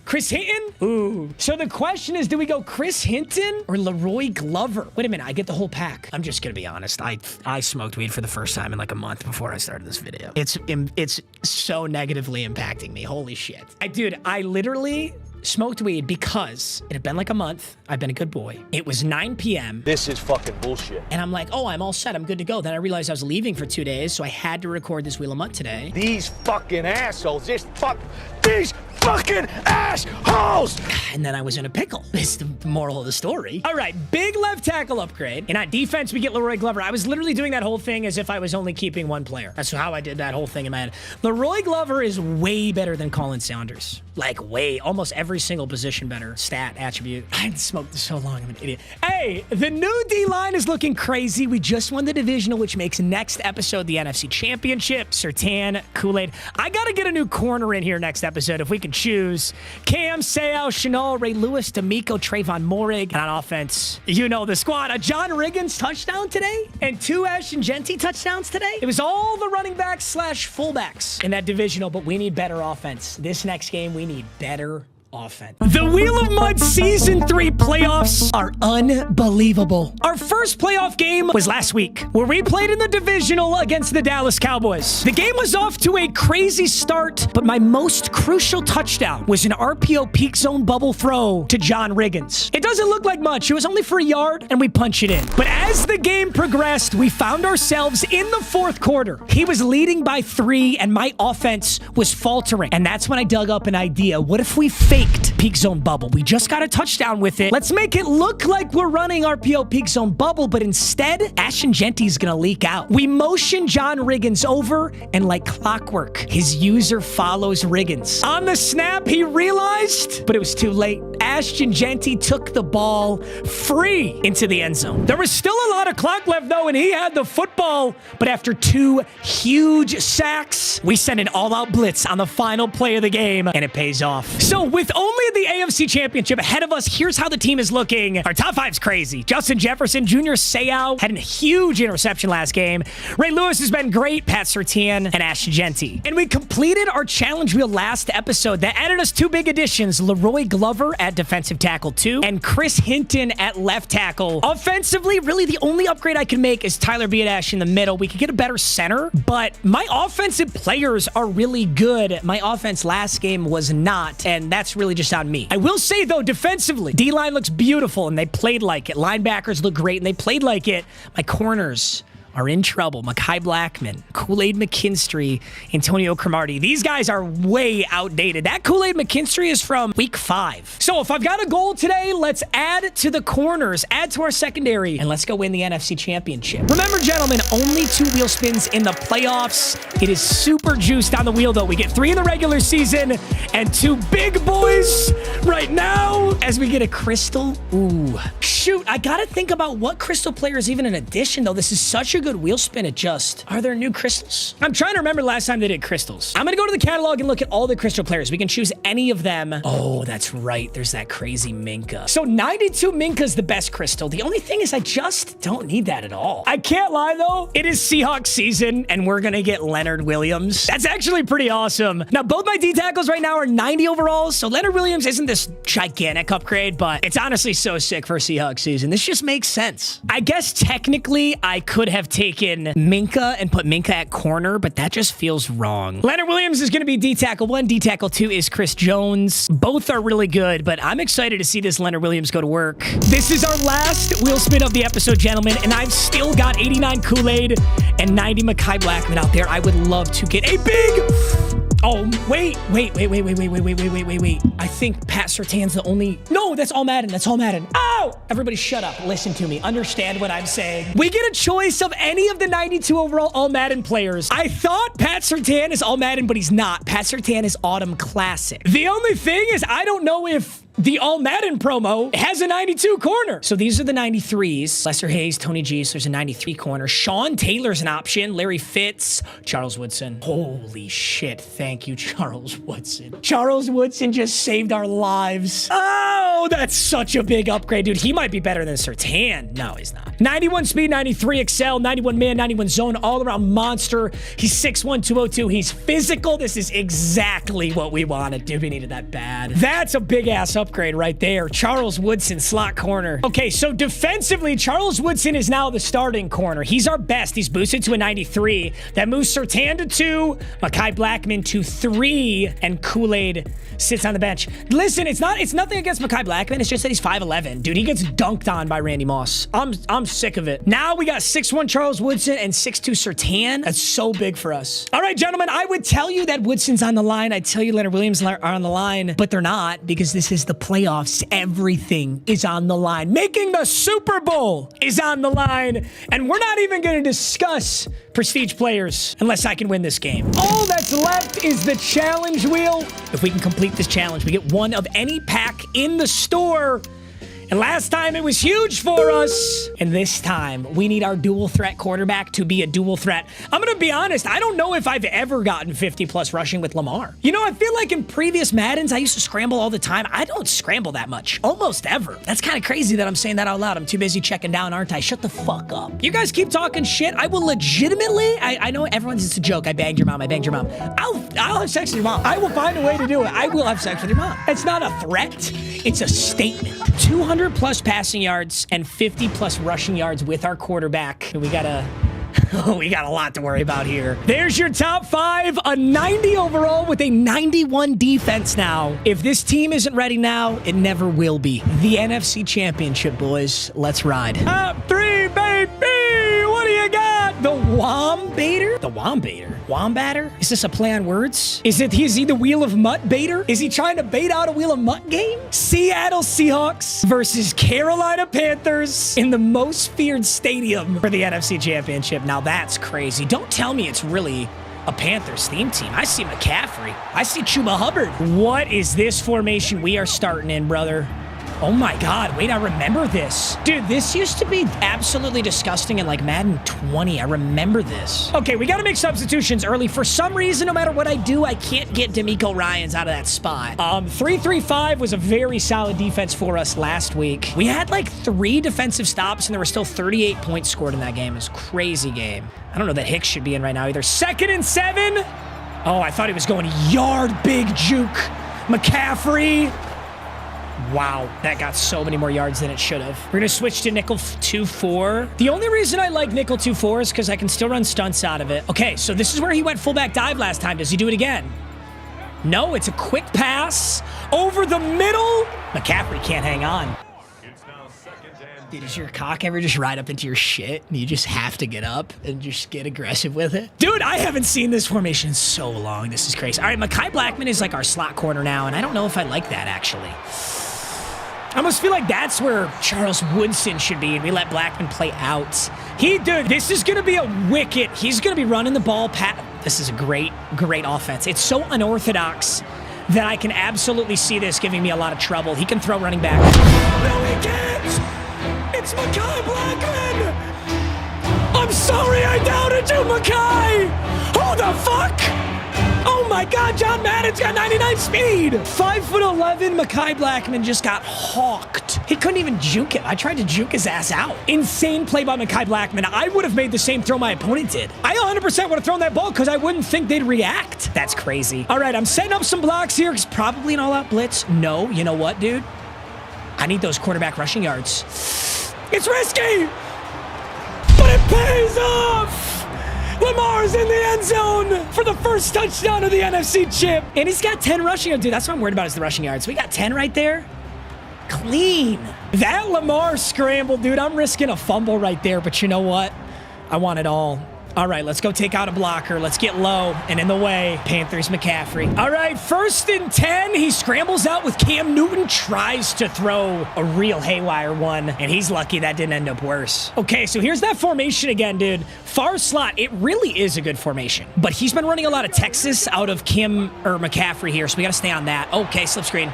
Chris Hinton? Ooh. So the question is, do we go Chris Hinton or Leroy Glover? Wait a minute, I get the whole pack. I'm just gonna be honest. I smoked weed for the first time in like a month before I started this video. It's so negatively impacting me. Holy shit. Dude, I literally smoked weed because it had been like a month. I've been a good boy. It was 9 p.m. This is fucking bullshit. And I'm like, oh, I'm all set. I'm good to go. Then I realized I was leaving for 2 days, so I had to record this Wheel of MUT today. These fucking assholes. These fucking assholes! And then I was in a pickle. It's the moral of the story. All right, big left tackle upgrade. And on defense, we get Leroy Glover. I was literally doing that whole thing as if I was only keeping one player. That's how I did that whole thing in my head. Leroy Glover is way better than Colin Saunders. Like way, almost every single position better. Stat, attribute. I hadn't smoked this so long, I'm an idiot. Hey, the new D-line is looking crazy. We just won the Divisional, which makes next episode the NFC Championship. Sertan, Kool-Aid. I gotta get a new corner in here next episode if we can choose. Cam, Seau, Chanel, Ray Lewis, D'Amico, Trayvon Morig. And on offense, you know the squad. A John Riggins touchdown today and 2 Ashton Genty touchdowns today. It was all the running backs / fullbacks in that Divisional, but we need better offense. This next game, we need better offense. The Wheel of MUT Season 3 playoffs are unbelievable. Our first playoff game was last week, where we played in the Divisional against the Dallas Cowboys. The game was off to a crazy start, but my most crucial touchdown was an RPO peak zone bubble throw to John Riggins. It doesn't look like much. It was only for a yard, and we punch it in. But as the game progressed, we found ourselves in the fourth quarter. He was leading by 3, and my offense was faltering. And that's when I dug up an idea. What if we faked peak zone bubble? We just got a touchdown with it. Let's make it look like we're running RPO peak zone bubble, but instead, Ashton Genty's gonna leak out. We motion John Riggins over, and like clockwork, his user follows Riggins. On the snap, he realized, but it was too late. Ashton Genty took the ball free into the end zone. There was still a lot of clock left, though, and he had the football. But after 2 huge sacks, we sent an all-out blitz on the final play of the game, and it pays off. So with only the AFC Championship ahead of us, here's how the team is looking. Our top 5's crazy. Justin Jefferson, Jr. Seau had a huge interception last game. Ray Lewis has been great. Pat Surtain and Ashton Genty. And we completed our challenge wheel last episode. That added us 2 big additions. Leroy Glover at defensive tackle 2 and Chris Hinton at left tackle. Offensively, really the only upgrade I can make is Tyler Biadasz in the middle. We could get a better center, but my offensive players are really good. My offense last game was not, and that's really just on me. I will say, though, defensively, D-line looks beautiful, and they played like it. Linebackers look great, and they played like it. My corners are in trouble. Mekhi Blackman, Kool-Aid McKinstry, Antonio Cromartie. These guys are way outdated. That Kool-Aid McKinstry is from week 5. So if I've got a goal today, let's add to the corners, add to our secondary, and let's go win the NFC Championship. Remember, gentlemen, only 2 wheel spins in the playoffs. It is super juiced on the wheel, though. We get 3 in the regular season and 2 big boys right now as we get a crystal. Ooh. Shoot, I gotta think about what crystal player is even an addition, though. This is such a good wheel spin. Are there new crystals? I'm trying to remember last time they did crystals. I'm gonna go to the catalog and look at all the crystal players. We can choose any of them. Oh, that's right. There's that crazy Minka. So 92 Minka's the best crystal. The only thing is I just don't need that at all. I can't lie though. It is Seahawks season and we're gonna get Leonard Williams. That's actually pretty awesome. Now, both my D tackles right now are 90 overalls. So Leonard Williams isn't this gigantic upgrade, but it's honestly so sick for Seahawks season. This just makes sense. I guess technically I could have taken Minka and put Minka at corner, but that just feels wrong. Leonard Williams is going to be D-tackle 1. D-tackle 2 is Chris Jones. Both are really good, but I'm excited to see this Leonard Williams go to work. This is our last wheel spin of the episode, gentlemen, and I've still got 89 Kool-Aid and 90 Mekhi Blackman out there. I would love to get a big... Oh, wait. I think Pat Surtain's the only... No, that's all Madden. That's all Madden. Oh! Everybody shut up. Listen to me. Understand what I'm saying. We get a choice of any of the 92 overall all Madden players. I thought Pat Surtain is all Madden, but he's not. Pat Surtain is Autumn Classic. The only thing is I don't know if the All Madden promo has a 92 corner. So these are the 93s. Lester Hayes, Tony G. So there's a 93 corner. Sean Taylor's an option. Larry Fitz, Charles Woodson. Holy shit. Thank you, Charles Woodson. Charles Woodson just saved our lives. Oh, that's such a big upgrade, dude. He might be better than Surtain. No, he's not. 91 speed, 93 excel, 91 man, 91 zone, all around monster. He's 6'1", 202. He's physical. This is exactly what we wanted, dude. We needed that bad. That's a big ass upgrade right there. Charles Woodson, slot corner. Okay, so defensively, Charles Woodson is now the starting corner. He's our best. He's boosted to a 93. That moves Surtain to 2, Mekhi Blackman to 3, and Kool-Aid sits on the bench. Listen, it's nothing against Mekhi Blackman. It's just that he's 5'11". Dude, he gets dunked on by Randy Moss. I'm sick of it. Now we got 6'1" Charles Woodson and 6'2" Surtain. That's so big for us. All right, gentlemen, I would tell you that Woodson's on the line. I'd tell you Leonard Williams are on the line, but they're not because this is the playoffs. Everything is on the line. Making the Super Bowl is on the line, and we're not even going to discuss prestige players unless I can win this game. All that's left is the challenge wheel. If we can complete this challenge, we get one of any pack in the store. And last time it was huge for us. And this time we need our dual threat quarterback to be a dual threat. I'm going to be honest. I don't know if I've ever gotten 50 plus rushing with Lamar. You know, I feel like in previous Maddens, I used to scramble all the time. I don't scramble that much. Almost ever. That's kind of crazy that I'm saying that out loud. I'm too busy checking down, aren't I? Shut the fuck up. You guys keep talking shit. I will legitimately, I know everyone's, it's a joke. I banged your mom. I banged your mom. I'll have sex with your mom. I will find a way to do it. I will have sex with your mom. It's not a threat. It's a statement. 200 plus passing yards and 50 plus rushing yards with our quarterback. We got a lot to worry about here. There's your top 5, a 90 overall with a 91 defense now. If this team isn't ready now, it never will be. The NFC Championship, boys. Let's ride. Top 3, baby! What do you got? The Wombater? The Wombater? Wombatter? Is this a play on words? Is he the Wheel of Mutt baiter? Is he trying to bait out a Wheel of Mutt game? Seattle Seahawks versus Carolina Panthers in the most feared stadium for the NFC Championship. Now that's crazy. Don't tell me it's really a Panthers theme team. I see McCaffrey. I see Chuba Hubbard. What is this formation we are starting in, brother? Oh my God, wait, I remember this. Dude, this used to be absolutely disgusting in like Madden 20. I remember this. Okay, we gotta make substitutions early. For some reason, no matter what I do, I can't get D'Amico Ryans out of that spot. 3-3-5 was a very solid defense for us last week. We had like 3 defensive stops and there were still 38 points scored in that game. It was a crazy game. I don't know that Hicks should be in right now either. 2nd and 7. Oh, I thought he was going yard, big juke. McCaffrey. Wow, that got so many more yards than it should have. We're going to switch to nickel 2-4. The only reason I like nickel 2-4 is because I can still run stunts out of it. Okay, so this is where he went fullback dive last time. Does he do it again? No, it's a quick pass over the middle. McCaffrey can't hang on. Dude, does your cock ever just ride up into your shit and you just have to get up and just get aggressive with it? Dude, I haven't seen this formation in so long. This is crazy. All right, Mekhi Blackman is like our slot corner now, and I don't know if I like that, actually. I almost feel like that's where Charles Woodson should be, and we let Blackman play out. Dude, this is going to be a wicket. He's going to be running the ball. This is a great offense. It's so unorthodox that I can absolutely see this giving me a lot of trouble. He can throw running back. No, he can't! It's Mekhi Blackman! I'm sorry I doubted you, Mekhi! Who the fuck? Oh my God, John Madden's got 99 speed. 5'11", Mekhi Blackman just got hawked. He couldn't even juke him. I tried to juke his ass out. Insane play by Mekhi Blackman. I would have made the same throw my opponent did. I 100% would have thrown that ball because I wouldn't think they'd react. That's crazy. All right, I'm setting up some blocks here. It's probably an all-out blitz. No, you know what, dude? I need those quarterback rushing yards. It's risky, but it pays off! Lamar's in the end zone for the first touchdown of the NFC chip. And he's got 10 rushing yards. Dude, that's what I'm worried about is the rushing yards. We got 10 right there. Clean. That Lamar scramble, dude. I'm risking a fumble right there, but you know what? I want it all. All right, let's go take out a blocker. Let's get low and in the way. Panthers, McCaffrey. All right, 1st and 10. He scrambles out with Cam Newton, tries to throw a real haywire one, and he's lucky that didn't end up worse. Okay, so here's that formation again, dude. Far slot, it really is a good formation, but he's been running a lot of Texas out of McCaffrey here, so we got to stay on that. Okay, slip screen.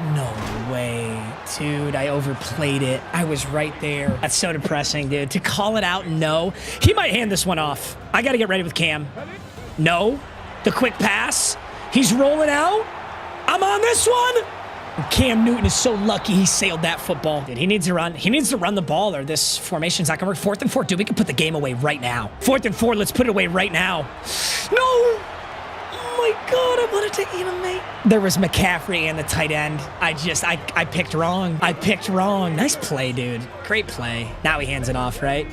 No way, dude. I overplayed it. I was right there. That's so depressing, dude. To call it out, no. He might hand this one off. I got to get ready with Cam. No. The quick pass. He's rolling out. I'm on this one. Cam Newton is so lucky he sailed that football. Dude, he needs to run. He needs to run the ball or this formation's not going to work. 4th and 4. Dude, we can put the game away right now. 4th and 4. Let's put it away right now. No. Oh my God, I wanted to eat him, mate. There was McCaffrey and the tight end. I picked wrong. I picked wrong. Nice play, dude. Great play. Now he hands it off, right?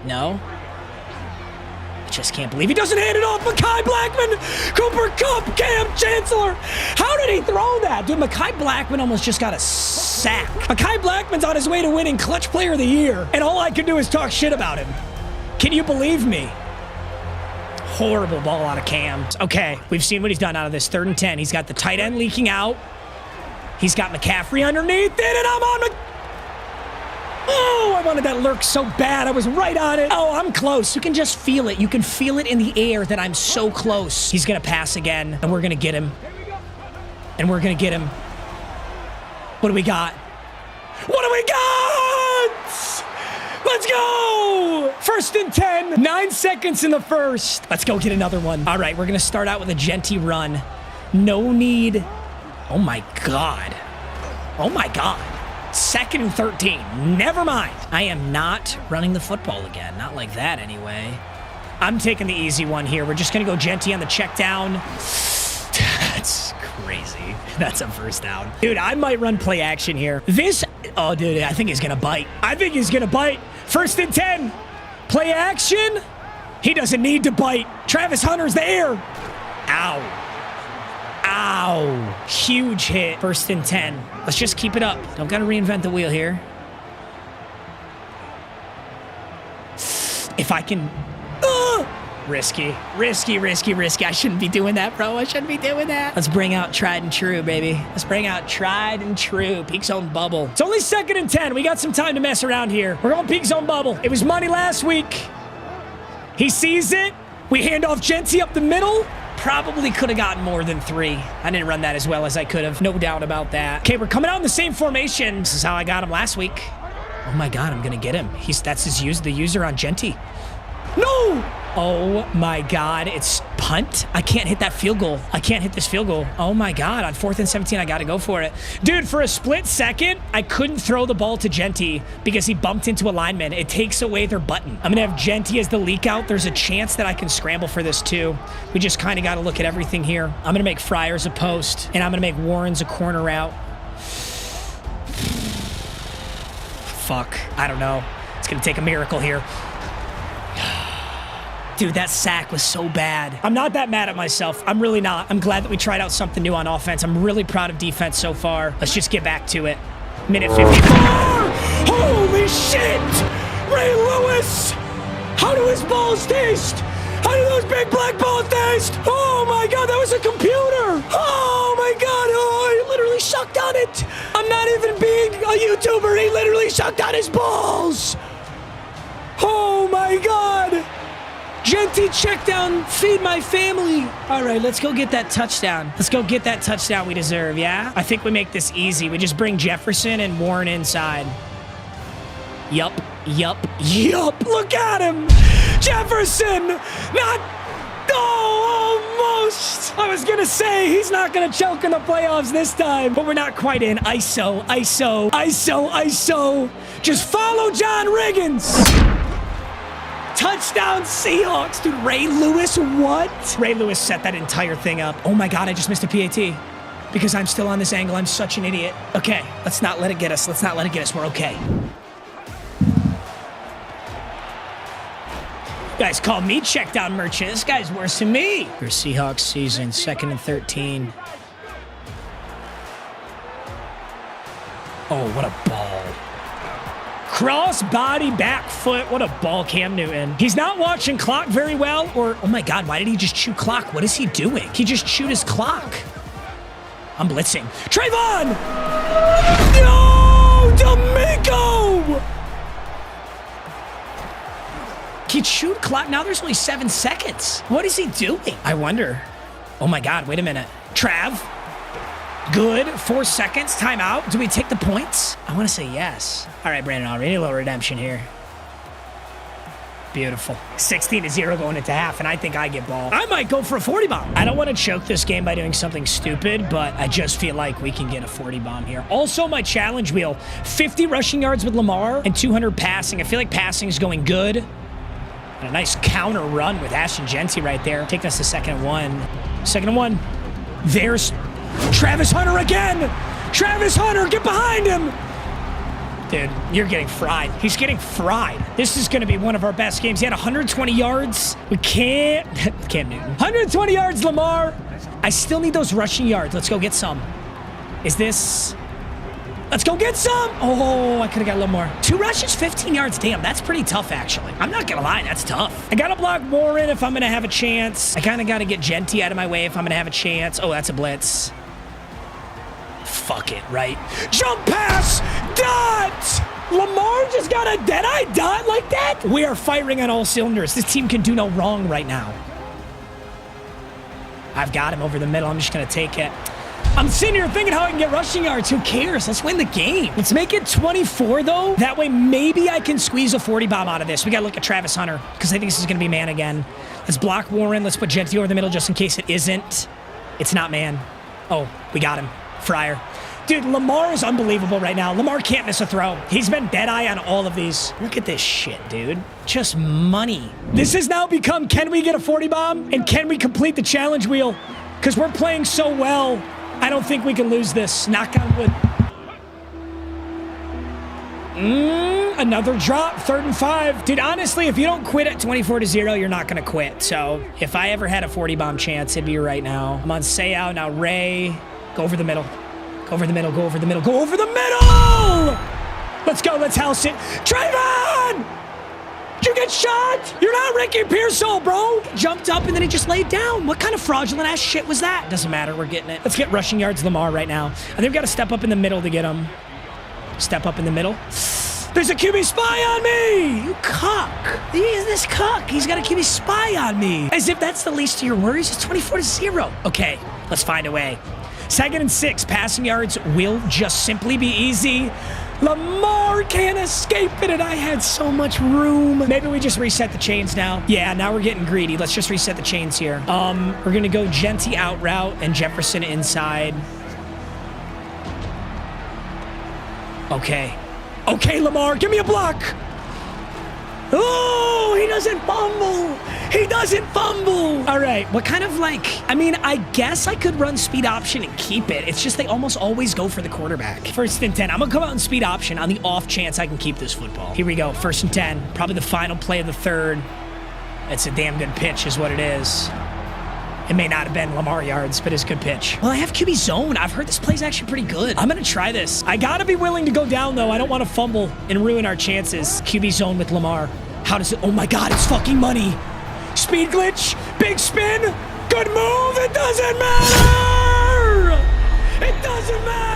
No? I just can't believe he doesn't hand it off. Mekhi Blackman, Cooper Kupp, Cam Chancellor. How did he throw that? Dude, Mekhi Blackman almost just got a sack. Mekhi Blackman's on his way to winning Clutch Player of the Year, and all I could do is talk shit about him. Can you believe me? Horrible ball out of Cam. Okay, we've seen what he's done out of this 3rd and 10. He's got the tight end leaking out. He's got McCaffrey underneath it, and I'm on Oh, I wanted that lurk so bad. I was right on it. Oh, I'm close. You can just feel it. You can feel it in the air that I'm so close. He's going to pass again, and we're going to get him. And we're going to get him. What do we got? What do we got? Let's go! 1st and 10. 9 seconds in the first. Let's go get another one. All right, we're going to start out with a Genty run. No need. Oh, my God. Oh, my God. 2nd and 13. Never mind. I am not running the football again. Not like that, anyway. I'm taking the easy one here. We're just going to go Genty on the check down. That's crazy. That's a first down. Dude, I might run play action here. Oh, dude, I think he's going to bite. I think he's going to bite. 1st and 10. Play action. He doesn't need to bite. Travis Hunter's there. Ow. Ow. Huge hit. 1st and 10. Let's just keep it up. Don't got to reinvent the wheel here. If I can... Risky. Risky, risky, risky. I shouldn't be doing that, bro. I shouldn't be doing that. Let's bring out tried and true, baby. Let's bring out tried and true. Peak zone bubble. It's only 2nd and 10. We got some time to mess around here. We're going peak zone bubble. It was money last week. He sees it. We hand off Genty up the middle. Probably could have gotten more than 3. I didn't run that as well as I could have. No doubt about that. Okay, we're coming out in the same formation. This is how I got him last week. Oh my God, I'm going to get him. That's the user on Genty. No! Oh my God, it's punt. I can't hit that field goal. I can't hit this field goal. Oh my God, on 4th and 17, I got to go for it. Dude, for a split second, I couldn't throw the ball to Genty because he bumped into a lineman. It takes away their button. I'm going to have Genty as the leak out. There's a chance that I can scramble for this too. We just kind of got to look at everything here. I'm going to make Fryers a post, and I'm going to make Warren's a corner route. Fuck, I don't know. It's going to take a miracle here. Dude, that sack was so bad. I'm not that mad at myself. I'm really not. I'm glad that we tried out something new on offense. I'm really proud of defense so far. Let's just get back to it. Minute 54. Holy shit! Ray Lewis! How do his balls taste? How do those big black balls taste? Oh my God, that was a computer! Oh my God, oh, he literally sucked on it! I'm not even being a YouTuber, he literally sucked on his balls! Oh my God! Genty check down, feed my family. All right, let's go get that touchdown. Let's go get that touchdown we deserve, yeah? I think we make this easy. We just bring Jefferson and Warren inside. Yup. Look at him. Jefferson, not... Oh, almost. I was going to say he's not going to choke in the playoffs this time, but we're not quite in. ISO. Just follow John Riggins. Touchdown Seahawks. Dude, Ray Lewis, what? Ray Lewis set that entire thing up. Oh my God, I just missed a PAT because I'm still on this angle. I'm such an idiot. Okay, let's not let it get us. We're okay. Guys call me check down merchant. This guy's worse than me. For Seahawks season, 2nd and 13. Oh, what a ball. Cross body, back foot. What a ball, Cam Newton. He's not watching clock very well, or, oh my God, why did he just chew clock? What is he doing? He just chewed his clock. I'm blitzing. Trayvon! No! D'Amico! He chewed clock. Now there's only 7 seconds. What is he doing? I wonder. Oh my God, wait a minute. Trav. Good. 4 seconds. Timeout. Do we take the points? I want to say yes. All right, Brandon, already a little redemption here. Beautiful. 16-0 going into half, and I think I get ball. I might go for a 40 bomb. I don't want to choke this game by doing something stupid, but I just feel like we can get a 40 bomb here. Also, my challenge wheel, 50 rushing yards with Lamar and 200 passing. I feel like passing is going good. And a nice counter run with Ashton Genty right there. Taking us to 2nd and 1. 2nd and 1. There's Travis Hunter again. Travis Hunter, get behind him. Dude, you're getting fried. He's getting fried. This is going to be one of our best games. He had 120 yards. We can't. Cam Newton. 120 yards, Lamar. I still need those rushing yards. Let's go get some. Is this... Let's go get some. Oh, I could have got a little more. 2 rushes, 15 yards. Damn, that's pretty tough, actually. I'm not going to lie. That's tough. I got to block Warren if I'm going to have a chance. I kind of got to get Genty out of my way if I'm going to have a chance. Oh, that's a blitz. Fuck it, right? Jump pass. Dot. Lamar just got a dead-eye dot like that? We are firing on all cylinders. This team can do no wrong right now. I've got him over the middle. I'm just going to take it. I'm sitting here thinking how I can get rushing yards. Who cares? Let's win the game. Let's make it 24, though. That way, maybe I can squeeze a 40 bomb out of this. We got to look at Travis Hunter because I think this is going to be man again. Let's block Warren. Let's put Genty over the middle just in case it isn't. It's not man. Oh, we got him. Fryer. Dude, Lamar is unbelievable right now. Lamar can't miss a throw. He's been dead-eye on all of these. Look at this shit, dude. Just money. This has now become, can we get a 40 bomb? And can we complete the challenge wheel? Because we're playing so well. I don't think we can lose this. Knock on wood. Another drop. 3rd and 5. Dude, honestly, if you don't quit at 24-0, you're not going to quit. So if I ever had a 40 bomb chance, it'd be right now. I'm on Seau. Now Ray. Go over the middle. Go over the middle. Go over the middle. Go over the middle! Let's go. Let's house it. Trayvon! Did you get shot? You're not Ricky Pearsall, bro. Jumped up and then he just laid down. What kind of fraudulent ass shit was that? Doesn't matter. We're getting it. Let's get rushing yards Lamar right now. I think we've got to step up in the middle to get him. Step up in the middle. There's a QB spy on me. You cuck. This cuck. He's got a QB spy on me. As if that's the least of your worries. It's 24-0. Okay, let's find a way. 2nd and 6. Passing yards will just simply be easy. Lamar can't escape it, and I had so much room. Maybe we just reset the chains now. Yeah, now we're getting greedy. Let's just reset the chains here. We're going to go Genty out route and Jefferson inside. Okay. Okay, Lamar, give me a block. Oh, he doesn't fumble. He doesn't fumble. All right, what kind of like, I mean, I guess I could run speed option and keep it. It's just they almost always go for the quarterback. 1st and 10. I'm going to come out in speed option on the off chance I can keep this football. Here we go, 1st and 10. Probably the final play of the 3rd. It's a damn good pitch is what it is. It may not have been Lamar yards, but it's a good pitch. Well, I have QB zone. I've heard this play's actually pretty good. I'm going to try this. I got to be willing to go down, though. I don't want to fumble and ruin our chances. QB zone with Lamar. How does it? Oh, my God. It's fucking money. Speed glitch. Big spin. Good move. It doesn't matter. It doesn't matter.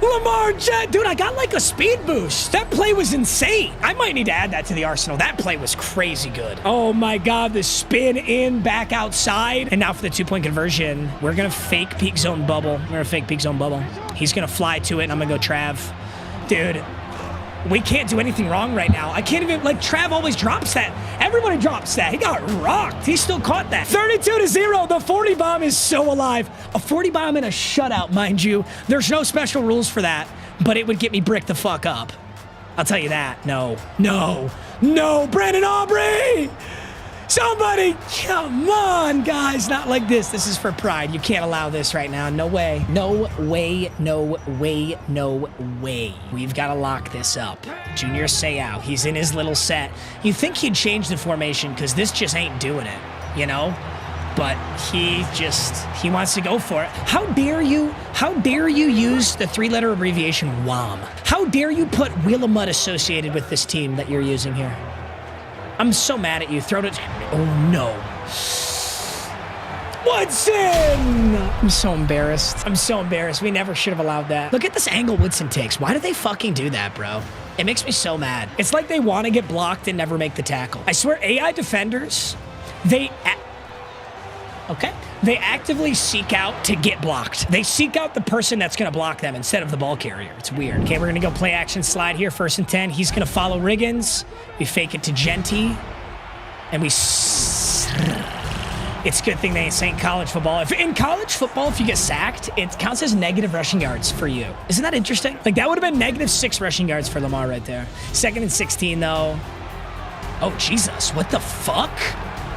Lamar Jet. Dude, I got like a speed boost. That play was insane. I might need to add that to the arsenal. That play was crazy good. Oh my God, the spin in, back outside. And now for the 2-point conversion, we're going to fake peak zone bubble. We're going to fake peak zone bubble. He's going to fly to it, and I'm going to go Trav. Dude, we can't do anything wrong right now. I can't even, like, Trav always drops that. Everybody drops that. He got rocked. He still caught that. 32-0. The 40 bomb is so alive. A 40 bomb in a shutout, mind you. There's no special rules for that, but it would get me bricked the fuck up. I'll tell you that. No. No. No. Brandon Aubrey. Somebody, come on, guys. Not like this. This is for pride. You can't allow this right now. No way. No way, no way, no way. We've got to lock this up. Junior Seau, he's in his little set. You'd think he'd change the formation because this just ain't doing it, you know? But he wants to go for it. How dare you use the 3-letter abbreviation WOM? How dare you put Wheel of Mud associated with this team that you're using here? I'm so mad at you. Throw it. Oh, no. Woodson! I'm so embarrassed. I'm so embarrassed. We never should have allowed that. Look at this angle Woodson takes. Why do they fucking do that, bro? It makes me so mad. It's like they want to get blocked and never make the tackle. I swear, AI defenders, they actively seek out to get blocked. They seek out the person that's going to block them instead of the ball carrier. It's weird. Okay, we're going to go play action slide here, 1st and 10. He's going to follow Riggins. We fake it to Genty. And we... It's a good thing they ain't saying college football. In college football, if you get sacked, it counts as negative rushing yards for you. Isn't that interesting? Like, that would have been -6 rushing yards for Lamar right there. 2nd and 16, though. Oh, Jesus. What the fuck?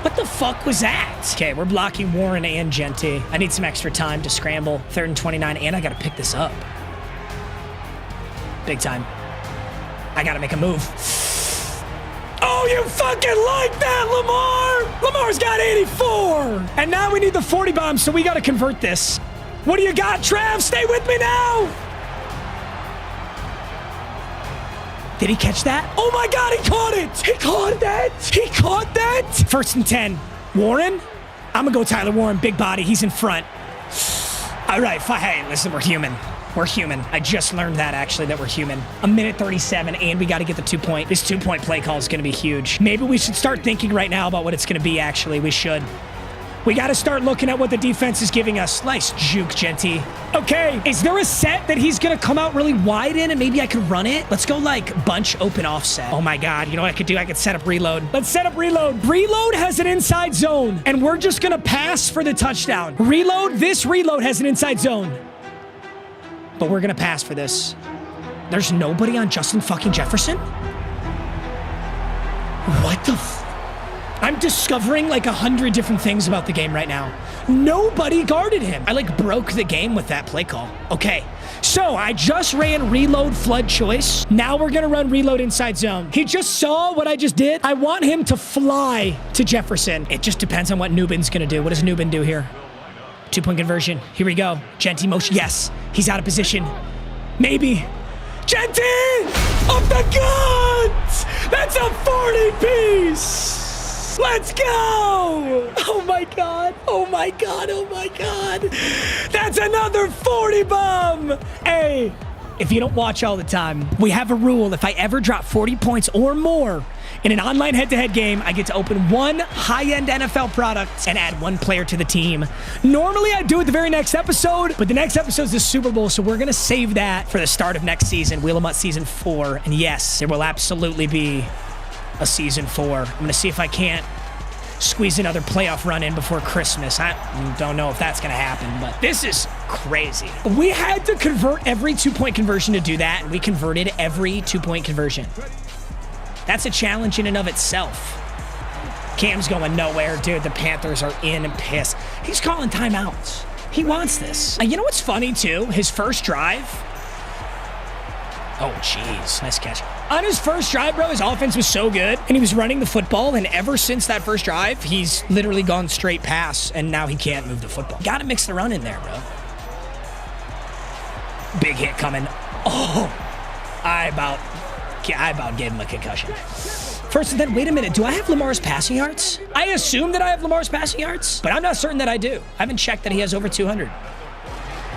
What the fuck was that? Okay, we're blocking Warren and Genty. I need some extra time to scramble. 3rd and 29, and I got to pick this up. Big time. I got to make a move. Oh, you fucking like that, Lamar! Lamar's got 84! And now we need the 40 bomb, so we got to convert this. What do you got, Trav? Stay with me now! Did he catch that? Oh my God, he caught it! He caught that! He caught that! 1st and 10. Warren? I'm gonna go Tyler Warren, big body, he's in front. All right, hey, listen, we're human. We're human. I just learned that, actually, that we're human. 1:37, and we gotta get the 2-point. This 2-point play call is gonna be huge. Maybe we should start thinking right now about what it's gonna be, actually. We should. We got to start looking at what the defense is giving us. Nice juke, Genty. Okay, is there a set that he's going to come out really wide in and maybe I could run it? Let's go like bunch open offset. Oh my God, you know what I could do? I could set up reload. Let's set up reload. Reload has an inside zone and we're just going to pass for the touchdown. Reload, this reload has an inside zone. But we're going to pass for this. There's nobody on Justin fucking Jefferson? What the I'm discovering like 100 different things about the game right now. Nobody guarded him. I like broke the game with that play call. Okay, so I just ran reload flood choice. Now we're gonna run reload inside zone. He just saw what I just did. I want him to fly to Jefferson. It just depends on what Nubin's gonna do. What does Nubin do here? 2-point conversion. Here we go. Genty motion. Yes, he's out of position. Maybe. Genty! Up the guns! That's a 40-piece! Let's go! Oh my God. Oh my God. Oh my God. That's another 40 bomb. Hey, if you don't watch all the time, we have a rule. If I ever drop 40 points or more in an online head-to-head game, I get to open one high-end NFL product and add one player to the team. Normally, I do it the very next episode, but the next episode is the Super Bowl, so we're going to save that for the start of next season, Wheel of MUT Season 4. And yes, there will absolutely be a Season 4. I'm going to see if I can't squeeze another playoff run in before Christmas. I don't know if that's going to happen, but this is crazy. We had to convert every 2-point conversion to do that, and we converted every 2-point conversion. That's a challenge in and of itself. Cam's going nowhere. Dude, the Panthers are in and pissed. He's calling timeouts. He wants this. You know what's funny, too? His first drive. Oh, jeez. Nice catch. On his first drive, bro, his offense was so good, and he was running the football, and ever since that first drive, he's literally gone straight pass, and now he can't move the football. Gotta mix the run in there, bro. Big hit coming. Oh, I about gave him a concussion. 1st and 10, wait a minute, do I have Lamar's passing yards? I assume that I have Lamar's passing yards, but I'm not certain that I do. I haven't checked that he has over 200.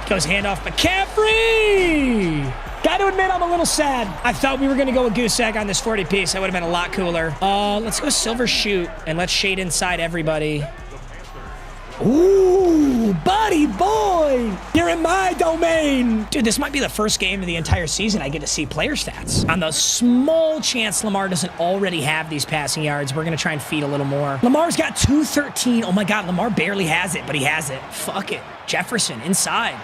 Goes handoff, McCaffrey! Gotta admit, I'm a little sad. I thought we were gonna go with goose egg on this 40-piece. That would have been a lot cooler. Let's go silver shoot, and let's shade inside everybody. Ooh, buddy boy! You're in my domain! Dude, this might be the first game of the entire season I get to see player stats. On the small chance Lamar doesn't already have these passing yards, we're gonna try and feed a little more. Lamar's got 213. Oh my God, Lamar barely has it, but he has it. Fuck it. Jefferson, inside.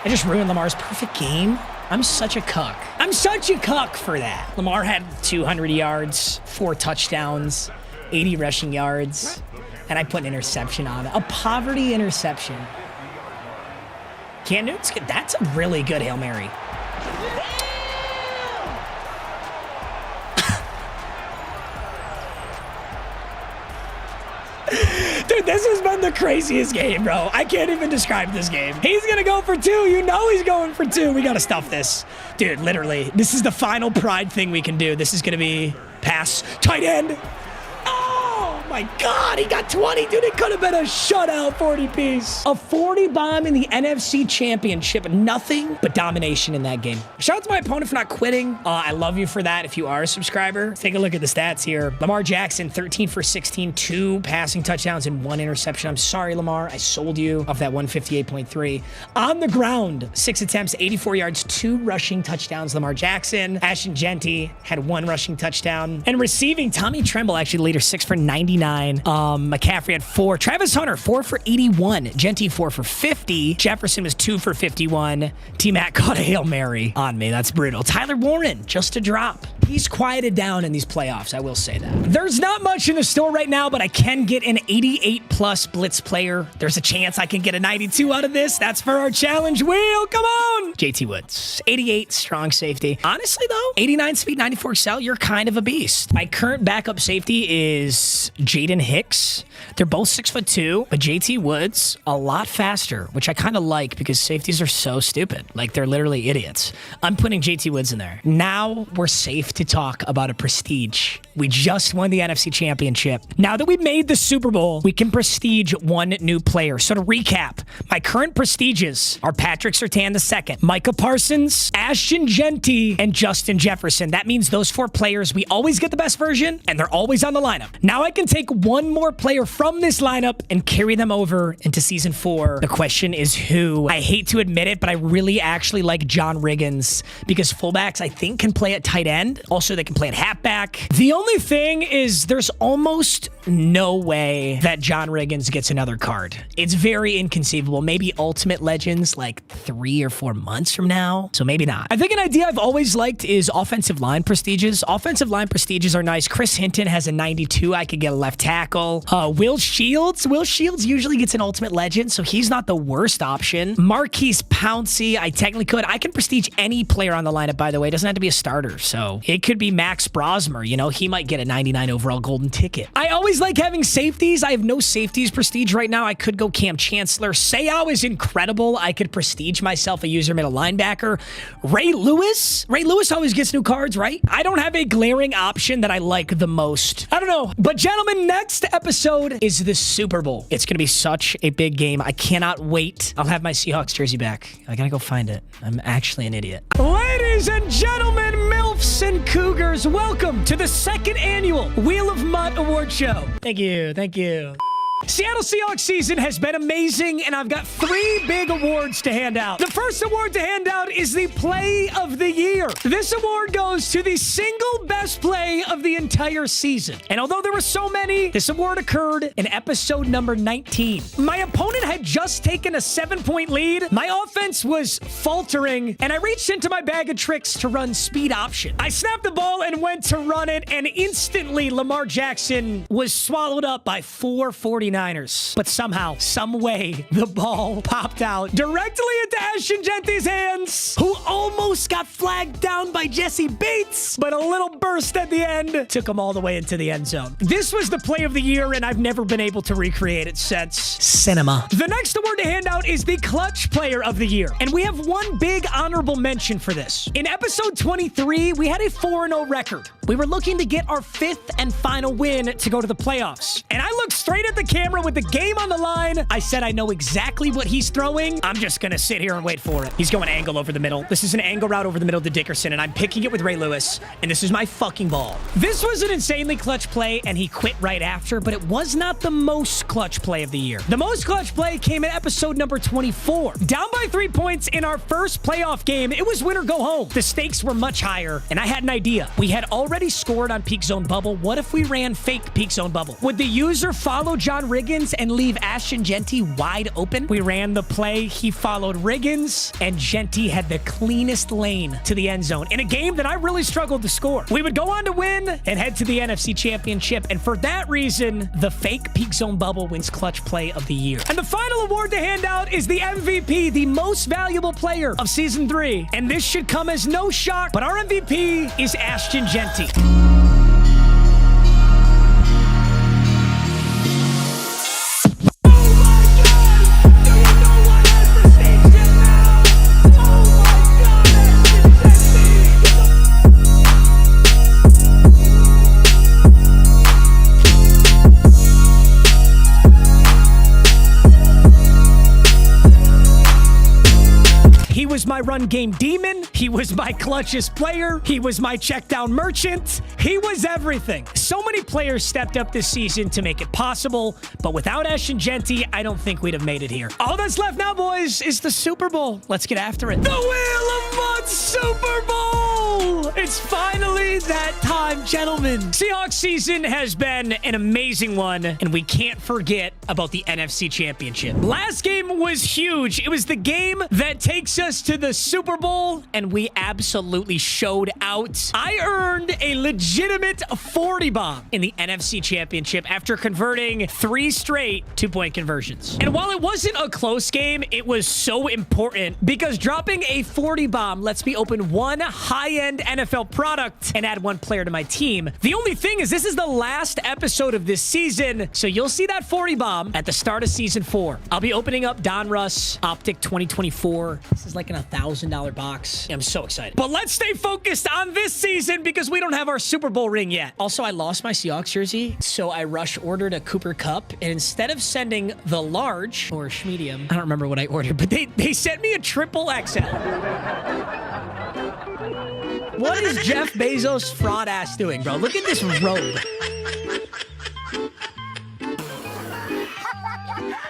I just ruined Lamar's perfect game. I'm such a cuck. I'm such a cuck for that. Lamar had 200 yards, 4 touchdowns. 80 rushing yards, and I put an interception on it. A poverty interception. Cam Newton's good. That's a really good Hail Mary. Dude, this has been the craziest game, bro. I can't even describe this game. He's gonna go for 2. You know he's going for 2. We gotta stuff this. Dude, literally, this is the final pride thing we can do. This is gonna be pass, tight end. Oh my God, he got 20. Dude, it could have been a shutout 40-piece. A 40 bomb in the NFC Championship. Nothing but domination in that game. Shout out to my opponent for not quitting. I love you for that if you are a subscriber. Take a look at the stats here. Lamar Jackson, 13 for 16, 2 passing touchdowns and 1 interception. I'm sorry, Lamar. I sold you off that 158.3. On the ground, 6 attempts, 84 yards, 2 rushing touchdowns. Lamar Jackson. Ashton Genty had 1 rushing touchdown. And receiving, Tommy Tremble actually later 6 for 99. McCaffrey had 4. Travis Hunter, 4 for 81. Genty, 4 for 50. Jefferson was 2 for 51. T-Mac caught a Hail Mary on me. That's brutal. Tyler Warren, just a drop. He's quieted down in these playoffs, I will say that. There's not much in the store right now, but I can get an 88-plus blitz player. There's a chance I can get a 92 out of this. That's for our challenge wheel. Come on. JT Woods, 88, strong safety. Honestly, though, 89 speed, 94 excel, you're kind of a beast. My current backup safety is Jaden Hicks. They're both 6'2", but JT Woods, a lot faster, which I kind of like because safeties are so stupid. Like, they're literally idiots. I'm putting JT Woods in there. Now we're safe to talk about a prestige. We just won the NFC Championship. Now that we've made the Super Bowl, we can prestige 1 new player. So to recap, my current prestiges are Patrick Surtain II, Micah Parsons, Ashton Genty, and Justin Jefferson. That means those 4 players, we always get the best version, and they're always on the lineup. Now I can take 1 more player from this lineup and carry them over into Season 4. The question is who? I hate to admit it, but I really actually like John Riggins because fullbacks, I think, can play at tight end. Also, they can play at halfback. The only thing is there's almost no way that John Riggins gets another card. It's very inconceivable. Maybe Ultimate Legends like 3 or 4 months from now. So maybe not. I think an idea I've always liked is offensive line prestiges. Offensive line prestiges are nice. Chris Hinton has a 92. I could get a left tackle. Will Shields. Will Shields usually gets an Ultimate Legend, so he's not the worst option. Marquise Pouncey. I technically could. I can prestige any player on the lineup, by the way. It doesn't have to be a starter. So it could be Max Brosmer. You know, he might get a 99 overall golden ticket. I always like having safeties. I have no safeties prestige right now. I could go Cam Chancellor. Sayao is incredible. I could prestige myself a user middle linebacker. Ray Lewis. Ray Lewis always gets new cards, right? I don't have a glaring option that I like the most. I don't know. But gentlemen, next episode is the Super Bowl. It's going to be such a big game. I cannot wait. I'll have my Seahawks jersey back. I gotta go find it. I'm actually an idiot. Ladies and gentlemen, MILFs and Cougars, welcome to the 2nd annual Wheel of MUT Award Show. Thank you. Thank you. Seattle Seahawks season has been amazing, and I've got 3 big awards to hand out. The first award to hand out is the Play of the Year. This award goes to the single best play of the entire season. And although there were so many, this award occurred in episode number 19. My opponent had just taken a 7-point lead. My offense was faltering, and I reached into my bag of tricks to run speed option. I snapped the ball and went to run it, and instantly Lamar Jackson was swallowed up by 4 49ers. But somehow, some way, the ball popped out directly into Ashton Genty's hands, who almost got flagged down by Jesse Bates, but a little burst at the end took him all the way into the end zone. This was the play of the year, and I've never been able to recreate it since. Cinema. The next award to hand out is the Clutch Player of the Year, and we have one big honorable mention for this. In episode 23, we had a 4-0 record. We were looking to get our 5th and final win to go to the playoffs, and I looked straight at the camera with the game on the line. I said, I know exactly what he's throwing. I'm just going to sit here and wait for it. He's going angle over the middle. This is an angle route over the middle to Dickerson, and I'm picking it with Ray Lewis, and this is my fucking ball. This was an insanely clutch play, and he quit right after, but it was not the most clutch play of the year. The most clutch play came in episode number 24. Down by 3 points in our first playoff game, it was win or go home. The stakes were much higher, and I had an idea. We had already scored on Peak Zone Bubble. What if we ran fake Peak Zone Bubble? Would the user follow John Riggins and leave Ashton Genty wide open. We ran the play. He followed Riggins, and Genty had the cleanest lane to the end zone in a game that I really struggled to score. We would go on to win and head to the NFC Championship, and for that reason, the fake peak zone bubble wins clutch play of the year. And the final award to hand out is the MVP, the most valuable player of Season 3. And this should come as no shock, but our MVP is Ashton Genty. He was my run game demon. He was my clutchest player. He was my check down merchant. He was everything. So many players stepped up this season to make it possible, but without Ashton Genty, I don't think we'd have made it here. All that's left now, boys, is the Super Bowl. Let's get after it. The Wheel of MUT Super Bowl! It's finally that time, gentlemen. Seahawks season has been an amazing one, and we can't forget about the NFC Championship. Last game was huge. It was the game that takes us to the Super Bowl, and we absolutely showed out. I earned a legitimate 40 bomb in the NFC Championship after converting 3 straight 2-point conversions. And while it wasn't a close game, it was so important because dropping a 40 bomb lets me open one high-end NFL product and add one player to my team. The only thing is this is the last episode of this season, so you'll see that 40 bomb at the start of Season 4. I'll be opening up Donruss Optic 2024. This is like an $1,000 box. I'm so excited. But let's stay focused on this season because we don't have our Super Bowl ring yet. Also, I lost my Seahawks jersey, so I rush ordered a Cooper Cup, and instead of sending the large or medium, I don't remember what I ordered, but they sent me a triple XL. What is Jeff Bezos' fraud ass doing, bro? Look at this robe.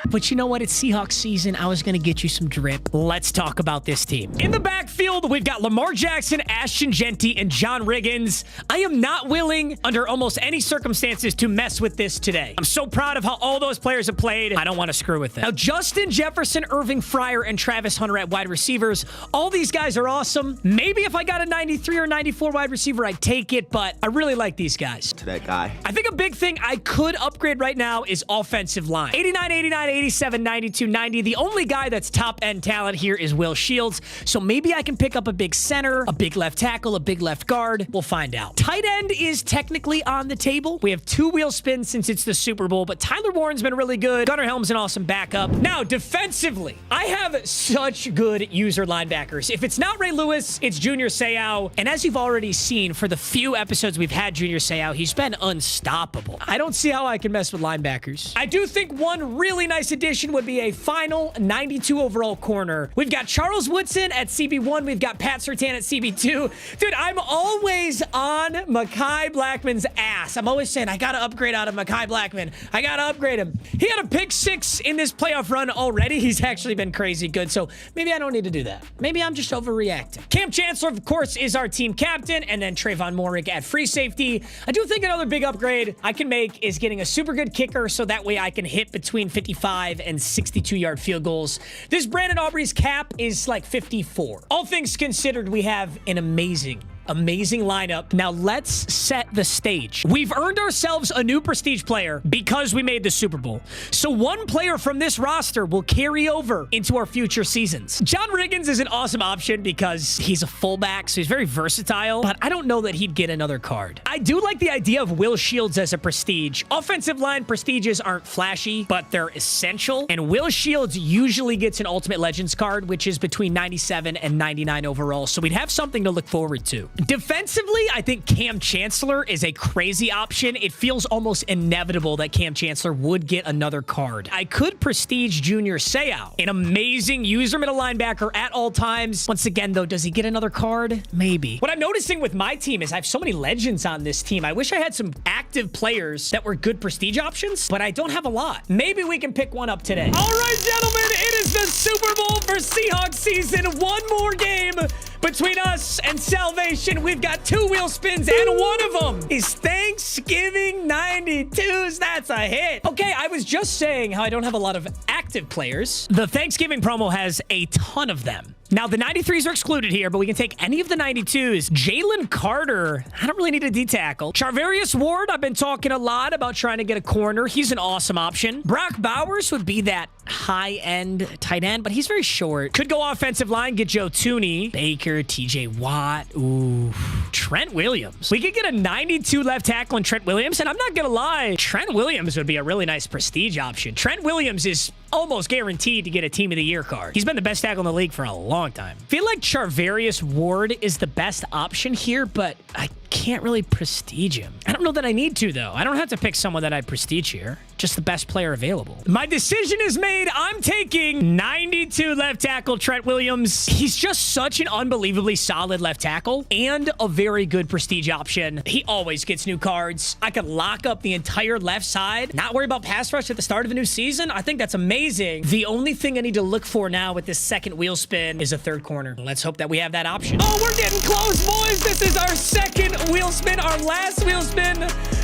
But you know what? It's Seahawks season. I was going to get you some drip. Let's talk about this team. In the backfield, we've got Lamar Jackson, Ashton Genty, and John Riggins. I am not willing, under almost any circumstances, to mess with this today. I'm so proud of how all those players have played. I don't want to screw with it. Now, Justin Jefferson, Irving Fryer, and Travis Hunter at wide receivers. All these guys are awesome. Maybe if I got a 93 or 94 wide receiver, I'd take it, but I really like these guys. To that guy. I think a big thing I could upgrade right now is offensive line. 89, 89, 87, 92, 90. The only guy that's top-end talent here is Will Shields, so maybe I can pick up a big center, a big left tackle, a big left guard. We'll find out. Tight end is technically on the table. We have 2 wheel spins since it's the Super Bowl, but Tyler Warren's been really good. Gunnar Helm's an awesome backup. Now, defensively, I have such good user linebackers. If it's not Ray Lewis, it's Junior Seau, and as you've already seen, for the few episodes we've had Junior Seau, he's been unstoppable. I don't see how I can mess with linebackers. I do think one really nice addition would be a final 92 overall corner. We've got Charles Woodson at CB1. We've got Pat Surtain at CB2. Dude, I'm always on Mekhi Blackman's ass. I'm always saying, I got to upgrade out of Mekhi Blackman. I got to upgrade him. He had a pick 6 in this playoff run already. He's actually been crazy good, so maybe I don't need to do that. Maybe I'm just overreacting. Cam Chancellor, of course, is our team captain, and then Trayvon Moehrig at free safety. I do think another big upgrade I can make is getting a super good kicker, so that way I can hit between 55 and 62-yard field goals. This Brandon Aubrey's cap is like 54. All things considered, we have an amazing lineup. Now let's set the stage. We've earned ourselves a new prestige player because we made the Super Bowl. So one player from this roster will carry over into our future seasons. John Riggins is an awesome option because he's a fullback, so he's very versatile, but I don't know that he'd get another card. I do like the idea of Will Shields as a prestige. Offensive line prestiges aren't flashy, but they're essential, and Will Shields usually gets an Ultimate Legends card, which is between 97 and 99 overall, so we'd have something to look forward to. Defensively, I think Cam Chancellor is a crazy option. It feels almost inevitable that Cam Chancellor would get another card. I could prestige Junior Seau, an amazing user middle linebacker at all times. Once again, though, does he get another card? Maybe. What I'm noticing with my team is I have so many legends on this team. I wish I had some active players that were good prestige options, but I don't have a lot. Maybe we can pick one up today. All right, gentlemen, it is the Super Bowl for Seahawks season. One more game between us and Salvation. We've got 2 wheel spins, and one of them is Thanksgiving 90. 92s. That's a hit. Okay, I was just saying how I don't have a lot of active players. The Thanksgiving promo has a ton of them. Now, the 93s are excluded here, but we can take any of the 92s. Jalen Carter, I don't really need a D-tackle. Charvarius Ward, I've been talking a lot about trying to get a corner. He's an awesome option. Brock Bowers would be that high-end tight end, but he's very short. Could go offensive line, get Joe Tooney. Baker, TJ Watt. Ooh. Trent Williams. We could get a 92 left tackle in Trent Williams, and I'm not going to lie, Trent Williams would be a really nice prestige option. Trent Williams is almost guaranteed to get a Team of the Year card. He's been the best tackle in the league for a long time. I feel like Charvarius Ward is the best option here, but I can't really prestige him. I don't know that I need to, though. I don't have to pick someone that I'd prestige here. Just the best player available. My decision is made. I'm taking 92 left tackle Trent Williams. He's just such an unbelievably solid left tackle and a very good prestige option. He always gets new cards. I could lock up the entire left side, not worry about pass rush at the start of a new season. I think that's amazing. The only thing I need to look for now with this second wheel spin is a third corner. Let's hope that we have that option. Oh, we're getting close, boys. This is our second wheel spin, our last wheel spin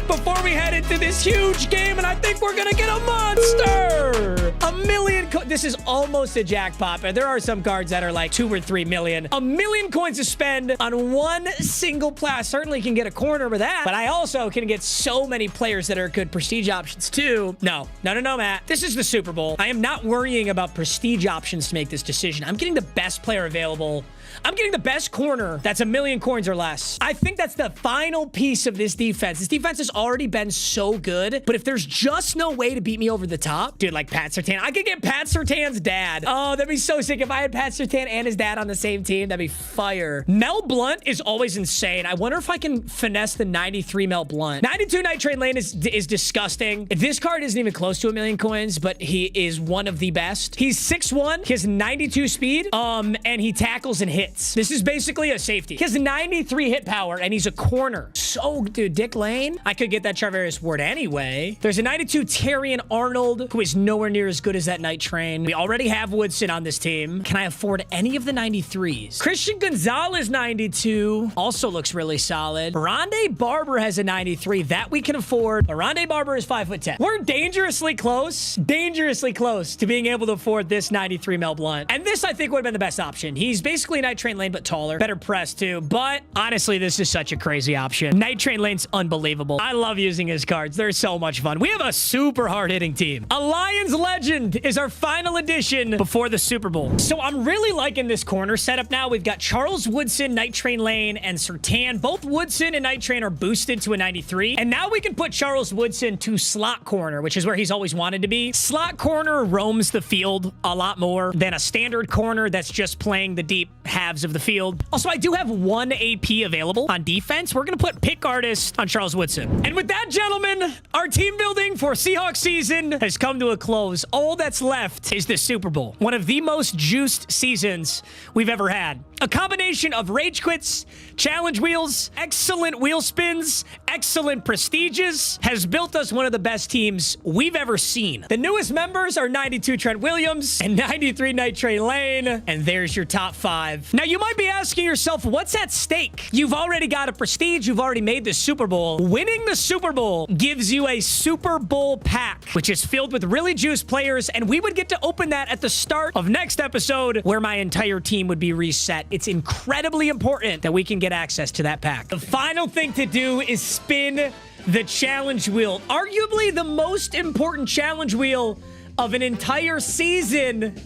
before we head into this huge game, and I think we're gonna get a monster. A million. This is almost a jackpot, but there are some cards that are like 2 or 3 million. A million coins to spend on one single play. I certainly can get a corner with that, but I also can get so many players that are good prestige options too. No, Matt. This is the Super Bowl. I am not worrying about prestige options to make this decision. I'm getting the best player available. I'm getting the best corner that's 1 million coins or less. I think that's the final piece of this defense. This defense has already been so good, but if there's just no way to beat me over the top, dude, like Pat Surtain, I could get Pat Surtain's dad. Oh, that'd be so sick if I had Pat Surtain and his dad on the same team. That'd be fire. Mel Blount is always insane. I wonder if I can finesse the 93 Mel Blount. 92 Night Train Lane is disgusting. This card isn't even close to 1 million coins, but he is one of the best. He's 6'1", he has 92 speed, and he tackles and hits. This is basically a safety. He has 93 hit power, and he's a corner. So, dude, Dick Lane, I could get that Charvarius Ward anyway. There's a 92 Terrian Arnold, who is nowhere near as good as that Night Train. We already have Woodson on this team. Can I afford any of the 93s? Christian Gonzalez 92 also looks really solid. Rondé Barber has a 93 that we can afford. Rondé Barber is 5'10". We're dangerously close to being able to afford this 93 Mel Blount. And this, I think, would have been the best option. He's basically Night Train Lane, but taller. Better press, too. But honestly, this is such a crazy option. Night Train Lane's unbelievable. I love using his cards. They're so much fun. We have a super hard-hitting team. A Lions Legend is our final edition before the Super Bowl. So I'm really liking this corner setup now. We've got Charles Woodson, Night Train Lane, and Surtain. Both Woodson and Night Train are boosted to a 93. And now we can put Charles Woodson to slot corner, which is where he's always wanted to be. Slot corner roams the field a lot more than a standard corner that's just playing the deep halves of the field. Also, I do have 1 AP available on defense. We're going to put pick artist on Charles Woodson. And with that, gentlemen, our team building for Seahawks season has come to a close. All that's left is the Super Bowl. One of the most juiced seasons we've ever had. A combination of rage quits, challenge wheels, excellent wheel spins, excellent prestiges has built us one of the best teams we've ever seen. The newest members are 92 Trent Williams and 93 Night Train Lane. And there's your top 5. Now, you might be asking yourself, what's at stake? You've already got a prestige. You've already made the Super Bowl. Winning the Super Bowl gives you a Super Bowl pack, which is filled with really juiced players. And we would get to open that at the start of next episode, where my entire team would be reset. It's incredibly important that we can get access to that pack. The final thing to do is spin the challenge wheel. Arguably the most important challenge wheel of an entire season.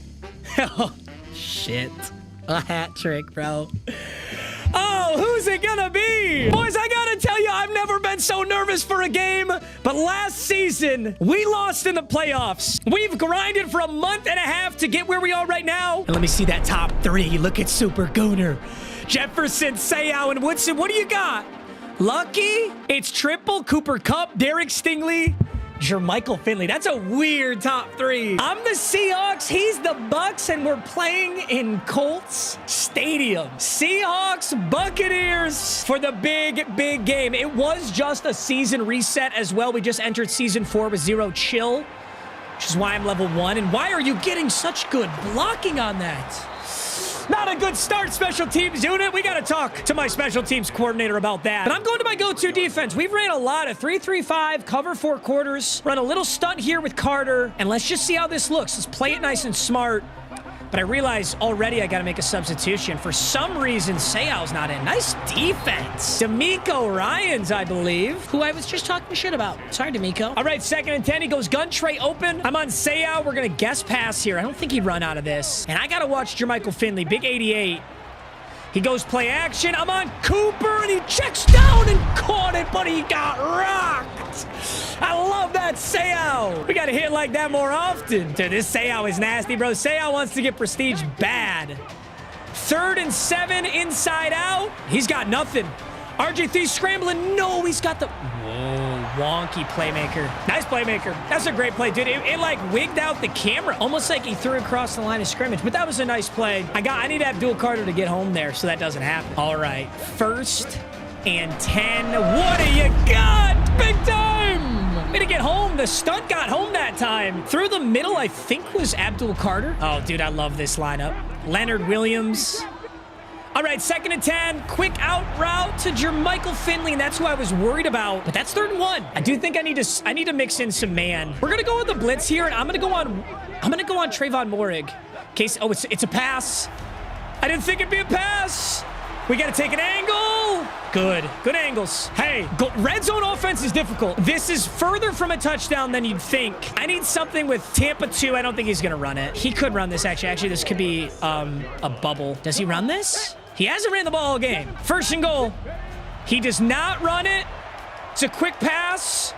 Oh, shit. A hat trick, bro. Oh, who's it gonna be? Boys, I gotta tell you, I've never been so nervous for a game, but last season, we lost in the playoffs. We've grinded for a month and a half to get where we are right now. And let me see that top 3. Look at Super Gooner. Jefferson, Seau, and Woodson. What do you got? Lucky? It's triple Cooper Kupp, Derek Stingley, Jermichael Finley. That's a weird top 3. I'm the Seahawks. He's the Bucks, and we're playing in Colts Stadium. Seahawks, Buccaneers for the big game. It was just a season reset as well. We just entered season 4 with 0 chill, which is why I'm level 1. And why are you getting such good blocking on that? Not a good start, special teams unit. We got to talk to my special teams coordinator about that. But I'm going to my go-to defense. We've ran a lot of 3-3-5, cover 4 quarters, run a little stunt here with Carter, and let's just see how this looks. Let's play it nice and smart. But I realize already I got to make a substitution. For some reason, Seau's not in. Nice defense. D'Amico Ryans, I believe, who I was just talking shit about. Sorry, D'Amico. All right, 2nd and 10. He goes gun tray open. I'm on Seau. We're going to guess pass here. I don't think he'd run out of this. And I got to watch Jermichael Finley, big 88. He goes play action. I'm on Cooper, and he checks down and caught it, but he got rocked. I love that Seau. We got to hit like that more often. Dude, this Seau is nasty, bro. Seau wants to get prestige bad. 3rd and 7, inside out. He's got nothing. RG3 scrambling. No, he's got the... Whoa, wonky playmaker. Nice playmaker. That's a great play, dude. It like wigged out the camera. Almost like he threw across the line of scrimmage, but that was a nice play. I need Abdul Carter to get home there so that doesn't happen. All right, 1st and 10. What do you got? Big time! Way to get home. The stunt got home that time. Through the middle, I think, was Abdul Carter. Oh, dude, I love this lineup. Leonard Williams. All right, 2nd and 10. Quick out route to Jermichael Finley, and that's who I was worried about. But that's 3rd and 1. I do think I need to mix in some man. We're gonna go with the blitz here, and I'm gonna go on Trayvon Morig. Case. Oh, it's a pass. I didn't think it'd be a pass. We got to take an angle. Good angles. Hey, red zone offense is difficult. This is further from a touchdown than you'd think. I need something with Tampa 2. I don't think he's going to run it. He could run this, actually. Actually, this could be a bubble. Does he run this? He hasn't ran the ball all game. 1st and goal. He does not run it. It's a quick pass.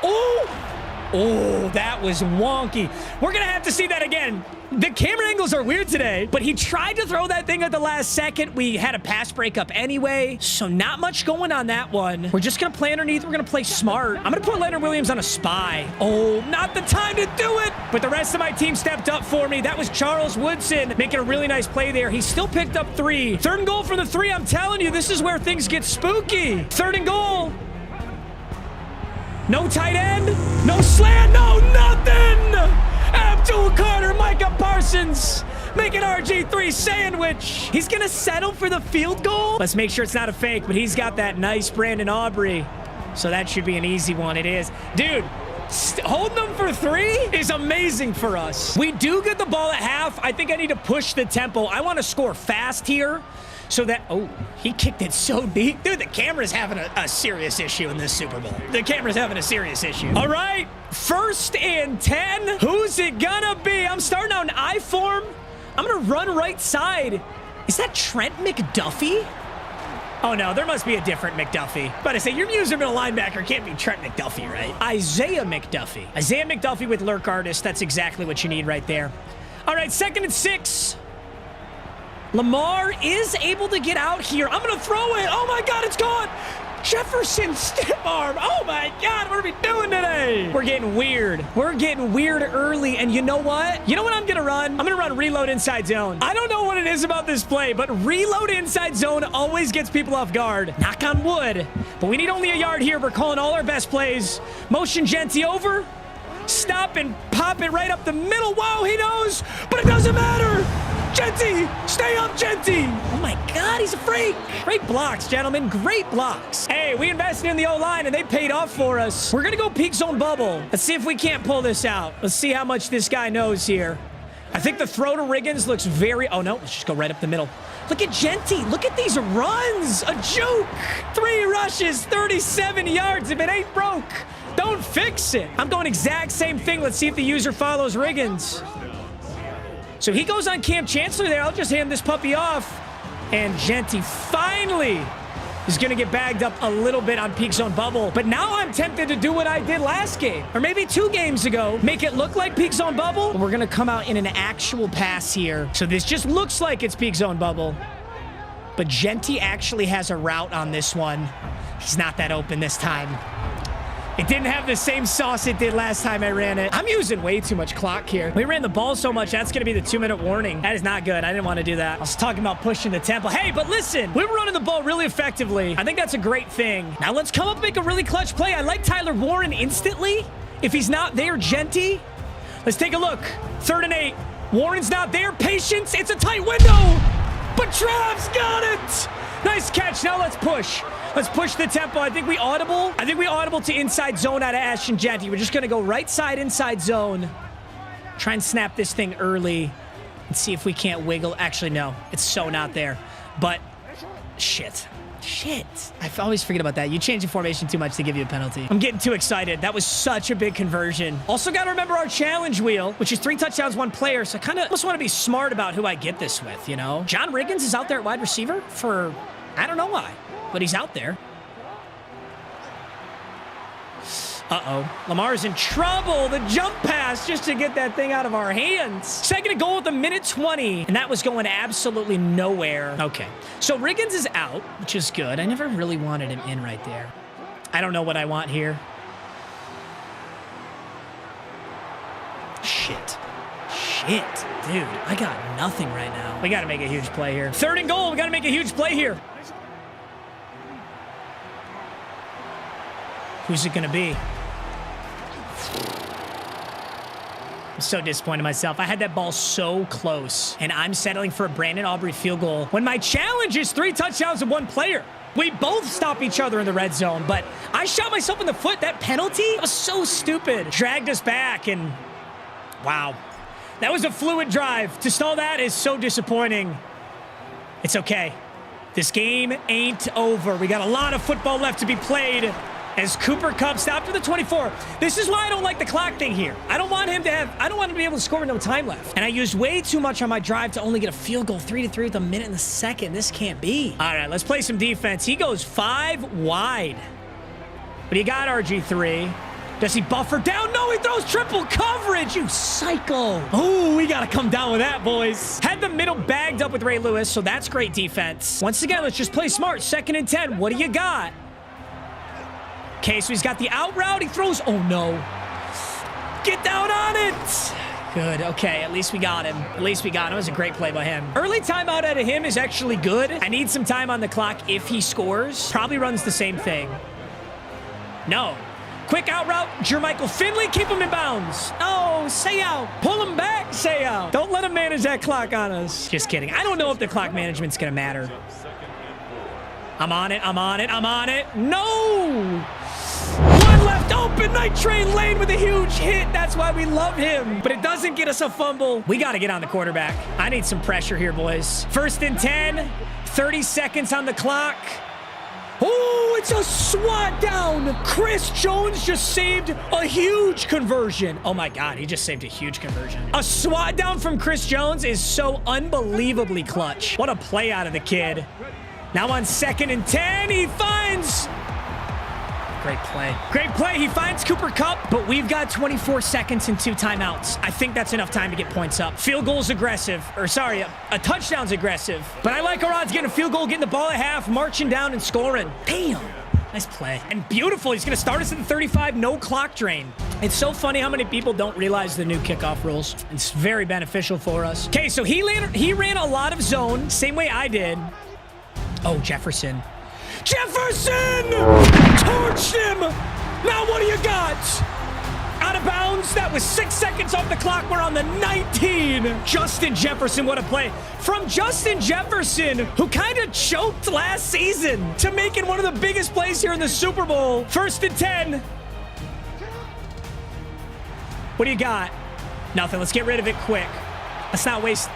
Oh, that was wonky. We're going to have to see that again. The camera angles are weird today, but he tried to throw that thing at the last second. We had a pass breakup anyway, so not much going on that one. We're just going to play underneath. We're going to play smart. I'm going to put Leonard Williams on a spy. Oh, not the time to do it. But the rest of my team stepped up for me. That was Charles Woodson making a really nice play there. He still picked up 3. 3rd and goal from the 3. I'm telling you, this is where things get spooky. 3rd and goal. No tight end. No slant. No nothing. Abdul Carter, Micah Parsons, making RG3 sandwich. He's going to settle for the field goal. Let's make sure it's not a fake, but he's got that nice Brandon Aubrey. So that should be an easy one. It is. Dude, holding them for 3 is amazing for us. We do get the ball at half. I think I need to push the tempo. I want to score fast here. So that, oh, he kicked it so deep. Dude, the camera's having a serious issue in this Super Bowl. The camera's having a serious issue. All right, 1st and 10. Who's it gonna be? I'm starting out in I form. I'm gonna run right side. Is that Trent McDuffie? Oh, no, there must be a different McDuffie. But I say, your user middle linebacker can't be Trent McDuffie, right? Isaiah McDuffie. Isaiah McDuffie with lurk artist. That's exactly what you need right there. All right, 2nd and 6. Lamar is able to get out here. I'm going to throw it. Oh, my God, it's gone. Jefferson stiff arm. Oh, my God, what are we doing today? We're getting weird. We're getting weird early, and you know what? You know what I'm going to run? I'm going to run reload inside zone. I don't know what it is about this play, but reload inside zone always gets people off guard. Knock on wood. But we need only a yard here. We're calling all our best plays. Motion Genty over. Stop and pop it right up the middle. Wow, he knows, but it doesn't matter. Genty, stay up, Genty. Oh, my God, he's a freak. Great blocks, gentlemen. Great blocks. Hey, we invested in the O-line, and they paid off for us. We're going to go peak zone bubble. Let's see if we can't pull this out. Let's see how much this guy knows here. I think the throw to Riggins looks very... Oh, no, let's just go right up the middle. Look at Genty. Look at these runs. A joke. 3 rushes, 37 yards. If it ain't broke, don't fix it. I'm going exact same thing. Let's see if the user follows Riggins. So he goes on Cam Chancellor there. I'll just hand this puppy off. And Genty finally is going to get bagged up a little bit on peak zone bubble. But now I'm tempted to do what I did last game, or maybe 2 games ago. Make it look like peak zone bubble. We're going to come out in an actual pass here. So this just looks like it's peak zone bubble. But Genty actually has a route on this one. He's not that open this time. It didn't have the same sauce it did last time I ran it. I'm using way too much clock here. We ran the ball so much, that's going to be the 2-minute warning. That is not good. I didn't want to do that. I was talking about pushing the tempo. Hey, but listen, we were running the ball really effectively. I think that's a great thing. Now let's come up and make a really clutch play. I like Tyler Warren instantly. If he's not there, Genty. Let's take a look. 3rd and 8. Warren's not there. Patience. It's a tight window. but Trav's got it. Nice catch. Now let's push. Let's push the tempo. I think we audible to inside zone out of Ashton Genty. We're just going to go right side inside zone. Try and snap this thing early and see if we can't wiggle. Actually, no. It's so not there. But shit. I always forget about that. You change the formation too much to give you a penalty. I'm getting too excited. That was such a big conversion. Also got to remember our challenge wheel, which is 3 touchdowns, 1 player. So I kind of almost want to be smart about who I get this with, you know? John Riggins is out there at wide receiver for, I don't know why, but he's out there. Uh-oh. Lamar's in trouble. The jump pass just to get that thing out of our hands. Second and goal with 1:20, and that was going absolutely nowhere. Okay. So Riggins is out, which is good. I never really wanted him in right there. I don't know what I want here. Shit. Dude, I got nothing right now. We got to make a huge play here. Third and goal. We got to make a huge play here. Who's it going to be? I'm so disappointed in myself. I had that ball so close, and I'm settling for a Brandon Aubrey field goal when my challenge is 3 touchdowns and 1 player. We both stop each other in the red zone, but I shot myself in the foot. That penalty was so stupid. Dragged us back, and wow. That was a fluid drive. To stall that is so disappointing. It's okay. This game ain't over. We got a lot of football left to be played. As Cooper Kupp stopped at the 24. This is why I don't like the clock thing here. I don't want him to be able to score with no time left. And I used way too much on my drive to only get a field goal 3-3 with 1 minute in the second. This can't be. All right, let's play some defense. He goes 5 wide. But he got RG3. Does he buffer down? No, he throws triple coverage, you psycho. Oh, we got to come down with that, boys. Had the middle bagged up with Ray Lewis, so that's great defense. Once again, let's just play smart. 2nd and 10. What do you got? Okay, so he's got the out route. He throws. Oh, no. Get down on it. Good. Okay, at least we got him. It was a great play by him. Early timeout out of him is actually good. I need some time on the clock if he scores. Probably runs the same thing. No. Quick out route. Jermichael Finley. Keep him in bounds. Oh, say out. Pull him back. Say out. Don't let him manage that clock on us. Just kidding. I don't know if the clock management's going to matter. I'm on it. No! One left open. Night Train Lane with a huge hit. That's why we love him. But it doesn't get us a fumble. We got to get on the quarterback. I need some pressure here, boys. 1st and 10. 30 seconds on the clock. Oh, it's a swat down. Chris Jones just saved a huge conversion. Oh, my God. He just saved a huge conversion. A swat down from Chris Jones is so unbelievably clutch. What a play out of the kid. Now on 2nd and 10, he finds... Great play. He finds Cooper Kupp, but we've got 24 seconds and 2 timeouts. I think that's enough time to get points up. Field goal's aggressive. Or sorry, a touchdown's aggressive. But I like our odds getting a field goal, getting the ball at half, marching down and scoring. Damn. Nice play. And beautiful. He's going to start us at the 35. No clock drain. It's so funny how many people don't realize the new kickoff rules. It's very beneficial for us. Okay, so he ran a lot of zone, same way I did. Oh, Jefferson. Torched him! Now what do you got? Out of bounds. That was 6 seconds off the clock. We're on the 19. Justin Jefferson, what a play. From Justin Jefferson, who kind of choked last season, to making one of the biggest plays here in the Super Bowl. 1st and 10. What do you got? Nothing. Let's get rid of it quick. Let's not waste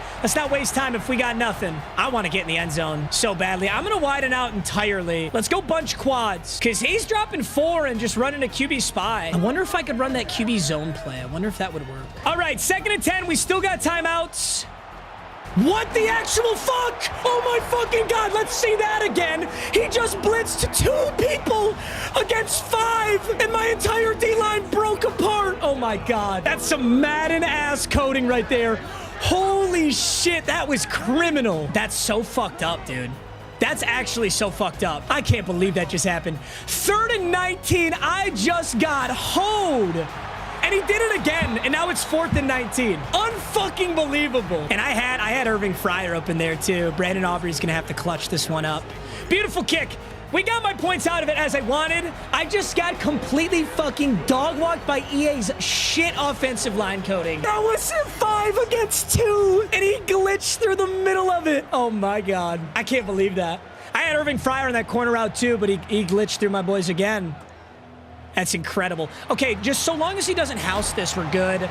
time if we got nothing. I want to get in the end zone so badly. I'm going to widen out entirely. Let's go bunch quads, because he's dropping 4 and just running a QB spy. I wonder if I could run that QB zone play. I wonder if that would work. All right, 2nd and 10. We still got timeouts. What the actual fuck? Oh my fucking God, let's see that again. He just blitzed 2 people against 5, and my entire D-line broke apart. Oh my God. That's some Madden ass coding right there. Holy shit, that was criminal. That's so fucked up, dude. That's actually so fucked up. I can't believe that just happened. 3rd and 19, I just got hoed. And he did it again, and now it's 4th and 19. Unfucking believable. And I had Irving Fryer up in there too. Brandon Aubrey's gonna have to clutch this one up. Beautiful kick. We got my points out of it as I wanted. I just got completely fucking dog-walked by EA's shit offensive line coding. That was 5 against 2, and he glitched through the middle of it. Oh, my God. I can't believe that. I had Irving Fryer in that corner route, too, but he glitched through my boys again. That's incredible. Okay, just so long as he doesn't house this, we're good.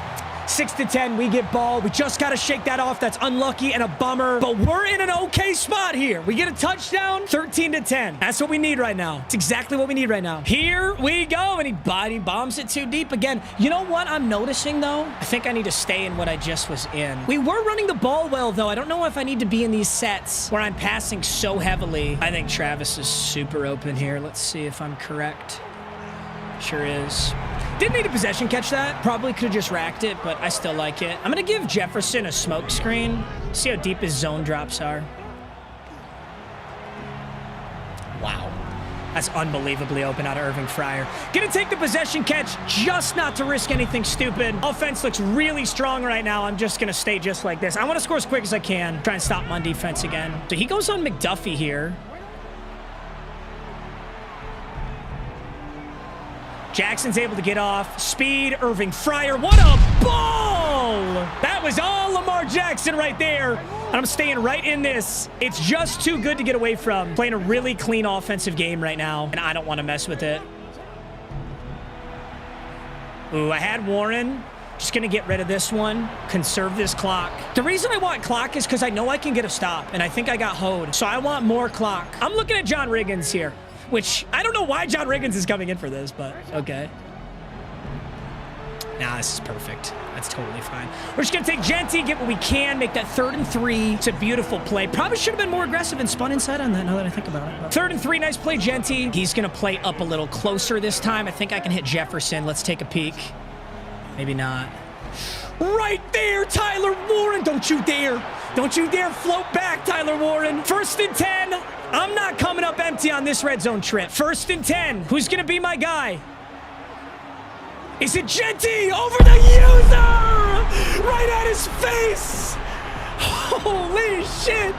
6-10, we get ball. We just got to shake that off. That's unlucky and a bummer, but we're in an okay spot here. We get a touchdown, 13-10. That's what we need right now. It's exactly what we need right now. Here we go, and he bombs it too deep again. You know what I'm noticing, though? I think I need to stay in what I just was in. We were running the ball well, though. I don't know if I need to be in these sets where I'm passing so heavily. I think Travis is super open here. Let's see if I'm correct. Sure is. Didn't need a possession catch that. Probably could have just racked it, but I still like it. I'm going to give Jefferson a smoke screen. See how deep his zone drops are. Wow. That's unbelievably open out of Irving Fryer. Going to take the possession catch just not to risk anything stupid. Offense looks really strong right now. I'm just going to stay just like this. I want to score as quick as I can. Try and stop him on defense again. So he goes on McDuffie here. Jackson's able to get off. Speed, Irving Fryer. What a ball! That was all Lamar Jackson right there. And I'm staying right in this. It's just too good to get away from. Playing a really clean offensive game right now, and I don't want to mess with it. Ooh, I had Warren. Just going to get rid of this one. Conserve this clock. The reason I want clock is because I know I can get a stop, and I think I got hoed. So I want more clock. I'm looking at John Riggins here. Which, I don't know why John Riggins is coming in for this, but okay. Nah, this is perfect. That's totally fine. We're just going to take Genty, get what we can, make that 3rd and 3. It's a beautiful play. Probably should have been more aggressive and spun inside on that now that I think about it. But 3rd and 3, nice play, Genty. He's going to play up a little closer this time. I think I can hit Jefferson. Let's take a peek. Maybe not. Right there, Tyler Warren. Don't you dare. Don't you dare float back, Tyler Warren. 1st and 10. I'm not coming up empty on this red zone trip. 1st and 10. Who's going to be my guy? Is it Genty over the user? Right at his face. Holy shit.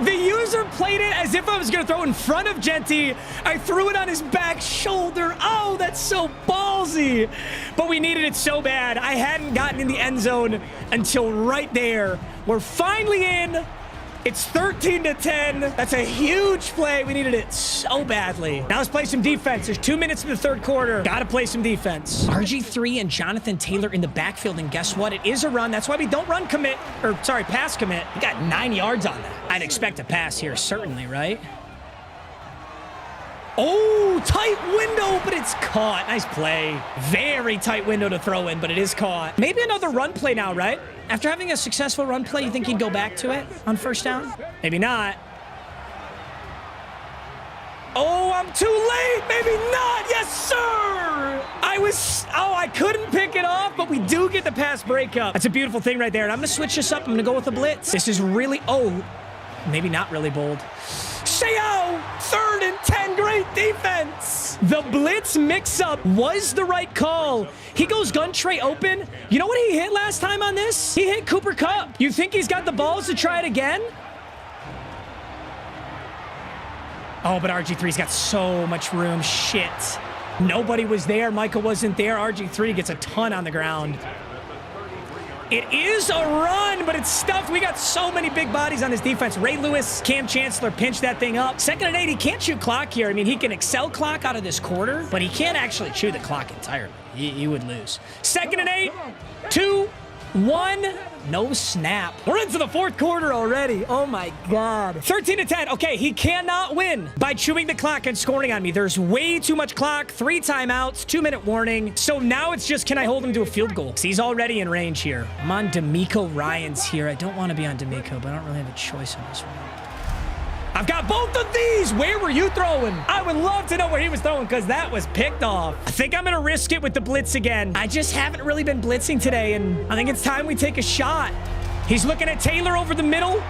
The user played it as if I was going to throw in front of Genty. I threw it on his back shoulder. Oh, that's so ballsy. But we needed it so bad. I hadn't gotten in the end zone until right there. We're finally in. It's 13-10. That's a huge play. We needed it so badly. Now let's play some defense. There's 2 minutes in the 3rd quarter. Got to play some defense. RG3 and Jonathan Taylor in the backfield, and guess what? It is a run. That's why we don't run commit, or sorry, pass commit. We got 9 yards on that. I'd expect a pass here, certainly, right? Oh, tight window, but it's caught. Nice play. Very tight window to throw in, but it is caught. Maybe another run play now, right? After having a successful run play, you think he'd go back to it on 1st down? Maybe not. Oh, I'm too late. Maybe not. Yes, sir. I couldn't pick it off, but we do get the pass breakup. That's a beautiful thing right there. And I'm going to switch this up. I'm going to go with a blitz. This is really, maybe not really bold. Sayo, 3rd and 10, great defense. The blitz mix-up was the right call. He goes gun tray open. You know what he hit last time on this? He hit Cooper Kupp. You think he's got the balls to try it again? Oh, but RG3's got so much room. Shit. Nobody was there. Michael wasn't there. RG3 gets a ton on the ground. It is a run, but it's stuffed. We got so many big bodies on his defense. Ray Lewis, Cam Chancellor pinch that thing up. 2nd and 8, he can't shoot clock here. I mean, he can excel clock out of this quarter, but he can't actually chew the clock entirely. He would lose. 2nd and 8, 2, 1, no snap. We're into the 4th quarter already. Oh my God. 13-10. Okay, he cannot win by chewing the clock and scoring on me. There's way too much clock, 3 timeouts, 2-minute warning. So now it's just, can I hold him to a field goal? He's already in range here. I'm on D'Amico Ryans here. I don't want to be on D'Amico, but I don't really have a choice on this one. I've got both of these. Where were you throwing? I would love to know where he was throwing because that was picked off. I think I'm going to risk it with the blitz again. I just haven't really been blitzing today, and I think it's time we take a shot. He's looking at Taylor over the middle.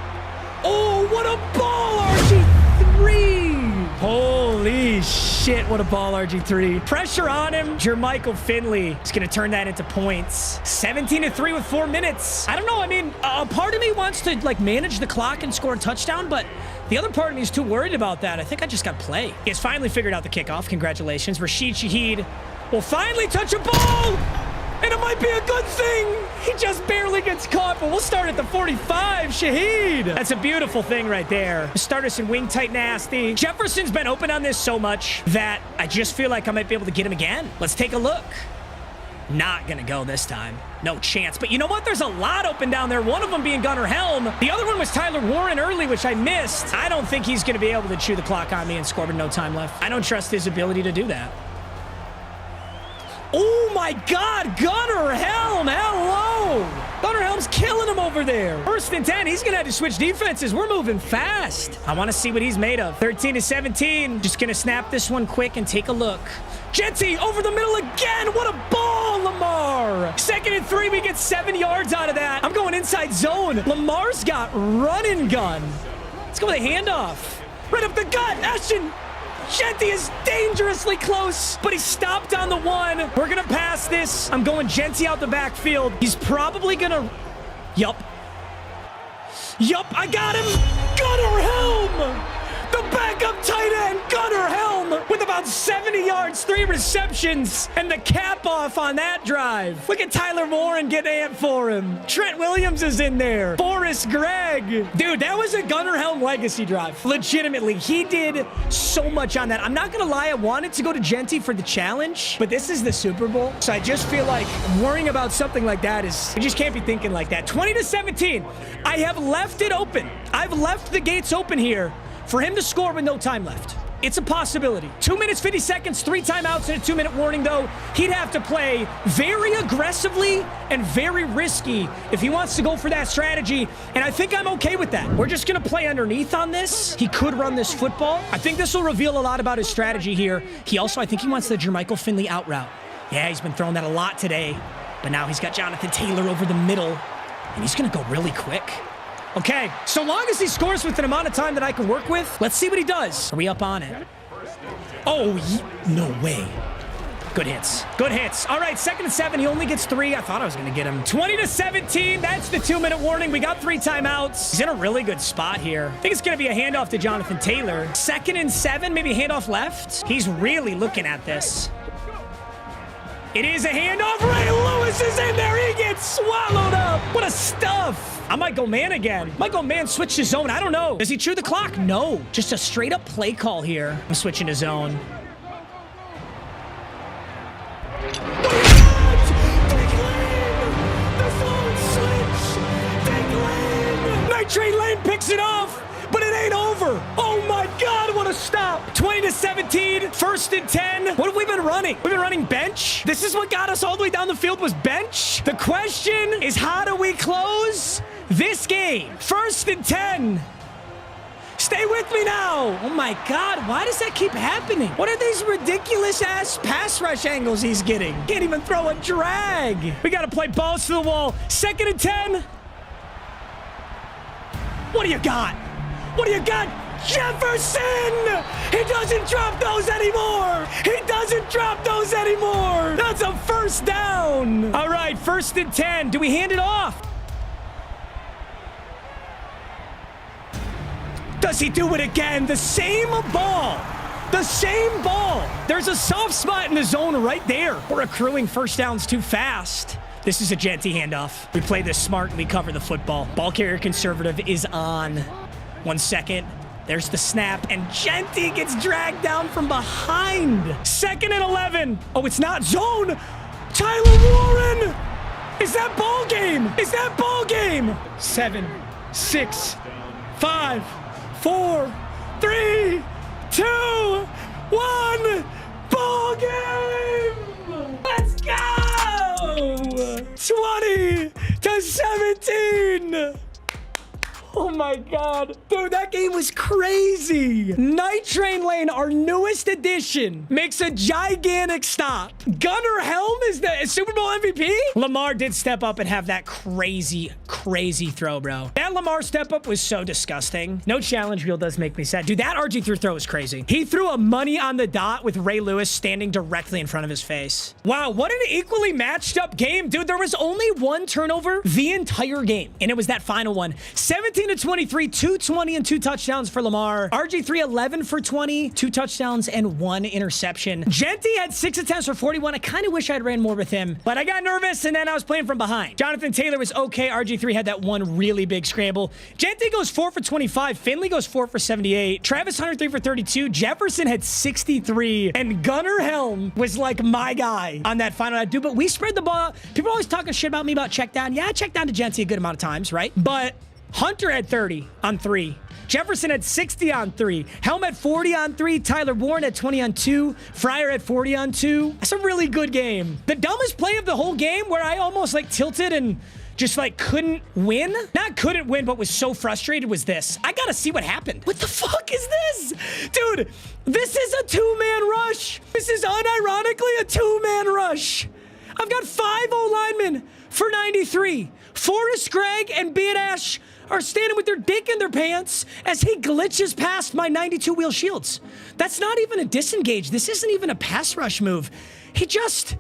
Oh, what a ball, RG3. Holy shit, what a ball, RG3. Pressure on him. Jermichael Finley is going to turn that into points. 17-3 with 4 minutes. I don't know. I mean, a part of me wants to, like, manage the clock and score a touchdown, but The other part of me is too worried about that. I think I just got play. He has finally figured out the kickoff. Congratulations. Rashid Shaheed will finally touch a ball. And it might be a good thing. He just barely gets caught, but we'll start at the 45. Shaheed. That's a beautiful thing right there. Start us in wing tight nasty. Jefferson's been open on this so much that I just feel like I might be able to get him again. Let's take a look. Not gonna go this time. No chance. But you know what? There's a lot open down there. One of them being Gunnar Helm. The other one was Tyler Warren early, which I missed. I don't think he's gonna be able to chew the clock on me and score with no time left. I don't trust his ability to do that. Oh my God, Gunnar Helm, hello. Gunnar Helm's killing him over there. 1st and 10, he's gonna have to switch defenses. We're moving fast. I wanna see what he's made of. 13 to 17, just gonna snap this one quick and take a look. Jetty over the middle again. What a ball, Lamar. 2nd and 3, we get 7 yards out of that. I'm going inside zone. Lamar's got run and gun. Let's go with a handoff. Right up the gut, Ashton. Jetty is dangerously close, but he stopped on the one. We're gonna pass this. I'm going Genty out the backfield. He's probably gonna... Yup, I got him. Gunnar Helm. The backup tight end, Gunnar Helm, with about 70 yards, 3 receptions, and the cap off on that drive. Look at Tyler Warren get amped for him. Trent Williams is in there. Forrest Gregg. Dude, that was a Gunnar Helm legacy drive. Legitimately, he did so much on that. I'm not going to lie, I wanted to go to Genty for the challenge, but this is the Super Bowl, so I just feel like worrying about something like that is, you just can't be thinking like that. 20 to 17. I have left it open. I've left the gates open here for him to score with no time left. It's a possibility. 2 minutes, 50 seconds, 3 timeouts, and a 2-minute warning, though. He'd have to play very aggressively and very risky if he wants to go for that strategy, and I think I'm okay with that. We're just going to play underneath on this. He could run this football. I think this will reveal a lot about his strategy here. He also, I think he wants the Jermichael Finley out route. Yeah, he's been throwing that a lot today, but now he's got Jonathan Taylor over the middle, and he's going to go really quick. Okay, so long as he scores with an amount of time that I can work with, let's see what he does. Are we up on it? Oh, no way. Good hits. Good hits. All right, 2nd and 7. He only gets 3. I thought I was going to get him. 20 to 17. That's the 2-minute warning. We got 3 timeouts. He's in a really good spot here. I think it's going to be a handoff to Jonathan Taylor. 2nd and 7, maybe a handoff left. He's really looking at this. It is a handoff. Ray Lewis is in there. He gets swallowed up. What a stuff. I might go man again. Might go man, switch to zone. I don't know. Does he chew the clock? No. Just a straight up play call here. I'm switching to zone. Night Train Lane picks it off, but it ain't over. Oh my God, what a stop. 20 to 17, 1st and 10. What have we been running? We've been running bench. This is what got us all the way down the field was bench. The question is, how do we close this game? 1st and 10. Stay with me now. Oh my God, why does that keep happening? What are these ridiculous ass pass rush angles he's getting? Can't even throw a drag. We got to play balls to the wall. 2nd and 10. What do you got? What do you got? Jefferson! He doesn't drop those anymore! He doesn't drop those anymore! That's a 1st down! All right, 1st and 10. Do we hand it off? Does he do it again? The same ball. The same ball. There's a soft spot in the zone right there. We're accruing 1st downs too fast. This is a Genty handoff. We play this smart and we cover the football. Ball carrier conservative is on. 1 second. There's the snap, and Genty gets dragged down from behind. 2nd and 11. Oh, it's not zone. Tyler Warren. Is that ball game? Is that ball game? 7, 6, 5, 4, 3, 2, 1. Ball game. Let's go. 20 to 17. Oh my God. Dude, that game was crazy. Night Train Lane, our newest addition, makes a gigantic stop. Gunnar Helm is the Super Bowl MVP? Lamar did step up and have that crazy throw, bro. That Lamar step up was so disgusting. No challenge wheel does make me sad. Dude, that RG3 throw was crazy. He threw a money on the dot with Ray Lewis standing directly in front of his face. Wow, what an equally matched up game. Dude, there was only 1 turnover the entire game, and it was that final one. 17 19-23, 220 and 2 touchdowns for Lamar. RG3, 11 for 20, 2 touchdowns and 1 interception. Genty had 6 attempts for 41. I kind of wish I'd ran more with him, but I got nervous and then I was playing from behind. Jonathan Taylor was okay. RG3 had that one really big scramble. Genty goes 4 for 25. Finley goes 4 for 78. Travis Hunter 3 for 32. Jefferson had 63. And Gunnar Helm was like my guy on that final dude. But we spread the ball. People are always talking shit about me about check down. Yeah, I checked down to Genty a good amount of times, right? But Hunter had 30 on 3. Jefferson had 60 on 3. Helm had 40 on 3. Tyler Warren had 20 on 2. Fryer had 40 on 2. That's a really good game. The dumbest play of the whole game where I almost like tilted and just like couldn't win. Not couldn't win, but was so frustrated was this. I gotta see what happened. What the fuck is this? Dude, this is a 2-man rush. This is unironically a 2-man rush. I've got 5 O-linemen for 93. Forrest Gregg and Beard Ash are standing with their dick in their pants as he glitches past my 92 wheel shields. That's not even a disengage. This isn't even a pass rush move. He just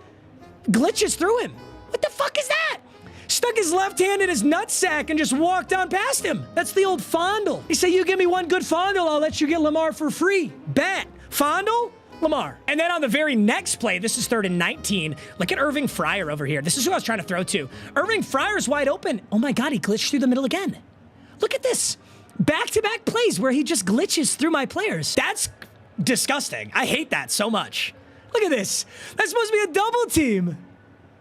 glitches through him. What the fuck is that? Stuck his left hand in his nutsack and just walked on past him. That's the old fondle. He said, you give me one good fondle, I'll let you get Lamar for free. Bet. Fondle? Lamar. And then on the very next play, this is 3rd and 19. Look at Irving Fryer over here. This is who I was trying to throw to. Irving Fryer's wide open. Oh my God, he glitched through the middle again. Look at this. Back-to-back plays where he just glitches through my players. That's disgusting. I hate that so much. Look at this. That's supposed to be a double team.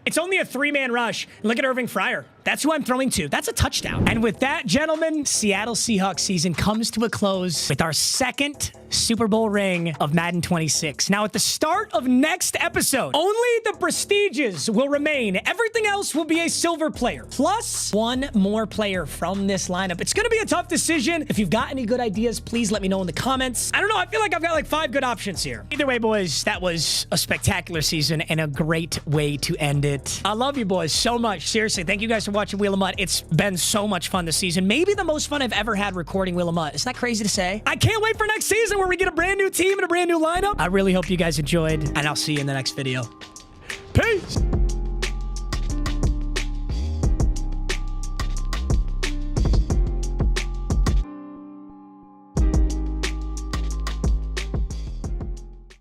It's only a 3-man rush. Look at Irving Fryer. That's who I'm throwing to. That's a touchdown. And with that, gentlemen, Seattle Seahawks season comes to a close with our 2nd Super Bowl ring of Madden 26. Now, at the start of next episode, only the prestiges will remain. Everything else will be a silver player, plus 1 more player from this lineup. It's going to be a tough decision. If you've got any good ideas, please let me know in the comments. I don't know. I feel like I've got like 5 good options here. Either way, boys, that was a spectacular season and a great way to end it. I love you boys so much. Seriously, thank you guys for watching Wheel of MUT. It's been so much fun this season. Maybe the most fun I've ever had recording Wheel of MUT. Isn't that crazy to say? I can't wait for next season where we get a brand new team and a brand new lineup. I really hope you guys enjoyed, and I'll see you in the next video. Peace!